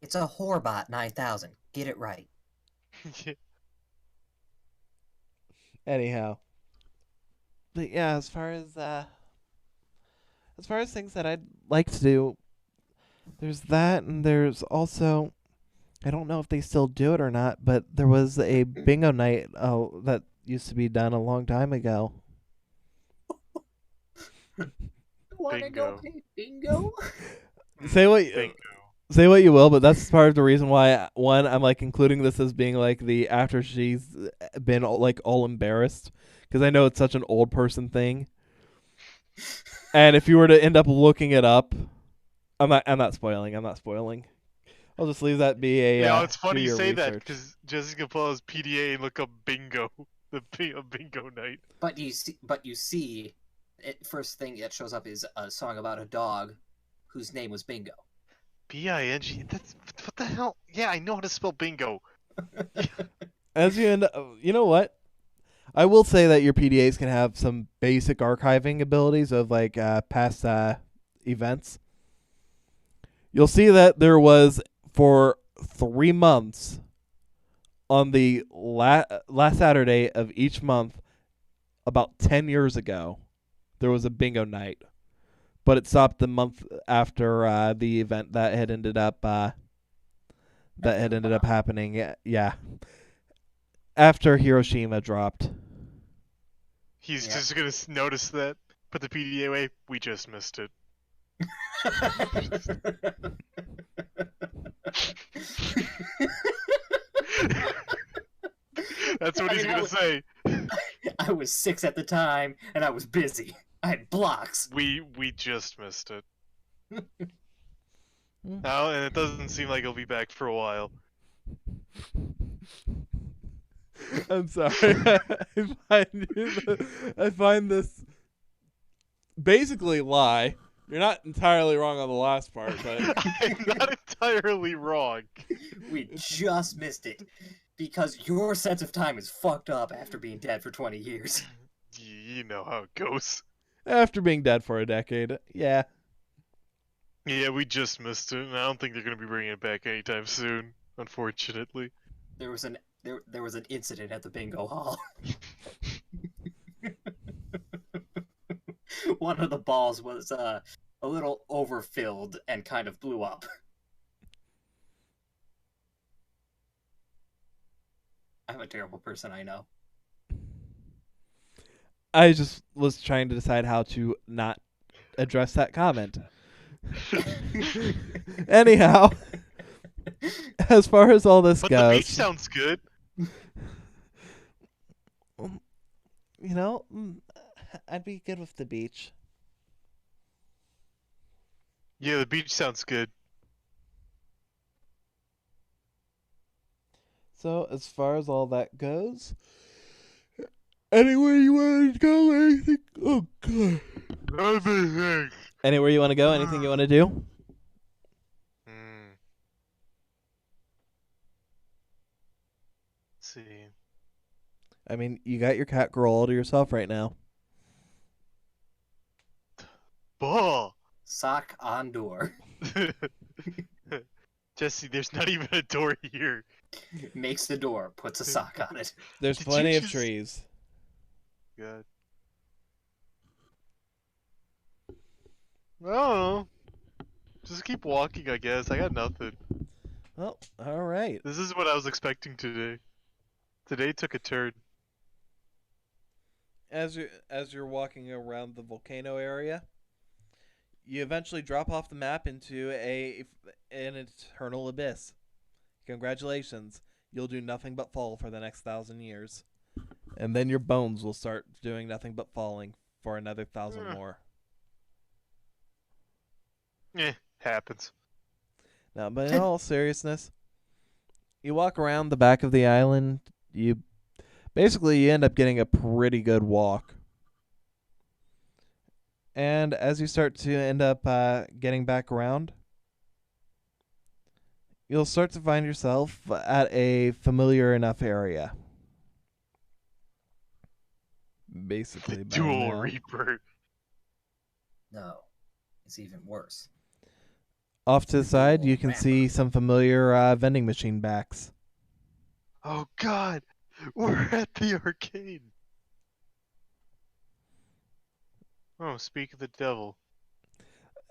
It's a whorebot 9000. Get it right. Anyhow, but yeah, as far as things that I'd like to do, there's that, and there's also, I don't know if they still do it or not, but there was a bingo night that used to be done a long time ago. Wanna go play bingo? Say what you will, but that's part of the reason why I'm like including this as being like the after she's been like all embarrassed, because I know it's such an old person thing. And if you were to end up looking it up, I'm not spoiling. I'll just leave that be a. Yeah, it's funny you say research. that because Jessica pull his PDA and look up bingo, the bingo night. But you see, first thing that shows up is a song about a dog whose name was Bingo. B-I-N-G. That's what the hell? Yeah, I know how to spell bingo. As you end up, you know what? I will say that your PDAs can have some basic archiving abilities of like past events. You'll see that there was for 3 months on the last Saturday of each month, about 10 years ago, there was a bingo night, but it stopped the month after the event that had ended up happening. Yeah, after Hiroshima dropped. He's just gonna notice that. Put the PDA away. We just missed it. That's what he's gonna say. I was 6 at the time, and I was busy. I had blocks. We just missed it. Now, and it doesn't seem like he'll be back for a while. I'm sorry. I find this basically lie. You're not entirely wrong on the last part, but I'm not entirely wrong. We just missed it. Because your sense of time is fucked up after being dead for 20 years. You know how it goes. after being dead for a decade, yeah. Yeah, we just missed it, and I don't think they're gonna be bringing it back anytime soon, unfortunately. There was an incident at the bingo hall. One of the balls was a little overfilled and kind of blew up. I'm a terrible person, I know. I just was trying to decide how to not address that comment. Anyhow, as far as all this But goes, the beach sounds good. you know, I'd be good with the beach. Yeah, the beach sounds good. So, as far as all that goes, anywhere you want to go, anything? Oh, God. Anywhere you want to go, anything you want to do? Let's see. I mean, you got your cat girl all to yourself right now. Ball! Sock on door. Jesse, there's not even a door here. Makes the door, puts a sock on it. There's Did plenty you of just- trees. God. Oh. Just keep walking, I guess. I got nothing. Well, all right. This is what I was expecting today. Today took a turn. As you're walking around the volcano area, you eventually drop off the map into an eternal abyss. Congratulations. You'll do nothing but fall for the next 1,000 years. And then your bones will start doing nothing but falling for another 1,000 more. Happens. Now, but in all seriousness, you walk around the back of the island, you end up getting a pretty good walk. And as you start to end up getting back around, you'll start to find yourself at a familiar enough area. Basically, The by Duel now. Reaper. No, it's even worse. Off to the side, you can see some familiar vending machine backs. Oh God, we're at the arcade. Oh, speak of the devil.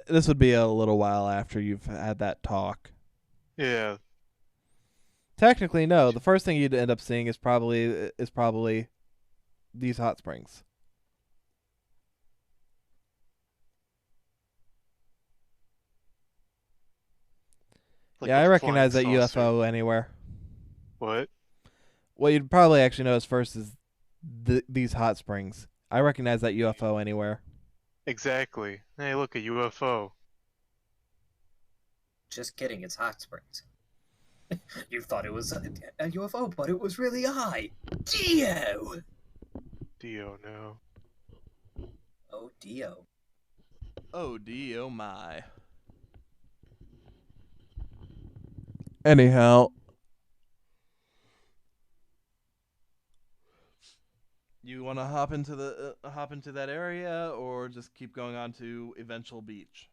This would be a little while after you've had that talk. Yeah. Technically, no. The first thing you'd end up seeing is probably these hot springs. Like Yeah, a I recognize that flying saucer. UFO anywhere. What? What you'd probably actually notice first is these hot springs. I recognize that UFO anywhere. Exactly. Hey, look, a UFO. Just kidding, it's hot springs. You thought it was a UFO, but it was really I. Dio! Dio, no. Oh, Dio. Oh, D, oh my. Anyhow, you want to hop into that area, or just keep going on to eventual beach?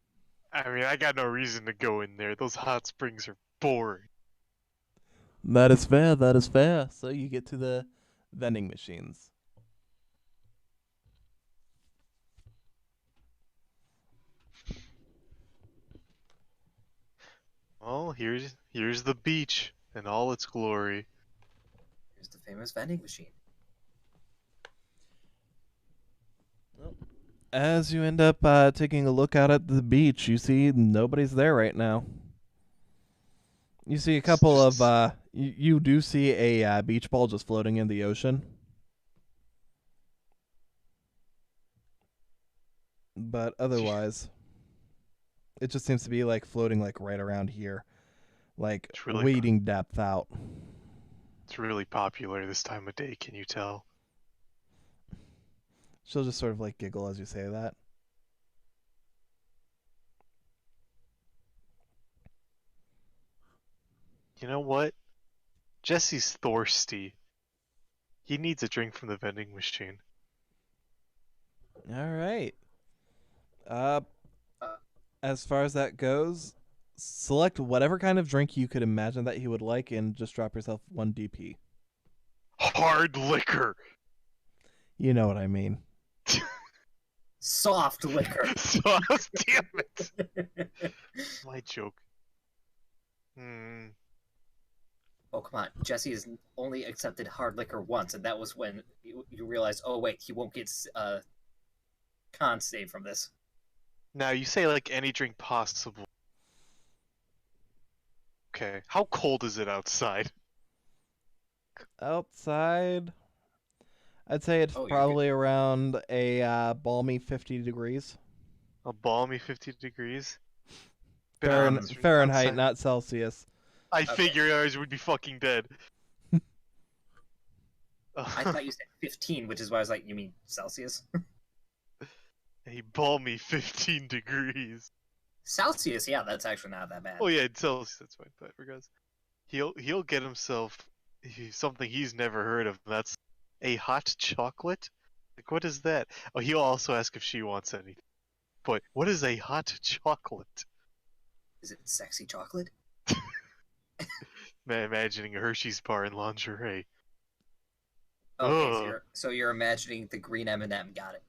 I mean, I got no reason to go in there. Those hot springs are boring. That is fair. That is fair. So you get to the vending machines. Well, here's the beach in all its glory. Here's the famous vending machine. As you end up taking a look out at the beach, you see nobody's there right now. You see a couple of you do see a beach ball just floating in the ocean. But otherwise, it just seems to be like floating like right around here, like It's really- waiting depth out. It's really popular this time of day, can you tell? She'll just sort of like giggle as you say that. You know what? Jesse's thirsty. He needs a drink from the vending machine. All right. As far as that goes, select whatever kind of drink you could imagine that he would like, and just drop yourself 1 DP. Hard liquor! You know what I mean. Soft liquor. Sauce, damn it! My joke. Oh, come on. Jesse has only accepted hard liquor once, and that was when you realized, oh, wait, he won't get con save from this. Now, you say like any drink possible. Okay, how cold is it outside? Outside, I'd say it's Oh, you're probably around a balmy 50 degrees. A balmy 50 degrees? Fahrenheit, outside. not Celsius. I Okay. figure ours would be fucking dead. I thought you said 15, which is why I was like, you mean Celsius? A balmy 15 degrees. Celsius, yeah, that's actually not that bad. Oh yeah, it's Celsius, that's fine. But regardless, he'll get himself something he's never heard of. That's a hot chocolate. Like, what is that? Oh, he'll also ask if she wants anything. But what is a hot chocolate? Is it sexy chocolate? Imagining a Hershey's bar in lingerie. Okay, Ugh. so you're imagining the green M&M. Got it.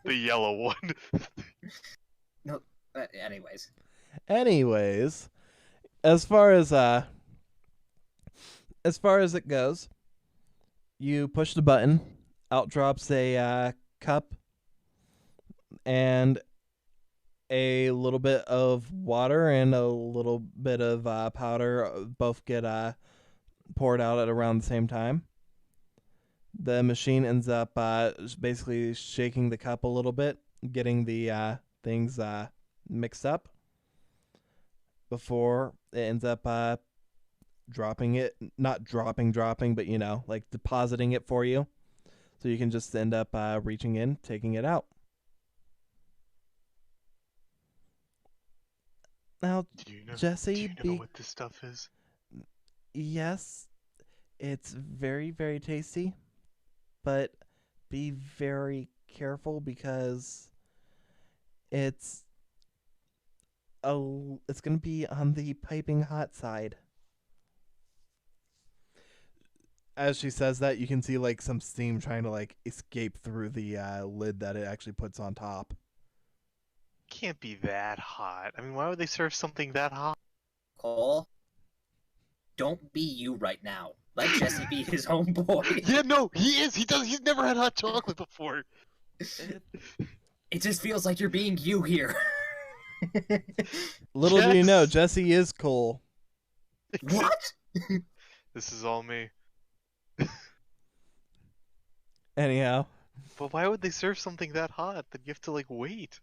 The yellow one. No, anyways. Anyways, as far as it goes, you push the button, out drops a cup and a little bit of water and a little bit of powder. Both get poured out at around the same time. The machine ends up basically shaking the cup a little bit, getting the things mixed up before it ends up dropping it. Not dropping, but like depositing it for you. So you can just end up reaching in, taking it out. Now, Jesse, do you know what this stuff is? yes, it's very, very tasty, but be very careful because it's going to be on the piping hot side. As she says that, you can see like some steam trying to like escape through the lid that it actually puts on top. Can't be that hot. I mean, why would they serve something that hot? Cole, don't be you right now. Let Jesse be his own boy. Yeah, no, he is. He does. He's never had hot chocolate before. It just feels like you're being you here. Little do you know, Yes. Jesse is cool. What? This is all me. Anyhow, But why would they serve something that hot that you have to like wait?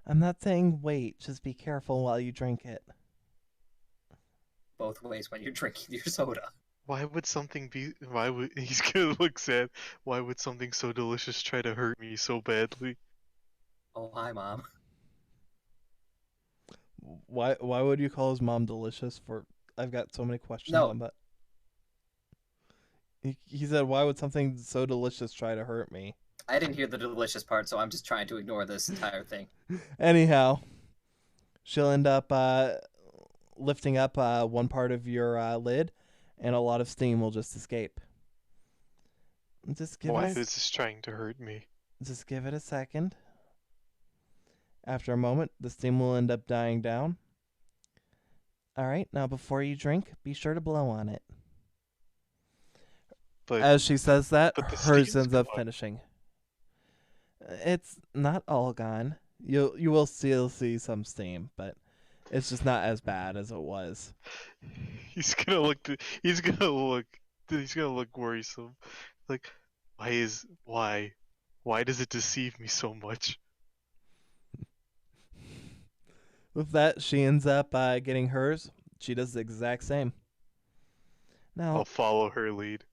I'm not saying wait, just be careful while you drink it. Both ways when you're drinking your soda. Why would something be? Why would he's gonna look sad? Why would something so delicious try to hurt me so badly? Oh, hi, Mom. Why would you call his mom delicious? I've got so many questions No. on that. He said, "Why would something so delicious try to hurt me?" I didn't hear the delicious part, so I'm just trying to ignore this entire thing. Anyhow, she'll end up lifting up one part of your lid, and a lot of steam will just escape. Just give Why it. is this trying to hurt me? Just give it a second. After a moment, the steam will end up dying down. All right, now before you drink, be sure to blow on it. But As she says that, but the hers steam's ends up gone. finishing. It's not all gone. You will still see some steam, but it's just not as bad as it was. He's gonna look. He's gonna look. He's gonna look worrisome. Like, why? Why does it deceive me so much? With that, she ends up getting hers. She does the exact same. Now, I'll follow her lead.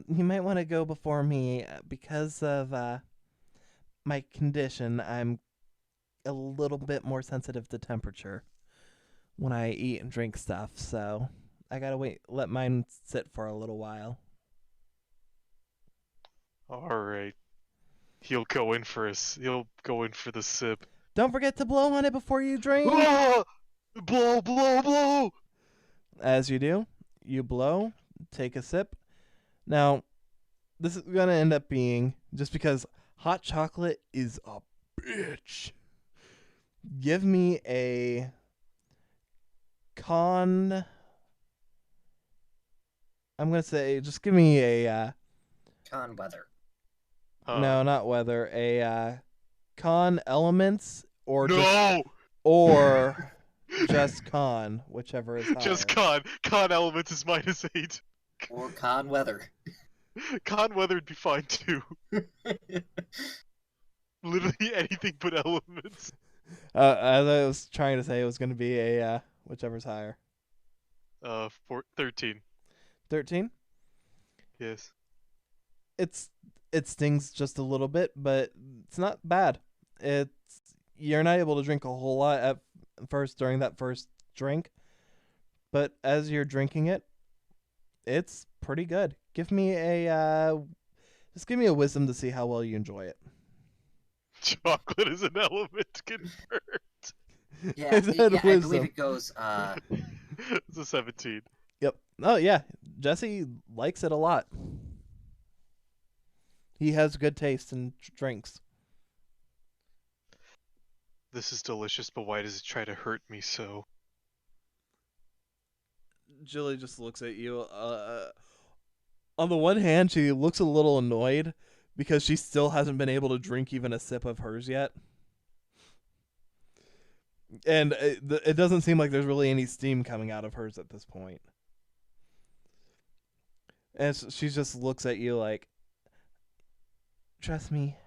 you might want to go before me because of my condition. I'm a little bit more sensitive to temperature when I eat and drink stuff, so I gotta let mine sit for a little while. All right. He'll go in for the sip. Don't forget to blow on it before you drink. Ah! Blow, blow, blow! As you do, you blow, take a sip. Now, this is gonna end up being just because hot chocolate is a bitch. Give me a con. I'm gonna say, just give me a Con weather. no, not weather. A con elements No! or just con, whichever is higher. Just con. Con elements is -8. Or con weather. Con weather would be fine too. Literally anything but elements. As I was trying to say, it was going to be a whichever's higher. 13. 13. Yes. It stings just a little bit, but it's not bad. You're not able to drink a whole lot at first during that first drink, but as you're drinking it, it's pretty good. Give me just give me a wisdom to see how well you enjoy it. Chocolate is an element confirmed. Yeah, I said yeah, I wisdom. believe it goes, It's a 17. Yep. Oh yeah, Jesse likes it a lot. He has good taste in drinks. This is delicious, but why does it try to hurt me so? Jilly just looks at you. On the one hand, she looks a little annoyed because she still hasn't been able to drink even a sip of hers yet. And it doesn't seem like there's really any steam coming out of hers at this point. And she just looks at you like, trust me,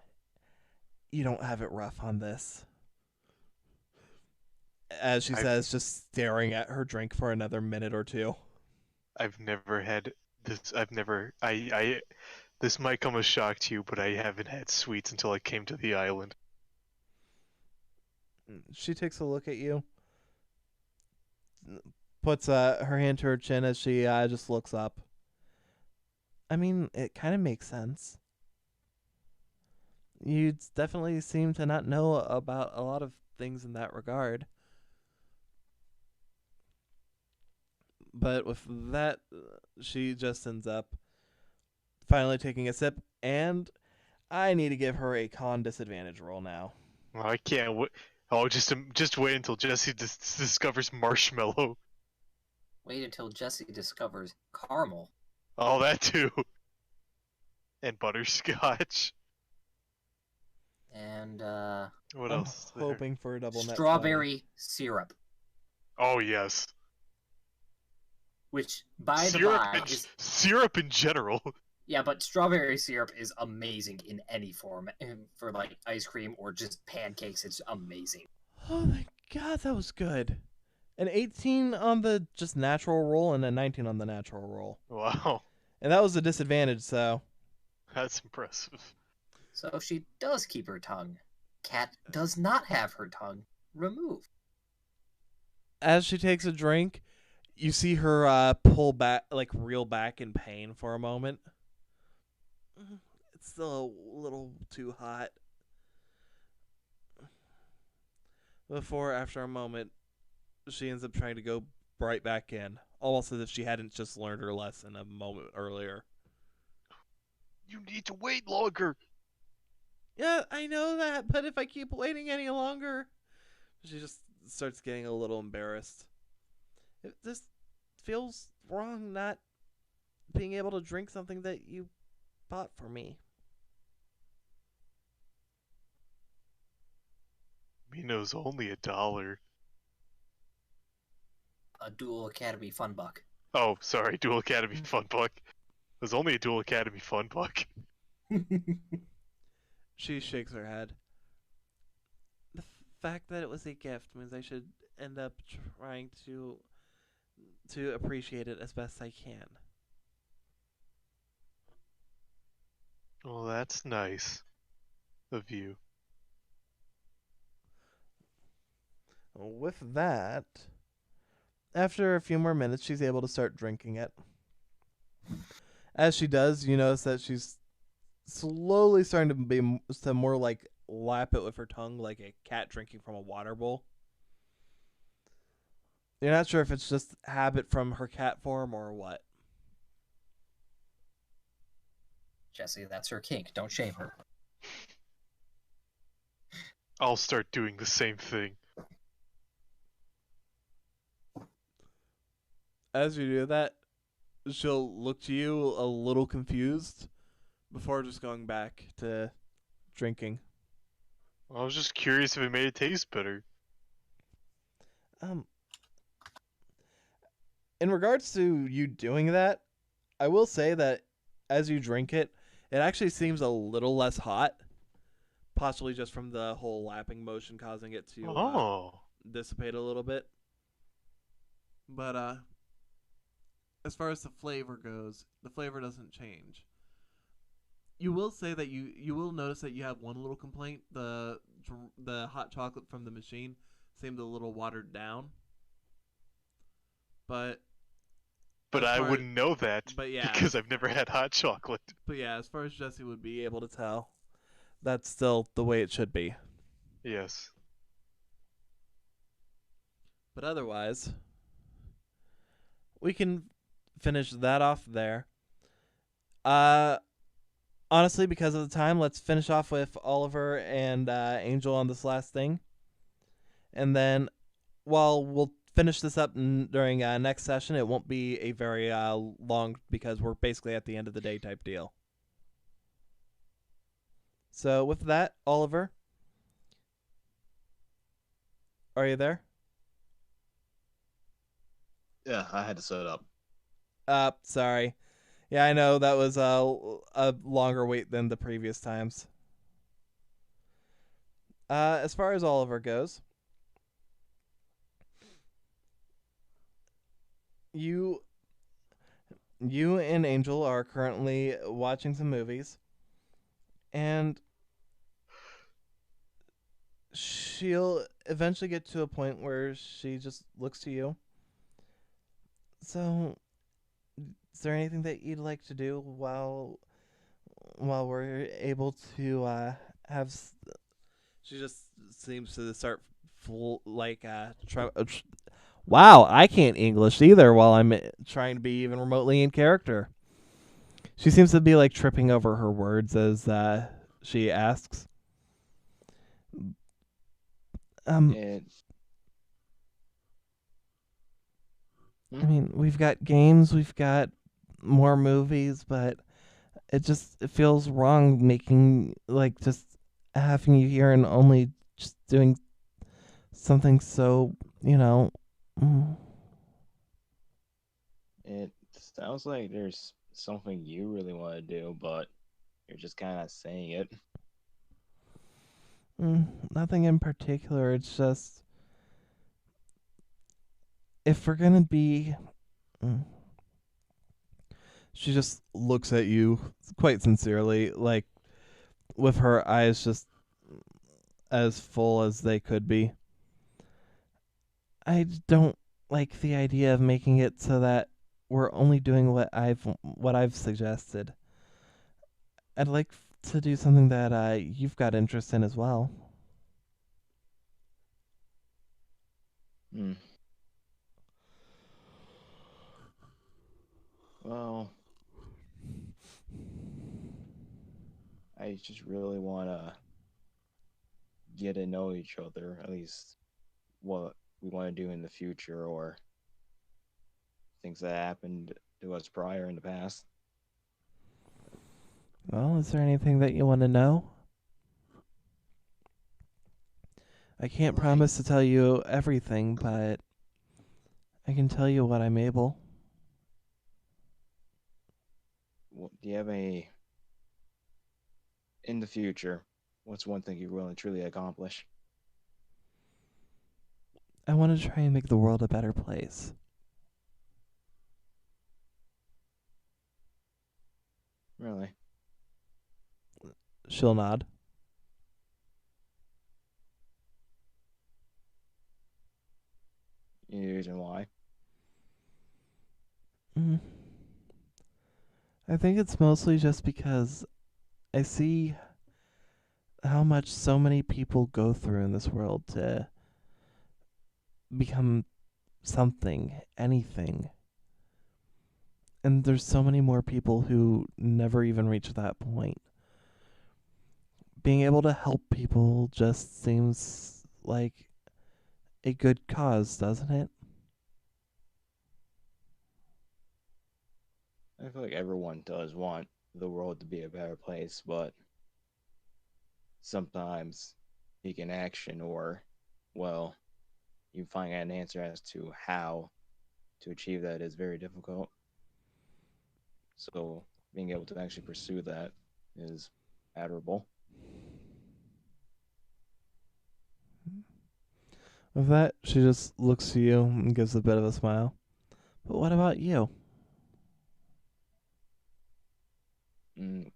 you don't have it rough on this. As she says, just staring at her drink for another minute or two. I've never had this. This might come as shock to you, but I haven't had sweets until I came to the island. She takes a look at you, puts her hand to her chin as she just looks up. I mean, it kind of makes sense. You definitely seem to not know about a lot of things in that regard. But with that, she just ends up finally taking a sip, and I need to give her a con disadvantage roll now. Well, I can't wait. Oh, just wait until Jesse discovers marshmallow. wait until Jesse discovers caramel. Oh, that too. And butterscotch. And, What I'm else? is there? hoping for a double net. strawberry syrup. Oh yes. Which, by the Syrup by, and, is... syrup in general. Yeah, but strawberry syrup is amazing in any form. For, like, ice cream or just pancakes, it's amazing. Oh my god, that was good. An 18 on the just natural roll and a 19 on the natural roll. Wow, And that was a disadvantage, so. that's impressive. So she does keep her tongue. Cat does not have her tongue removed. As she takes a drink, you see her pull back, like reel back in pain for a moment. It's still a little too hot. Before, after a moment, she ends up trying to go right back in, almost as if she hadn't just learned her lesson a moment earlier. You need to wait longer. Yeah, I know that, but if I keep waiting any longer, she just starts getting a little embarrassed. It just feels wrong not being able to drink something that you bought for me. Mino's only $1. A Duel Academy fun buck. Oh, sorry, Duel Academy Fun Buck. It was only a Duel Academy Fun Buck. She shakes her head. The fact that it was a gift means I should end up trying to appreciate it as best I can. Well, that's nice of you. With that, after a few more minutes, she's able to start drinking it. As she does, you notice that she's slowly starting to be to more like lap it with her tongue, like a cat drinking from a water bowl. You're not sure if it's just habit from her cat form or what. Jesse, that's her kink. Don't shame her. I'll start doing the same thing. As you do that, she'll look to you a little confused before just going back to drinking. I was just curious if it made it taste better. In regards to you doing that, I will say that as you drink it, it actually seems a little less hot. Possibly just from the whole lapping motion causing it to dissipate a little bit. But as far as the flavor goes, the flavor doesn't change. You will say that you will notice that you have one little complaint. The hot chocolate from the machine seemed a little watered down. But I wouldn't know that because I've never had hot chocolate. But yeah, as far as Jesse would be able to tell, that's still the way it should be. Yes. But otherwise, we can finish that off there. Honestly, because of the time, let's finish off with Oliver and Angel on this last thing. And then, while we'll finish this up during next session, it won't be a very long because we're basically at the end of the day type deal. So with that, Oliver, are you there? Yeah, I had to set it up. Sorry. Yeah, I know that was a longer wait than the previous times. As far as Oliver goes, you and Angel are currently watching some movies, and she'll eventually get to a point where she just looks to you. So, is there anything that you'd like to do while we're able to have? She just seems to start wow, I can't English either while I'm trying to be even remotely in character. She seems to be like tripping over her words as she asks. I mean, we've got games, we've got more movies, but it feels wrong making just having you here and only just doing something so, It sounds like there's something you really want to do, but you're just kind of saying it. Nothing in particular. It's just if we're gonna be, mm, she just looks at you quite sincerely, like with her eyes just as full as they could be. I don't like the idea of making it so that we're only doing what I've suggested. I'd like to do something that you've got interest in as well. Hmm. Well, I just really want to get to know each other, at least what we want to do in the future or things that happened to us prior in the past. Well, is there anything that you want to know? I can't Like, promise to tell you everything, but I can tell you what I'm able. do you have any in the future? What's one thing you're willing to truly accomplish? I want to try and make the world a better place. Really? She'll nod. Any reason why? Mm. I think it's mostly just because I see how much so many people go through in this world to become something, anything. And there's so many more people who never even reach that point. Being able to help people just seems like a good cause, doesn't it? I feel like everyone does want the world to be a better place, but sometimes taking action or, well, you find an answer as to how to achieve that is very difficult. So being able to actually pursue that is admirable. With that, she just looks to you and gives a bit of a smile. But what about you?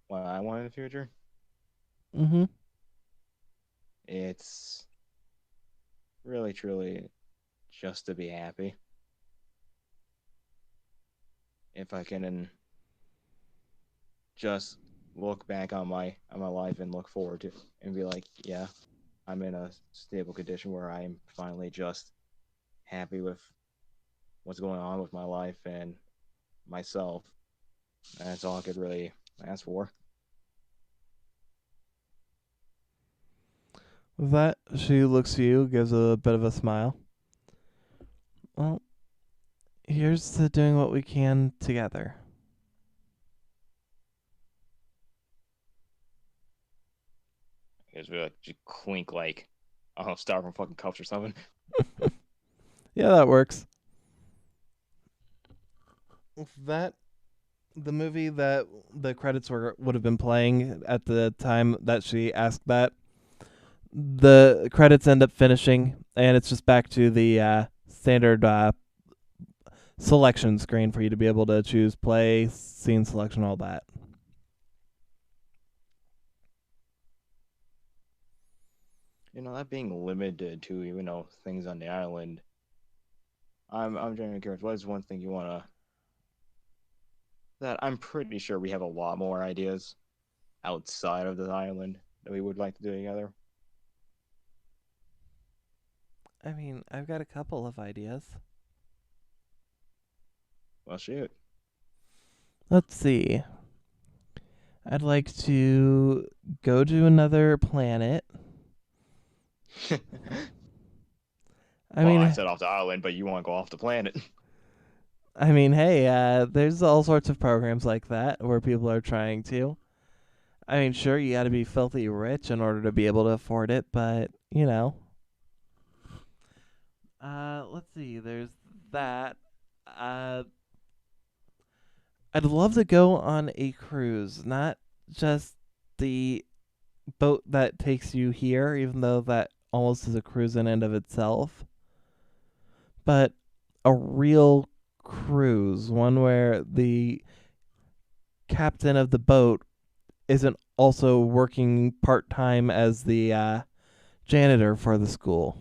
What I want in the future, Mm-hmm. it's really truly just to be happy. If I can just look back on my life and look forward to and be like, yeah, I'm in a stable condition where I'm finally just happy with what's going on with my life and myself. And that's all I could really ask for. With that, she looks to you, gives a bit of a smile. Well, here's to doing what we can together. It's really like just clink like, I don't know, styrofoam fucking cups or something. Yeah, that works. With that, the movie that the credits would have been playing at the time that she asked that, the credits end up finishing, and it's just back to the standard selection screen for you to be able to choose play, scene selection, all that. You know, that being limited to, things on the island, I'm genuinely curious. What is one thing you wanna that I'm pretty sure we have a lot more ideas outside of the island that we would like to do together? I mean, I've got a couple of ideas. Well, shoot. Let's see. I'd like to go to another planet. I Well, mean, I said off the island, but you want to go off the planet. hey, there's all sorts of programs like that where people are trying to. I mean, sure, you got to be filthy rich in order to be able to afford it, but you know. Let's see. There's that. I'd love to go on a cruise, not just the boat that takes you here, even though that almost is a cruise in and of itself, but a real cruise, one where the captain of the boat isn't also working part-time as the janitor for the school.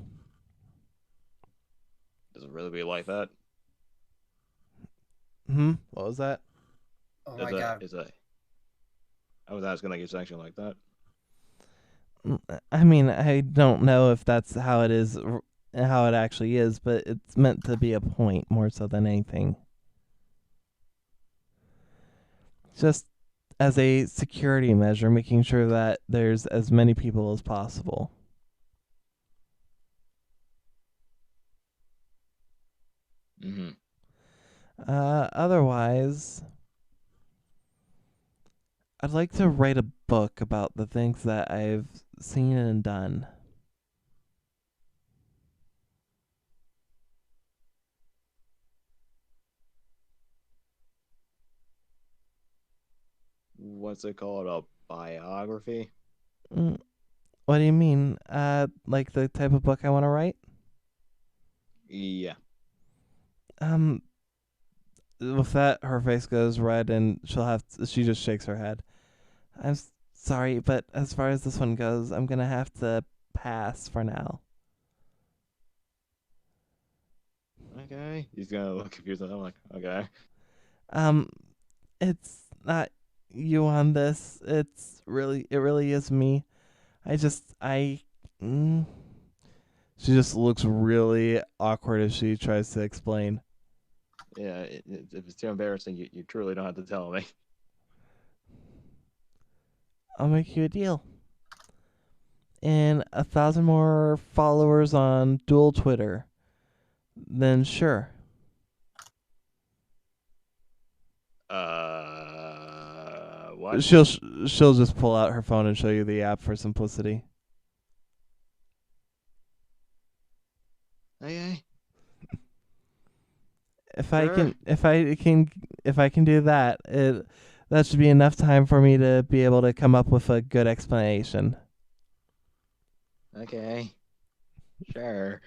Does it really be like that? What was that? Oh my god. I was asking like it's actually like that. I mean, I don't know if that's how it is, how it actually is, but it's meant to be a point more so than anything. Just as a security measure, making sure that there's as many people as possible. Mm-hmm. Otherwise, I'd like to write a book about the things that I've seen and done. What's it called? A biography? Mm, What do you mean? Like the type of book I want to write? Yeah. Um, with that, her face goes red, and she just shakes her head. I'm sorry, but as far as this one goes, I'm gonna have to pass for now. Okay. He's gonna look confused. I'm like, okay. Um, it's not you on this. It really is me. I just, I. Mm. She just looks really awkward as she tries to explain. Yeah. If it's too embarrassing, you truly don't have to tell me. I'll make you a deal. And 1,000 more followers on Duel Twitter. Then sure. What? She'll just pull out her phone and show you the app for simplicity. Okay. If Sure. I can do that, that should be enough time for me to be able to come up with a good explanation. Okay. Sure.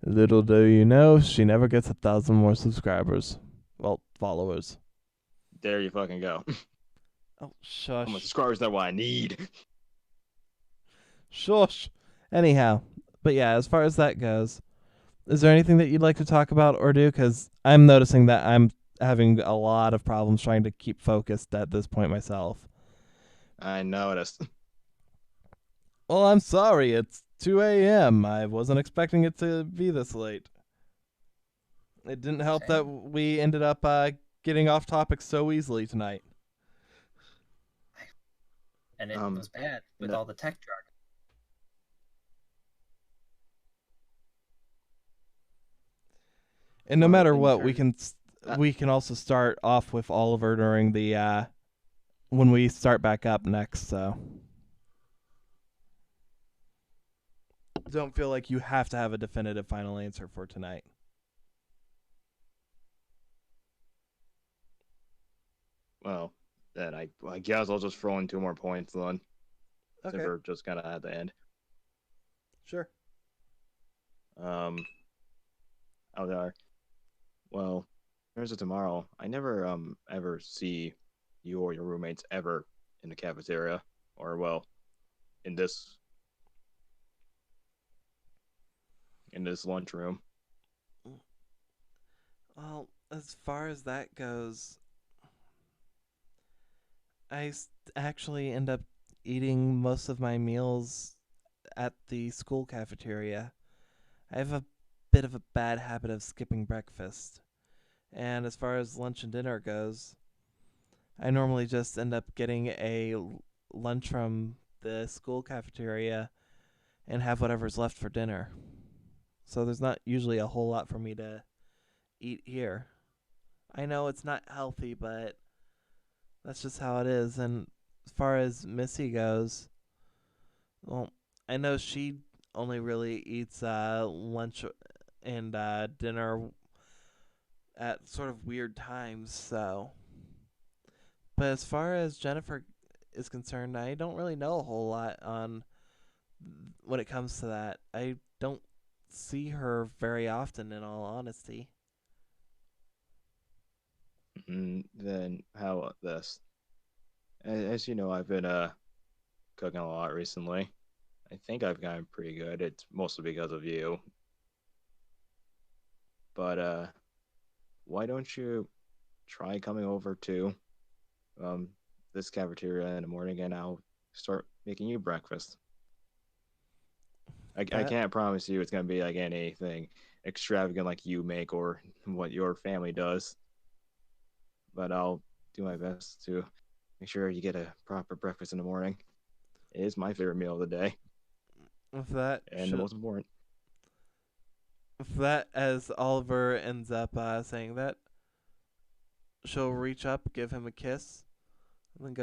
Little do you know, she never gets 1,000 more subscribers. Well, followers. There you fucking go. Oh, How much shush. subscribers that what I need? Shush. Anyhow, but yeah, as far as that goes, is there anything that you'd like to talk about or do? Because I'm noticing that I'm having a lot of problems trying to keep focused at this point myself. I noticed. Well, I'm sorry. It's 2 a.m. I wasn't expecting it to be this late. It didn't help that Same. we ended up getting off topic so easily tonight. And it was bad with no. all the tech jargon. And no Well, matter in what, turn- we can also start off with Oliver during the when we start back up next. So don't feel like you have to have a definitive final answer for tonight. Well, then I guess I'll just throw in 2 more points then. Since Okay, we're just kind of at the end. sure. Oh, there. Well, here's it tomorrow. I never ever see you or your roommates ever in the cafeteria, or well, in this lunchroom. Well, as far as that goes, actually end up eating most of my meals at the school cafeteria. I have a bit of a bad habit of skipping breakfast. And as far as lunch and dinner goes, I normally just end up getting a lunch from the school cafeteria and have whatever's left for dinner. So there's not usually a whole lot for me to eat here. I know it's not healthy, but that's just how it is. And as far as Missy goes, well, I know she only really eats lunch and dinner at sort of weird times. So, but as far as Jennifer is concerned, I don't really know a whole lot on when it comes to that. I don't see her very often, in all honesty. Then how about this? As you know, I've been cooking a lot recently. I think I've gotten pretty good. It's mostly because of you. But why don't you try coming over to um this cafeteria in the morning, and I'll start making you breakfast. I That can't promise you it's gonna be like anything extravagant like you make or what your family does, but I'll do my best to make sure you get a proper breakfast in the morning. It is my favorite meal of the day, with that and the most important. as Oliver ends up saying that, she'll reach up, give him a kiss, and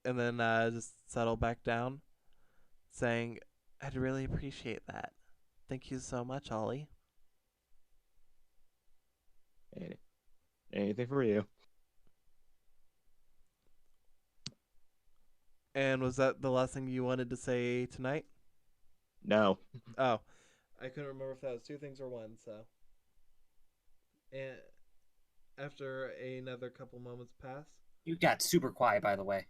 then just settle back down, saying, "I'd really appreciate that. Thank you so much, Ollie." Anything for you. And was that the last thing you wanted to say tonight? No. Oh, I couldn't remember if that was two things or one. So, and after another couple moments pass, You got super quiet, by the way.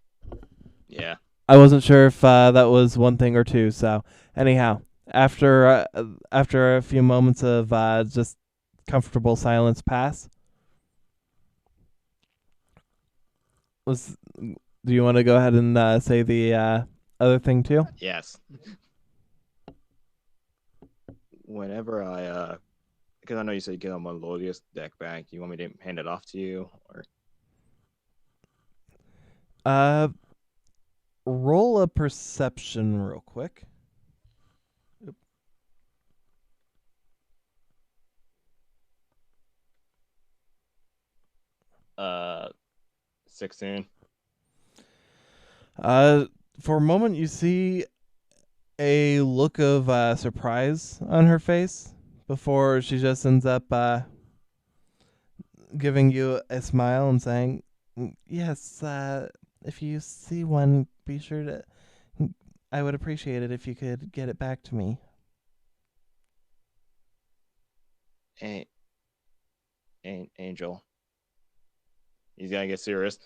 Yeah. I wasn't sure if that was one thing or two. So, anyhow, after a few moments of just comfortable silence pass, do you want to go ahead and say the other thing too? Yes. Whenever because I know you said you get on Melodious deck back. Do you want me to hand it off to you, or? Roll a perception real quick. 16. For a moment, you see a look of surprise on her face before she just ends up giving you a smile and saying, "Yes, if you see one, be sure to. I would appreciate it if you could get it back to me." Angel. He's gotta get serious.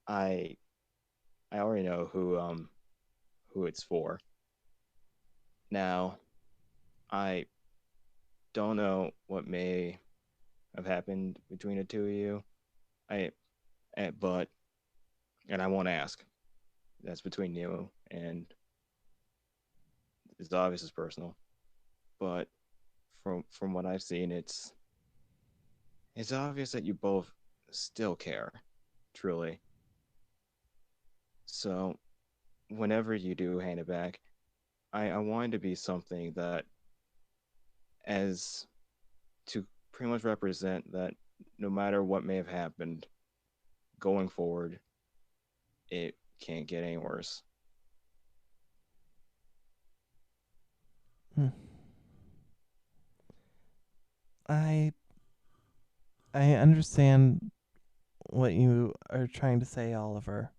I already know who it's for. Now, I don't know what may have happened between the two of you. But I won't ask. That's between you, and it's obvious it's personal. But from what I've seen, it's obvious that you both still care, truly. So, whenever you do hand it back, I want it to be something that, as to pretty much represent that no matter what may have happened going forward, it can't get any worse. I understand what you are trying to say, Oliver.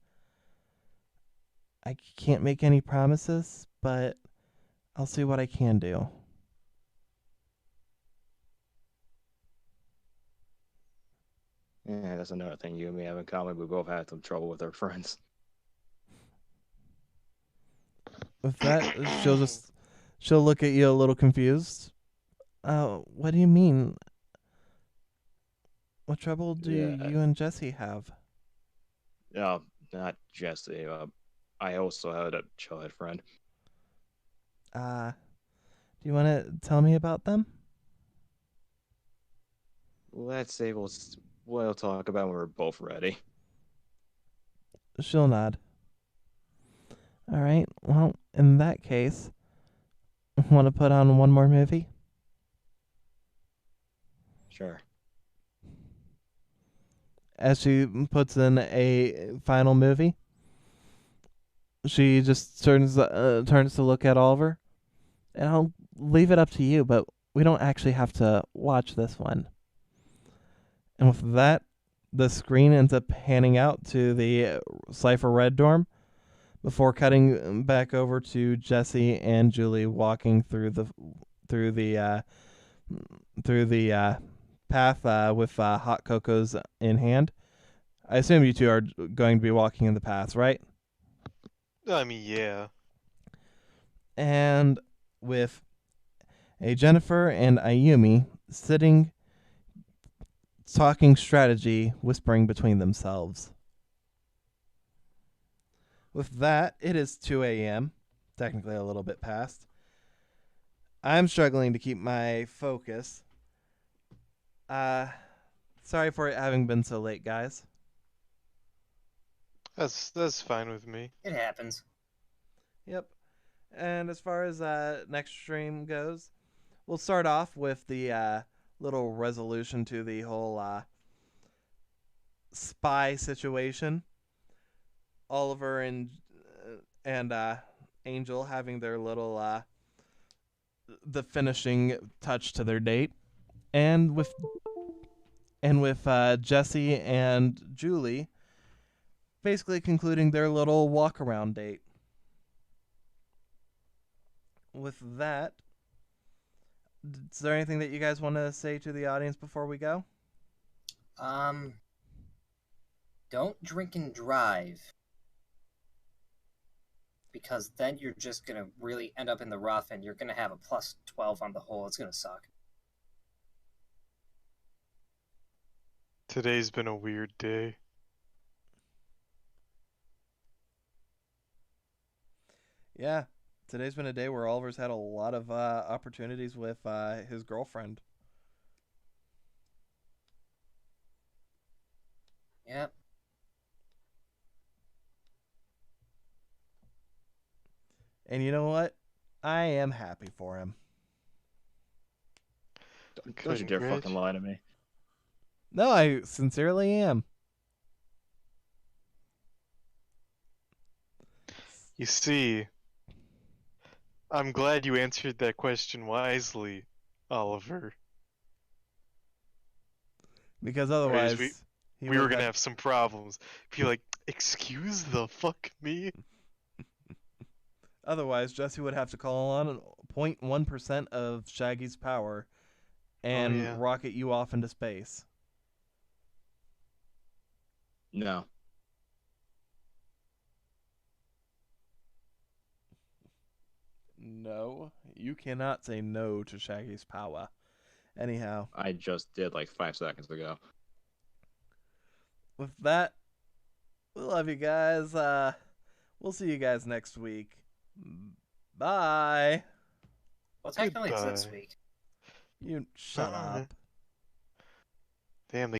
I can't make any promises, but I'll see what I can do. Yeah, that's another thing you and me have in common. We both had some trouble with our friends. With that, she'll look at you a little confused. What do you mean? What trouble do Yeah. you and Jesse have? No, not Jesse. I also had a childhood friend. Do you want to tell me about them? Let's say we'll talk about when we're both ready. She'll nod. All right. Well, in that case, want to put on one more movie? Sure. As she puts in a final movie, she just turns to look at Oliver, and I'll leave it up to you, but we don't actually have to watch this one. And with that, the screen ends up panning out to the Cypher Red dorm before cutting back over to Jesse and Julie walking through through the path with hot cocos in hand. I assume you two are going to be walking in the paths, right? I mean, yeah. And with a Jennifer and Ayumi sitting, talking strategy, whispering between themselves. With that, it is 2 a.m., technically a little bit past. I'm struggling to keep my focus. Sorry for it having been so late, guys. That's fine with me. It happens. Yep. And as far as next stream goes, we'll start off with the little resolution to the whole spy situation. Oliver and Angel having their little the finishing touch to their date, and with Jesse and Julie basically concluding their little walk around date. With that, is there anything that you guys want to say to the audience before we go? Don't drink and drive. Because then you're just going to really end up in the rough and you're going to have a plus 12 on the whole. It's going to suck. Today's been a weird day. Yeah, today's been a day where Oliver's had a lot of opportunities with his girlfriend. Yep. And you know what? I am happy for him. Don't you dare fucking lie to me. No, I sincerely am. You see, I'm glad you answered that question wisely, Oliver. Because otherwise, we were gonna have some problems. Be like, excuse the fuck me? Otherwise, Jesse would have to call on 0.1% of Shaggy's power and rocket you off into space. No. No, you cannot say no to Shaggy's power. Anyhow, I just did like 5 seconds ago. With that, we love you guys. We'll see you guys next week. Bye. Well, technically it's this week. You shut up. Damn,